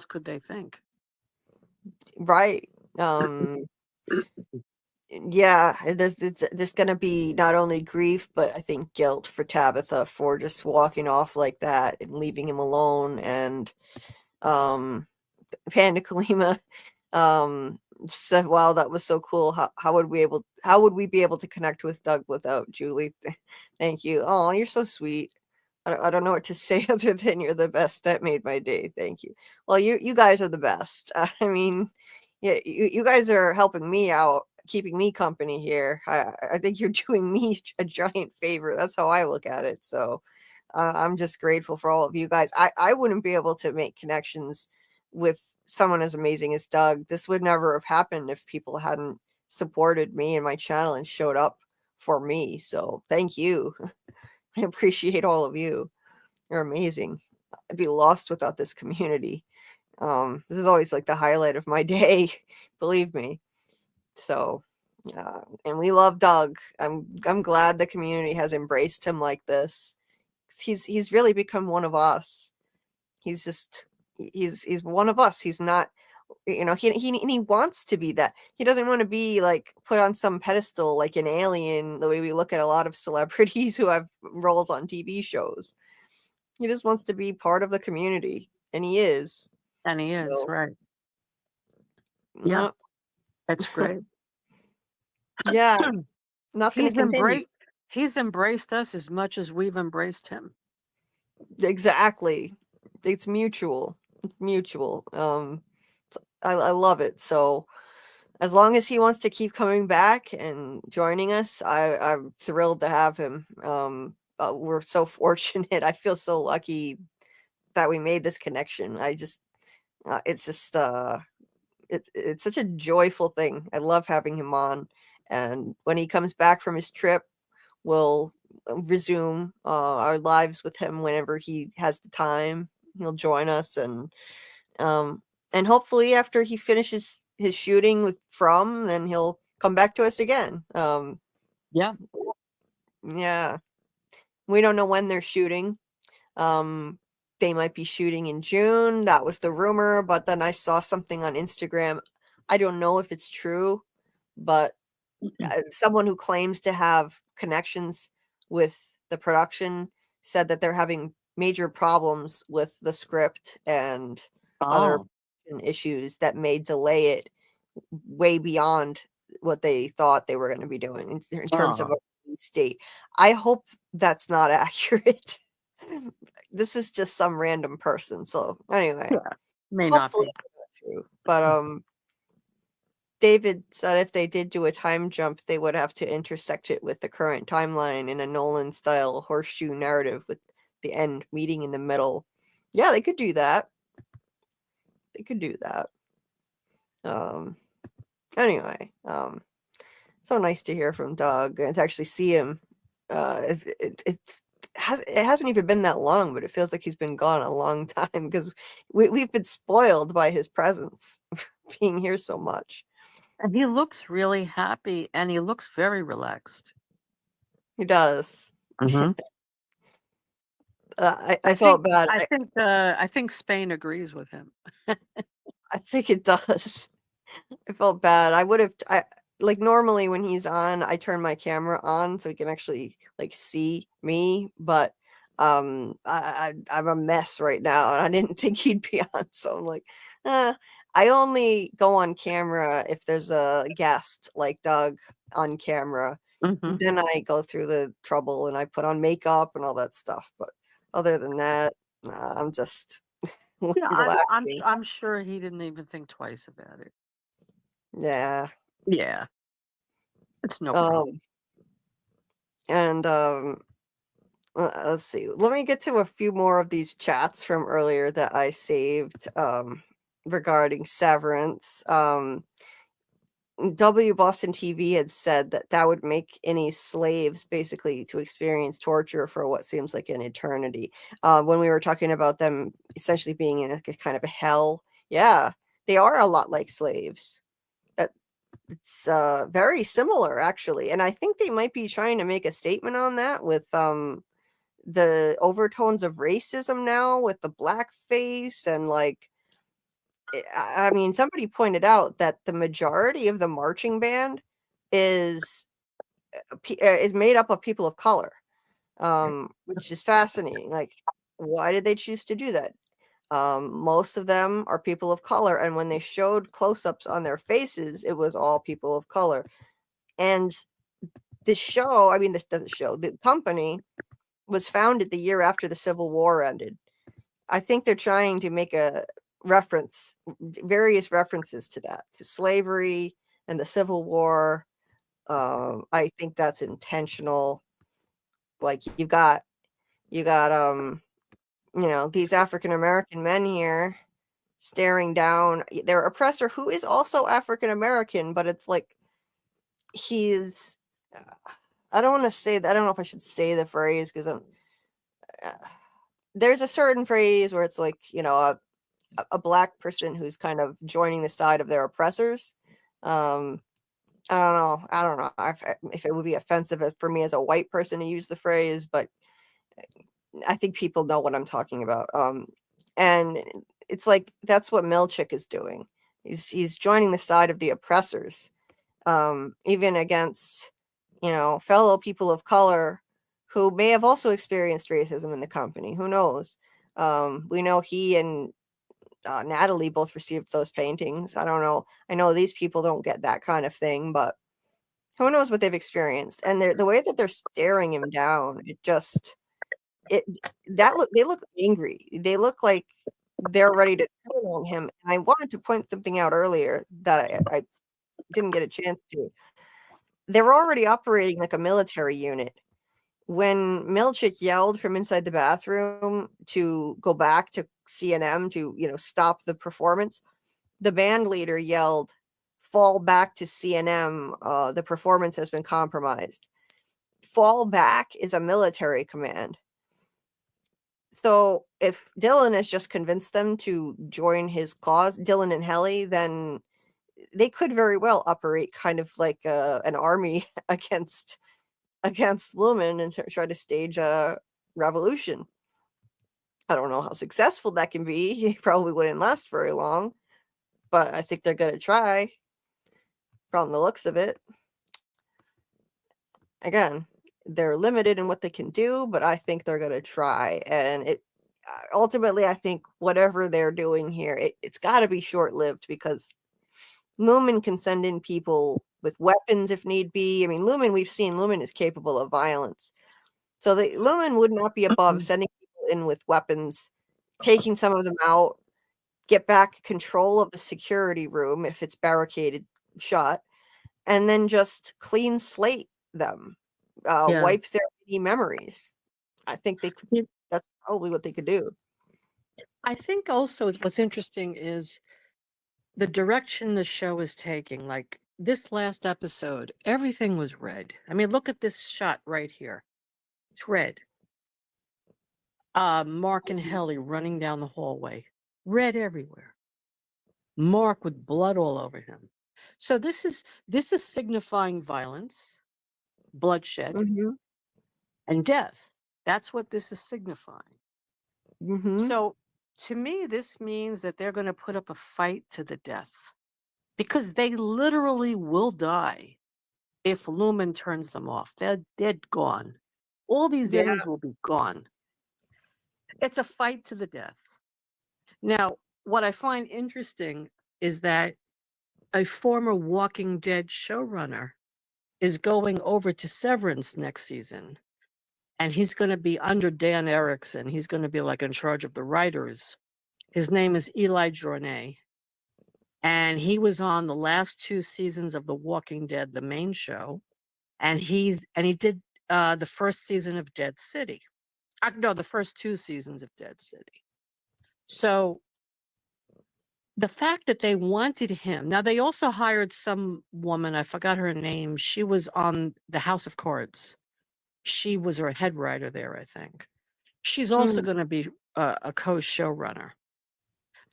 could they think? Right. Yeah, there's going to be not only grief, but I think guilt for Tabitha for just walking off like that and leaving him alone. And Panda Kalima said, "Wow, that was so cool. How would we be able to connect with Doug without Julie?" Thank you. Oh, you're so sweet. I don't know what to say other than you're the best. That made my day. Thank you. Well, you guys are the best. I mean, yeah, you guys are helping me out, keeping me company here. I think you're doing me a giant favor. That's how I look at it. So I'm just grateful for all of you guys. I wouldn't be able to make connections with someone as amazing as Doug. This would never have happened if people hadn't supported me and my channel and showed up for me. So thank you. I appreciate all of you. You're amazing. I'd be lost without this community. This is always like the highlight of my day, believe me. So, and we love Doug. I'm glad the community has embraced him like this. He's really become one of us. He's one of us. He's not, he wants to be that. He doesn't want to be like put on some pedestal like an alien, the way we look at a lot of celebrities who have roles on TV shows. He just wants to be part of the community, and he is. And he is, right. Yeah. That's great. Yeah. Nothing to continue. He's embraced us as much as we've embraced him. Exactly. It's mutual. It's mutual. I love it. So as long as he wants to keep coming back and joining us, I'm thrilled to have him. We're so fortunate. I feel so lucky that we made this connection. It's such a joyful thing. I love having him on. And when he comes back from his trip, we'll resume our lives with him whenever he has the time. He'll join us, and hopefully after he finishes his shooting with From, then he'll come back to us again. Yeah. We don't know when they're shooting. They might be shooting in June. That was the rumor, but then I saw something on Instagram. I don't know if it's true, but someone who claims to have connections with the production said that they're having major problems with the script and other issues that may delay it way beyond what they thought they were going to be doing in terms of a release date. I hope that's not accurate. This is just some random person. So anyway, may not be true. But David said if they did do a time jump, they would have to intersect it with the current timeline in a Nolan-style horseshoe narrative with the end meeting in the middle. Yeah, they could do that. Anyway, so nice to hear from Doug and to actually see him. It hasn't even been that long, but it feels like he's been gone a long time because we've been spoiled by his presence being here so much. And he looks really happy, and he looks very relaxed. He does. Mm-hmm. I felt bad. I think Spain agrees with him. I think it does. I felt bad. Like normally when he's on, I turn my camera on so he can actually like see me, but I'm a mess right now and I didn't think he'd be on, so I'm like, I only go on camera if there's a guest like Doug on camera. Mm-hmm. Then I go through the trouble and I put on makeup and all that stuff, but other than that, I'm just relaxing. I'm sure he didn't even think twice about it. Yeah. Yeah, it's no problem. And let's see. Let me get to a few more of these chats from earlier that I saved regarding Severance. W Boston TV had said that that would make any slaves basically to experience torture for what seems like an eternity. When we were talking about them essentially being in a kind of a hell, yeah, they are a lot like slaves. It's very similar actually, and I think they might be trying to make a statement on that with the overtones of racism now with the blackface and like I mean, somebody pointed out that the majority of the marching band is made up of people of color, which is fascinating. Like, why did they choose to do that? Most of them are people of color, and when they showed close-ups on their faces, it was all people of color. And the show, I mean, the company was founded the year after the Civil War ended. I think they're trying to make a various references to that, to slavery and the Civil War. I think that's intentional. Like you got these African American men here staring down their oppressor who is also African American, but it's like he's I don't want to say that. I don't know if I should say the phrase because there's a certain phrase where it's like, a black person who's kind of joining the side of their oppressors. I don't know if it would be offensive for me as a white person to use the phrase, but I think people know what I'm talking about. And it's like that's what Milchick is doing. He's joining the side of the oppressors, even against fellow people of color who may have also experienced racism in the company. Who knows? We know he and Natalie both received those paintings. I don't know. I know these people don't get that kind of thing, but who knows what they've experienced? And the way that they're staring him down, they look angry. They look like they're ready to turn on him. And I wanted to point something out earlier that I didn't get a chance to. They were already operating like a military unit. When Milchick yelled from inside the bathroom to go back to C&M to, stop the performance, the band leader yelled, "Fall back to C&M. The performance has been compromised." Fall back is a military command. So if Dylan has just convinced them to join his cause, Dylan and Helly, then they could very well operate kind of like an army against Lumen and try to stage a revolution. I don't know how successful that can be. He probably wouldn't last very long, but I think they're going to try from the looks of it. Again, they're limited in what they can do, but I think they're going to try. And ultimately, I think whatever they're doing here, it's got to be short-lived because Lumen can send in people with weapons if need be. I mean, we've seen Lumen is capable of violence. So the Lumen would not be above sending people in with weapons, taking some of them out, get back control of the security room if it's barricaded shut, and then just clean slate them, wipe their memories. I think that's probably what they could do. I think also what's interesting is the direction the show is taking. Like this last episode, everything was red. I mean, look at this shot right here. It's red. Mark and Helly running down the hallway. Red everywhere. Mark with blood all over him. So this is signifying violence, bloodshed, and death. That's what this is signifying. So to me, this means that they're going to put up a fight to the death because they literally will die if Lumen turns them off. They're gone. All these innings will be gone. It's a fight to the death. Now, what I find interesting is that a former Walking Dead showrunner is going over to Severance next season. And he's going to be under Dan Erickson. He's going to be like in charge of the writers. His name is Eli Journay. and he was on the last 2 seasons of The Walking Dead, the main show, and he did the first season of Dead City. No, the first 2 seasons of Dead City. So the fact that they wanted him, now they also hired some woman, I forgot her name. She was on the House of Cards. She was her head writer there, I think. She's also going to be a co-showrunner.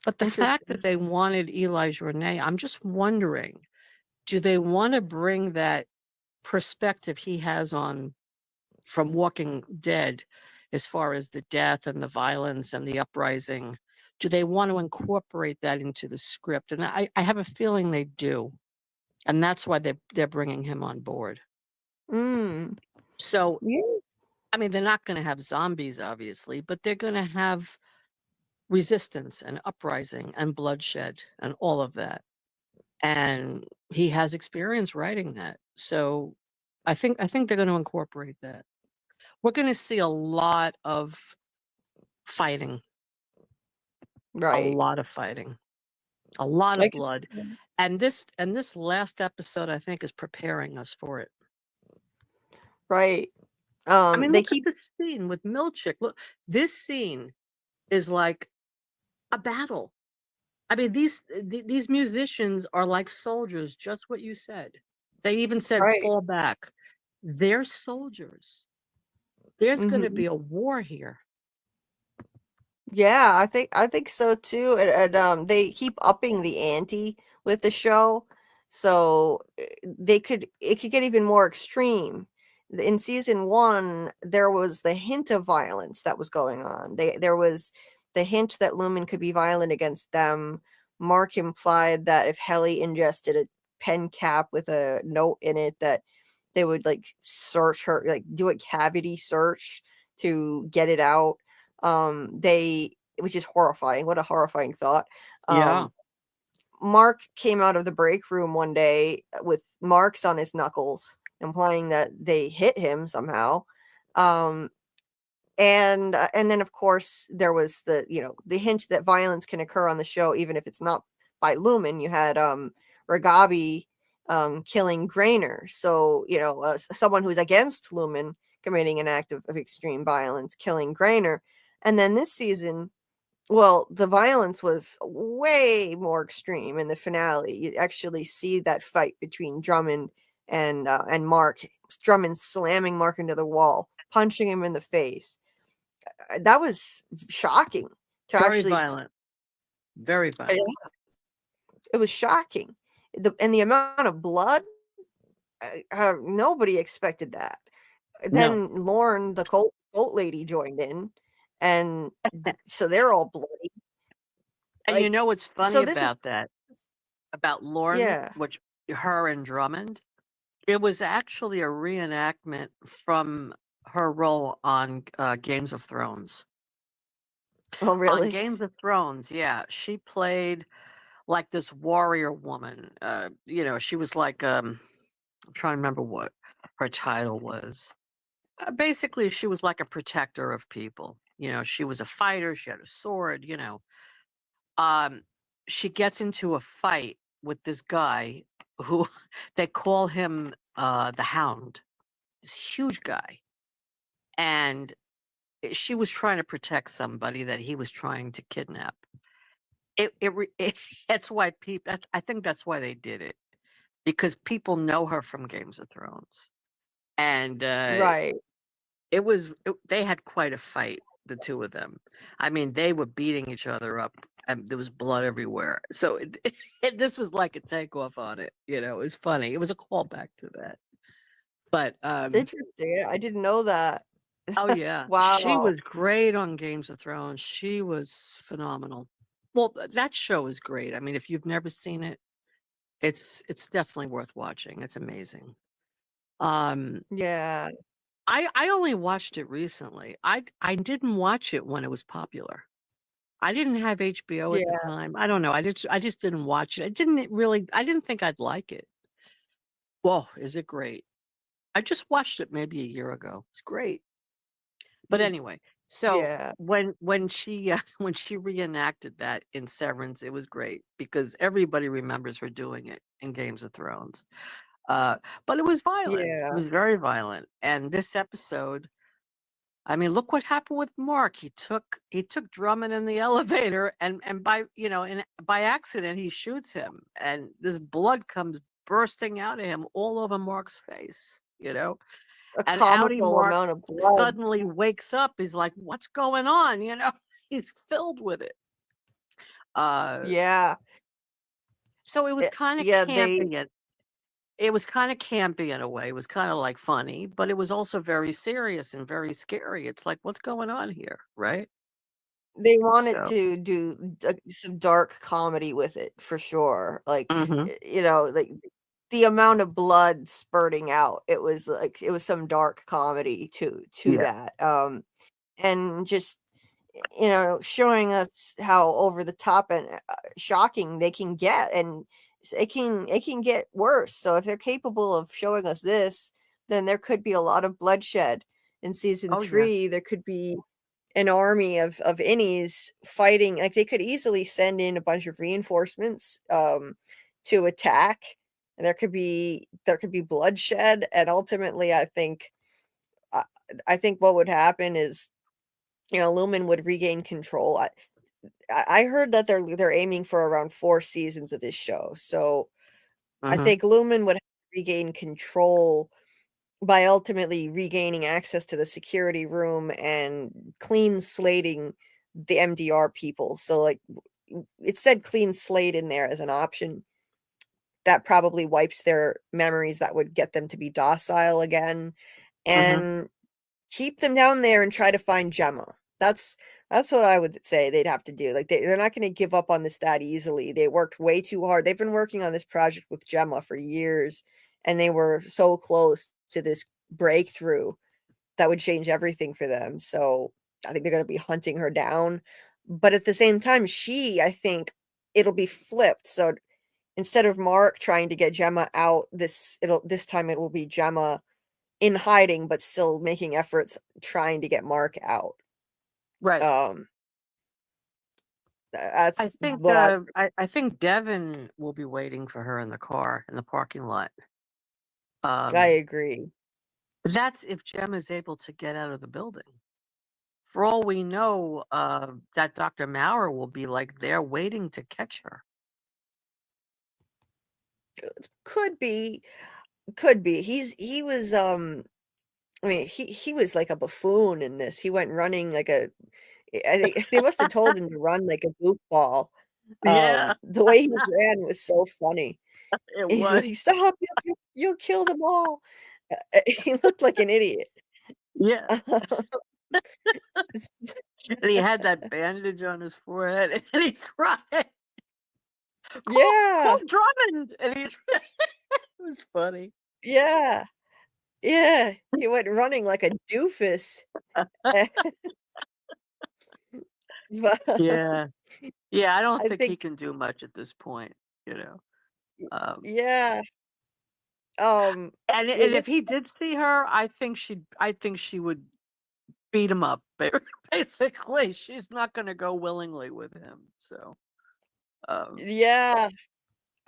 But the fact that they wanted Eli Journay, I'm just wondering, do they want to bring that perspective he has on from Walking Dead, as far as the death and the violence and the uprising? Do they want to incorporate that into the script? And I have a feeling they do. And that's why they're bringing him on board. So, I mean, they're not going to have zombies, obviously, but they're going to have resistance and uprising and bloodshed and all of that. And he has experience writing that. So I think they're going to incorporate that. We're going to see a lot of fighting. Right. A lot of fighting. A lot of blood. And this last episode, I think, is preparing us for it. Right. I mean, they look keep at the scene with Milchick. Look, this scene is like a battle. I mean, these musicians are like soldiers, just what you said. They even said fall back. They're soldiers. There's going to be a war here. Yeah, I think so too. And they keep upping the ante with the show, so it could get even more extreme. In season 1, there was the hint of violence that was going on. There was the hint that Lumen could be violent against them. Mark implied that if Helly ingested a pen cap with a note in it, that they would like search her, like do a cavity search to get it out. Which is horrifying. What a horrifying thought. Yeah. Mark came out of the break room one day with marks on his knuckles, implying that they hit him somehow. And then of course there was the hint that violence can occur on the show even if it's not by Lumen. You had Ragabi killing Grainer, so someone who's against Lumen committing an act of extreme violence, killing Grainer. And then this season, well, the violence was way more extreme in the finale. You actually see that fight between Drummond and Mark. Drummond slamming Mark into the wall, punching him in the face. That was shocking to Very actually violent. Very violent. It was shocking. And the amount of blood, nobody expected that. Then Lauren, the cult lady, joined in, and so they're all bloody. And you know what's funny so about that? About Lauren, which her and Drummond, it was actually a reenactment from her role on Games of Thrones. Oh, really? On Games of Thrones, yeah. She played like this warrior woman. She was like, I'm trying to remember what her title was. Basically, she was like a protector of people. She was a fighter. She had a sword, she gets into a fight with this guy who they call him the Hound, this huge guy. And she was trying to protect somebody that he was trying to kidnap. That's why people, I think that's why they did it, because people know her from Games of Thrones. And right. They had quite a fight, the two of them. I mean, they were beating each other up, and there was blood everywhere. So this was like a takeoff on it. It was funny. It was a callback to that. But interesting. I didn't know that. Oh yeah, wow. She was great on Games of Thrones. She was phenomenal. Well, that show is great. I mean, if you've never seen it, it's definitely worth watching. It's amazing. Yeah. I only watched it recently. I didn't watch it when it was popular. I didn't have HBO at the time. I don't know. I just didn't watch it. I didn't think I'd like it. Whoa, is it great? I just watched it maybe a year ago. It's great. But anyway, So Yeah. when she when she reenacted that in Severance, it was great because everybody remembers her doing it in Games of Thrones. Uh, but it was violent. It Yeah. was very violent. And this episode, I mean, look what happened with Mark. He took Drummond in the elevator, and by and by accident he shoots him, and this blood comes bursting out of him all over Mark's face. A And Outie comical Mark amount of blood. suddenly wakes up. He's like, "What's going on?" He's filled with it. Yeah. So it was kind of Yeah, campy. It was kind of campy in a way. It was kind of like funny, but it was also very serious and very scary. It's like, what's going on here, right? they wanted So, to do some dark comedy with it for sure. Like, hmm like the amount of blood spurting out, it was some dark comedy to yeah. that. And just showing us how over the top and shocking they can get, and it can get worse. So if they're capable of showing us this, then there could be a lot of bloodshed in season Oh yeah. 3. There could be an army of innies fighting. Like, they could easily send in a bunch of reinforcements to attack, and there could be bloodshed. And ultimately, I, I think what would happen is, Lumen would regain control. I heard that they're aiming for around 4 seasons of this show. So I hmm think Lumen would regain control by ultimately regaining access to the security room and clean slating the MDR people. So, like, it said clean slate in there as an option. That probably wipes their memories, that would get them to be docile again, hmm and keep them down there and try to find Gemma. That's what I would say they'd have to do. Like, they're not going to give up on this that easily. They worked way too hard. They've been working on this project with Gemma for years, and they were so close to this breakthrough that would change everything for them. So I think they're going to be hunting her down. But at the same time, I think it'll be flipped. So instead of Mark trying to get Gemma out, this time it will be Gemma in hiding, but still making efforts trying to get Mark out. Right. Um, I that's think what I I think Devin will be waiting for her in the car in the parking lot. Um, agree. that's if Jem is able to get out of the building. For all we know, that Dr. Maurer will be like there waiting to catch her. Could be, he was I mean, he was like a buffoon in this. He went running like I think they must have told him to run like a goofball. Yeah, The way he ran was so funny. it He's was. like, "Stop! You'll kill them all." He looked like an idiot. Yeah. It's And he had that bandage on his forehead and he's running. Call Yeah, Drummond. And he's it was funny. yeah, yeah. He went running like a doofus. But Yeah. Yeah, I don't I think he think, can do much at this point, you know. Um yeah. Yeah, and if this he did see her, I think she would beat him up. Basically, she's not going to go willingly with him. So, um yeah.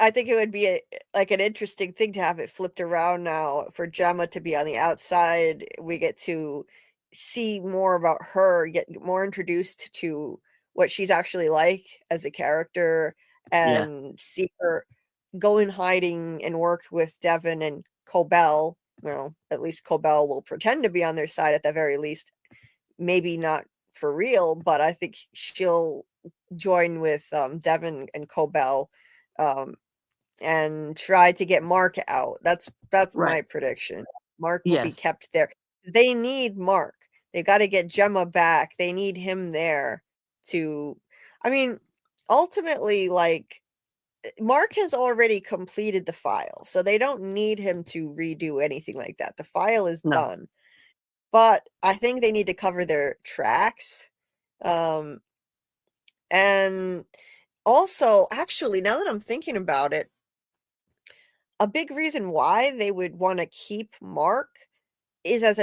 I think it would be like an interesting thing to have it flipped around now for Gemma to be on the outside. We get to see more about her, get more introduced to what she's actually like as a character, yeah, and see her go in hiding and work with Devin and Cobell. Well, at least Cobell will pretend to be on their side at the very least. Maybe not for real, but I think she'll join with Devin and Cobell, um, and try to get Mark out. That's right. my prediction. Mark will be Yes. kept there. They need Mark. They got to get Gemma back. They need him there to, I mean, ultimately, like, Mark has already completed the file, so they don't need him to redo anything like that. The file is No. done. But I think they need to cover their tracks. Um, and also, actually, now that I'm thinking about it, a big reason why they would want to keep Mark is as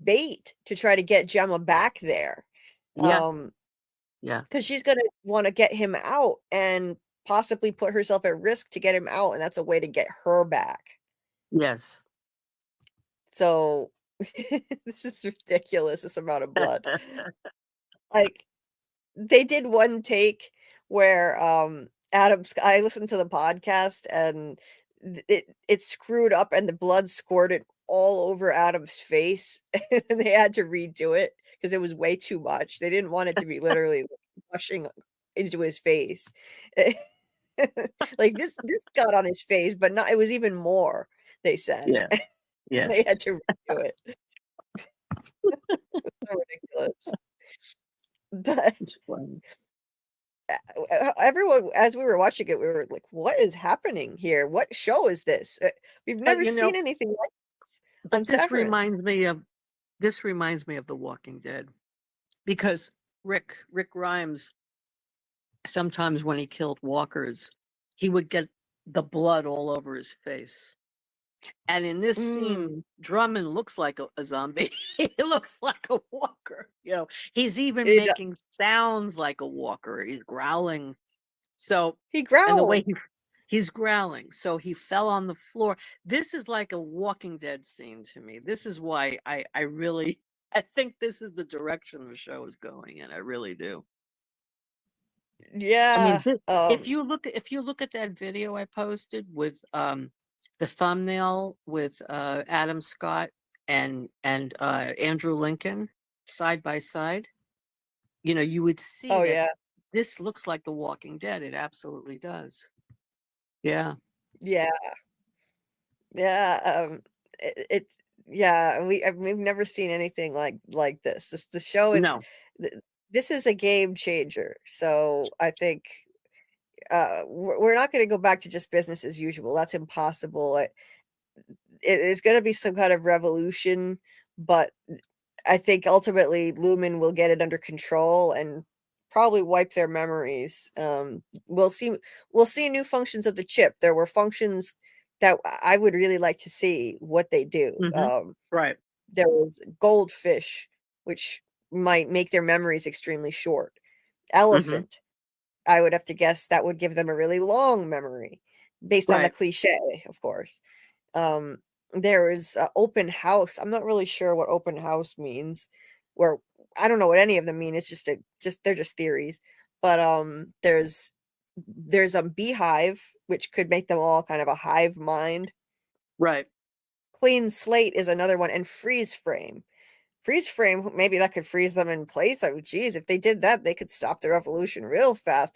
bait to try to get Gemma back there. Yeah. Yeah. Because she's gonna want to get him out and possibly put herself at risk to get him out, and that's a way to get her back. Yes. So this is ridiculous, this amount of blood. Like, they did one take where I listened to the podcast and it screwed up and the blood squirted all over Adam's face and they had to redo it because it was way too much. They didn't want it to be literally gushing into his face. Like this got on his face, but not it was even more, they said. Yeah. Yeah. They had to redo it. So ridiculous. But It's funny. everyone, as we were watching it, we were like, "What is happening here? What show is this? We've never you know, seen anything like this on But this Severance." reminds me of The Walking Dead, because Rick Grimes, sometimes when he killed walkers, he would get the blood all over his face. And in this Mm, scene, Drummond looks like a zombie. He looks like a walker. He's even it, making sounds like a walker. He's growling. So, he and the way growled. he's growling, so he fell on the floor. This is like a Walking Dead scene to me. This is why I really I think this is the direction the show is going in. I really do. I mean, Yeah. if you look at that video I posted with the thumbnail with Adam Scott and Andrew Lincoln side by side, you would see Oh that yeah. this looks like The Walking Dead. It absolutely does. Yeah. Yeah. Yeah. It's yeah. We've never seen anything like this. The show is No. this is a game changer. So I think we're not going to go back to just business as usual. That's impossible. It is going to be some kind of revolution, but I think ultimately Lumen will get it under control and probably wipe their memories. We'll see new functions of the chip. There were functions that I would really like to see what they do. Right. There was goldfish, which might make their memories extremely short. Elephant, I would have to guess that would give them a really long memory, based on the Right. cliche, of course. There is open house. I'm not really sure what open house means. Where I don't know what any of them mean. It's just they're just theories. But there's a beehive, which could make them all kind of a hive mind. Right. Clean slate is another one, and freeze frame. Freeze frame, maybe that could freeze them in place. I mean, geez, if they did that, they could stop their evolution real fast.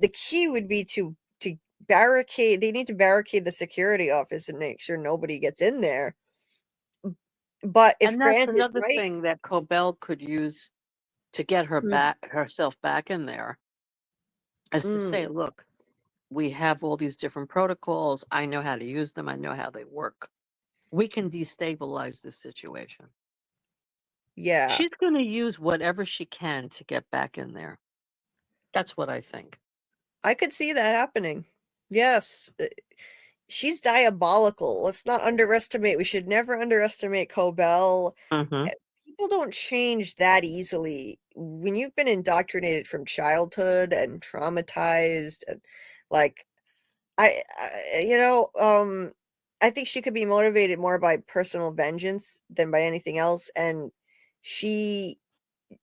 The key would be to barricade. They need to barricade the security office and make sure nobody gets in there. But if And that's Grant is another right, thing that Cobell could use to get herself back in there, is to say, look, we have all these different protocols. I know how to use them. I know how they work. We can destabilize this situation. yeah, She's going to use whatever she can to get back in there. That's what I think. I could see that happening. Yes, she's diabolical. Let's not underestimate. We should never underestimate Cobell. People don't change that easily. When you've been indoctrinated from childhood and traumatized, and like I I think she could be motivated more by personal vengeance than by anything else, and she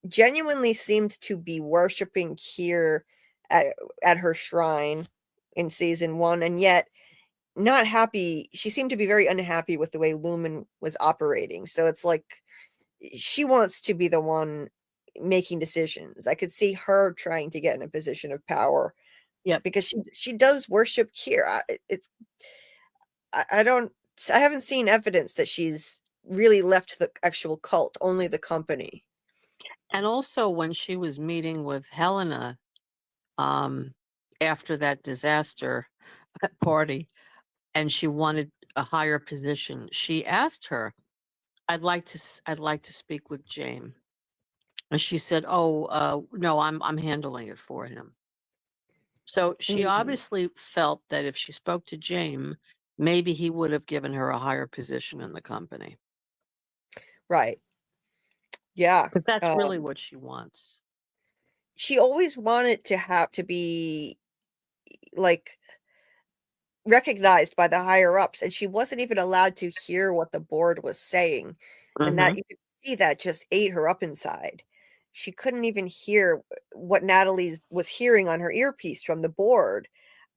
genuinely seemed to be worshiping Kier at her shrine in season 1, and yet not happy. She seemed to be very unhappy with the way Lumen was operating. So it's like she wants to be the one making decisions. I could see her trying to get in a position of power. Yeah, because she does worship Kier. I haven't seen evidence that she's really left the actual cult, only the company. and also when she was meeting with Helena after that disaster party, and she wanted a higher position, she asked her, I'd like to speak with James. And she said, "Oh, no, I'm handling it for him." So she obviously felt that if she spoke to James, maybe he would have given her a higher position in the company. Right. Yeah. Because that's really what she wants. She always wanted to have to be like recognized by the higher ups, and she wasn't even allowed to hear what the board was saying. And that you could see that just ate her up inside. She couldn't even hear what Natalie was hearing on her earpiece from the board.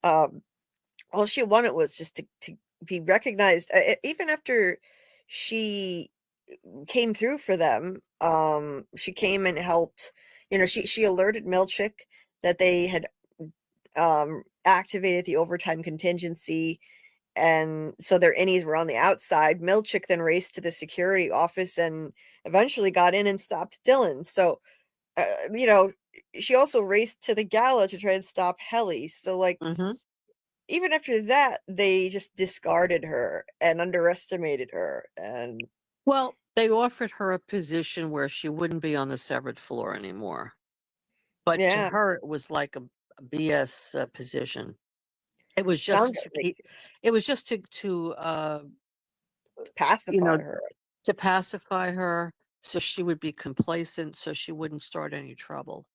All she wanted was just to be recognized. Even after she came through for them, she came and helped. She alerted Milchick that they had activated the overtime contingency, and so their innies were on the outside. Milchick then raced to the security office and eventually got in and stopped Dylan. So, she also raced to the gala to try and stop Helly. So, like, even after that, they just discarded her and underestimated her. And Well, they offered her a position where she wouldn't be on the severed floor anymore. But to yeah, her, it was like a BS position. It was sounds just to like keep. It was just to pacify her. to pacify her, so she would be complacent, so she wouldn't start any trouble.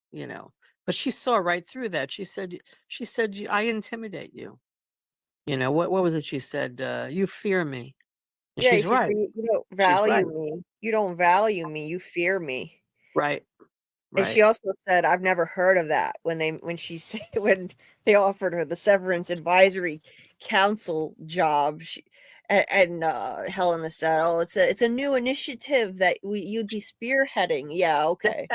But she saw right through that. She said, I intimidate you. What was it? She said, you fear me. And Yeah, she's she said, right. "You don't She's value right. me. You don't value me. You fear me." Right. And she also said, "I've never heard of that." When she said when they offered her the Severance Advisory Council job, and Helena said, "Oh, it's a new initiative that you'd be spearheading." Yeah, okay.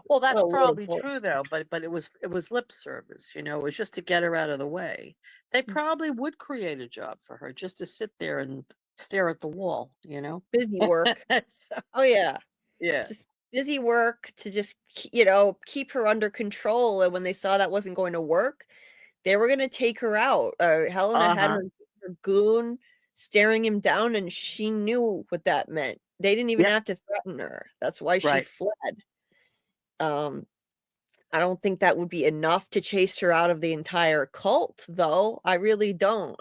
Well, What that's a little probably boy. true though, but it was lip service, it was just to get her out of the way. They probably would create a job for her just to sit there and stare at the wall. Busy work. So, Oh yeah, yeah. just busy work to just keep her under control. And when they saw that wasn't going to work, they were gonna take her out. Helena had Uh-huh. her goon staring him down, and she knew what that meant. They didn't even Yep. have to threaten her. That's why she Right. fled. I don't think that would be enough to chase her out of the entire cult, though. I really don't.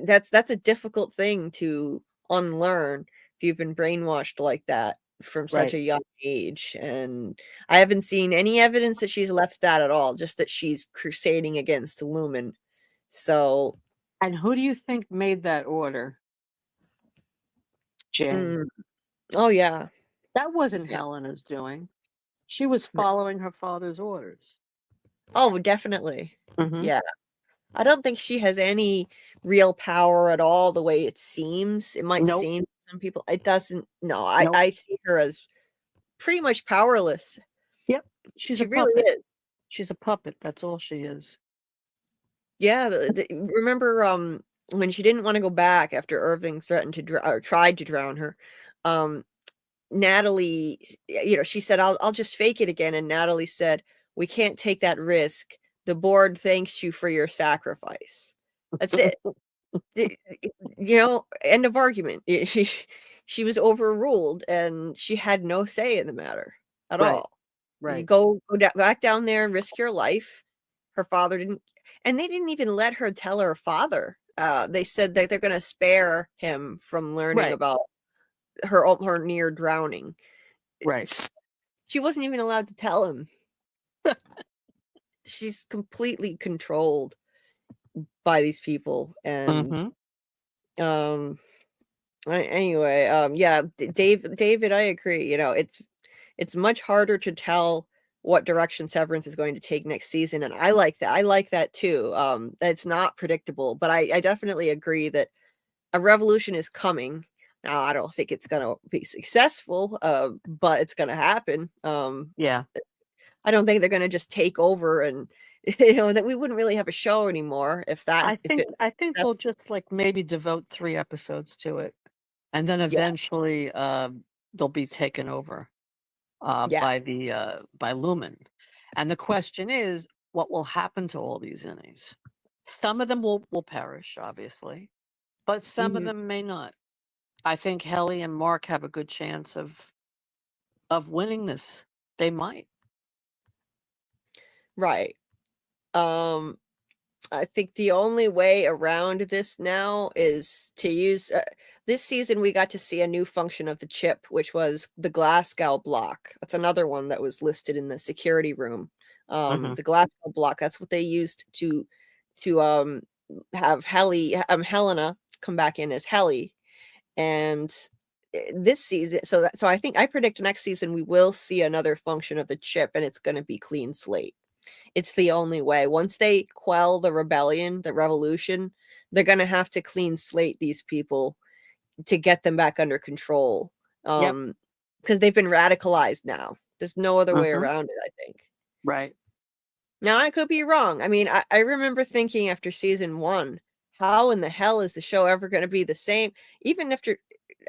That's a difficult thing to unlearn if you've been brainwashed like that from such Right. a young age. And I haven't seen any evidence that she's left that at all, just that she's crusading against Lumen. So, And who do you think made that order? Jan. mm, oh yeah, That wasn't yeah. Helena's doing. She was following her father's orders. Oh, definitely. Mhm. Yeah. I don't think she has any real power at all the way it seems. It might Nope. seem to some people. It doesn't. No, Nope. I see her as pretty much powerless. Yep. She's She a really puppet. is. She's a puppet. That's all she is. Yeah, remember when she didn't want to go back after Irving threatened to or tried to drown her. Natalie, she said, "I'll just fake it again," and Natalie said, "We can't take that risk. The board thanks you for your sacrifice." That's it. End of argument. She was overruled, and she had no say in the matter at Right. all. You Right. go back down there and risk your life. Her father didn't, and they didn't even let her tell her father. They said that they're going to spare him from learning Right. about her near drowning. Right. She wasn't even allowed to tell him. She's completely controlled by these people, and Mhm. anyway, yeah, David, I agree. It's much harder to tell what direction Severance is going to take next season, and I like that. I like that too. It's not predictable, but I definitely agree that a revolution is coming. Now, I don't think it's going to be successful, but it's going to happen. Yeah. I don't think they're going to just take over, and that we wouldn't really have a show anymore if I think that's they'll just like maybe devote 3 episodes to it, and then yeah, eventually they'll be taken over yeah. by Lumen. And the question is, what will happen to all these innies? Some of them will perish, obviously, but some of Mhm. them may not. I think Helly and Mark have a good chance of winning this. They might. Right. Um I think the only way around this now is to use this season. We got to see a new function of the chip, which was the Glasgow block. That's another one that was listed in the security room. The Glasgow block. That's what they used to have Helena come back in as Helly, and this season. So I think I predict next season we will see another function of the chip, and it's going to be clean slate. It's the only way. Once they quell the rebellion, the revolution, they're going to have to clean slate these people to get them back under control. Because they've been radicalized now. There's no other way around it, I think. Right. Now, I could be wrong. I mean, I remember thinking after season 1, how in the hell is the show ever going to be the same? Even after,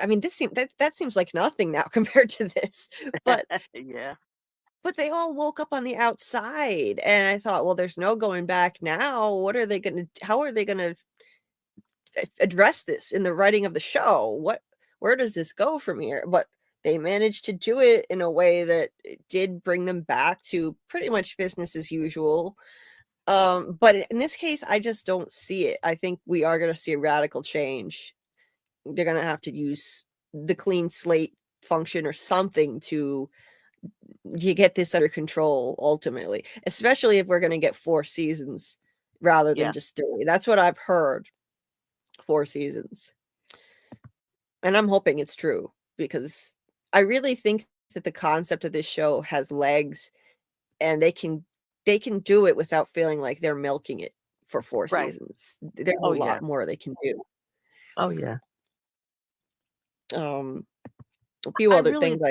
I mean, that seems like nothing now compared to this. But yeah. But they all woke up on the outside, and I thought, well, there's no going back now. How are they gonna address this in the writing of the show? Where does this go from here? But they managed to do it in a way that it did bring them back to pretty much business as usual. But in this case, I just don't see it. I think we are gonna see a radical change. They're gonna have to use the clean slate function or something to get this under control ultimately, especially if we're going to get 4 seasons rather than just 3. That's what I've heard. 4 seasons. And I'm hoping it's true, because I really think that the concept of this show has legs, and they can do it without feeling like they're milking it for 4 seasons. There's a lot more they can do. Oh yeah. A few other really things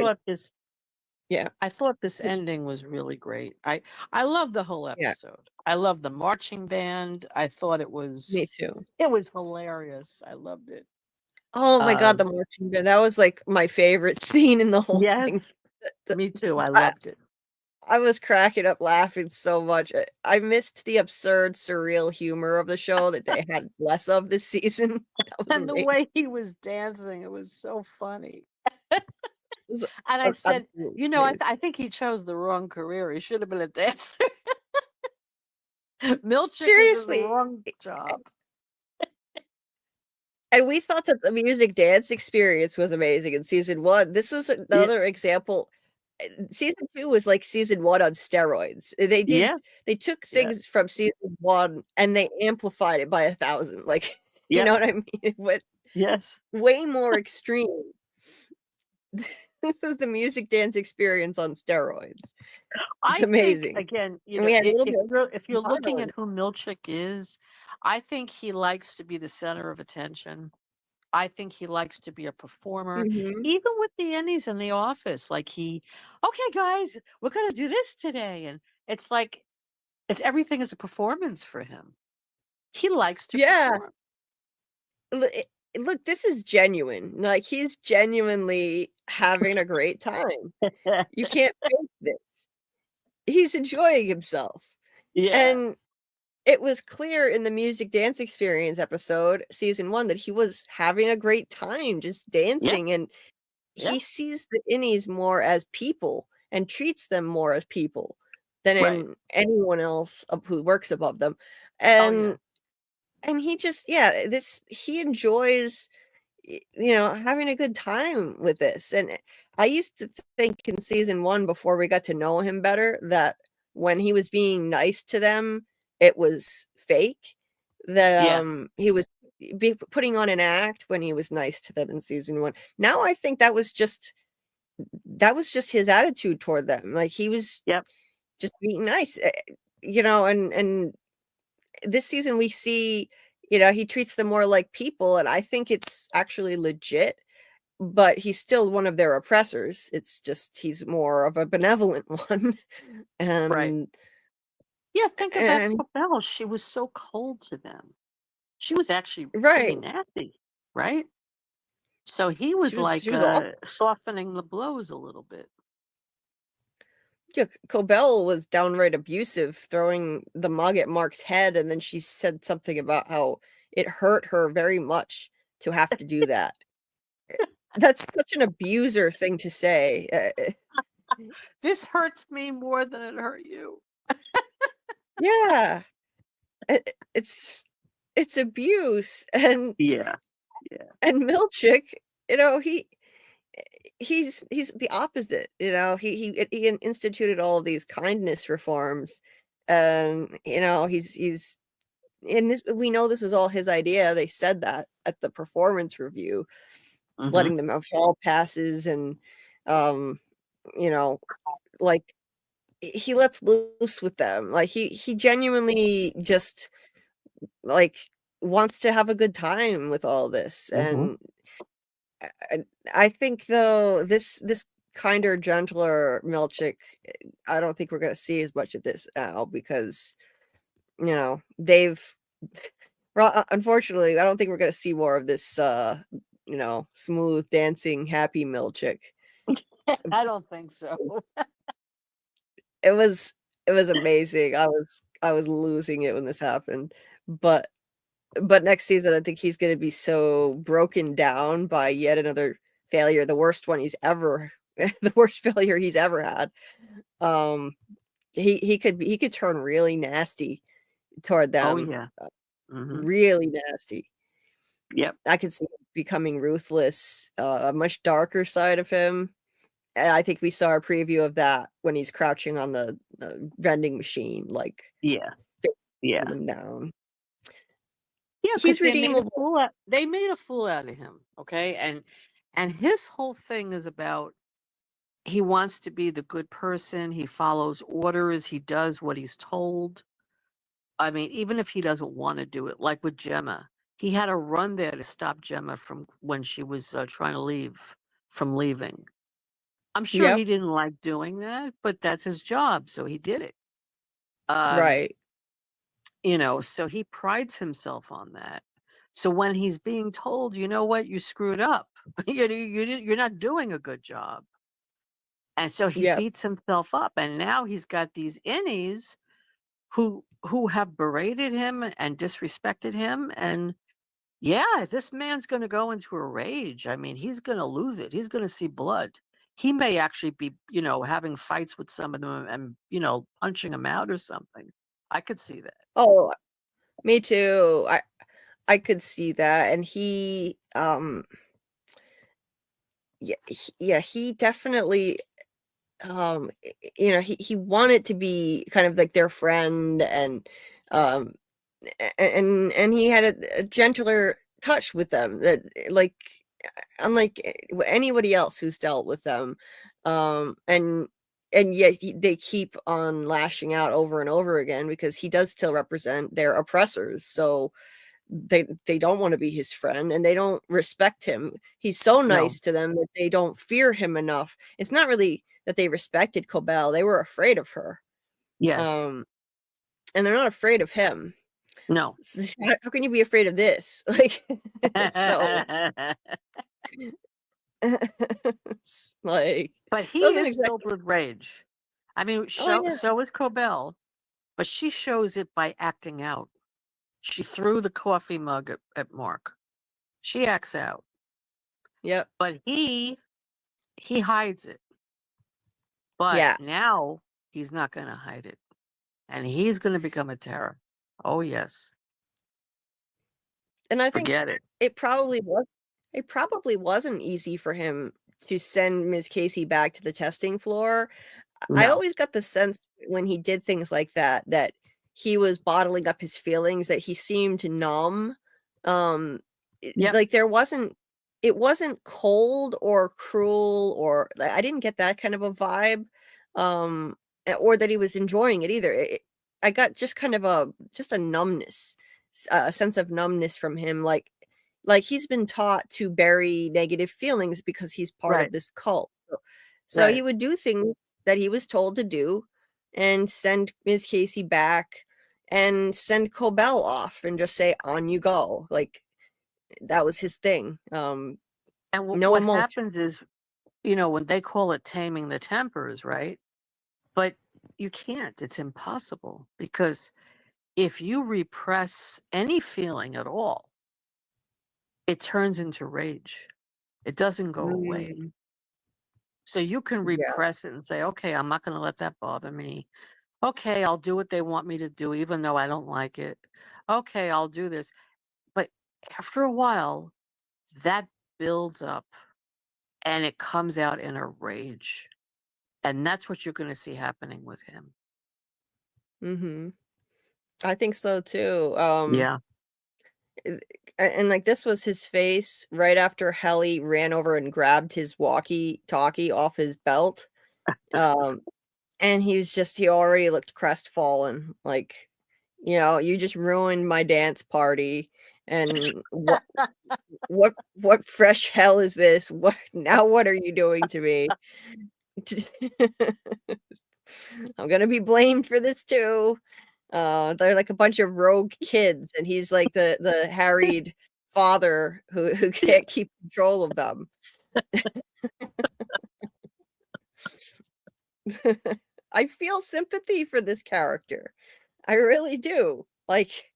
I thought this ending was really great. I loved the whole episode. I loved the marching band. I thought it was Me too. It was hilarious. I loved it. Oh my god, the marching band. That was like my favorite scene in the whole thing. Yes. Me too. I loved it. I was cracking up laughing so much. I missed the absurd, surreal humor of the show that they had less of this season. And the way he was dancing, it was so funny. And I said, I think he chose the wrong career. He should have been a dancer. Milchick is the wrong job. And we thought that the music dance experience was amazing in season 1. This was another example. Season 2 was like season 1 on steroids. They took things from season 1 and they amplified it by 1,000. Like, you know what I mean? It went way more extreme. This is the music dance experience on steroids. It's amazing. Think, again, if you're looking at who Milchick is, I think he likes to be the center of attention. I think he likes to be a performer, even with the Ennies in the office. Like okay, guys, we're going to do this today. And it's like, everything is a performance for him. He likes to perform. Look, this is genuine. Like, he's genuinely having a great time. You can't fake this. He's enjoying himself. And it was clear in the music dance experience episode, season 1, that he was having a great time just dancing. And he sees the Innies more as people and treats them more as people than anyone else who works above them. And and he just he enjoys having a good time with this. And I used to think in season 1, before we got to know him better, that when he was being nice to them, it was fake, that he was putting on an act when he was nice to them in season 1. Now I think that was just his attitude toward them. Like, he was just being nice, and this season we see, he treats them more like people, and I think it's actually legit, but he's still one of their oppressors. It's just he's more of a benevolent one. And think about Cobell. She was so cold to them. She was actually pretty nasty, right? So he was softening the blows a little bit. Yeah, Cobell was downright abusive, throwing the mug at Mark's head, and then she said something about how it hurt her very much to have to do that. That's such an abuser thing to say. This hurts me more than it hurt you. Yeah. it's abuse, and Yeah. Milchick, you know, he's the opposite, you know. He instituted all of these kindness reforms, and you know, he's and this, we know this was all his idea. They said that at the performance review, letting them have hall passes, and you know, like, he lets loose with them. Like, he genuinely just, like, wants to have a good time with all this. And I think, though, this kinder, gentler Milchick, I don't think we're gonna see as much of this now, because, you know, they've well, unfortunately, I don't think we're gonna see more of this, you know, smooth dancing, happy Milchick. I don't think so. It was amazing. I was losing it when this happened. But next season, I think he's gonna be so broken down by yet another failure, the worst one he's ever the worst failure he's ever had. He could turn really nasty toward Oh them. yeah. Really nasty. Yep. I could see him becoming ruthless, a much darker side of him. And I think we saw a preview of that when he's crouching on the vending machine, like, Yeah. Yeah. them down. Yeah, He's because they made a redeemable. fool out. They made a fool out of him. Okay, and his whole thing is about he wants to be the good person. He follows orders. He does what he's told. I mean, even if he doesn't want to do it, like with Gemma, he had to run there to stop Gemma from when she was trying to leave from leaving. I'm sure he Yep. didn't like doing that, but that's his job, so he did it. Right. You know, so he prides himself on that. So when he's being told, you know what, you screwed up, you're not doing a good job, and so he Yep. beats himself up, and now he's got these innies who have berated him and disrespected him, and yeah, this man's going to go into a rage. I mean, he's going to lose it. He's going to see blood. He may actually be, you know, having fights with some of them and, you know, punching them out or something. I could see that. Oh, me too. I could see that, and he definitely, you know, he wanted to be kind of like their friend, and um and he had a gentler touch with them, that, like, unlike anybody else who's dealt with them. And yet they keep on lashing out over and over again, because he does still represent their oppressors. So they don't want to be his friend, and they don't respect him. He's so No. nice to them that they don't fear him enough. It's not really that they respected Cobell, they were afraid of her. Yes. And they're not afraid of him. No. So how can you be afraid of this? Like, so it's like, But he doesn't is filled exactly. with rage. I mean, Oh yeah. so is Cobell, but she shows it by acting out. She threw the coffee mug at Mark. She acts out. Yep. But he hides it. But Yeah. now he's not going to hide it. And he's going to become a terror. Oh, yes. And I think Forget it. it probably wasn't easy for him to send Ms. Casey back to the testing floor. I No. always got the sense when he did things like that, that he was bottling up his feelings, that he seemed numb. Yep. Like, it wasn't cold or cruel, or I didn't get that kind of a vibe, or that he was enjoying it either. I got just kind of a numbness, a sense of numbness from him, like he's been taught to bury negative feelings because he's part Right. of this cult. So Right. he would do things that he was told to do, and send Ms. Casey back, and send Cobell off, and just say, on you go. Like, that was his thing. And No what emotion. happens is, you know, when they call it taming the tempers, right? But you can't. It's impossible, because if you repress any feeling at all, it turns into rage. It doesn't go away. Mm, So you can yeah. repress it and say, okay, I'm not going to let that bother me. Okay, I'll do what they want me to do, even though I don't like it. Okay, I'll do this. But after a while, that builds up and it comes out in a rage. And that's what you're going to see happening with him. Mm-hmm. I think so too. Yeah. And like this was his face right after Helly ran over and grabbed his walkie-talkie off his belt. And he already looked crestfallen. Like, you just ruined my dance party. And what fresh hell is this? What are you doing to me? I'm gonna be blamed for this too. They're like a bunch of rogue kids, and he's like the harried father who can't keep control of them. I feel sympathy for this character. I really do. Like,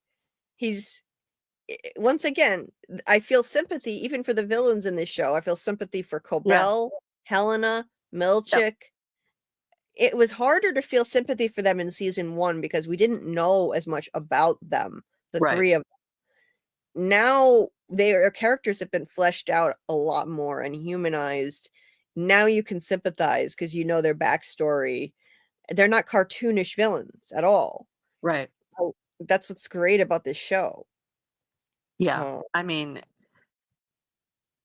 once again, I feel sympathy even for the villains in this show. I feel sympathy for Cobell, Helena, Milchick. It was harder to feel sympathy for them in season 1 because we didn't know as much about them, the three of them. Now their characters have been fleshed out a lot more and humanized. Now you can sympathize because you know their backstory. They're not cartoonish villains at all. Right. So that's what's great about this show. Yeah. I mean,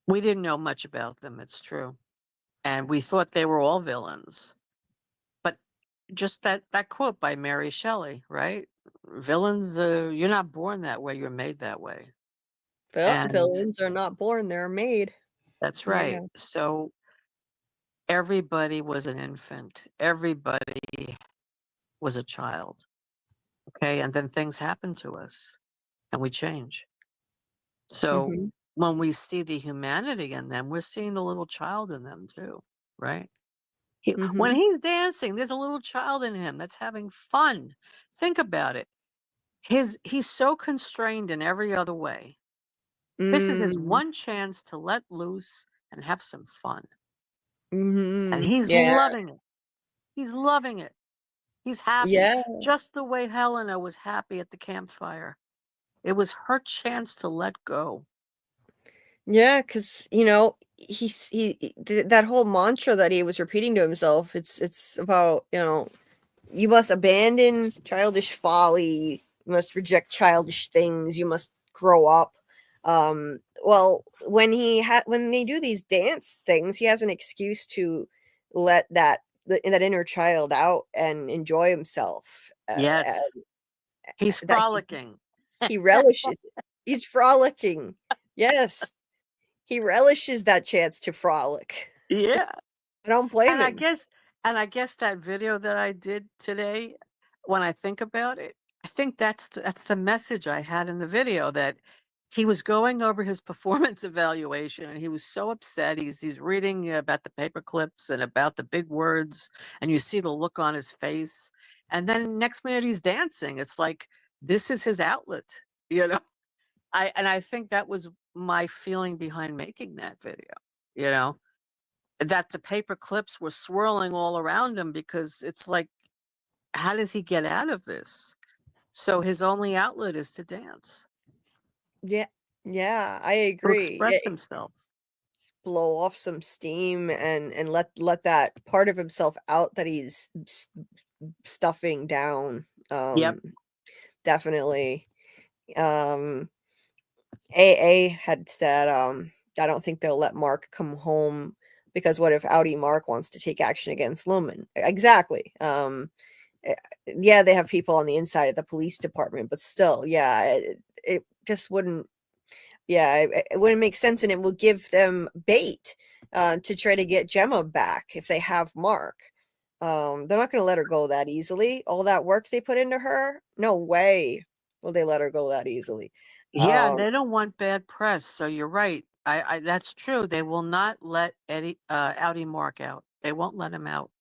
we didn't know much about them, it's true. And we thought they were all villains. But just that quote by Mary Shelley, right? Villains, you're not born that way, you're made that way. Villains are not born, they're made. That's right. Yeah. So everybody was an infant. Everybody was a child. Okay. And then things happen to us and we change. So when we see the humanity in them, we're seeing the little child in them too, right? When he's dancing, there's a little child in him that's having fun. Think about it. He's so constrained in every other way. This is his one chance to let loose and have some fun. And he's loving it. He's loving it. He's happy. Just the way Helena was happy at the campfire. It was her chance to let go. Yeah, because that whole mantra that he was repeating to himself, it's about, you must abandon childish folly, you must reject childish things, you must grow up. Well, when they do these dance things, he has an excuse to let that inner child out and enjoy himself. Yes. He's frolicking. He relishes it. He's frolicking. Yes. He relishes that chance to frolic. Yeah. I don't blame him. I guess that video that I did today, when I think about it, I think that's the message I had in the video, that he was going over his performance evaluation and he was so upset. He's reading about the paper clips and about the big words, and you see the look on his face. And then next minute he's dancing. It's like, this is his outlet, I think that was my feeling behind making that video, that the paper clips were swirling all around him, because it's like, how does he get out of this? So his only outlet is to dance. Yeah, I To agree. express himself. Blow off some steam and let that part of himself out that he's stuffing down. Yep. Definitely. AA had said, I don't think they'll let Mark come home, because what if Outie Mark wants to take action against Lumen? Exactly. Yeah, they have people on the inside of the police department, but still, yeah, it just wouldn't. Yeah, it wouldn't make sense, and it will give them bait to try to get Gemma back if they have Mark. They're not going to let her go that easily. All that work they put into her, no way will they let her go that easily. Yeah, and they don't want bad press. So you're right. I that's true. They will not let Outie Mark out. They won't let him out.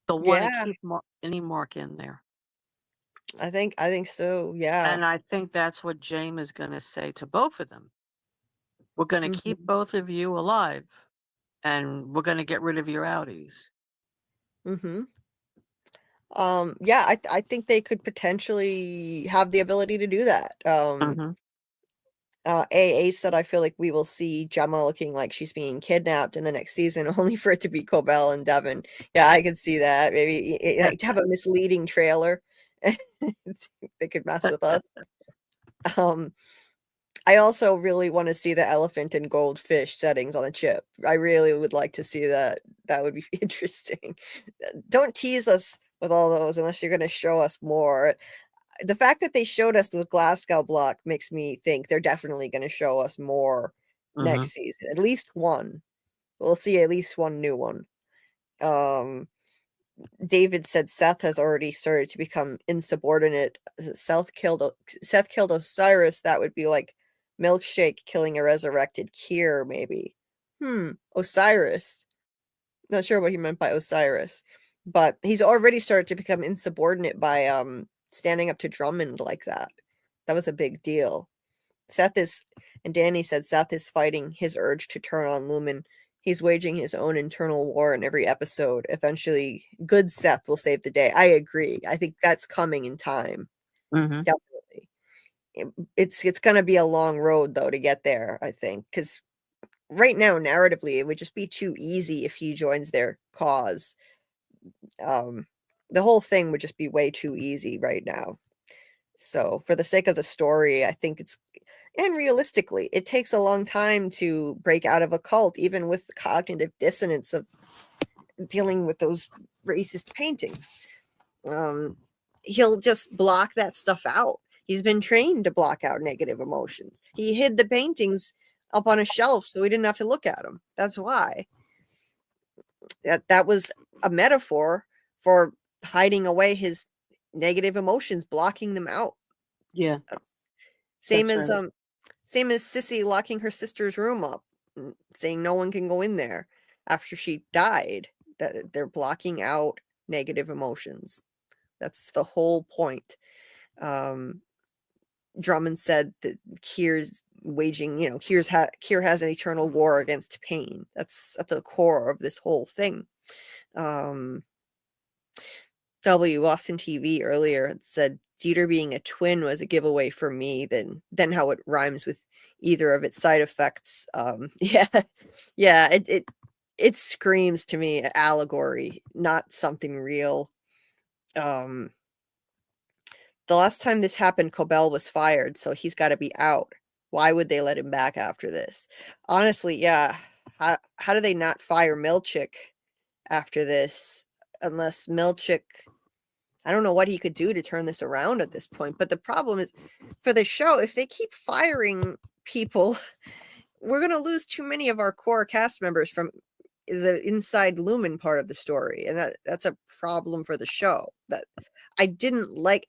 They'll want to keep any Mark in there. I think so. Yeah. And I think that's what James is going to say to both of them. We're going to keep both of you alive, and we're going to get rid of your outies. Yeah, I think they could potentially have the ability to do that. Mhm. AA said, I feel like we will see Gemma looking like she's being kidnapped in the next season, only for it to be Cobell and Devin. Yeah, I could see that. Maybe like, to have a misleading trailer. They could mess with us. I also really want to see the elephant and goldfish settings on the chip. I really would like to see that. That would be interesting. Don't tease us with all those unless you're going to show us more. The fact that they showed us the Glasgow block makes me think they're definitely going to show us more next season. At least one. We'll see at least one new one. David said Seth has already started to become insubordinate. Seth killed Osiris. That would be like Milkshake killing a resurrected Kier, maybe. Osiris. Not sure what he meant by Osiris, but he's already started to become insubordinate by standing up to Drummond like that. That was a big deal. And Danny said Seth is fighting his urge to turn on Lumen. He's waging his own internal war in every episode. Eventually, good Seth will save the day. I agree. I think that's coming in time. Definitely. It's going to be a long road, though, to get there, I think. Because right now, narratively, it would just be too easy if he joins their cause. The whole thing would just be way too easy right now. So, for the sake of the story, I think and realistically, it takes a long time to break out of a cult, even with the cognitive dissonance of dealing with those racist paintings. He'll just block that stuff out. He's been trained to block out negative emotions. He hid the paintings up on a shelf so we didn't have to look at them. That's why. That was a metaphor for hiding away his negative emotions, blocking them out. Yeah. Same as Sissy locking her sister's room up, saying no one can go in there after she died. That they're blocking out negative emotions. That's the whole point. Drummond said that Kier's waging, Kier has an eternal war against pain. That's at the core of this whole thing. Austin TV earlier said Dieter being a twin was a giveaway for me than how it rhymes with either of its side effects. It screams to me allegory, not something real. The last time this happened, Cobell was fired, so he's got to be out. Why would they let him back after this? Honestly, yeah. How do they not fire Milchick after this? Unless Milchick, I don't know what he could do to turn this around at this point. But the problem is, for the show, if they keep firing people, we're going to lose too many of our core cast members from the inside Lumen part of the story. And that's a problem for the show. That I didn't like.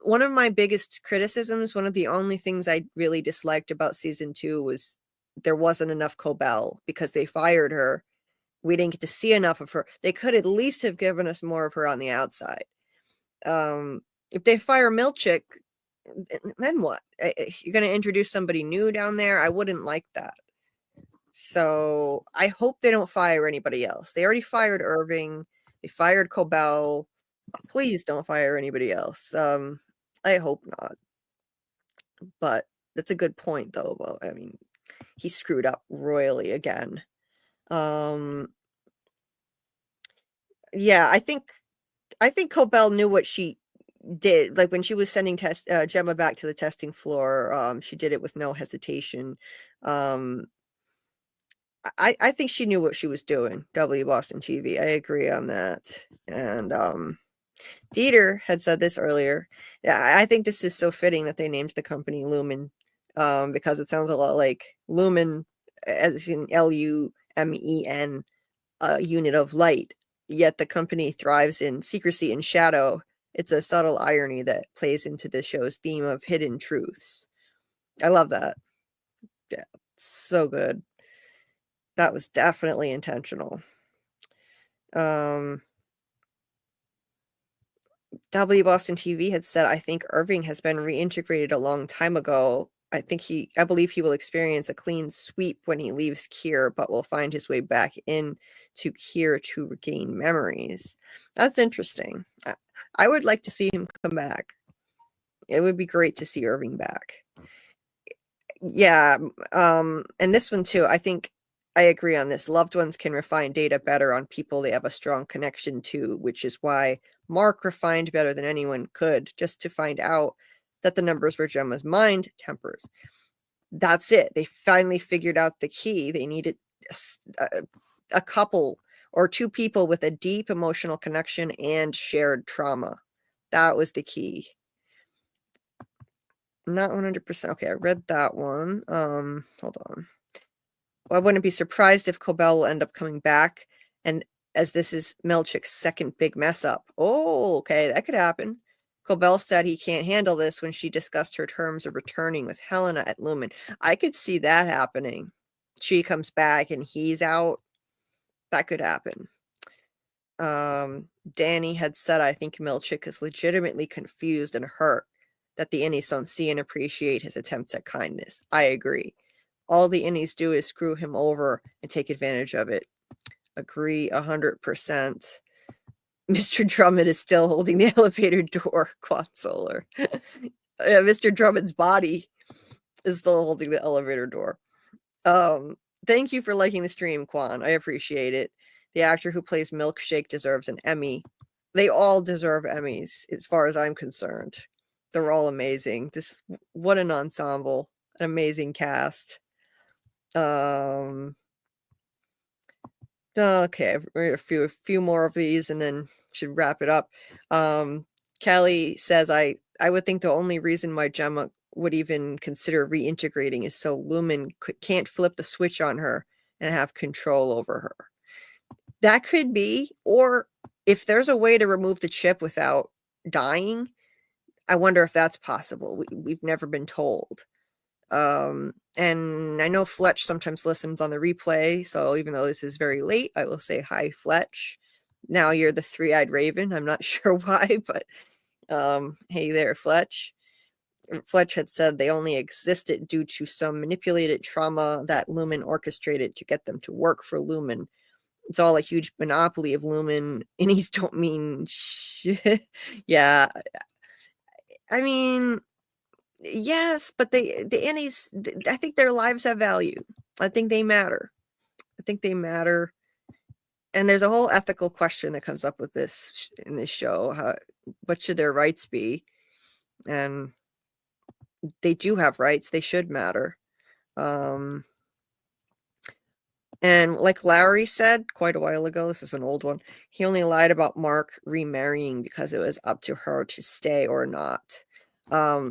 One of my biggest criticisms, one of the only things I really disliked about season 2 was there wasn't enough Cobell because they fired her. We didn't get to see enough of her. They could at least have given us more of her on the outside. If they fire Milchick, then what? You're going to introduce somebody new down there? I wouldn't like that. So I hope they don't fire anybody else. They already fired Irving. They fired Cobell. Please don't fire anybody else. I hope not. But that's a good point, though. Well, I mean, he screwed up royally again. Yeah, I think Cobell knew what she did. Like when she was sending Gemma back to the testing floor, she did it with no hesitation. I think she knew what she was doing. Boston TV. I agree on that. And Dieter had said this earlier. Yeah, I think this is so fitting that they named the company Lumen, because it sounds a lot like Lumen, as in LUMEN, a unit of light. Yet the company thrives in secrecy and shadow. It's a subtle irony that plays into the show's theme of hidden truths. I love that. Yeah, so good. That was definitely intentional. Boston TV had said, I think Irving has been reintegrated a long time ago. I believe he will experience a clean sweep when he leaves Kier, but will find his way back in to Kier to regain memories. That's interesting. I would like to see him come back. It would be great to see Irving back. Yeah, and this one too, I think I agree on this. Loved ones can refine data better on people they have a strong connection to, which is why Mark refined better than anyone could, just to find out that the numbers were Gemma's mind tempers. That's it. They finally figured out the key. They needed a couple or two people with a deep emotional connection and shared trauma. That was the key. Not 100%. Okay, I read that one. Hold on. Well, I wouldn't be surprised if Cobell will end up coming back, and as this is Milchick's second big mess up. Oh, okay, that could happen. Cobell said he can't handle this when she discussed her terms of returning with Helena at Lumen. I could see that happening. She comes back and he's out. That could happen. Danny had said, I think Milchick is legitimately confused and hurt that the innies don't see and appreciate his attempts at kindness. I agree. All the innies do is screw him over and take advantage of it. Agree 100%. Mr. Drummond is still holding the elevator door, Quad Solar. Mr. Drummond's body is still holding the elevator door. Thank you for liking the stream, Quan. I appreciate it. The actor who plays Milkshake deserves an Emmy. They all deserve Emmys, as far as I'm concerned. They're all amazing. What an ensemble. An amazing cast. Okay, I've read a few more of these and then should wrap it up. Kelly says, I would think the only reason why Gemma would even consider reintegrating is so Lumen can't flip the switch on her and have control over her. That could be, or if there's a way to remove the chip without dying, I wonder if that's possible. We've never been told. And I know Fletch sometimes listens on the replay, so even though this is very late, I will say hi, Fletch. Now you're the three-eyed raven. I'm not sure why, but hey there, Fletch. Fletch had said they only existed due to some manipulated trauma that Lumen orchestrated to get them to work for Lumen. It's all a huge monopoly of Lumen. Innies don't mean shit. Yeah. I mean, yes, but the Innies, I think their lives have value. I think they matter. And there's a whole ethical question that comes up with this in this show. What should their rights be? And they do have rights. They should matter. And like Laurie said quite a while ago, this is an old one, he only lied about Mark remarrying because it was up to her to stay or not. I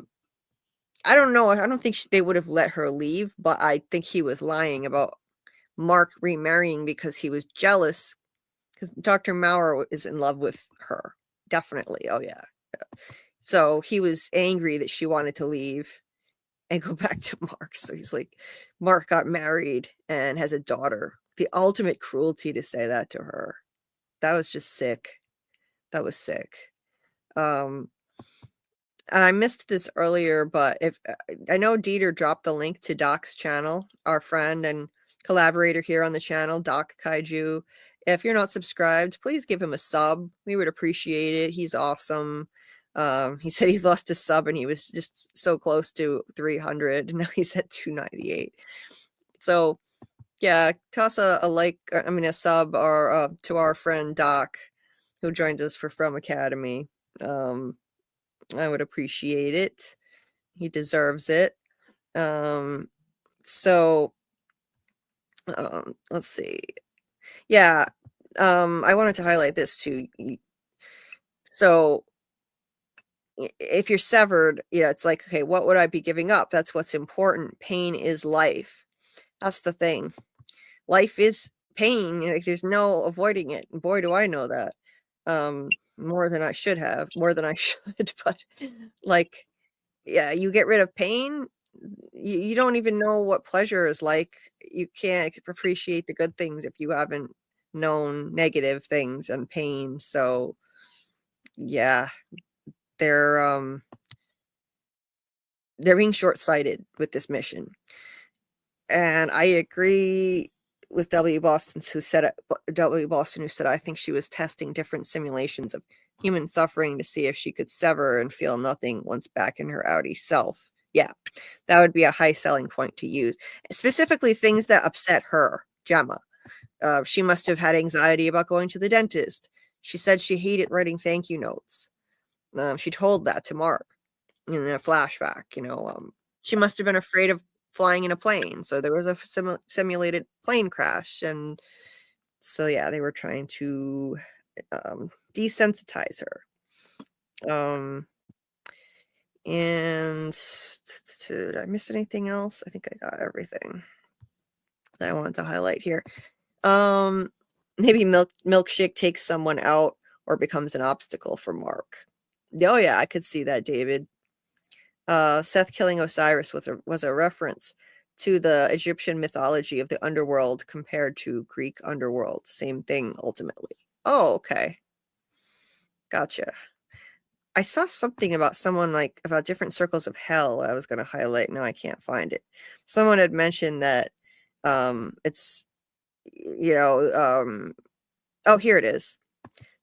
don't know. I don't think they would have let her leave, but I think he was lying about Mark remarrying because he was jealous because Dr. Maurer is in love with her. Definitely. Oh, yeah. So he was angry that she wanted to leave and go back to Mark. So he's like, Mark got married and has a daughter. The ultimate cruelty to say that to her. That was just sick. That was sick. And I missed this earlier, but if I know Dieter dropped the link to Doc's channel, our friend and collaborator here on the channel, Doc Kaiju. If you're not subscribed, please give him a sub. We would appreciate it. He's awesome. He said he lost his sub and he was just so close to 300 and now he's at 298. So yeah, toss a sub or to our friend Doc who joined us for FROMACADEMY. I would appreciate it. He deserves it. So let's see. Yeah, I wanted to highlight this too. So if you're severed, yeah, it's like, okay, what would I be giving up? That's what's important. Pain is life. That's the thing. Life is pain. Like, there's no avoiding it. And boy, do I know that. More than I should have, more than I should. But like, yeah, you get rid of pain, you don't even know what pleasure is like. You can't appreciate the good things if you haven't known negative things and pain. So yeah, they're being short-sighted with this mission. And I agree with W. Boston who said I think she was testing different simulations of human suffering to see if she could sever and feel nothing once back in her outie self. Yeah, that would be a high selling point to use. Specifically, things that upset her, Gemma. She must have had anxiety about going to the dentist. She said she hated writing thank you notes. She told that to Mark in a flashback. She must have been afraid of flying in a plane. So there was a simulated plane crash. And so, yeah, they were trying to desensitize her. And did I miss anything else? I think I got everything that I wanted to highlight here. Maybe Milkshake takes someone out or becomes an obstacle for Mark. Oh yeah, I could see that, David. Seth killing Osiris was a reference to the Egyptian mythology of the underworld compared to Greek underworld. Same thing, ultimately. Oh, okay. Gotcha. I saw something about someone about different circles of hell I was going to highlight. Now I can't find it. Someone had mentioned that it's, oh, here it is.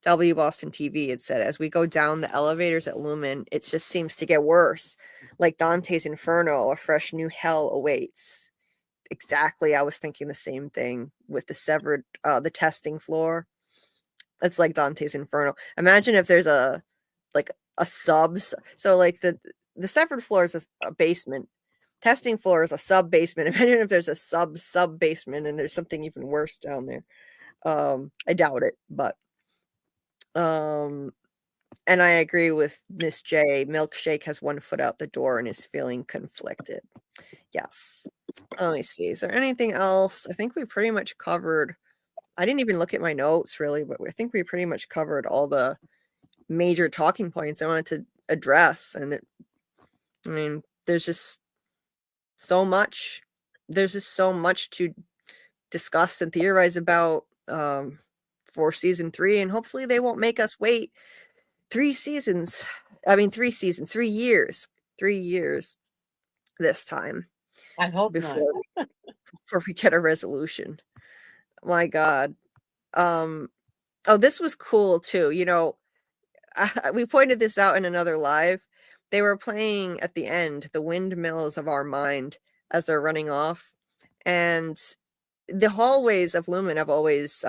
W Boston TV had said, as we go down the elevators at Lumen, it just seems to get worse. Like Dante's Inferno, a fresh new hell awaits. Exactly. I was thinking the same thing with the severed, the testing floor. It's like Dante's Inferno. Imagine if there's a sub. So like the severed floor is a basement. Testing floor is a sub basement. Imagine if there's a sub basement and there's something even worse down there. I doubt it, but and I agree with Miss J. Milkshake has one foot out the door and is feeling conflicted. Yes. Let me see. Is there anything else? I think we pretty much covered. I didn't even look at my notes really, but I think we pretty much covered all the major talking points I wanted to address. And there's just so much. There's just so much to discuss and theorize about for season 3, and hopefully they won't make us wait 3 seasons. 3 years. 3 years this time. I hope before we get a resolution. My God. This was cool too. We pointed this out in another live. They were playing at the end, The Windmills of Our Mind, as they're running off. And the hallways of Lumen have always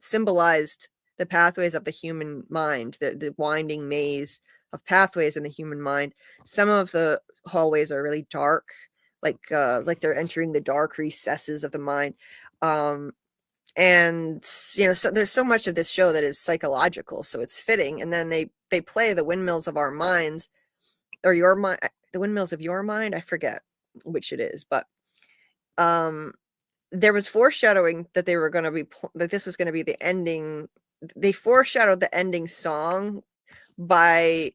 symbolized the pathways of the human mind, the winding maze of pathways in the human mind. Some of the hallways are really dark, like they're entering the dark recesses of the mind. And so there's so much of this show that is psychological, so it's fitting. And then they play The Windmills of Our Minds, or your mind, The Windmills of Your Mind. I forget which it is, but there was foreshadowing that they were going to be that this was going to be the ending. They foreshadowed the ending song by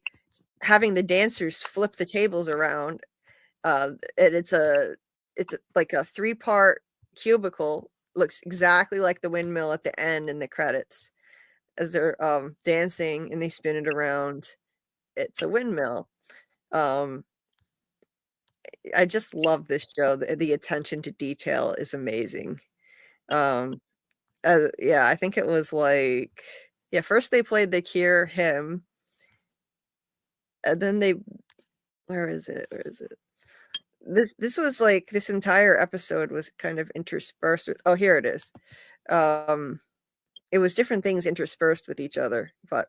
having the dancers flip the tables around. And it's like a 3-part cubicle. Looks exactly like the windmill at the end in the credits as they're dancing and they spin it around. It's a windmill. I just love this show. The attention to detail is amazing. I think it was first they played the Cure hymn, and then where is it? This was this entire episode was kind of interspersed with, here it is. It was different things interspersed with each other, but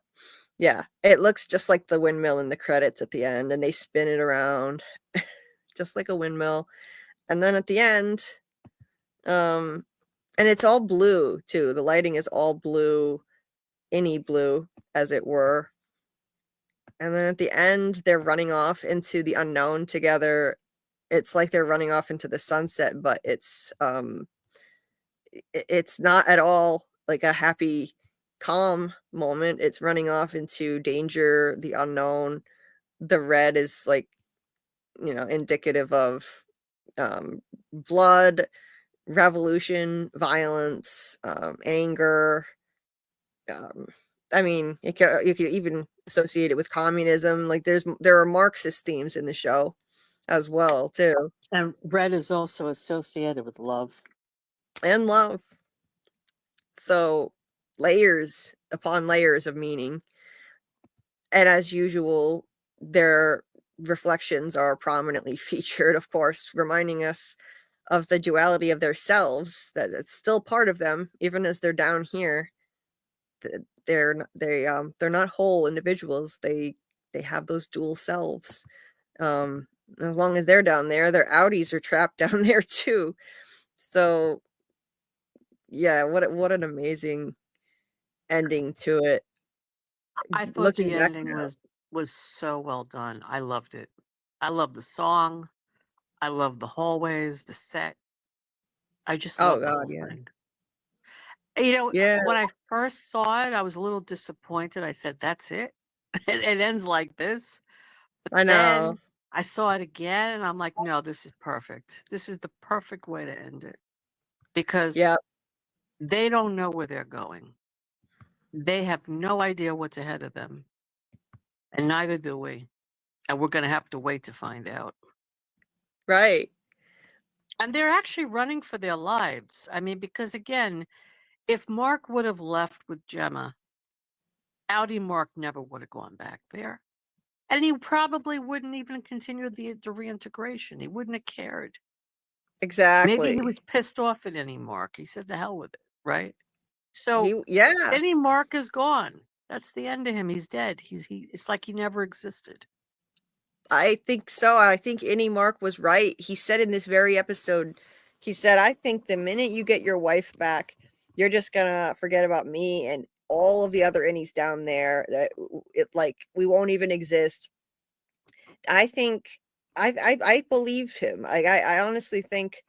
yeah, it looks just like the windmill in the credits at the end, and they spin it around just like a windmill. And then at the end, and it's all blue too. The lighting is all blue, innie blue, as it were. And then at the end, they're running off into the unknown together. It's like they're running off into the sunset, but it's not at all like a happy, calm moment. It's running off into danger, the unknown. The red is indicative of blood, revolution, violence, anger. You could even associate it with communism. There are Marxist themes in the show as well too. And red is also associated with love. And love. So layers upon layers of meaning. And as usual, their reflections are prominently featured, of course, reminding us of the duality of their selves, that it's still part of them, even as they're down here. They're not whole individuals. They have those dual selves. As long as they're down there, their outies are trapped down there too. So yeah, what an amazing ending to it. I thought Looking the back ending now. was so well done. I loved it. I love the song. I love the hallways, the set. I just Oh love the God, whole yeah. thing. You know, Yeah, when I first saw it, I was a little disappointed. I said, "That's it? It ends like this?" But I know. then I saw it again, and I'm like, "No, this is perfect. This is the perfect way to end it." Because Yeah, they don't know where they're going. They have no idea what's ahead of them, and neither do we. And we're gonna have to wait to find out. right. And they're actually running for their lives. I mean, because again, if Mark would have left with Gemma, Audi Mark never would have gone back there. And he probably wouldn't even continue the reintegration. He wouldn't have cared. Maybe he Exactly. was pissed off at any Mark. He said, the hell with it, right? So Yeah, any Mark is gone. That's the end of him. He's dead. It's like he never existed. I think so. I think Any Mark was right. He said in this very episode, he said, I think the minute you get your wife back, you're just gonna forget about me and all of the other Innies down there. That we won't even exist. I think I believe him. I honestly think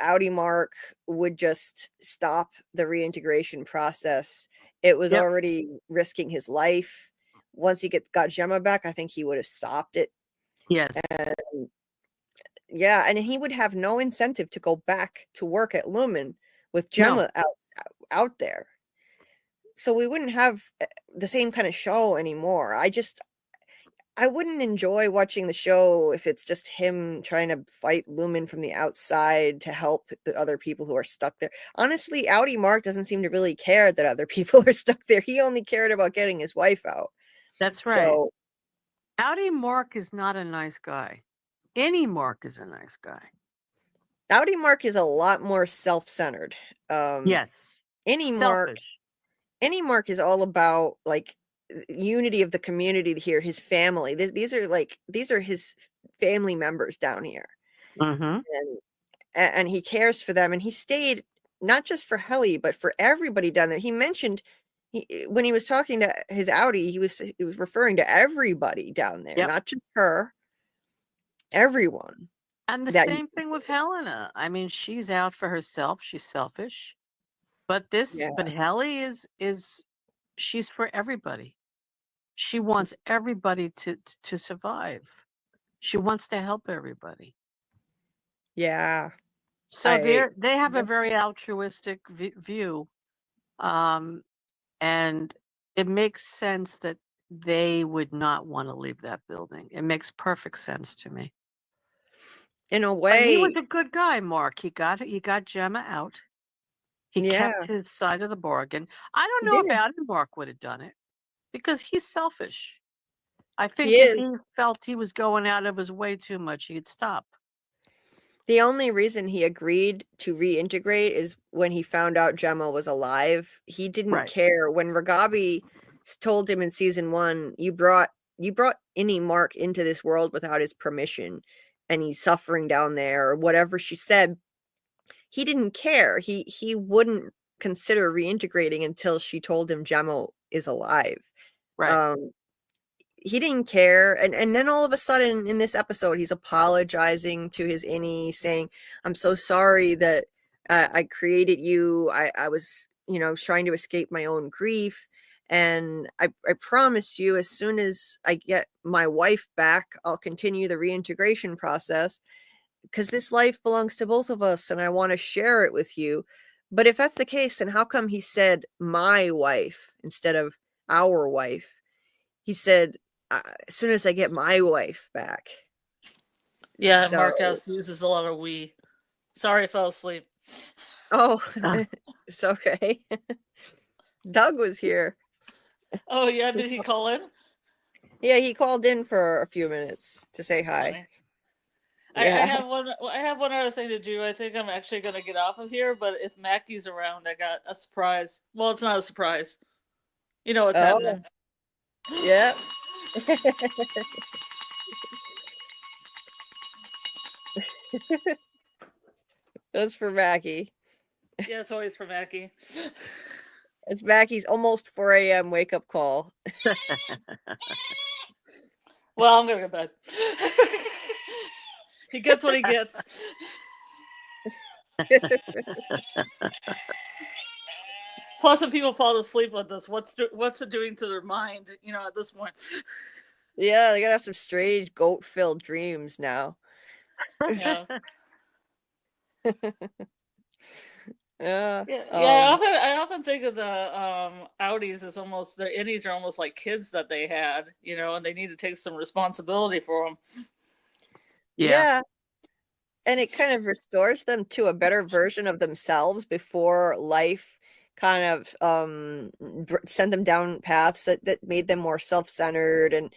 Audi Mark would just stop the reintegration process. It was Yep. already risking his life. Once he got Gemma back, I think he would have stopped it. Yes. Yeah, and he would have no incentive to go back to work at Lumen with No. Gemma out there. So we wouldn't have the same kind of show anymore. I wouldn't enjoy watching the show if it's just him trying to fight Lumen from the outside to help the other people who are stuck there. Honestly, Audi Mark doesn't seem to really care that other people are stuck there. He only cared about getting his wife out. That's right. So Audi Mark is not a nice guy. Any Mark is a nice guy. Audi Mark is a lot more self-centered. Yes. Any Selfish. Mark is all about like unity of the community here, his family. These are his family members down here. Mm-hmm. And he cares for them, and he stayed not just for Helly but for everybody down there. He mentioned when he was talking to his Audi, he was referring to everybody down there, Yep. not just her, everyone. And the that same thing with Helena. I mean, she's out for herself. She's selfish. But Yeah. Helly is she's for everybody. She wants everybody to survive. She wants to help everybody. Yeah. So they have a very altruistic view. And it makes sense that they would not want to leave that building. It makes perfect sense to me. In a But he was way, a good guy, Mark. He got Gemma out. He yeah, kept his side of the bargain. I he don't know if did. Adam Mark would have done it because he's selfish. I think He if is. he felt he was going out of his way too much, he'd stop. The only reason he agreed to reintegrate is when he found out Gemma was alive. He didn't Right. care. When Ragabi told him in season 1, you brought Any Mark into this world without his permission, and he's suffering down there, or whatever she said, he didn't care. He wouldn't consider reintegrating until she told him Gemma is alive. Right. He didn't care, and then all of a sudden in this episode he's apologizing to his Innie, saying, I'm so sorry that I created you. I was trying to escape my own grief, and I promised you as soon as I get my wife back, I'll continue the reintegration process, because this life belongs to both of us and I want to share it with you. But if that's the case, then how come he said my wife instead of our wife? He said, as soon as I get my wife back. Yeah, So, Mark uses a lot of we. Sorry, I fell asleep. oh, it's okay. Doug was here. Oh yeah, did he call in? Yeah, he called in for a few minutes to say hi. Funny. Yeah. I have one other thing to do. I think I'm actually going to get off of here, but if Mackie's around, I got a surprise. Well, it's not a surprise. You know what's happening. Yeah. That's for Mackie. Yeah, it's always for Mackie. It's Mackie's almost 4 a.m. wake up call. Well, I'm going to go to bed. He gets what he gets. Plus, if people fall asleep with this, what's it doing to their mind? You know, at this point. Yeah, they gotta have some strange goat-filled dreams now. Yeah. Yeah. I often think of the outies as almost their innies are almost like kids that they had, you know, and they need to take some responsibility for them. Yeah. And it kind of restores them to a better version of themselves before life kind of sent them down paths that made them more self-centered and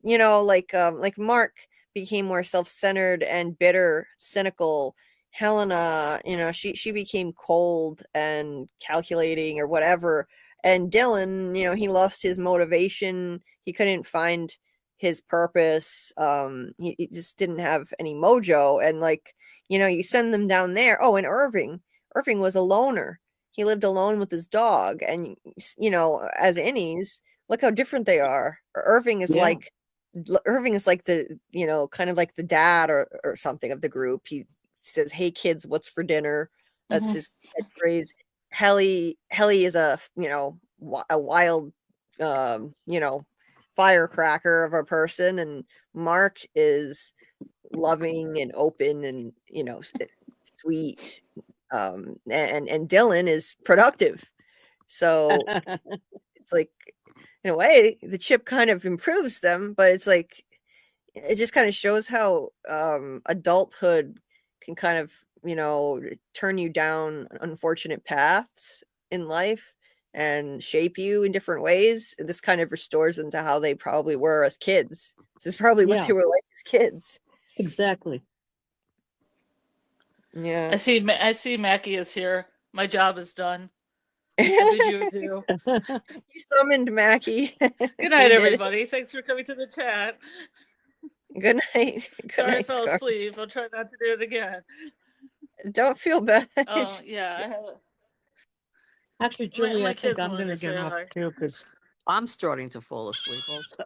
you know, like Mark became more self-centered and bitter, cynical. Helena, you know, she became cold and calculating or whatever. And Dylan, you know, he lost his motivation. He couldn't find his purpose. He just didn't have any mojo. And like, you know, you send them down there. Oh, and Irving was a loner. He lived alone with his dog. And you know, as innies, look how different they are. Irving is like the, you know, kind of like the dad or something of the group. He says, "Hey kids, what's for dinner?" That's his catchphrase. Helly is a, you know, a wild, you know, firecracker of a person, and Mark is loving and open and, you know, sweet. And Dylan is productive. So it's like, in a way, the chip kind of improves them, but it's like, it just kind of shows how adulthood can kind of, you know, turn you down unfortunate paths in life and shape you in different ways. And this kind of restores them to how they probably were as kids. This is probably what they were like as kids. Exactly. Yeah. I see Mackie is here. My job is done. What did you do? You summoned Mackie. Good night, everybody. Thanks for coming to the chat. Good night. Sorry I fell asleep. I'll try not to do it again. Don't feel bad. Oh, yeah. Actually, Julie, I think I'm wanted going to to get say off hi. too because I'm starting to fall asleep also.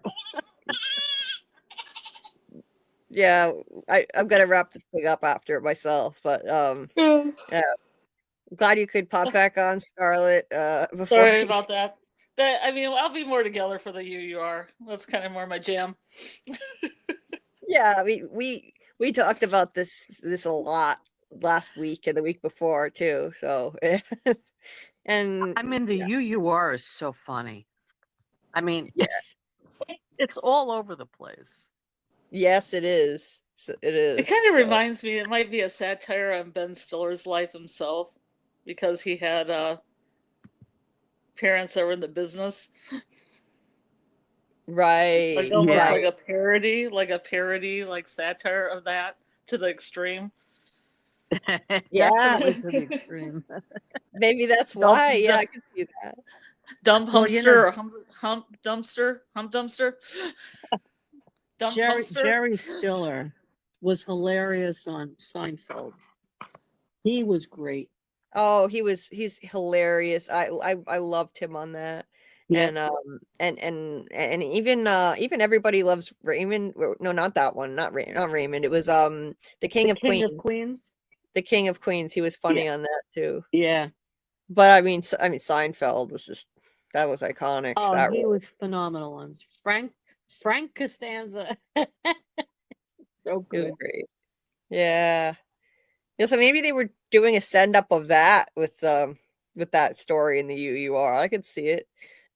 Yeah, I'm gonna wrap this thing up after myself, but yeah. Glad you could pop back on, Scarlet. Before Sorry about that. I mean, I'll be more together for the UUR. That's kind of more my jam. Yeah, we talked about this a lot last week and the week before too. So, and I mean, the UUR is so funny. I mean, it's all over the place. Yes, it is. It is. It kind of reminds me. It might be a satire on Ben Stiller's life himself, because he had parents that were in the business. Right. Like almost like a parody, like satire of that to the extreme. Definitely to the extreme. Maybe that's why. Yeah, I can see that. Dumb humpster or hump dumpster. Dumb humpster. Jerry Stiller was hilarious on Seinfeld. He was great. Oh, he's hilarious. I loved him on that. Yeah. And even Everybody Loves Raymond. No, not that one. Not Raymond. It was the King of Queens. The King of Queens. He was funny on that too. Yeah. But I mean Seinfeld was just, that was iconic. Oh, that he was phenomenal on Frank Costanza. So good. It was great. Yeah. Yeah, so maybe they were doing a send up of that with that story in the UUR. I could see it.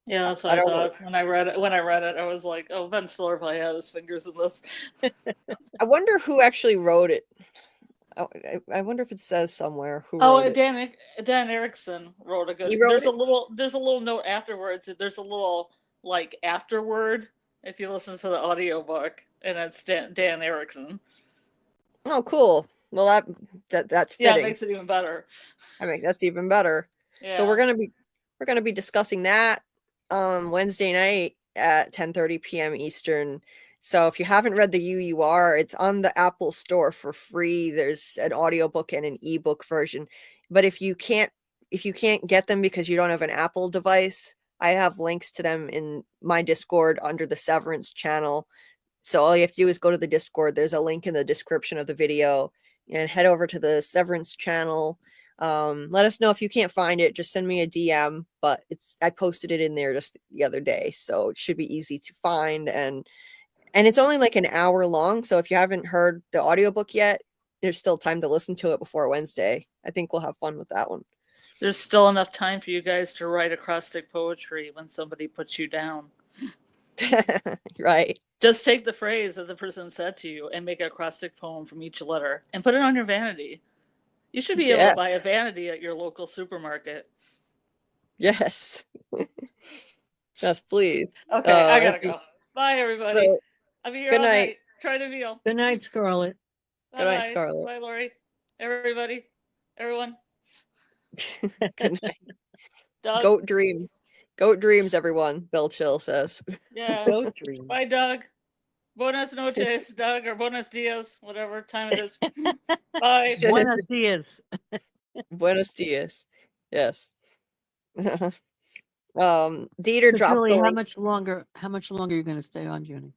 Yeah, that's what I thought when I read it. I was like, "Oh, Ben Stiller probably had his fingers in this." I wonder who actually wrote it. I wonder if it says somewhere who wrote it. Dan Erickson wrote a good. He wrote There's a little note afterwards. There's a little like afterword if you listen to the audiobook, and it's Dan Erickson. Oh, cool. Well, that's fitting. Yeah, it makes it even better. I mean, that's even better. Yeah. So we're gonna be discussing that on Wednesday night at 10:30 p.m. Eastern. So if you haven't read the UUR, it's on the Apple Store for free. There's an audiobook and an ebook version. But if you can't get them because you don't have an Apple device, I have links to them in my Discord under the Severance channel. So all you have to do is go to the Discord. There's a link in the description of the video, and head over to the Severance channel. Let us know if you can't find it. Just send me a DM. But I posted it in there just the other day, so it should be easy to find. And it's only like an hour long. So if you haven't heard the audiobook yet, there's still time to listen to it before Wednesday. I think we'll have fun with that one. There's still enough time for you guys to write acrostic poetry when somebody puts you down. Right. Just take the phrase that the person said to you and make an acrostic poem from each letter and put it on your vanity. You should be able to buy a vanity at your local supermarket. Yes. Yes, please. Okay, I gotta go. Bye, everybody. So, I'll be here good all night. night. Try to veal. Good night, Scarlet. Good night, Scarlet. Bye, Laurie. Everybody. Everyone. Good night. Doug. Goat dreams. Goat dreams, everyone. Bill Chill says. Yeah. Goat dreams. Bye, Doug. Buenas noches, Doug, or buenos dias, whatever time it is. Bye. Buenos dias. Buenos dias. Yes. Dieter So, dropped Julie, the how links. much longer are you going to stay on, Julie?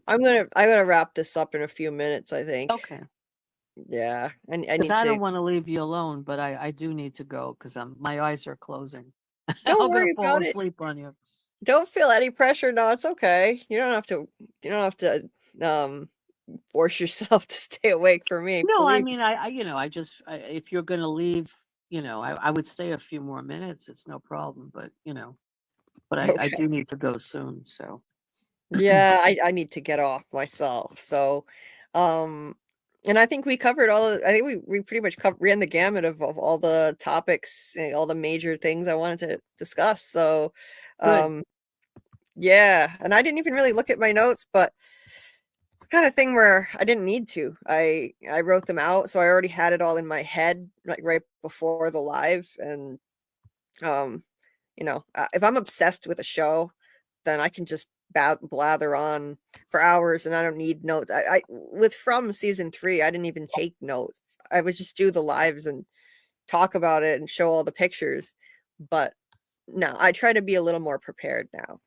I'm gonna wrap this up in a few minutes, I think. Okay. Yeah. I need Because I to. don't want to leave you alone, but I do need to go because my eyes are closing. Don't I'm worry gonna fall about it. asleep on you. Don't feel any pressure. No, it's okay. You don't have to force yourself to stay awake for me. No, I Believe mean, if you're going to leave, I would stay a few more minutes. It's no problem, but I Okay. do need to go soon. So Yeah, I need to get off myself. So, and I think we covered I think we pretty much ran the gamut of all the topics, all the major things I wanted to discuss. So, Good. yeah, and I didn't even really look at my notes, but it's the kind of thing where I didn't need to. I wrote them out, so I already had it all in my head, like right before the live. And if I'm obsessed with a show, then I can just blather on for hours, and I don't need notes. I with From season 3, I didn't even take notes. I would just do the lives and talk about it and show all the pictures. But no, I try to be a little more prepared now.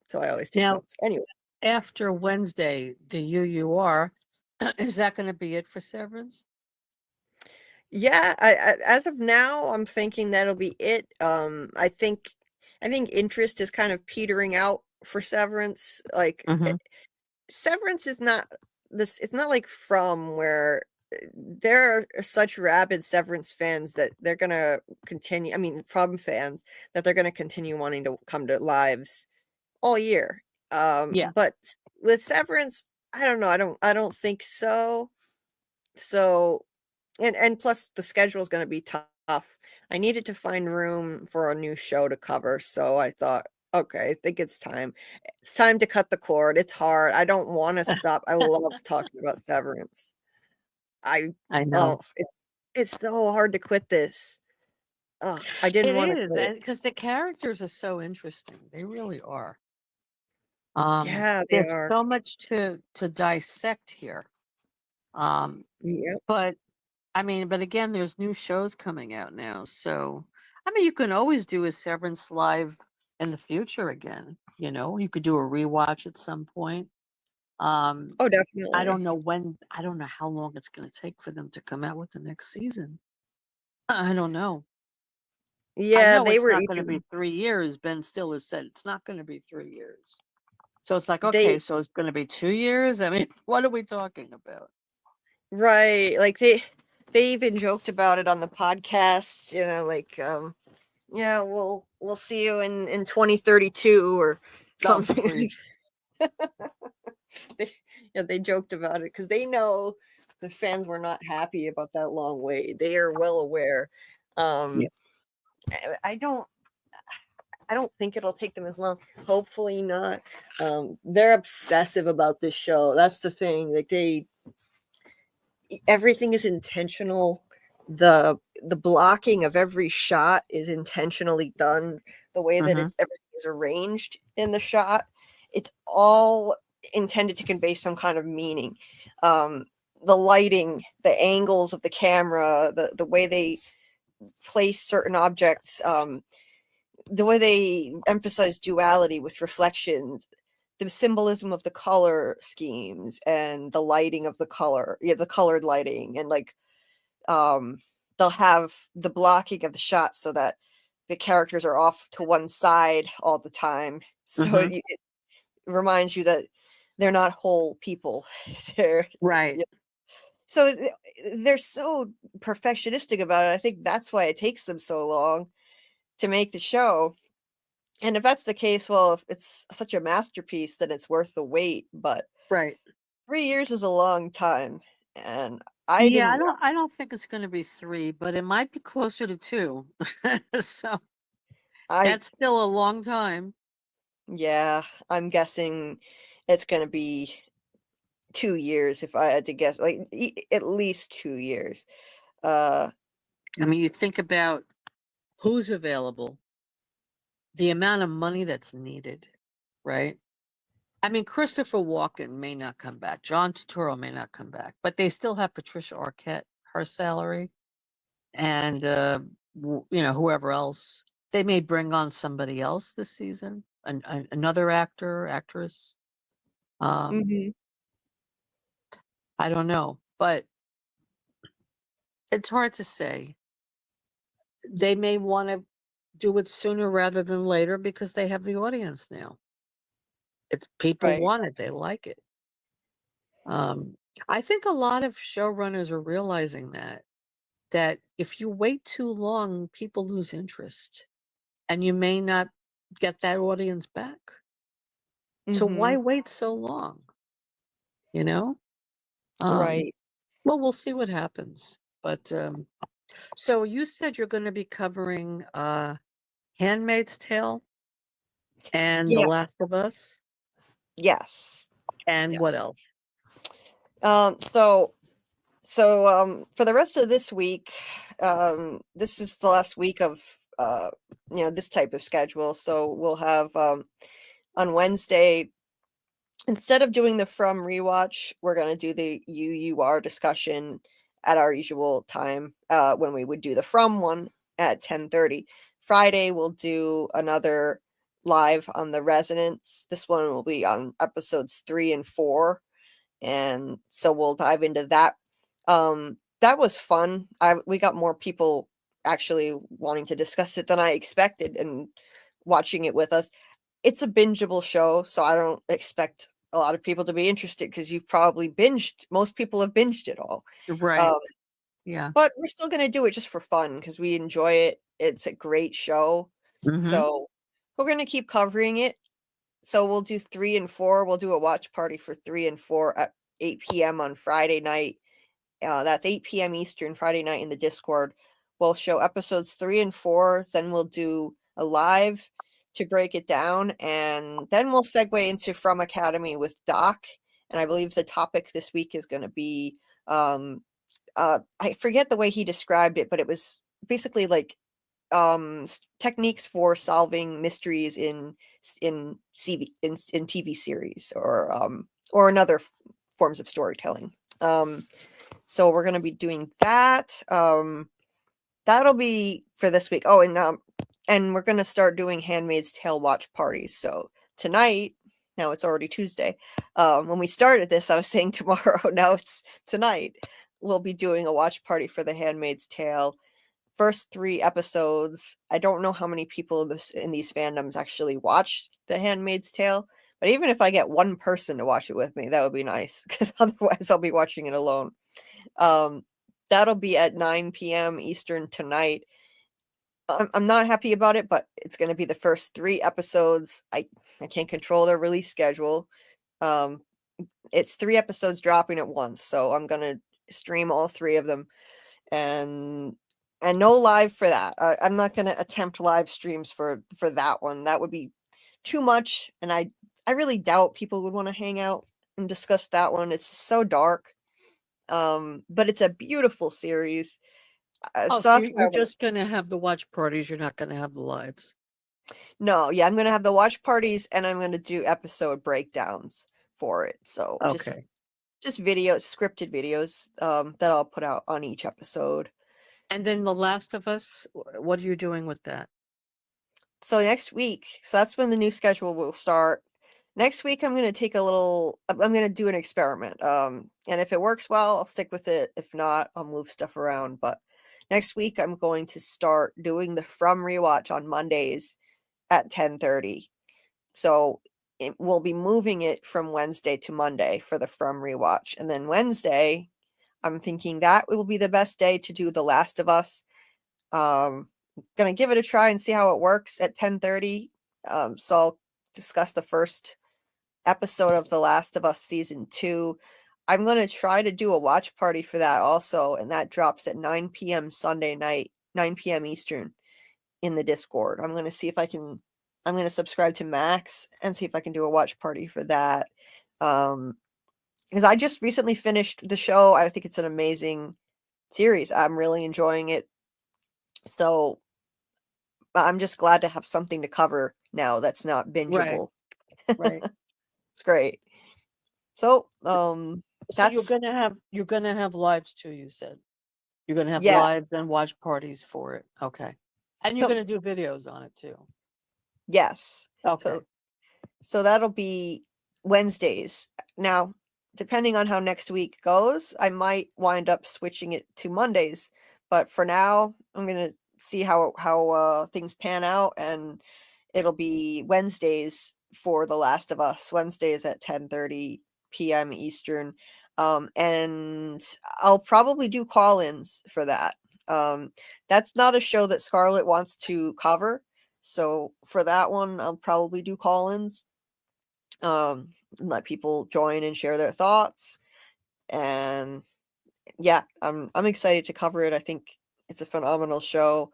So I always take Now, notes. Anyway, after Wednesday, the UUR, is that going to be it for Severance? yeah, I as of now, I'm thinking that'll be it. I think interest is kind of petering out for Severance. Like Severance is not this. It's not like From, where there are such rabid Severance fans that they're gonna continue. I mean, From fans that they're gonna continue wanting to come to lives all year. Yeah. But with Severance, I don't know. I don't think so. So, and plus the schedule is going to be tough. I needed to find room for a new show to cover, so I thought, okay, I think it's time. It's time to cut the cord. It's hard. I don't want to stop. I love talking about Severance. I know. It's so hard to quit this. I didn't want to It quit is, it. because the characters are so interesting. They really are. Yeah, they There's are. so much to dissect here. Yep. But again, there's new shows coming out now. So, you can always do a Severance live in the future again. You could do a rewatch at some point. Oh, definitely. I don't know how long it's going to take for them to come out with the next season. I don't know. Yeah, I know they it's were not going to even. be 3 years. Ben Still has said it's not going to be 3 years. So it's like, They okay, so it's going to be 2 years. I mean, what are we talking about? Right, like they even joked about it on the podcast. Like yeah, we'll see you in 2032 or Oh, something. please. They joked about it because they know the fans were not happy about that long wait. They are well aware. Yeah. I don't. I don't think it'll take them as long. Hopefully not. They're obsessive about this show. That's the thing. Like everything is intentional. The blocking of every shot is intentionally done. The way that everything is arranged in the shot, it's all intended to convey some kind of meaning. The lighting, the angles of the camera, the way they place certain objects, the way they emphasize duality with reflections, the symbolism of the color schemes and the lighting of the color, the colored lighting, and like they'll have the blocking of the shot so that the characters are off to one side all the time. So it reminds you that they're not whole people. They're Right. so they're so perfectionistic about it. I think that's why it takes them so long to make the show. And if that's the case, well, if it's such a masterpiece, then it's worth the wait. But Right. 3 years is a long time, and Yeah, I don't think it's going to be 3, but it might be closer to 2. So that's still a long time. Yeah, I'm guessing it's going to be 2 years if I had to guess, like at least 2 years. I mean, you think about who's available, the amount of money that's needed, right? I mean, Christopher Walken may not come back. John Turturro may not come back, but they still have Patricia Arquette, her salary, and whoever else. They may bring on somebody else this season, another actress. I don't know, but it's hard to say. They may want to do it sooner rather than later because they have the audience now. It's people want it, they like it. I think a lot of showrunners are realizing that if you wait too long, people lose interest and you may not get that audience back. So why wait so long? You know? Right. Well, we'll see what happens. But so you said you're going to be covering Handmaid's Tale and The Last of Us? Yes. And what else? So for the rest of this week, this is the last week of this type of schedule. So we'll have on Wednesday, instead of doing the From Rewatch, we're going to do the UUR discussion at our usual time when we would do the From one at 10:30. Friday, we'll do another live on the Resonance. This one will be on episodes 3 and 4. And so we'll dive into that. That was fun. We got more people actually wanting to discuss it than I expected and watching it with us. It's a bingeable show, so I don't expect a lot of people to be interested because you've probably binged. Most people have binged it all. Right. Yeah. But we're still going to do it just for fun because we enjoy it. It's a great show. So we're going to keep covering it. So we'll do 3 and 4. We'll do a watch party for 3 and 4 at 8 p.m. on Friday night. That's 8 p.m. Eastern, Friday night in the Discord. We'll show episodes 3 and 4. Then we'll do a live to break it down. And then we'll segue into FROMACADEMY with Doc. And I believe the topic this week is going to be, I forget the way he described it, but it was basically like techniques for solving mysteries in TV series or in other forms of storytelling. So we're going to be doing that. That'll be for this week. Oh, and we're going to start doing Handmaid's Tale watch parties. So tonight, now it's already Tuesday. When we started this, I was saying tomorrow. Now it's tonight. We'll be doing a watch party for the Handmaid's Tale. First 3 episodes. I don't know how many people in these fandoms actually watch The Handmaid's Tale, but even if I get one person to watch it with me, that would be nice because otherwise I'll be watching it alone. That'll be at 9 p.m. Eastern tonight. I'm not happy about it, but it's going to be the first 3 episodes. I can't control their release schedule. It's 3 episodes dropping at once, so I'm going to stream all 3 of them. And and no live for that. I'm not going to attempt live streams for that one. That would be too much, and I really doubt people would want to hang out and discuss that one. It's so dark, but it's a beautiful series. Oh, So so that's you're just going to have the watch parties. You're not going to have the lives. no, yeah, I'm going to have the watch parties, and I'm going to do episode breakdowns for it. So Okay. just videos, scripted videos that I'll put out on each episode. And then The Last of Us, what are you doing with that? So next week, so that's when the new schedule will start. Next week, I'm going to take I'm going to do an experiment. And if it works well, I'll stick with it. If not, I'll move stuff around. But next week, I'm going to start doing the From Rewatch on Mondays at 10:30. So we'll be moving it from Wednesday to Monday for the From Rewatch. And then Wednesday, I'm thinking that will be the best day to do The Last of Us. Gonna give it a try and see how it works at 10:30. So I'll discuss the first episode of The Last of Us season 2. I'm gonna try to do a watch party for that also, and that drops at 9 p.m. Sunday night, 9 p.m. Eastern in the Discord. I'm gonna see if I can. I'm gonna subscribe to Max and see if I can do a watch party for that. Because I just recently finished the show. I think it's an amazing series. I'm really enjoying it. So I'm just glad to have something to cover now that's not bingeable. Right. It's great. So So that's you're gonna have lives too, you said. You're gonna have yeah. lives and watch parties for it. Okay. And you're So gonna do videos on it too. yes. Okay. So that'll be Wednesdays. Now, depending on how next week goes, I might wind up switching it to Mondays. But for now, I'm gonna see how things pan out, and it'll be Wednesdays for The Last of Us. Wednesdays at 10:30 p.m. Eastern. And I'll probably do call-ins for that. That's not a show that Scarlet wants to cover. So for that one, I'll probably do call-ins. Let people join and share their thoughts. And yeah, I'm excited to cover it. I think it's a phenomenal show.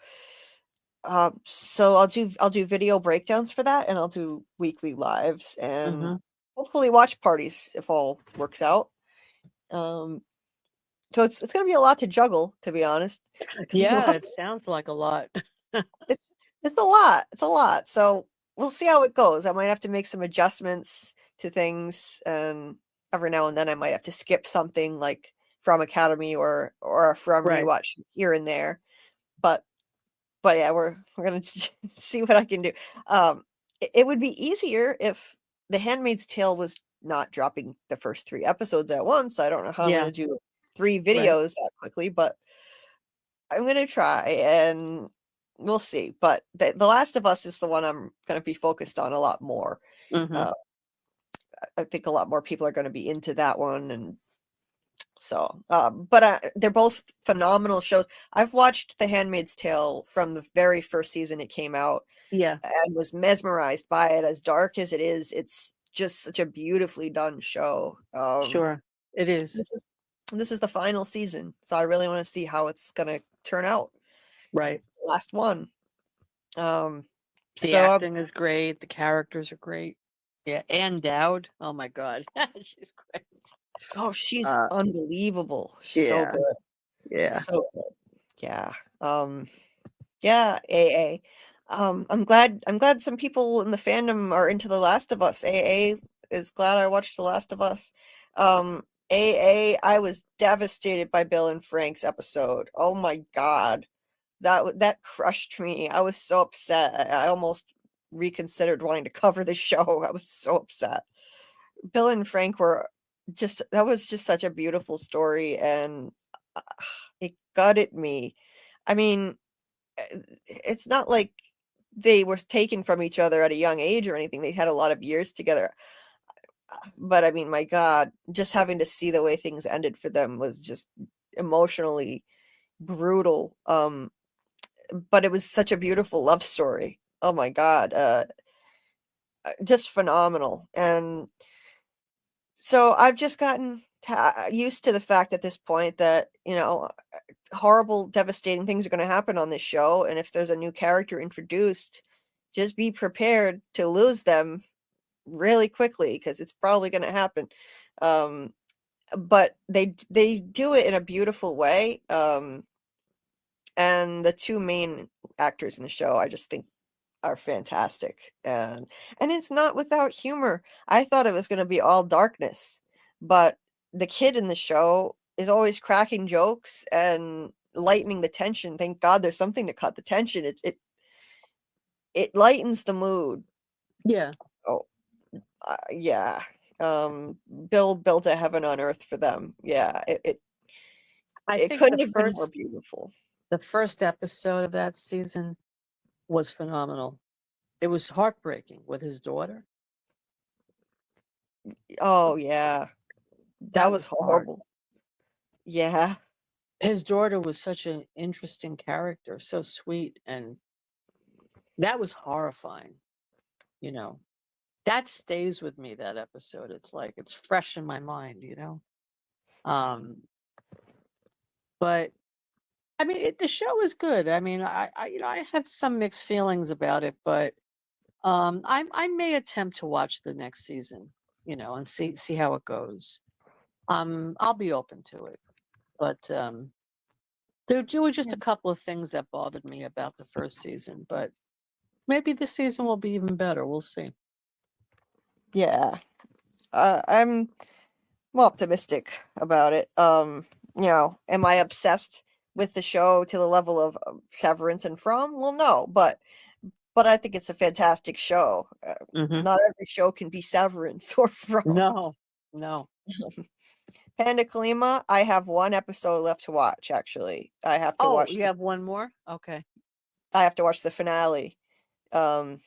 So I'll do video breakdowns for that, and I'll do weekly lives and hopefully watch parties if all works out. So it's gonna be a lot to juggle, to be honest. Yeah, it sounds like a lot. It's a lot. It's a lot. So we'll see how it goes. I might have to make some adjustments to things, and every now and then I might have to skip something like From Academy or From Right. Rewatch here and there. But yeah, we're gonna see what I can do. It would be easier if The Handmaid's Tale was not dropping the first 3 episodes at once. I don't know how I'm gonna do 3 videos that quickly, but I'm gonna try and we'll see. But The Last of Us is the one I'm gonna be focused on a lot more. I think a lot more people are gonna be into that one, and so but they're both phenomenal shows. I've watched The Handmaid's Tale from the very first season it came out. Yeah. And was mesmerized by it. As dark as it is, it's just such a beautifully done show. Sure. It is. This is the final season, so I really want to see how it's gonna turn out. Right. Last one. The So acting is great. The characters are great. Yeah. Ann Dowd. Oh my God. She's great. oh, she's unbelievable. She's so good. Yeah. So good. Yeah. Yeah, AA. I'm glad some people in the fandom are into The Last of Us. AA is glad I watched The Last of Us. AA, I was devastated by Bill and Frank's episode. Oh my God. That crushed me. I was so upset. I almost reconsidered wanting to cover the show. I was so upset. Bill and Frank were that was just such a beautiful story, and it gutted me. I mean, it's not like they were taken from each other at a young age or anything. They had a lot of years together. But I mean, my God, just having to see the way things ended for them was just emotionally brutal. But it was such a beautiful love story. Oh my God. Just phenomenal. And so I've just gotten used to the fact at this point that, horrible, devastating things are going to happen on this show. And if there's a new character introduced, just be prepared to lose them really quickly because it's probably going to happen. But they do it in a beautiful way. And the two main actors in the show, I just think, are fantastic. And it's not without humor. I thought it was going to be all darkness, but the kid in the show is always cracking jokes and lightening the tension. Thank God there's something to cut the tension. It lightens the mood. Yeah. Oh, yeah. Bill built a heaven on earth for them. Yeah, it think couldn't have been more beautiful. the first episode of that season was phenomenal. It was heartbreaking with his daughter. Oh yeah, that was hard. horrible. Yeah, His daughter was such an interesting character, so sweet, and that was horrifying. That stays with me, that episode. It's like it's fresh in my mind. But I mean, the show is good. I mean, I have some mixed feelings about it, but I may attempt to watch the next season, and see how it goes. I'll be open to it, but there were just a couple of things that bothered me about the first season, but maybe this season will be even better. We'll see. yeah. I'm optimistic about it. Am I obsessed with the show to the level of Severance and From? Well, no, but I think it's a fantastic show. Not every show can be Severance or From. No. Panda Kalima, I have one episode left to watch, actually. I have to watch. You have one more? Okay. I have to watch the finale. So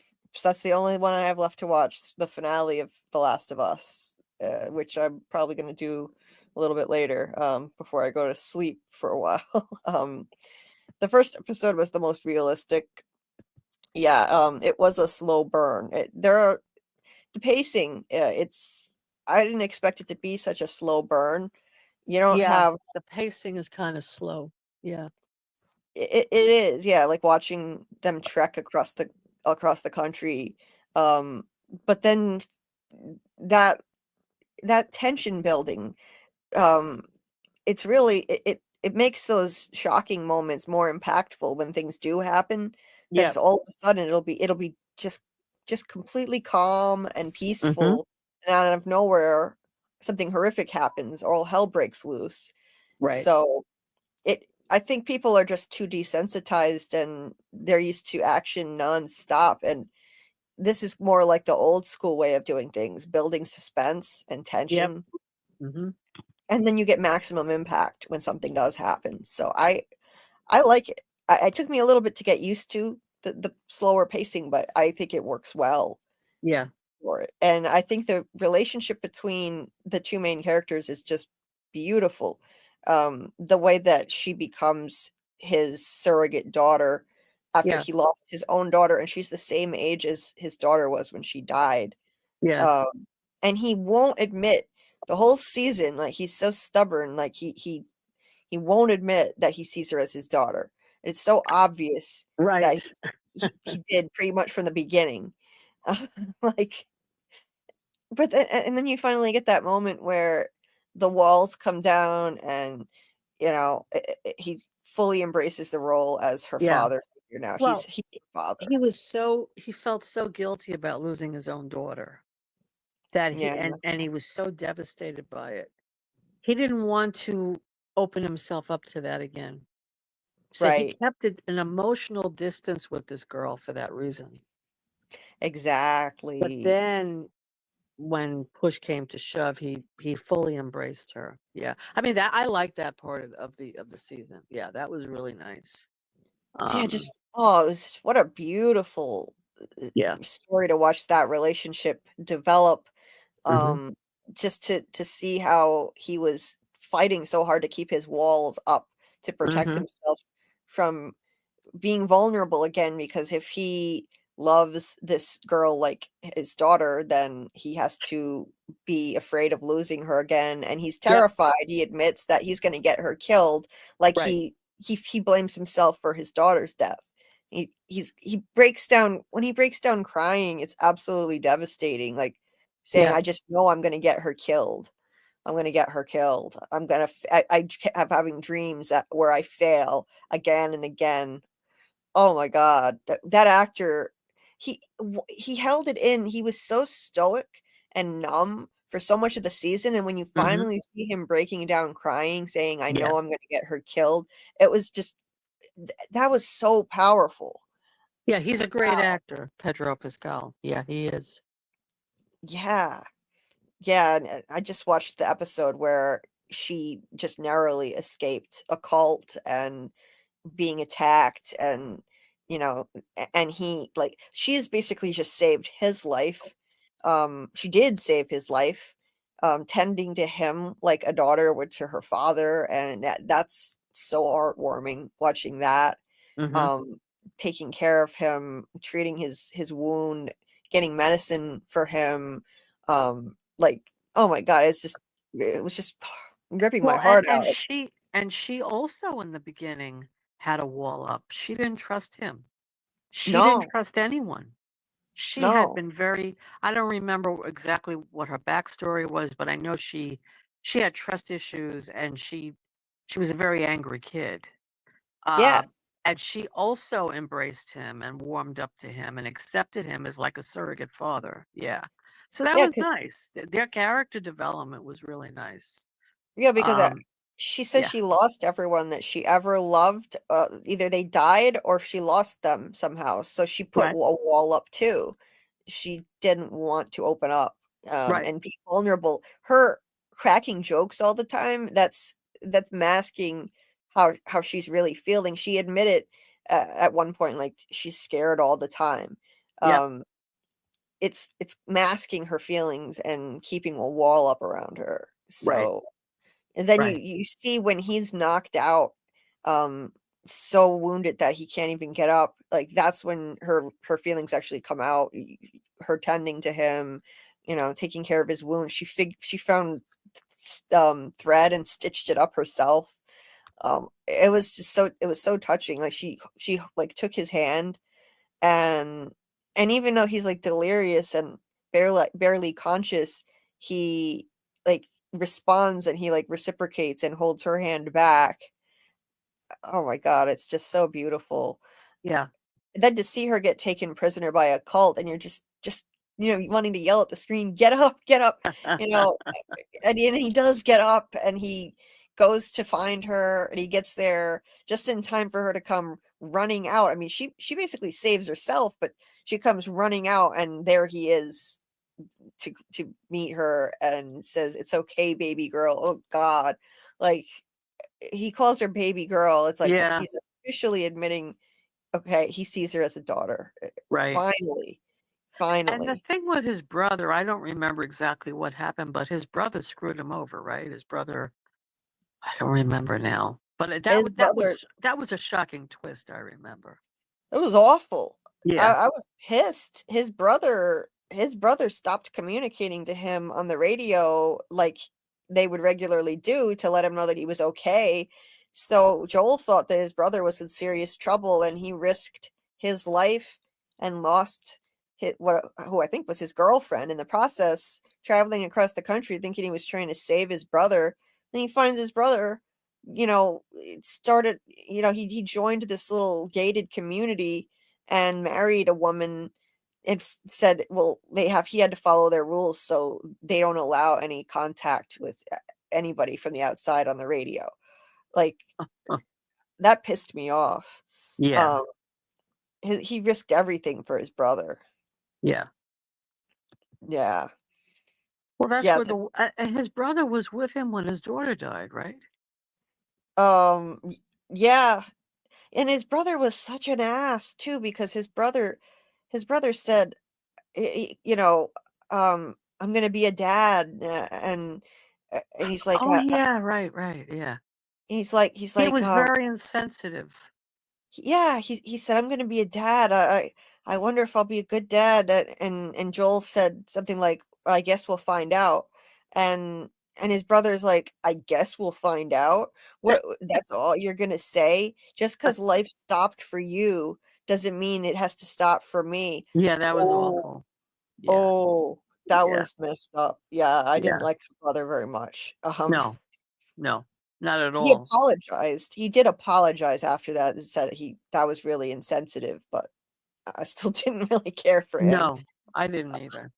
that's the only one I have left to watch, the finale of The Last of Us, which I'm probably going to do a little bit later, before I go to sleep for a while. The first episode was the most realistic. Yeah, it was a slow burn. The pacing, I didn't expect it to be such a slow burn. You don't have the pacing is kind of slow. Yeah. It is, yeah, like watching them trek across the country. But then that tension building, it's really it makes those shocking moments more impactful when things do happen. Yeah. Because all of a sudden it'll be just completely calm and peaceful, and out of nowhere something horrific happens, or all hell breaks loose. Right. So I think people are just too desensitized and they're used to action nonstop. And this is more like the old school way of doing things, building suspense and tension. And then you get maximum impact when something does happen. So I like it. It took me a little bit to get used to the slower pacing, but I think it works well. Yeah. For it. And I think the relationship between the two main characters is just beautiful. The way that she becomes his surrogate daughter after he lost his own daughter, and she's the same age as his daughter was when she died. Yeah. And he won't admit the whole season, like he's so stubborn, like he won't admit that he sees her as his daughter. It's so obvious that he did pretty much from the beginning. But then you finally get that moment where the walls come down, and he fully embraces the role as her father figure now. Well, he's her father. He felt so guilty about losing his own daughter that and he was so devastated by it. He didn't want to open himself up to that again. So he kept an emotional distance with this girl for that reason. Exactly. But then when push came to shove, he fully embraced her. Yeah. I mean, I like that part of the season. Yeah, that was really nice. It was what a beautiful story to watch that relationship develop. Just to see how he was fighting so hard to keep his walls up to protect himself from being vulnerable again, because if he loves this girl like his daughter, then he has to be afraid of losing her again, and he's terrified. He admits that he's going to get her killed. Like Right. he blames himself for his daughter's death. He breaks down when he breaks down crying. It's absolutely devastating. Like saying, Yeah. "I just know I'm going to get her killed. I'm going to get her killed. I'm going to I have having dreams where I fail again and again." Oh my god, that actor, he held it in. He was so stoic and numb for so much of the season, and when you Mhm. finally see him breaking down crying, saying, "I Yeah. know I'm gonna get her killed," it was just that was so powerful. Yeah, he's a great actor, Pedro Pascal. Yeah, he is. Yeah. Yeah, and I just watched the episode where she just narrowly escaped a cult and being attacked, and and he like she's basically just saved his life. She did save his life, tending to him like a daughter would to her father, and that's so heartwarming watching that. Mhm. um Taking care of him, treating his wound, getting medicine for him. Like, oh my god, it was just ripping my Well, heart and out. she also in the beginning had a wall up. She didn't trust him. She didn't No, trust anyone. She had no. been very, I don't remember exactly what her backstory was, but I know she had trust issues, and she was a very angry kid. Uh, Yes. and she also embraced him and warmed up to him and accepted him as like a surrogate father. Yeah. So that Yeah, was 'cause nice. Their character development was really nice. yeah, because, Um, she said yeah. she lost everyone that she ever loved, either they died or she lost them somehow, so she put Right. a wall up too. She didn't want to open up, Right. and be vulnerable. Her cracking jokes all the time, that's masking how she's really feeling. She admitted, at one point, like, she's scared all the time. Yep. Um, it's masking her feelings and keeping a wall up around her, Right. so and then you Right. you see when he's knocked out, um, so wounded that he can't even get up, like, that's when her feelings actually come out, her tending to him, taking care of his wound. She found thread and stitched it up herself. It was so touching, like, she, like, took his hand, and even though he's, like, delirious and barely conscious, he, like, responds, and he, like, reciprocates and holds her hand back. Oh my god, it's just so beautiful. Yeah. Then to see her get taken prisoner by a cult, and you're just, wanting to yell at the screen, get up," you know, and he does get up, and he goes to find her, and he gets there just in time for her to come running out. I mean, she basically saves herself, but she comes running out, and there he is to meet her and says, "It's okay, baby girl." Oh god. Like, he calls her baby girl. It's like Yeah. he's officially admitting, okay, he sees her as a daughter. Right. Finally. And the Finally. thing with his brother, I don't remember exactly what happened, but his brother screwed him over, right? His brother, I don't remember now. But His brother that was a shocking twist, I remember. It was awful. Yeah. I was pissed. His brother stopped communicating to him on the radio like they would regularly do to let him know that he was okay. So Joel thought that his brother was in serious trouble, and he risked his life and lost who I think was his girlfriend in the process, traveling across the country thinking he was trying to save his brother. Then he finds his brother, it started, he joined this little gated community and married a woman, and said, well, he had to follow their rules, so they don't allow any contact with anybody from the outside on the radio. Like, that pissed me off. Yeah. um he risked everything for his brother. Yeah. Yeah. Well, that's Yeah. where and his brother was with him when his daughter died, right? Yeah. And his brother was such an ass too, because his brother said, "I'm gonna be a dad," and he's like, Oh, yeah, right, right, yeah. he's He like, was very insensitive. yeah, he said, "I'm gonna be a dad. I wonder if I'll be a good dad. And Joel said something like, I guess we'll find out. And his brother's like, I guess we'll find out. What? That's all you're gonna say? Just because life stopped for you doesn't mean it has to stop for me. Yeah, that was Oh, awful. Yeah. oh, that Yeah. was messed up. Yeah, I didn't Yeah. like the brother very much. No, not at He all. apologized. He did apologize after that and said that was really insensitive, but I still didn't really care for him. No, I didn't either.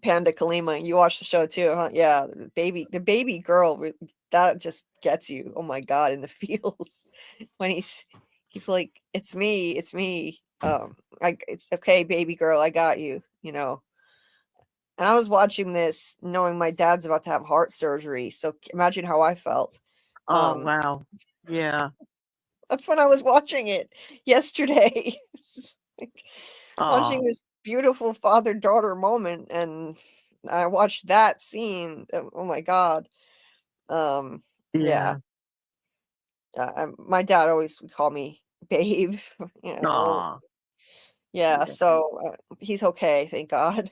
Panda Kalima, you watched the show too, huh? Yeah, the baby girl, that just gets you. Oh my god, in the feels when he's like, it's me. It's okay, baby girl, I got you. And I was watching this knowing my dad's about to have heart surgery, so imagine how I felt. Oh, wow. Yeah. That's when I was watching it yesterday. Watching Oh, this beautiful father-daughter moment, and I watched that scene. Oh my god. Yeah. yeah. My dad always would call me babe. Well, Aw. yeah. Yeah. So he's okay, thank God.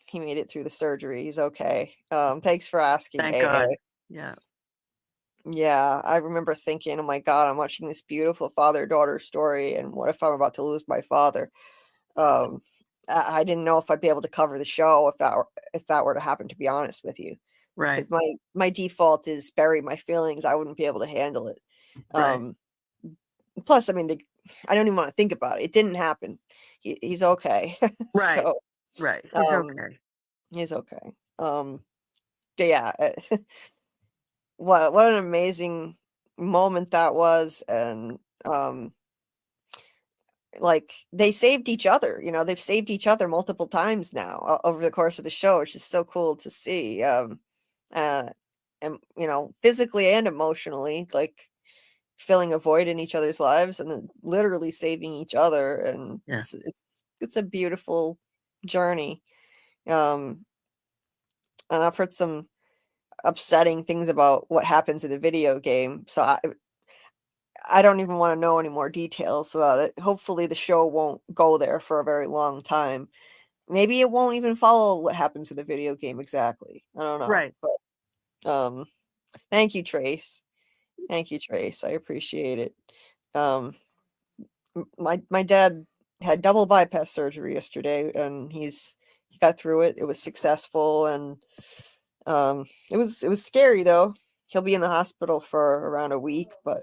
He made it through the surgery. He's okay. Thanks for asking, Thank AA. God. Yeah. Yeah, I remember thinking, oh my God, I'm watching this beautiful father-daughter story, and what if I'm about to lose my father? Um, I didn't know if I'd be able to cover the show if that were to happen, to be honest with you, Right. because my default is bury my feelings. I wouldn't be able to handle it. Right. Plus, I mean, I don't even want to think about it. It didn't happen. He's okay. Right. So, Right. He's um, okay. he's okay. Yeah. What an amazing moment that was, and like they saved each other. They've saved each other multiple times now over the course of the show. It's just so cool to see. And physically and emotionally, like filling a void in each other's lives, and then literally saving each other, and Yeah. it's a beautiful journey. And I've heard some upsetting things about what happens in the video game, so I don't even want to know any more details about it. Hopefully the show won't go there for a very long time. Maybe it won't even follow what happens in the video game exactly. I don't know. Right. But thank you, Trace. Thank you, Trace. I appreciate it. My dad had double bypass surgery yesterday, and he got through it. It was successful, and it was scary though. He'll be in the hospital for around a week, but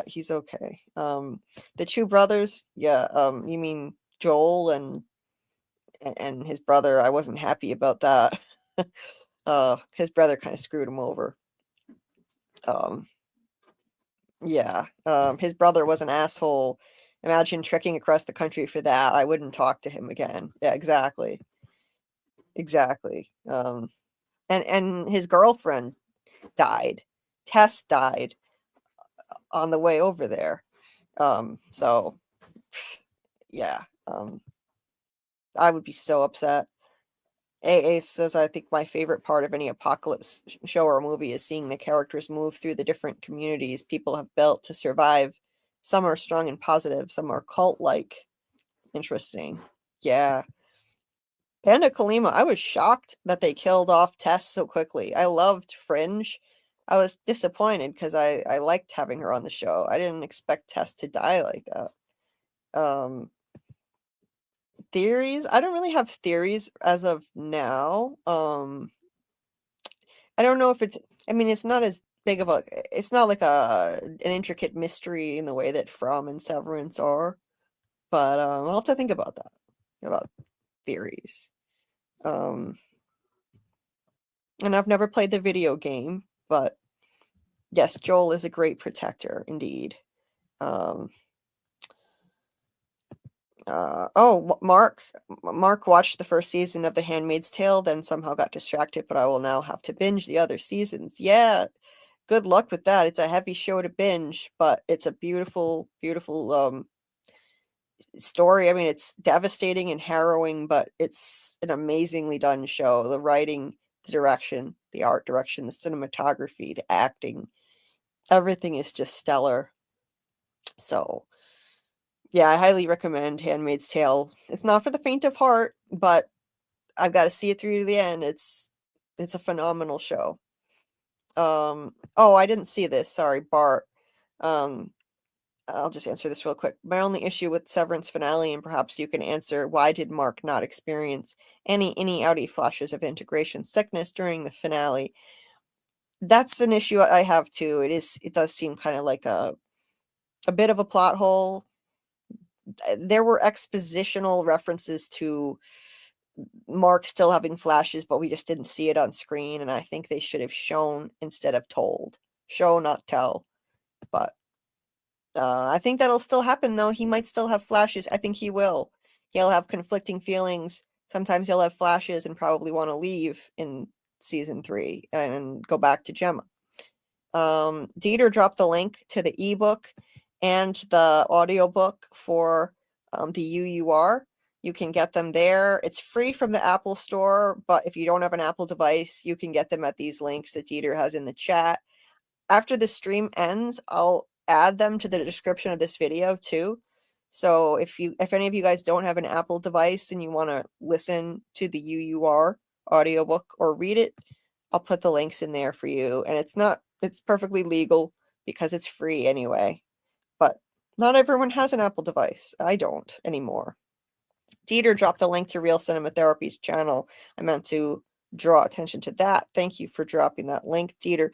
he's okay. The two brothers, yeah. You mean Joel and his brother? I wasn't happy about that. His brother kind of screwed him over. Yeah. His brother was an asshole. Imagine trekking across the country for that. I wouldn't talk to him again. Yeah, exactly. Exactly. And his girlfriend died. Tess died on the way over there. So yeah. I would be so upset. AA says, I think my favorite part of any apocalypse show or movie is seeing the characters move through the different communities people have built to survive. Some are strong and positive, some are cult-like. Interesting. Yeah. Panda Kalima, I was shocked that they killed off Tess so quickly. I loved Fringe. I was disappointed because I liked having her on the show. I didn't expect Tess to die like that. Theories? I don't really have theories as of now. I don't know if it's not as big of it's not like an intricate mystery in the way that From and Severance are, but I'll have to think about that, about theories. And I've never played the video game, but yes, Joel is a great protector indeed. Mark watched the first season of The Handmaid's Tale, then somehow got distracted, but I will now have to binge the other seasons. Yeah, good luck with that. It's a heavy show to binge, but it's a beautiful, beautiful story. I mean, it's devastating and harrowing, but it's an amazingly done show. The writing, the direction, the art direction, the cinematography, the acting, everything is just stellar. So yeah, I highly recommend Handmaid's Tale. It's not for the faint of heart, but I've got to see it through to the end. It's a phenomenal show. Oh, I didn't see this. Sorry, Bart. I'll just answer this real quick. My only issue with Severance finale, and perhaps you can answer, why did Mark not experience any outie flashes of integration sickness during the finale? That's an issue I have too. It does seem kind of like a bit of a plot hole. There were expositional references to Mark still having flashes, but we just didn't see it on screen, and I think they should have shown instead of told. Show, not tell. But I think that'll still happen, though. He might still have flashes. I think he will. He'll have conflicting feelings. Sometimes he'll have flashes and probably want to leave in season 3 and go back to Gemma. Dieter dropped the link to the ebook and the audiobook for the UUR. You can get them there. It's free from the Apple Store, but if you don't have an Apple device, you can get them at these links that Dieter has in the chat. After the stream ends, I'll add them to the description of this video too. So if any of you guys don't have an Apple device and you want to listen to the UUR audiobook or read it, I'll put the links in there for you. And it's perfectly legal because it's free anyway. But not everyone has an Apple device. I don't anymore. Dieter dropped a link to Real Cinema Therapy's channel. I meant to draw attention to that. Thank you for dropping that link, Dieter.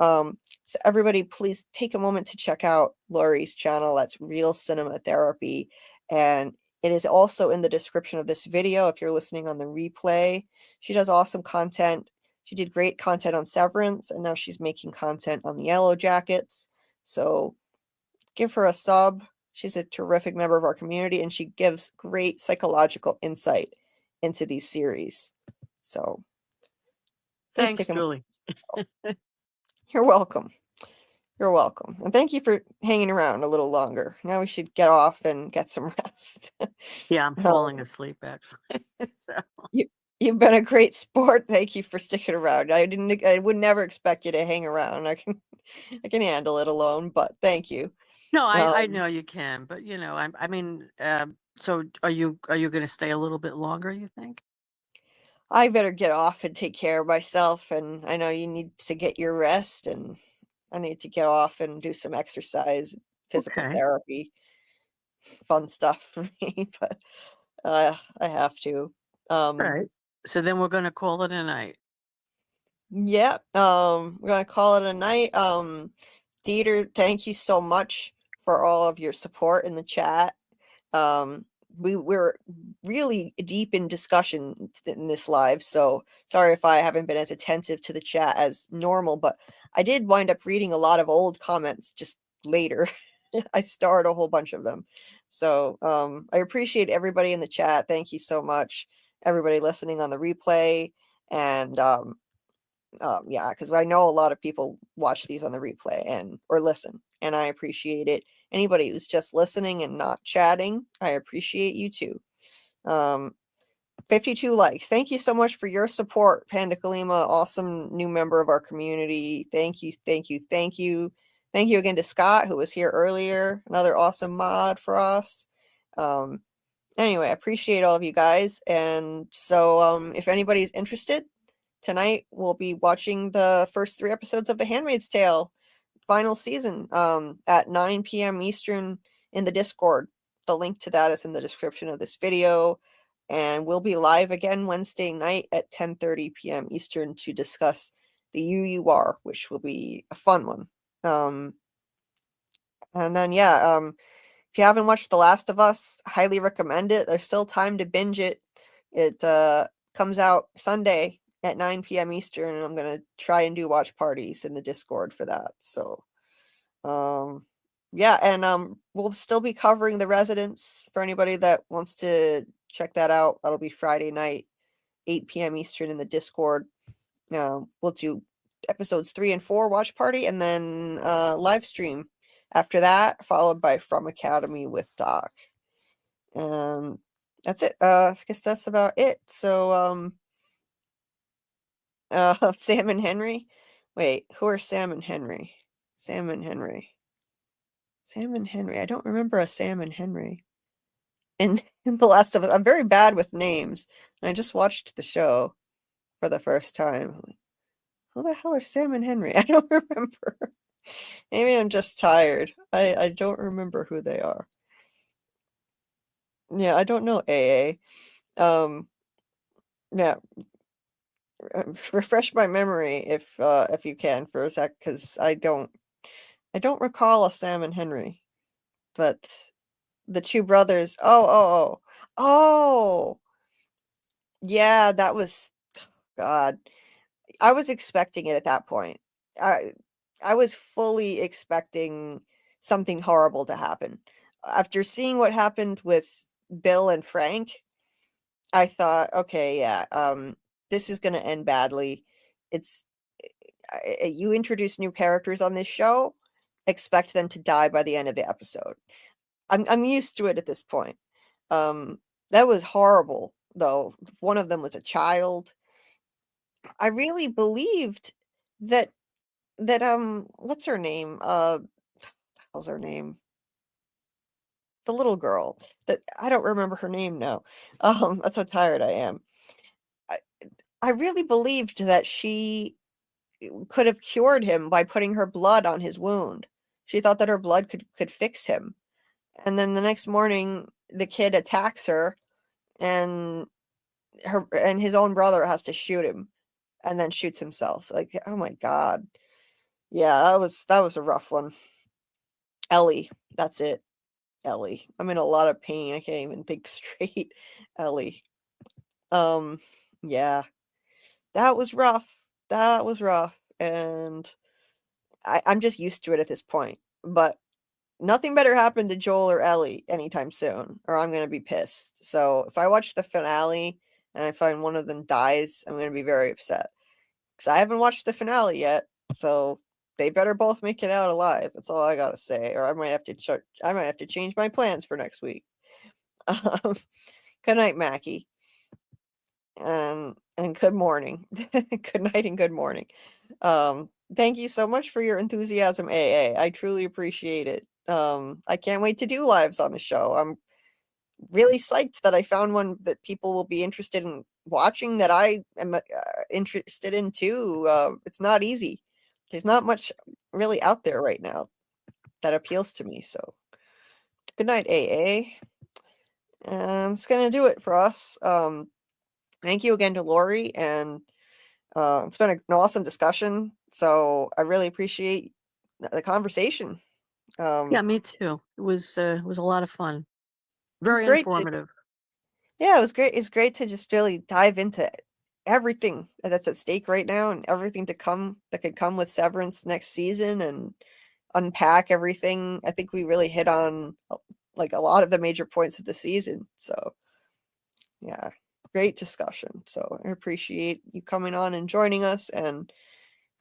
So everybody, please take a moment to check out Laurie's channel. That's Real Cinema Therapy. And it is also in the description of this video if you're listening on the replay. She does awesome content. She did great content on Severance, and now she's making content on the Yellow Jackets. So give her a sub. She's a terrific member of our community, and she gives great psychological insight into these series. So Thanks, Julie. You're welcome. You're welcome. And thank you for hanging around a little longer. Now we should get off and get some rest. Yeah, I'm falling asleep, actually. So. You've been a great sport. Thank you for sticking around. I would never expect you to hang around. I can handle it alone, but thank you. No, I know you can, but I mean, so are you going to stay a little bit longer, you think? I better get off and take care of myself, and I know you need to get your rest, and I need to get off and do some exercise, physical therapy, fun stuff for me, but I have to. All right. So then we're going to call it a night. Yeah, we're going to call it a night. Dieter, thank you so much for all of your support in the chat. We're really deep in discussion in this live, so sorry if I haven't been as attentive to the chat as normal, but I did wind up reading a lot of old comments just later. I starred a whole bunch of them. So I appreciate everybody in the chat. Thank you so much. Everybody listening on the replay. And yeah, because I know a lot of people watch these on the replay or listen, and I appreciate it. Anybody who's just listening and not chatting, I appreciate you too. 52 likes. Thank you so much for your support, Panda Kalima, awesome new member of our community. Thank you, thank you, thank you. Thank you again to Scott, who was here earlier, another awesome mod for us. Anyway, I appreciate all of you guys. And so if anybody's interested, tonight we'll be watching the first 3 episodes of The Handmaid's Tale final season at 9 p.m. Eastern in the Discord. The link to that is in the description of this video. And we'll be live again Wednesday night at 10:30 p.m. Eastern to discuss the UUR, which will be a fun one. And then, yeah, if you haven't watched The Last of Us, highly recommend it. There's still time to binge it. It comes out Sunday at 9 p.m. Eastern, and I'm going to try and do watch parties in the Discord for that. So, yeah, and we'll still be covering The Residents for anybody that wants to check that out. That'll be Friday night, 8 p.m. Eastern in the Discord. We'll do episodes 3 and 4 watch party, and then live stream after that, followed by FROMACADEMY with Doc. That's it. I guess that's about it. So, Sam and Henry. Wait, who are Sam and Henry? Sam and Henry. Sam and Henry. I don't remember a Sam and Henry. In The Last of Us. I'm very bad with names. And I just watched the show for the first time. I'm like, who the hell are Sam and Henry? I don't remember. Maybe I'm just tired. I don't remember who they are. Yeah, I don't know AA. Yeah. Refresh my memory if you can for a sec, because I don't recall a Sam and Henry. But the two brothers. Oh. Yeah, that was God. I was expecting it at that point. I was fully expecting something horrible to happen. After seeing what happened with Bill and Frank, I thought, okay, yeah, this is going to end badly. It's you introduce new characters on this show, expect them to die by the end of the episode. I'm used to it at this point. That was horrible, though. One of them was a child. I really believed that what's her name? How's her name? The little girl. That I don't remember her name now. That's how tired I am. I really believed that she could have cured him by putting her blood on his wound. She thought that her blood could fix him. And then the next morning the kid attacks her, and his own brother has to shoot him, and then shoots himself. Like, oh my God. Yeah, that was a rough one. Ellie, that's it. Ellie. I'm in a lot of pain. I can't even think straight. Ellie. Yeah. That was rough. That was rough. And I'm just used to it at this point. But nothing better happened to Joel or Ellie anytime soon, or I'm gonna be pissed. So if I watch the finale and I find one of them dies, I'm gonna be very upset. Because I haven't watched the finale yet. So they better both make it out alive. That's all I gotta say. Or I might have to change my plans for next week. Good night, Mackie. And good morning. Good night and good morning. Thank you so much for your enthusiasm, AA. I truly appreciate it. I can't wait to do lives on the show. I'm really psyched that I found one that people will be interested in watching, that I am interested in too. It's not easy. There's not much really out there right now that appeals to me. So good night, AA. And it's gonna do it for us. Thank you again to Laurie, and it's been an awesome discussion. So I really appreciate the conversation. Yeah, me too. It was a lot of fun. Very great informative. Yeah, it was great. It's great to just really dive into everything that's at stake right now, and everything to come that could come with Severance next season, and unpack everything. I think we really hit on like a lot of the major points of the season. So yeah, great discussion. So I appreciate you coming on and joining us, and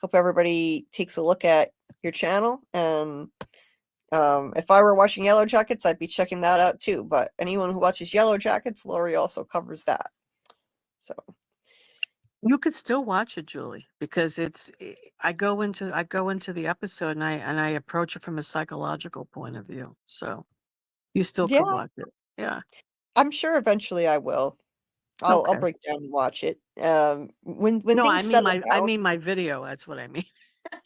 hope everybody takes a look at your channel. And if I were watching Yellow Jackets, I'd be checking that out too. But anyone who watches Yellow Jackets, Laurie also covers that. So You could still watch it, Julie, because I go into the episode and I approach it from a psychological point of view. So you still could yeah, watch it. Yeah. I'm sure eventually I will. I'll Okay. break down and watch it. When No, I things mean settle down. my video. That's what I mean.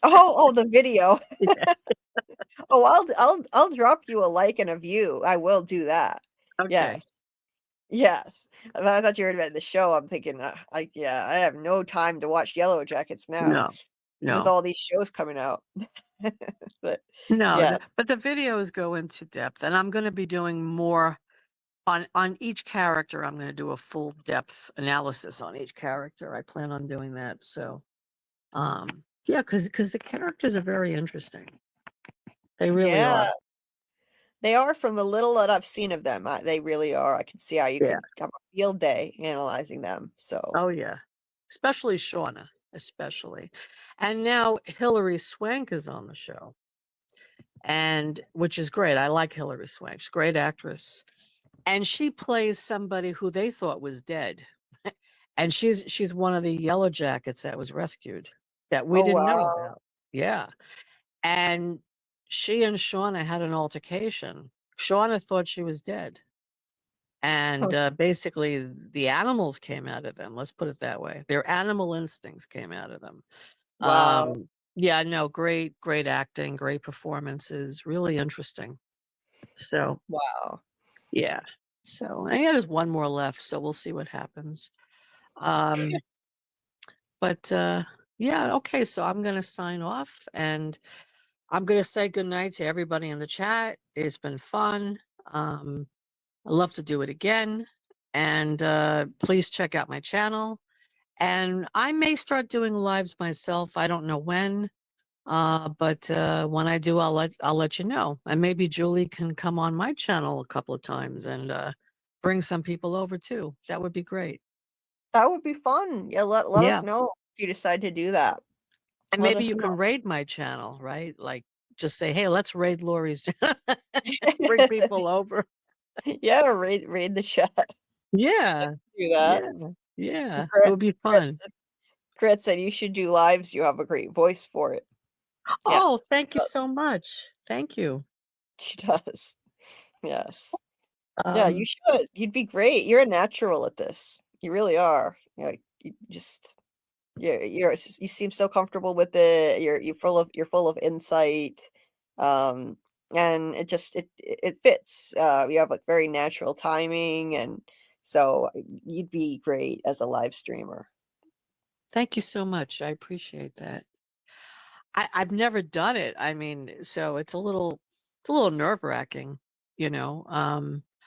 Oh, the video. Yeah. Oh, I'll drop you a like and a view. I will do that. Okay. Yes. But I thought you were about the show. I'm thinking, I have no time to watch Yellow Jackets now with No. all these shows coming out. But No, yeah, but the videos go into depth, and I'm going to be doing more on each character. I'm going to do a full depth analysis on each character. I plan on doing that. So, yeah, because the characters are very interesting. They really yeah, are. they are. From the little that I've seen of them, they really are. I can see how you Yeah. could have a field day analyzing them. So Oh yeah, especially Shauna, especially, and now Hilary Swank is on the show, and which is great. I like Hilary Swank; she's a great actress, and she plays somebody who they thought was dead, and she's one of the Yellow Jackets that was rescued that we oh didn't know wow. about. Yeah, and she and Shauna had an altercation. Shauna thought she was dead. And basically, the animals came out of them. Let's put it that way. Their animal instincts came out of them. Wow. Yeah, no, great acting, great performances, really interesting. So, Wow. yeah. So, and yeah, there's one more left, so we'll see what happens. But yeah, okay, so I'm going to sign off and I'm going to say goodnight to everybody in the chat. It's been fun. I'd love to do it again. And please check out my channel. And I may start doing lives myself. I don't know when. But when I do, I'll let you know. And maybe Julie can come on my channel a couple of times and bring some people over too. That would be great. That would be fun. Yeah, let Yeah. us know if you decide to do that. And Let maybe us you know. can raid my channel, right? Like just say, hey, let's raid Laurie's channel. Bring people over. Yeah, raid the chat. Yeah. Do that. Yeah. It Grit, would be fun. Grit said you should do lives. You have a great voice for it. Oh, Yes, thank you does. so much. Thank you. She does. Yes. Yeah, you should. You'd be great. You're a natural at this. You really are. You just you seem so comfortable with it. You're full of insight. And it fits. You have like very natural timing, and so you'd be great as a live streamer. Thank you so much. I appreciate that. I've never done it. I mean, so it's a little nerve-wracking, you know.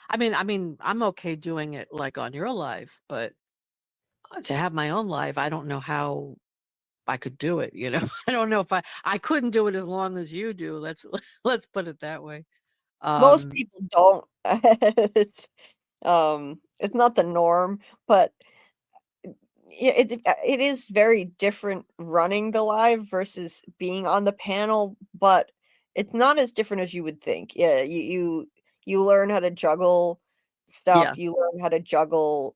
I mean, I'm okay doing it like on your live, but to have my own live, I don't know how I could do it, you know. I don't know if I couldn't do it as long as you do. Let's put it that way. Most Um, people don't. It's not the norm, but yeah, it is very different running the live versus being on the panel, but it's not as different as you would think. Yeah, you learn how to juggle yeah. stuff, you learn how to juggle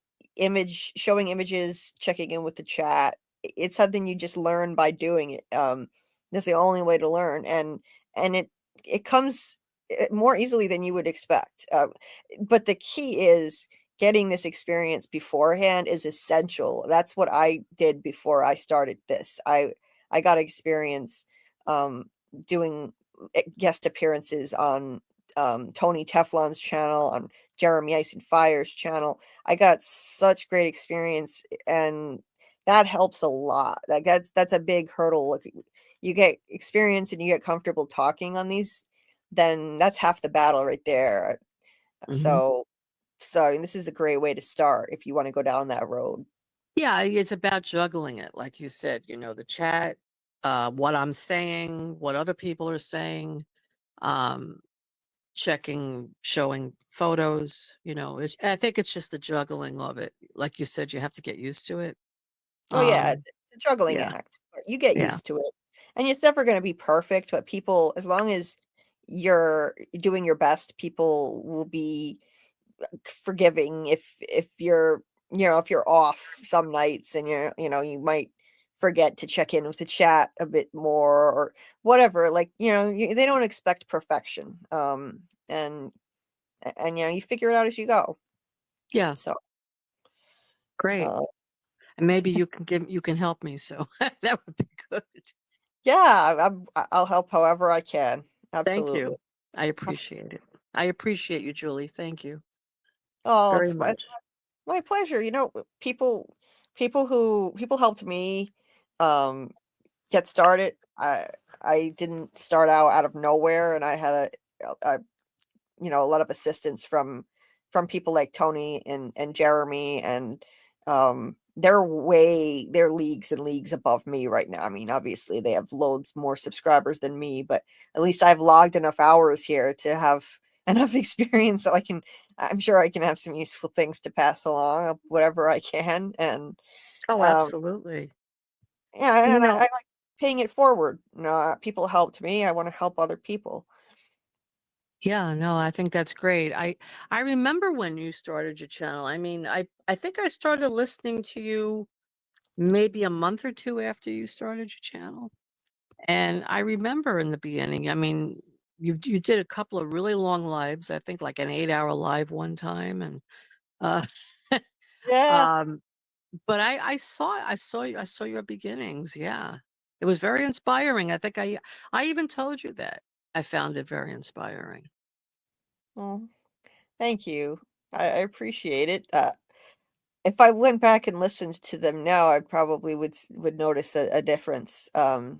showing images, checking in with the chat. It's something you just learn by doing it. That's the only way to learn, and it comes more easily than you would expect. But the key is getting this experience beforehand is essential. That's what I did before I started this. I got experience doing guest appearances on Tony Teflon's channel, on Jeremy Ice and Fire's channel. I got such great experience, and that helps a lot. Like that's a big hurdle. Look, you get experience and you get comfortable talking on these, then that's half the battle right there. So I mean, this is a great way to start if you want to go down that road. Yeah, it's about juggling it, like you said, you know, the chat, what I'm saying, what other people are saying, um, showing photos, you know, I think it's just the juggling of it. Like you said, you have to get used to it. Oh yeah, Um, it's a juggling yeah, act, but you get yeah, used to it. And it's never going to be perfect, but people, as long as you're doing your best, people will be forgiving if you're, if you're off some nights and you might forget to check in with the chat a bit more or whatever. Like, they don't expect perfection. And you figure it out as you go. yeah, So, great. uh, And maybe you can help me. So that would be good. yeah, I'll help however I can. Thank Absolutely. you. I appreciate it. I appreciate you, Julie. Thank you Oh, very it's much. my pleasure. People helped me um get started. I didn't start out of nowhere, and I had a lot of assistance from people like Tony and Jeremy, and they're leagues and leagues above me right now. I mean, obviously they have loads more subscribers than me, but at least I've logged enough hours here to have enough experience that I'm sure I can have some useful things to pass along, whatever I can. And Oh, um absolutely. yeah, You and I know, like paying it forward. People helped me. I want to help other people. yeah, no, I think that's great. I remember when you started your channel. I mean, I think I started listening to you maybe a month or two after you started your channel. And I remember in the beginning, I mean, you did a couple of really long lives. I think like an 8-hour live one time, and uh, Yeah. but I saw your beginnings. Yeah, it was very inspiring. I think I even told you that I found it very inspiring. Well, thank you. I appreciate it. If I went back and listened to them now, I probably would notice a difference. You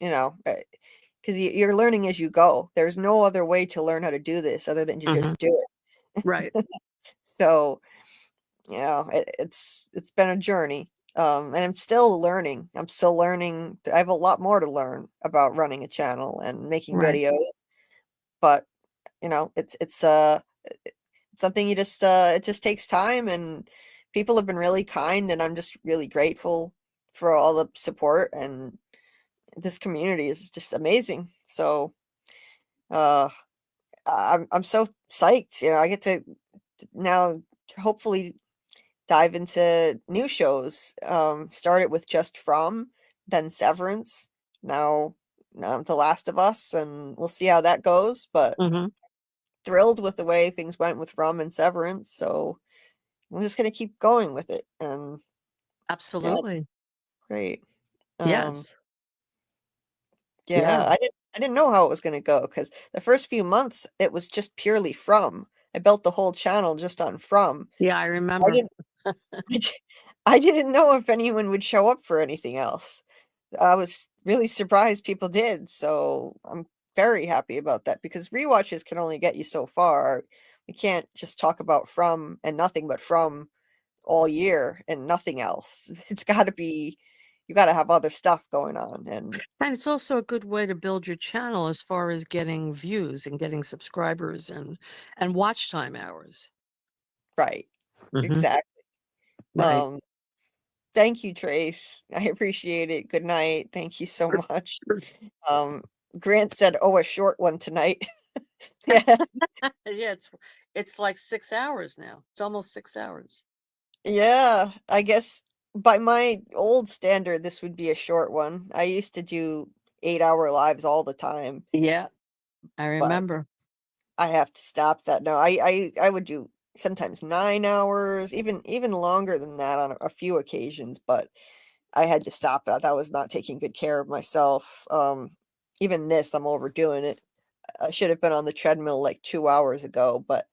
know, because you're learning as you go. There's no other way to learn how to do this other than to Hmm. just do Right. it. So, you know, it's been a journey. And I'm still learning. I'm still learning. I have a lot more to learn about running a channel and making Right. videos. But you know, it's something you just it just takes time, and people have been really kind, and I'm just really grateful for all the support, and this community is just amazing. So uh I'm so psyched. You know, I get to now hopefully dive into new shows. Started with Just From, then Severance, now The Last of Us, and we'll see how that goes. But Hmm. thrilled with the way things went with From and Severance, so I'm just gonna keep going with it. And yeah, it's Absolutely. great. Um, Yes. Yeah. yeah, I didn't know how it was gonna go because the first few months it was just purely From. I built the whole channel just on From. Yeah, I I remember. didn't I didn't know if anyone would show up for anything else. I was really surprised people did, so I'm very happy about that because rewatches can only get you so far. We can't just talk about From and nothing but From all year and nothing else. It's gotta be you gotta have other stuff going on, and And it's also a good way to build your channel as far as getting views and getting subscribers and watch time hours. right, Hmm. exactly. Right. Um, thank you, Trace. I appreciate it. Good night. Thank you so much. Um, Grant said, "Oh, a short one tonight." Yeah, Yeah, it's like 6 hours now. It's almost 6 hours. yeah, I guess by my old standard, this would be a short one. I used to do 8-hour lives all the time, Yeah, I but remember. I have to stop that now. I would do sometimes 9 hours, even longer than that on a few occasions, but I had to stop that. That was not taking good care of myself. Even this, I'm overdoing it. I should have been on the treadmill like 2 hours ago, but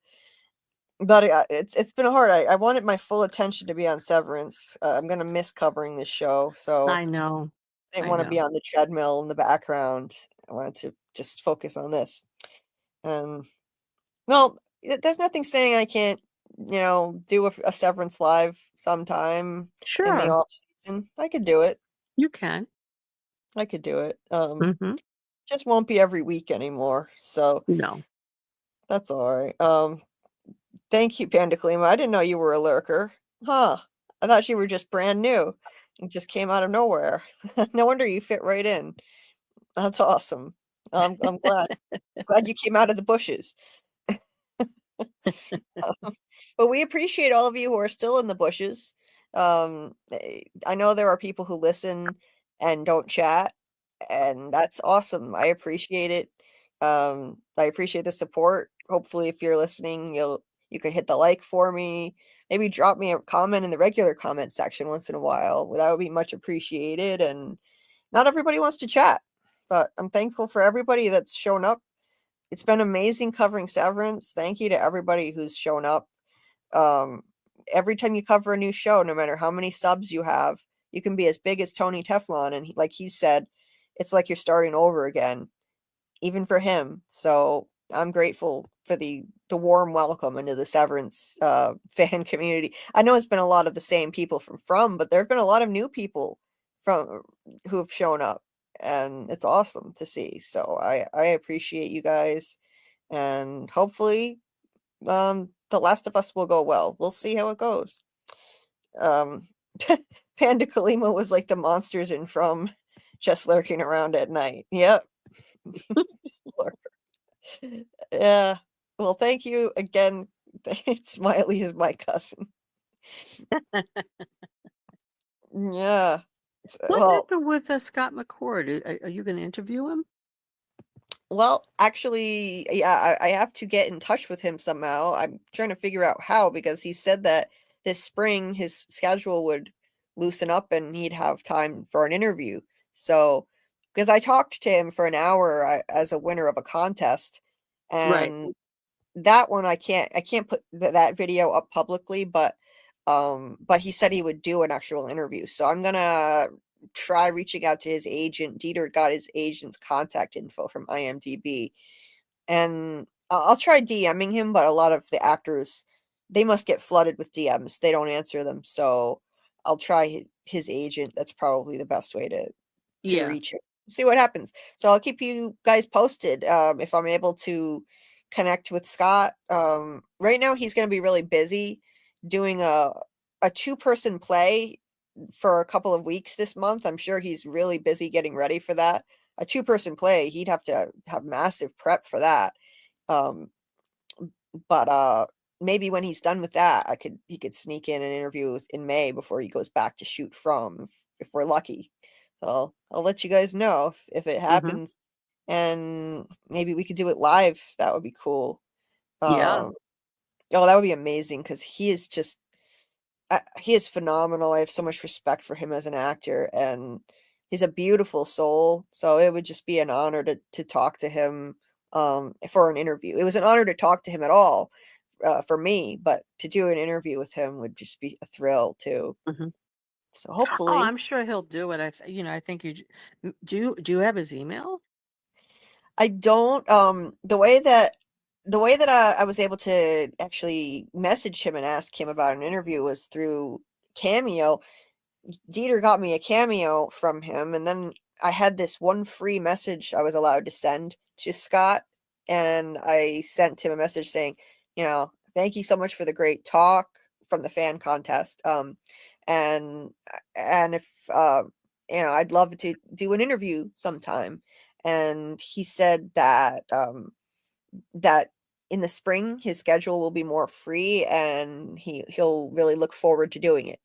it's been hard. I wanted my full attention to be on Severance. I'm gonna miss covering this show, so I know. I didn't I want to be know. on the treadmill in the background. I wanted to just focus on this. Um, well, there's nothing saying I can't, do a Severance live sometime in the Sure, off season. I could do it. you can. I could do it. Hmm. Just won't be every week anymore. So No. that's all right. Thank you, Panda Kalima. I didn't know you were a lurker. Huh. I thought you were just brand new. It just came out of nowhere. No wonder you fit right in. That's awesome. I'm glad you came out of the bushes. But we appreciate all of you who are still in the bushes. I know there are people who listen and don't chat, and that's awesome. I appreciate it. I appreciate the support. Hopefully, if you're listening, you could hit the like for me. Maybe drop me a comment in the regular comment section once in a while. That would be much appreciated. And not everybody wants to chat, but I'm thankful for everybody that's shown up. It's been amazing covering Severance. Thank you to everybody who's shown up. Um, every time you cover a new show, no matter how many subs you have, you can be as big as Tony Teflon, and like he said, it's like you're starting over again, even for him. So I'm grateful for the warm welcome into the Severance fan community. I know it's been a lot of the same people from, but there have been a lot of new people from who have shown up, and it's awesome to see. So I appreciate you guys, and hopefully The Last of Us will go well. We'll see how it goes. Um, Panda Kalima was like the monsters in From, just lurking around at night. Yep. Just lurk. Yeah. Well, thank you again. Smiley is my cousin. Yeah. What Well, happened with Scott McCord? Are you going to interview him? Well, actually, yeah, I have to get in touch with him somehow. I'm trying to figure out how, because he said that this spring his schedule would loosen up and he'd have time for an interview. So, because I talked to him for an hour as a winner of a contest, Right. and that one I can't put that video up publicly, but he said he would do an actual interview. So I'm gonna try reaching out to his agent. Dieter got his agent's contact info from IMDb, and I'll try DMing him. But a lot of the actors, they must get flooded with DMs. They don't answer them, so I'll try his agent. That's probably the best way to Yeah. reach him. See what happens. So I'll keep you guys posted if I'm able to connect with Scott. Right now he's going to be really busy doing a 2-person play for a couple of weeks this month. I'm sure he's really busy getting ready for that. A 2-person play, he'd have to have massive prep for that. But maybe when he's done with that, he could sneak in an interview in May before he goes back to shoot From, if we're lucky. So I'll let you guys know if it happens, and maybe we could do it live. That would be cool. Yeah. Oh, that would be amazing, because he is just he is phenomenal. I have so much respect for him as an actor, and he's a beautiful soul. So it would just be an honor to talk to him for an interview. It was an honor to talk to him at all for me, but to do an interview with him would just be a thrill too. Mhm. So Oh, hopefully. I'm sure he'll do it. I think do you have his email? I don't the way that I was able to actually message him and ask him about an interview was through Cameo. Dieter got me a Cameo from him, and then I had this one free message I was allowed to send to Scott, and I sent him a message saying, thank you so much for the great talk from the fan contest. And if I'd love to do an interview sometime. And he said that that in the spring his schedule will be more free, and he'll really look forward to doing it.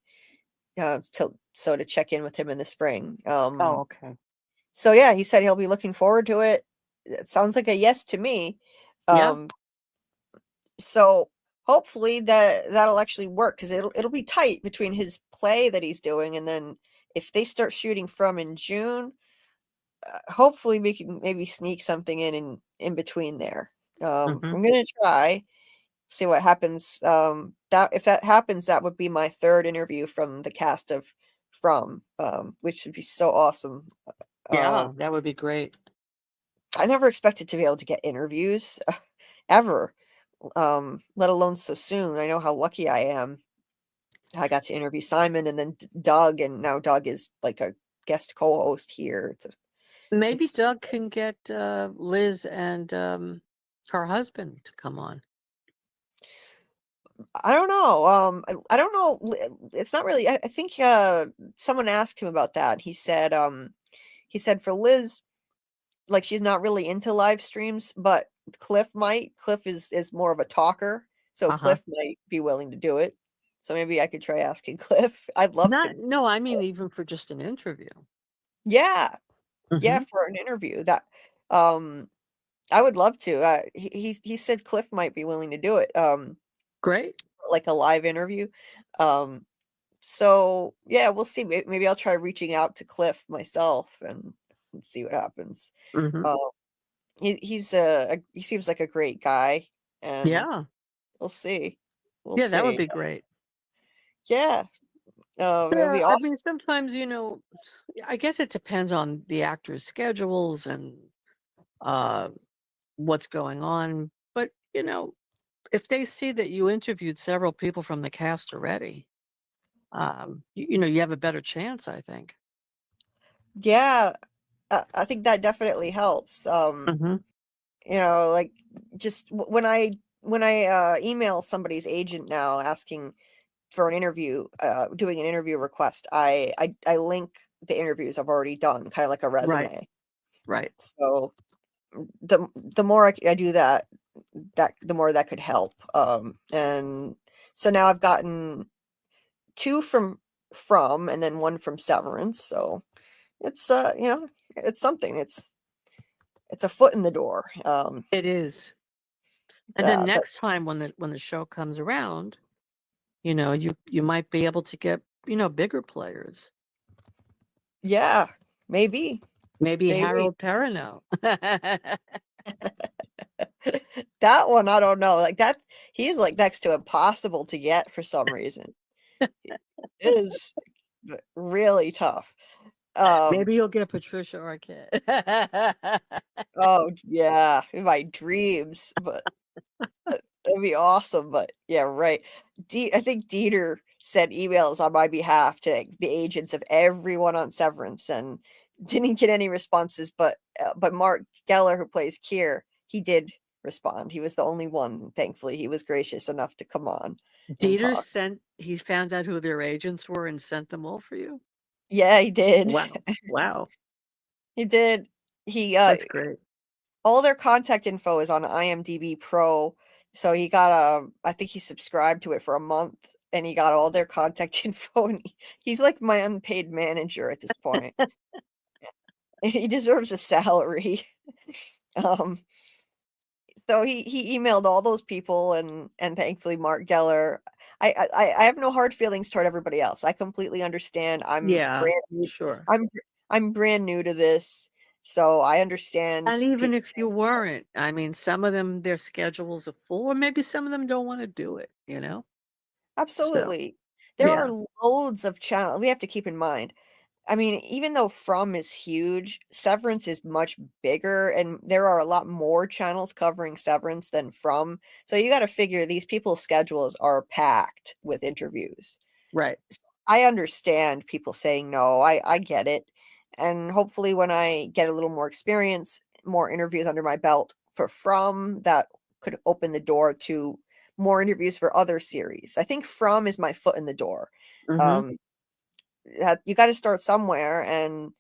To check in with him in the spring. Oh, okay. So yeah, he said he'll be looking forward to it. It sounds like a yes to me. Yeah. So hopefully that'll actually work, because it'll be tight between his play that he's doing, and then if they start shooting From in June, hopefully we can maybe sneak something in between there. I'm gonna try, see what happens. That if that happens, that would be my 3rd interview from the cast of From, which would be so awesome. Yeah, that would be great. I never expected to be able to get interviews ever, let alone so soon. I know how lucky I am. I got to interview Simon and then Doug, and now Doug is like a guest co-host here. Maybe It's Doug can get Liz and her husband to come on. I don't know. I don't know. It's not really. I think someone asked him about that. He said for Liz, like, she's not really into live streams, but Cliff might. Cliff is more of a talker, so Cliff might be willing to do it. So maybe I could try asking Cliff. I'd love to. No, I mean even for just an interview. Yeah, yeah, Mhm. for an interview. That I would love to. He said Cliff might be willing to do it. Great. Like a live interview. So yeah, we'll see. Maybe I'll try reaching out to Cliff myself and see what happens. Mhm. He seems like a great guy, and Yeah. we'll see. We'll Yeah, that would see. be great. Yeah, it'll Yeah, be I awesome. mean sometimes, I guess it depends on the actors' schedules and uh what's going on, but if they see that you interviewed several people from the cast already, you have a better chance, I think. Yeah, I think that definitely helps. Mhm. Like, just when I email somebody's agent now asking for an interview, doing an interview request, I link the interviews I've already done, kind of like a Right. resume. Right. So the more I do that, the more that could help. And so now I've gotten 2 from, and then 1 from Severance. So it's it's something. it's a foot in the door. It is. And then but next time when the show comes around, you know, you might be able to get, you know, bigger players. yeah, maybe. Maybe Maybe. Harold Perrineau. That one, I don't know. Like that, he's like next to impossible to get for some reason. It is really tough. Maybe you'll get Patricia Arquette. Oh yeah, in my dreams, but that'd be awesome. But yeah, right. I think Dieter sent emails on my behalf to the agents of everyone on Severance and didn't get any responses. But Mark Geller, who plays Kier, he did respond. He was the only one. Thankfully, he was gracious enough to come on. Dieter he found out who their agents were and sent them all for you? Yeah, he did. Wow. Wow. He did. He That's great. all their contact info is on IMDb Pro. So he got I think he subscribed to it for a month and he got all their contact info. And he's like my unpaid manager at this point. He deserves a salary. So he emailed all those people and thankfully Mark Geller. I have no hard feelings toward everybody else. I completely understand. I'm brand new. Sure. I'm brand new to this, so I understand. And even people if you weren't, I mean, some of them, their schedules are full, or maybe some of them don't want to do it, you know? absolutely. There are loads of channels. We have to keep in mind. I mean, even though From is huge, Severance is much bigger, and there are a lot more channels covering Severance than From. So you got to figure these people's schedules are packed with interviews. Right. So I understand people saying no. I get it. And hopefully when I get a little more experience, more interviews under my belt for From, that could open the door to more interviews for other series. I think From is my foot in the door. You got to start somewhere, and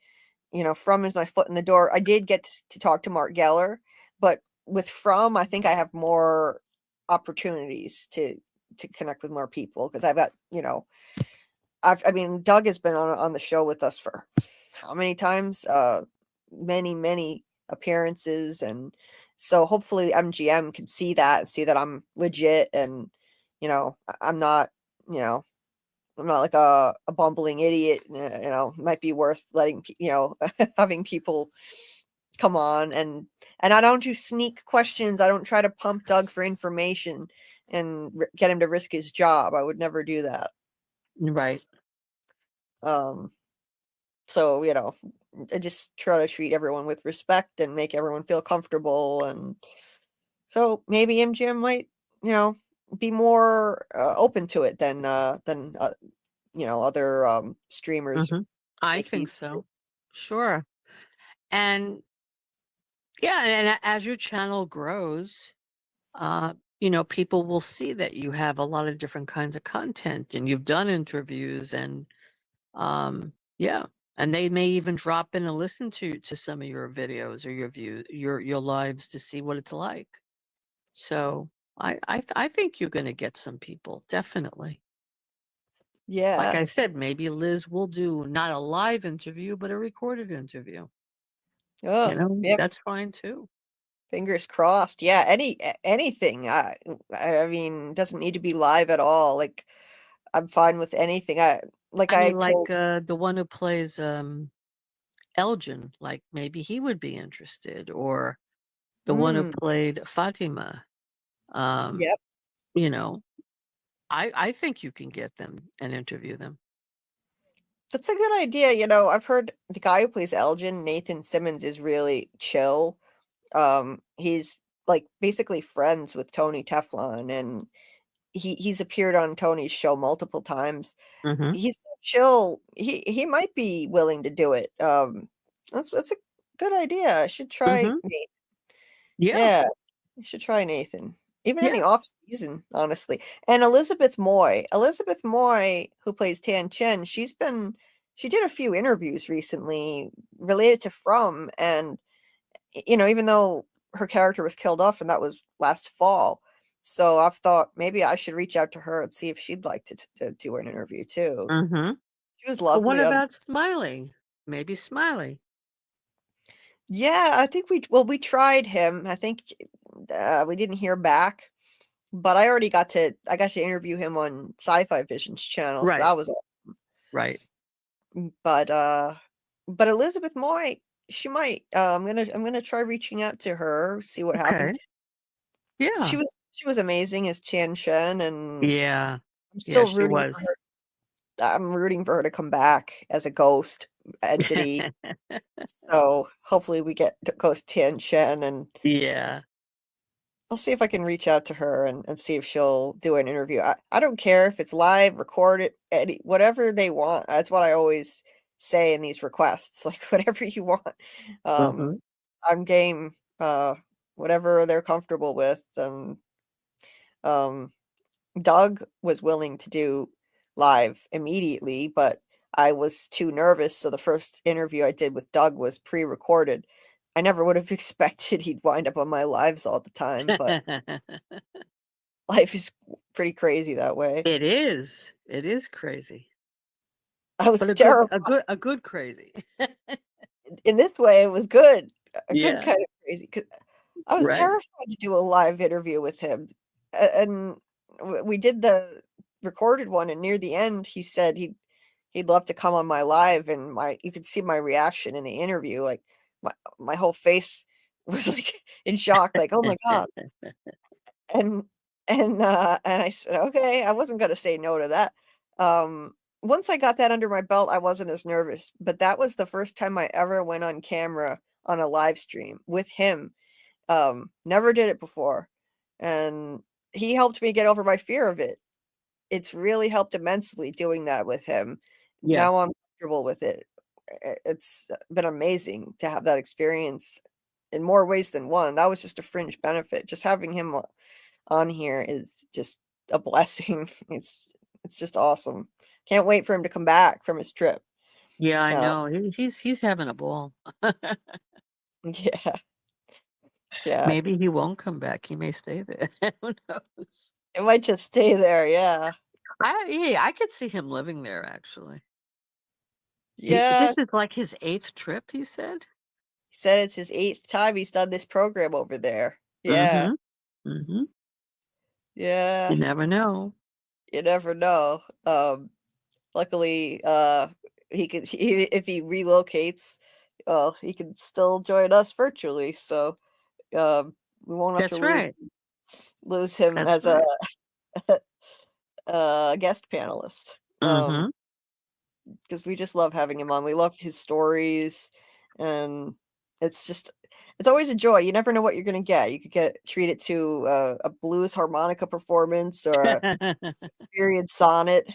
you know, From is my foot in the door. I did get to talk to Mark Geller, but with From, I think I have more opportunities to connect with more people because I've got, you know, I mean, Doug has been on the show with us for how many times? Many appearances, and so hopefully MGM can see that and see that I'm legit, and you know, I'm not, you know, I'm not like a bumbling idiot. You know, might be worth letting you know having people come on, and I don't do sneak questions. I don't try to pump Doug for information and get him to risk his job. I would never do that. Right. So you know, I just try to treat everyone with respect and make everyone feel comfortable, and so maybe MGM might, you know, be more open to it than you know, other streamers. I think so. Sure. And yeah, and as your channel grows, you know, people will see that you have a lot of different kinds of content and you've done interviews and yeah, and they may even drop in and listen to some of your videos or your lives to see what it's like. So I think you're going to get some people, definitely. Yeah. Like I said, maybe Liz will do not a live interview, but a recorded interview. Oh, You know, yep. that's fine too. Fingers crossed. Yeah, anything. I mean, doesn't need to be live at all. Like, I'm fine with anything. I mean, told. the one who plays Elgin, like maybe he would be interested, or the one who played Fatima. Yep. You know, I think you can get them and interview them. That's a good idea. You know, I've heard the guy who plays Elgin, Nathan Simmons, is really chill. He's like basically friends with Tony Teflon, and he's appeared on Tony's show multiple times. He's so chill. He might be willing to do it. That's a good idea. I should try Nathan. Yeah, I should try Nathan. Even in the off season, honestly. And Elizabeth Moy, who plays Tan Chen, she did a few interviews recently related to From, and you know, even though her character was killed off, and that was last fall. So I've thought maybe I should reach out to her and see if she'd like to do an interview too. She was lovely. What about Smiley? Maybe Smiley. Yeah, I think we tried him. I think we didn't hear back, but I got to interview him on Sci-Fi Vision's channel, so Right. that was awesome. Right. But Elizabeth Moy, she might. I'm gonna try reaching out to her, see what happens. Okay. Yeah. She was amazing as Tian Shen, and Yeah. I'm still she rooting for was. her. I'm rooting for her to come back as a ghost entity. So hopefully we get to Ghost Tian Shen, and Yeah. I'll see if I can reach out to her and see if she'll do an interview. I don't care if it's live, recorded, whatever they want. That's what I always say in these requests, like whatever you want. Mhm. I'm game, whatever they're comfortable with. Doug was willing to do live immediately, but I was too nervous. So the first interview I did with Doug was pre-recorded. I never would have expected he'd wind up on my lives all the time, but life is pretty crazy that way. It is. It is crazy. I was But terrified. a good crazy. In this way, it was good. A good Yeah. kind of crazy. 'Cause I was Right. terrified to do a live interview with him. And we did the recorded one, and near the end, he said he'd love to come on my live, and you could see my reaction in the interview. Like my whole face was like in shock, like, oh my God. And and I said, okay, I wasn't gonna say no to that. Once I got that under my belt, I wasn't as nervous, but that was the first time I ever went on camera on a live stream with him. Never did it before. And he helped me get over my fear of it. It's really helped immensely doing that with him. Yeah. Now I'm comfortable with it. It's been amazing to have that experience in more ways than one. That was just a fringe benefit. Just having him on here is just a blessing. It's just awesome. Can't wait for him to come back from his trip. Yeah, I know. He's having a ball. Yeah. Yeah. Maybe he won't come back. He may stay there. Who knows? It might just stay there, yeah. I could see him living there actually. Yeah. This is like his 8th trip, he said? He said it's his 8th time he's done this program over there. Yeah. Mhm. Mhm. Yeah. You never know. You never know. Luckily, if he relocates, he can still join us virtually. So, we won't have to That's right. lose him That's as right. a guest panelist. Mhm. Because we just love having him on. We love his stories, and it's always a joy. You never know what you're gonna get. You could get treated to a blues harmonica performance, or a period sonnet,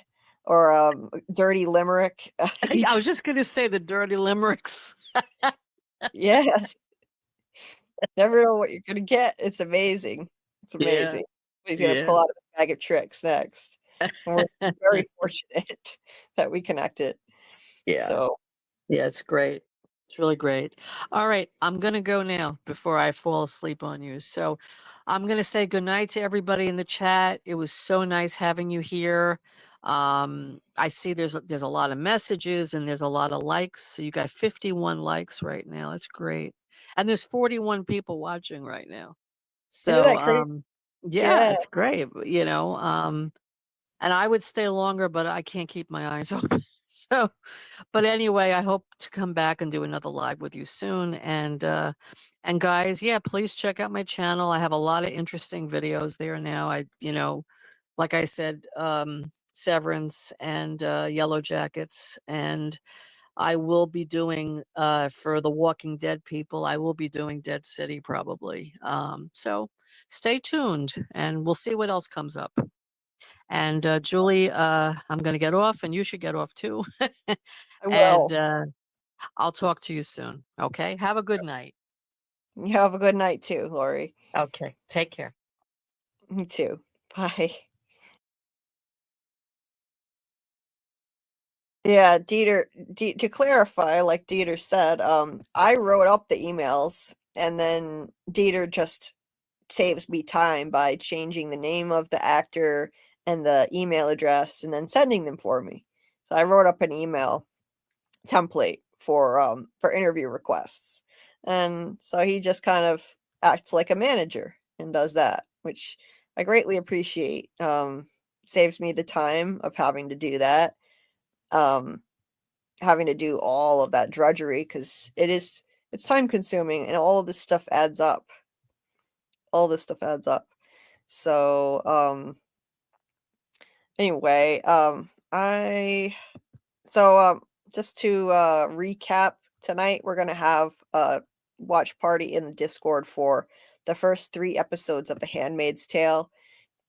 or a dirty limerick. I was just gonna say the dirty limericks. Yes. Never know what you're gonna get. It's amazing. It's Yeah. amazing. What he's gonna Yeah. pull out of his bag of tricks next. And we're very fortunate that we connected. Yeah. So Yeah, it's great. It's really great. All right, I'm gonna go now before I fall asleep on you. So I'm gonna say goodnight to everybody in the chat. It was so nice having you here. I see there's a lot of messages and there's a lot of likes. So you got 51 likes right now. That's great. And there's 41 people watching right now. isn't So that crazy? yeah, Yeah. it's great. And I would stay longer, but I can't keep my eyes open. So, but anyway, I hope to come back and do another live with you soon. And guys, yeah, please check out my channel. I have a lot of interesting videos there now. Like I said, Severance and Yellow Jackets, and I will be doing for the Walking Dead people. I will be doing Dead City probably. So stay tuned, and we'll see what else comes up. And Julie, I'm going to get off, and you should get off too. I And will. I'll talk to you soon. Okay. Have a good night. You have a good night too, Laurie. Okay. Take care. Me too. Bye. Yeah, to clarify, like Dieter said, I wrote up the emails, and then Dieter just saves me time by changing the name of the actor and the email address and then sending them for me. So I wrote up an email template for interview requests. And so he just kind of acts like a manager and does that, which I greatly appreciate. Saves me the time of having to do that. Having to do all of that drudgery, because it's time consuming and all of this stuff adds up. All this stuff adds up. So anyway, just to recap, tonight we're gonna have a watch party in the Discord for the first 3 episodes of The Handmaid's Tale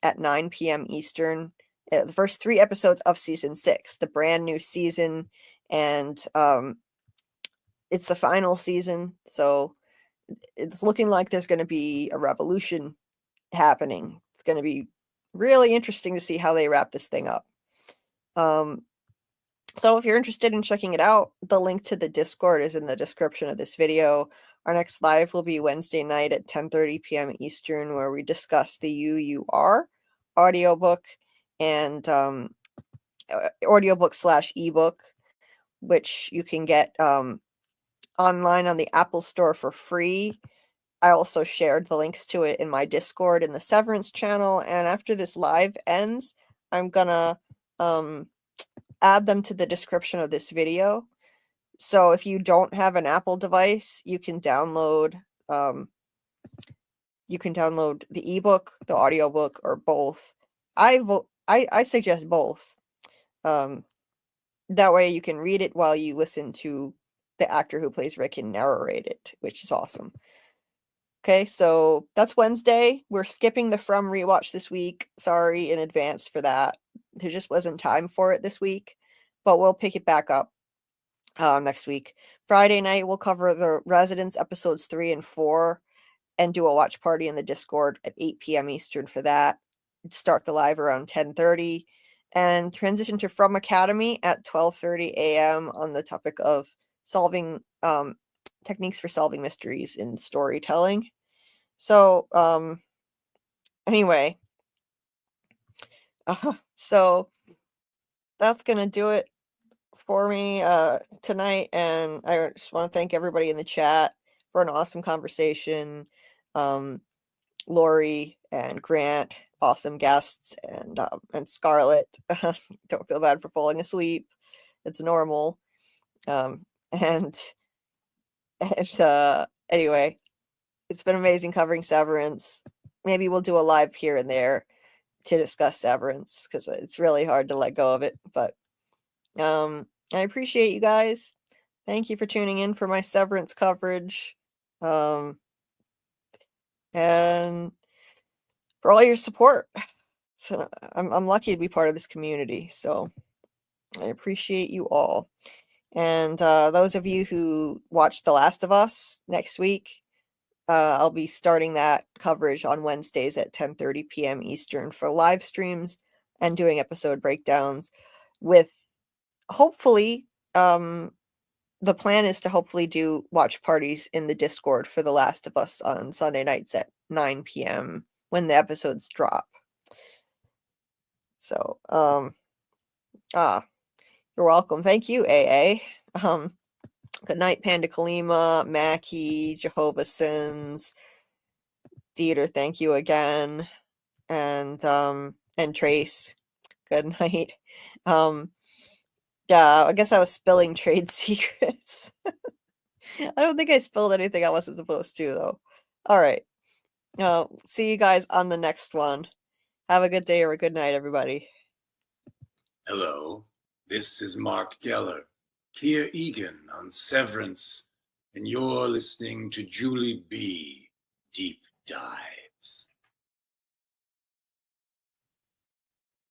at 9 p.m. Eastern. The first 3 episodes of season 6, the brand new season, and it's the final season, so it's looking like there's going to be a revolution happening. It's going to be really interesting to see how they wrap this thing up. So if you're interested in checking it out, the link to the Discord is in the description of this video. Our next live will be Wednesday night at 10:30 p.m. Eastern, where we discuss the UUR audiobook and audiobook/ebook, which you can get online on the Apple Store for free. I also shared the links to it in my Discord in the Severance channel, and after this live ends, I'm gonna add them to the description of this video. So if you don't have an Apple device, you can download the ebook, the audiobook, or both. I suggest both. That way you can read it while you listen to the actor who plays Rick and narrate it, which is awesome. Okay, so that's Wednesday. We're skipping the From Rewatch this week. Sorry in advance for that. There just wasn't time for it this week, but we'll pick it back up next week. Friday night, we'll cover The Residence episodes 3 and 4 and do a watch party in the Discord at 8 p.m. Eastern for that. Start the live around 10:30 and transition to FROMACADEMY at 12:30 a.m. on the topic of solving techniques for solving mysteries in storytelling. So anyway, so that's gonna do it for me tonight, and I just want to thank everybody in the chat for an awesome conversation. Laurie and Grant, awesome guests, and Scarlet. Don't feel bad for falling asleep. It's normal. And anyway, it's been amazing covering Severance. Maybe we'll do a live here and there to discuss Severance, because it's really hard to let go of it. But I appreciate you guys. Thank you for tuning in for my Severance coverage. And for all your support. So I'm lucky to be part of this community. So I appreciate you all. And those of you who watch The Last of Us next week, I'll be starting that coverage on Wednesdays at 10:30 p.m. Eastern for live streams and doing episode breakdowns with hopefully the plan is to hopefully do watch parties in the Discord for The Last of Us on Sunday nights at 9 p.m. when the episodes drop. So you're welcome. Thank you, AA. Good night, Panda Kalima, Mackie, Jehovah Sins, Theater, thank you again. And Trace. Good night. Yeah, I guess I was spilling trade secrets. I don't think I spilled anything I wasn't supposed to, though. All right. See you guys on the next one. Have a good day or a good night, everybody. Hello, this is Mark Geller, Kia Egan on Severance, and you're listening to Julie B. Deep Dives.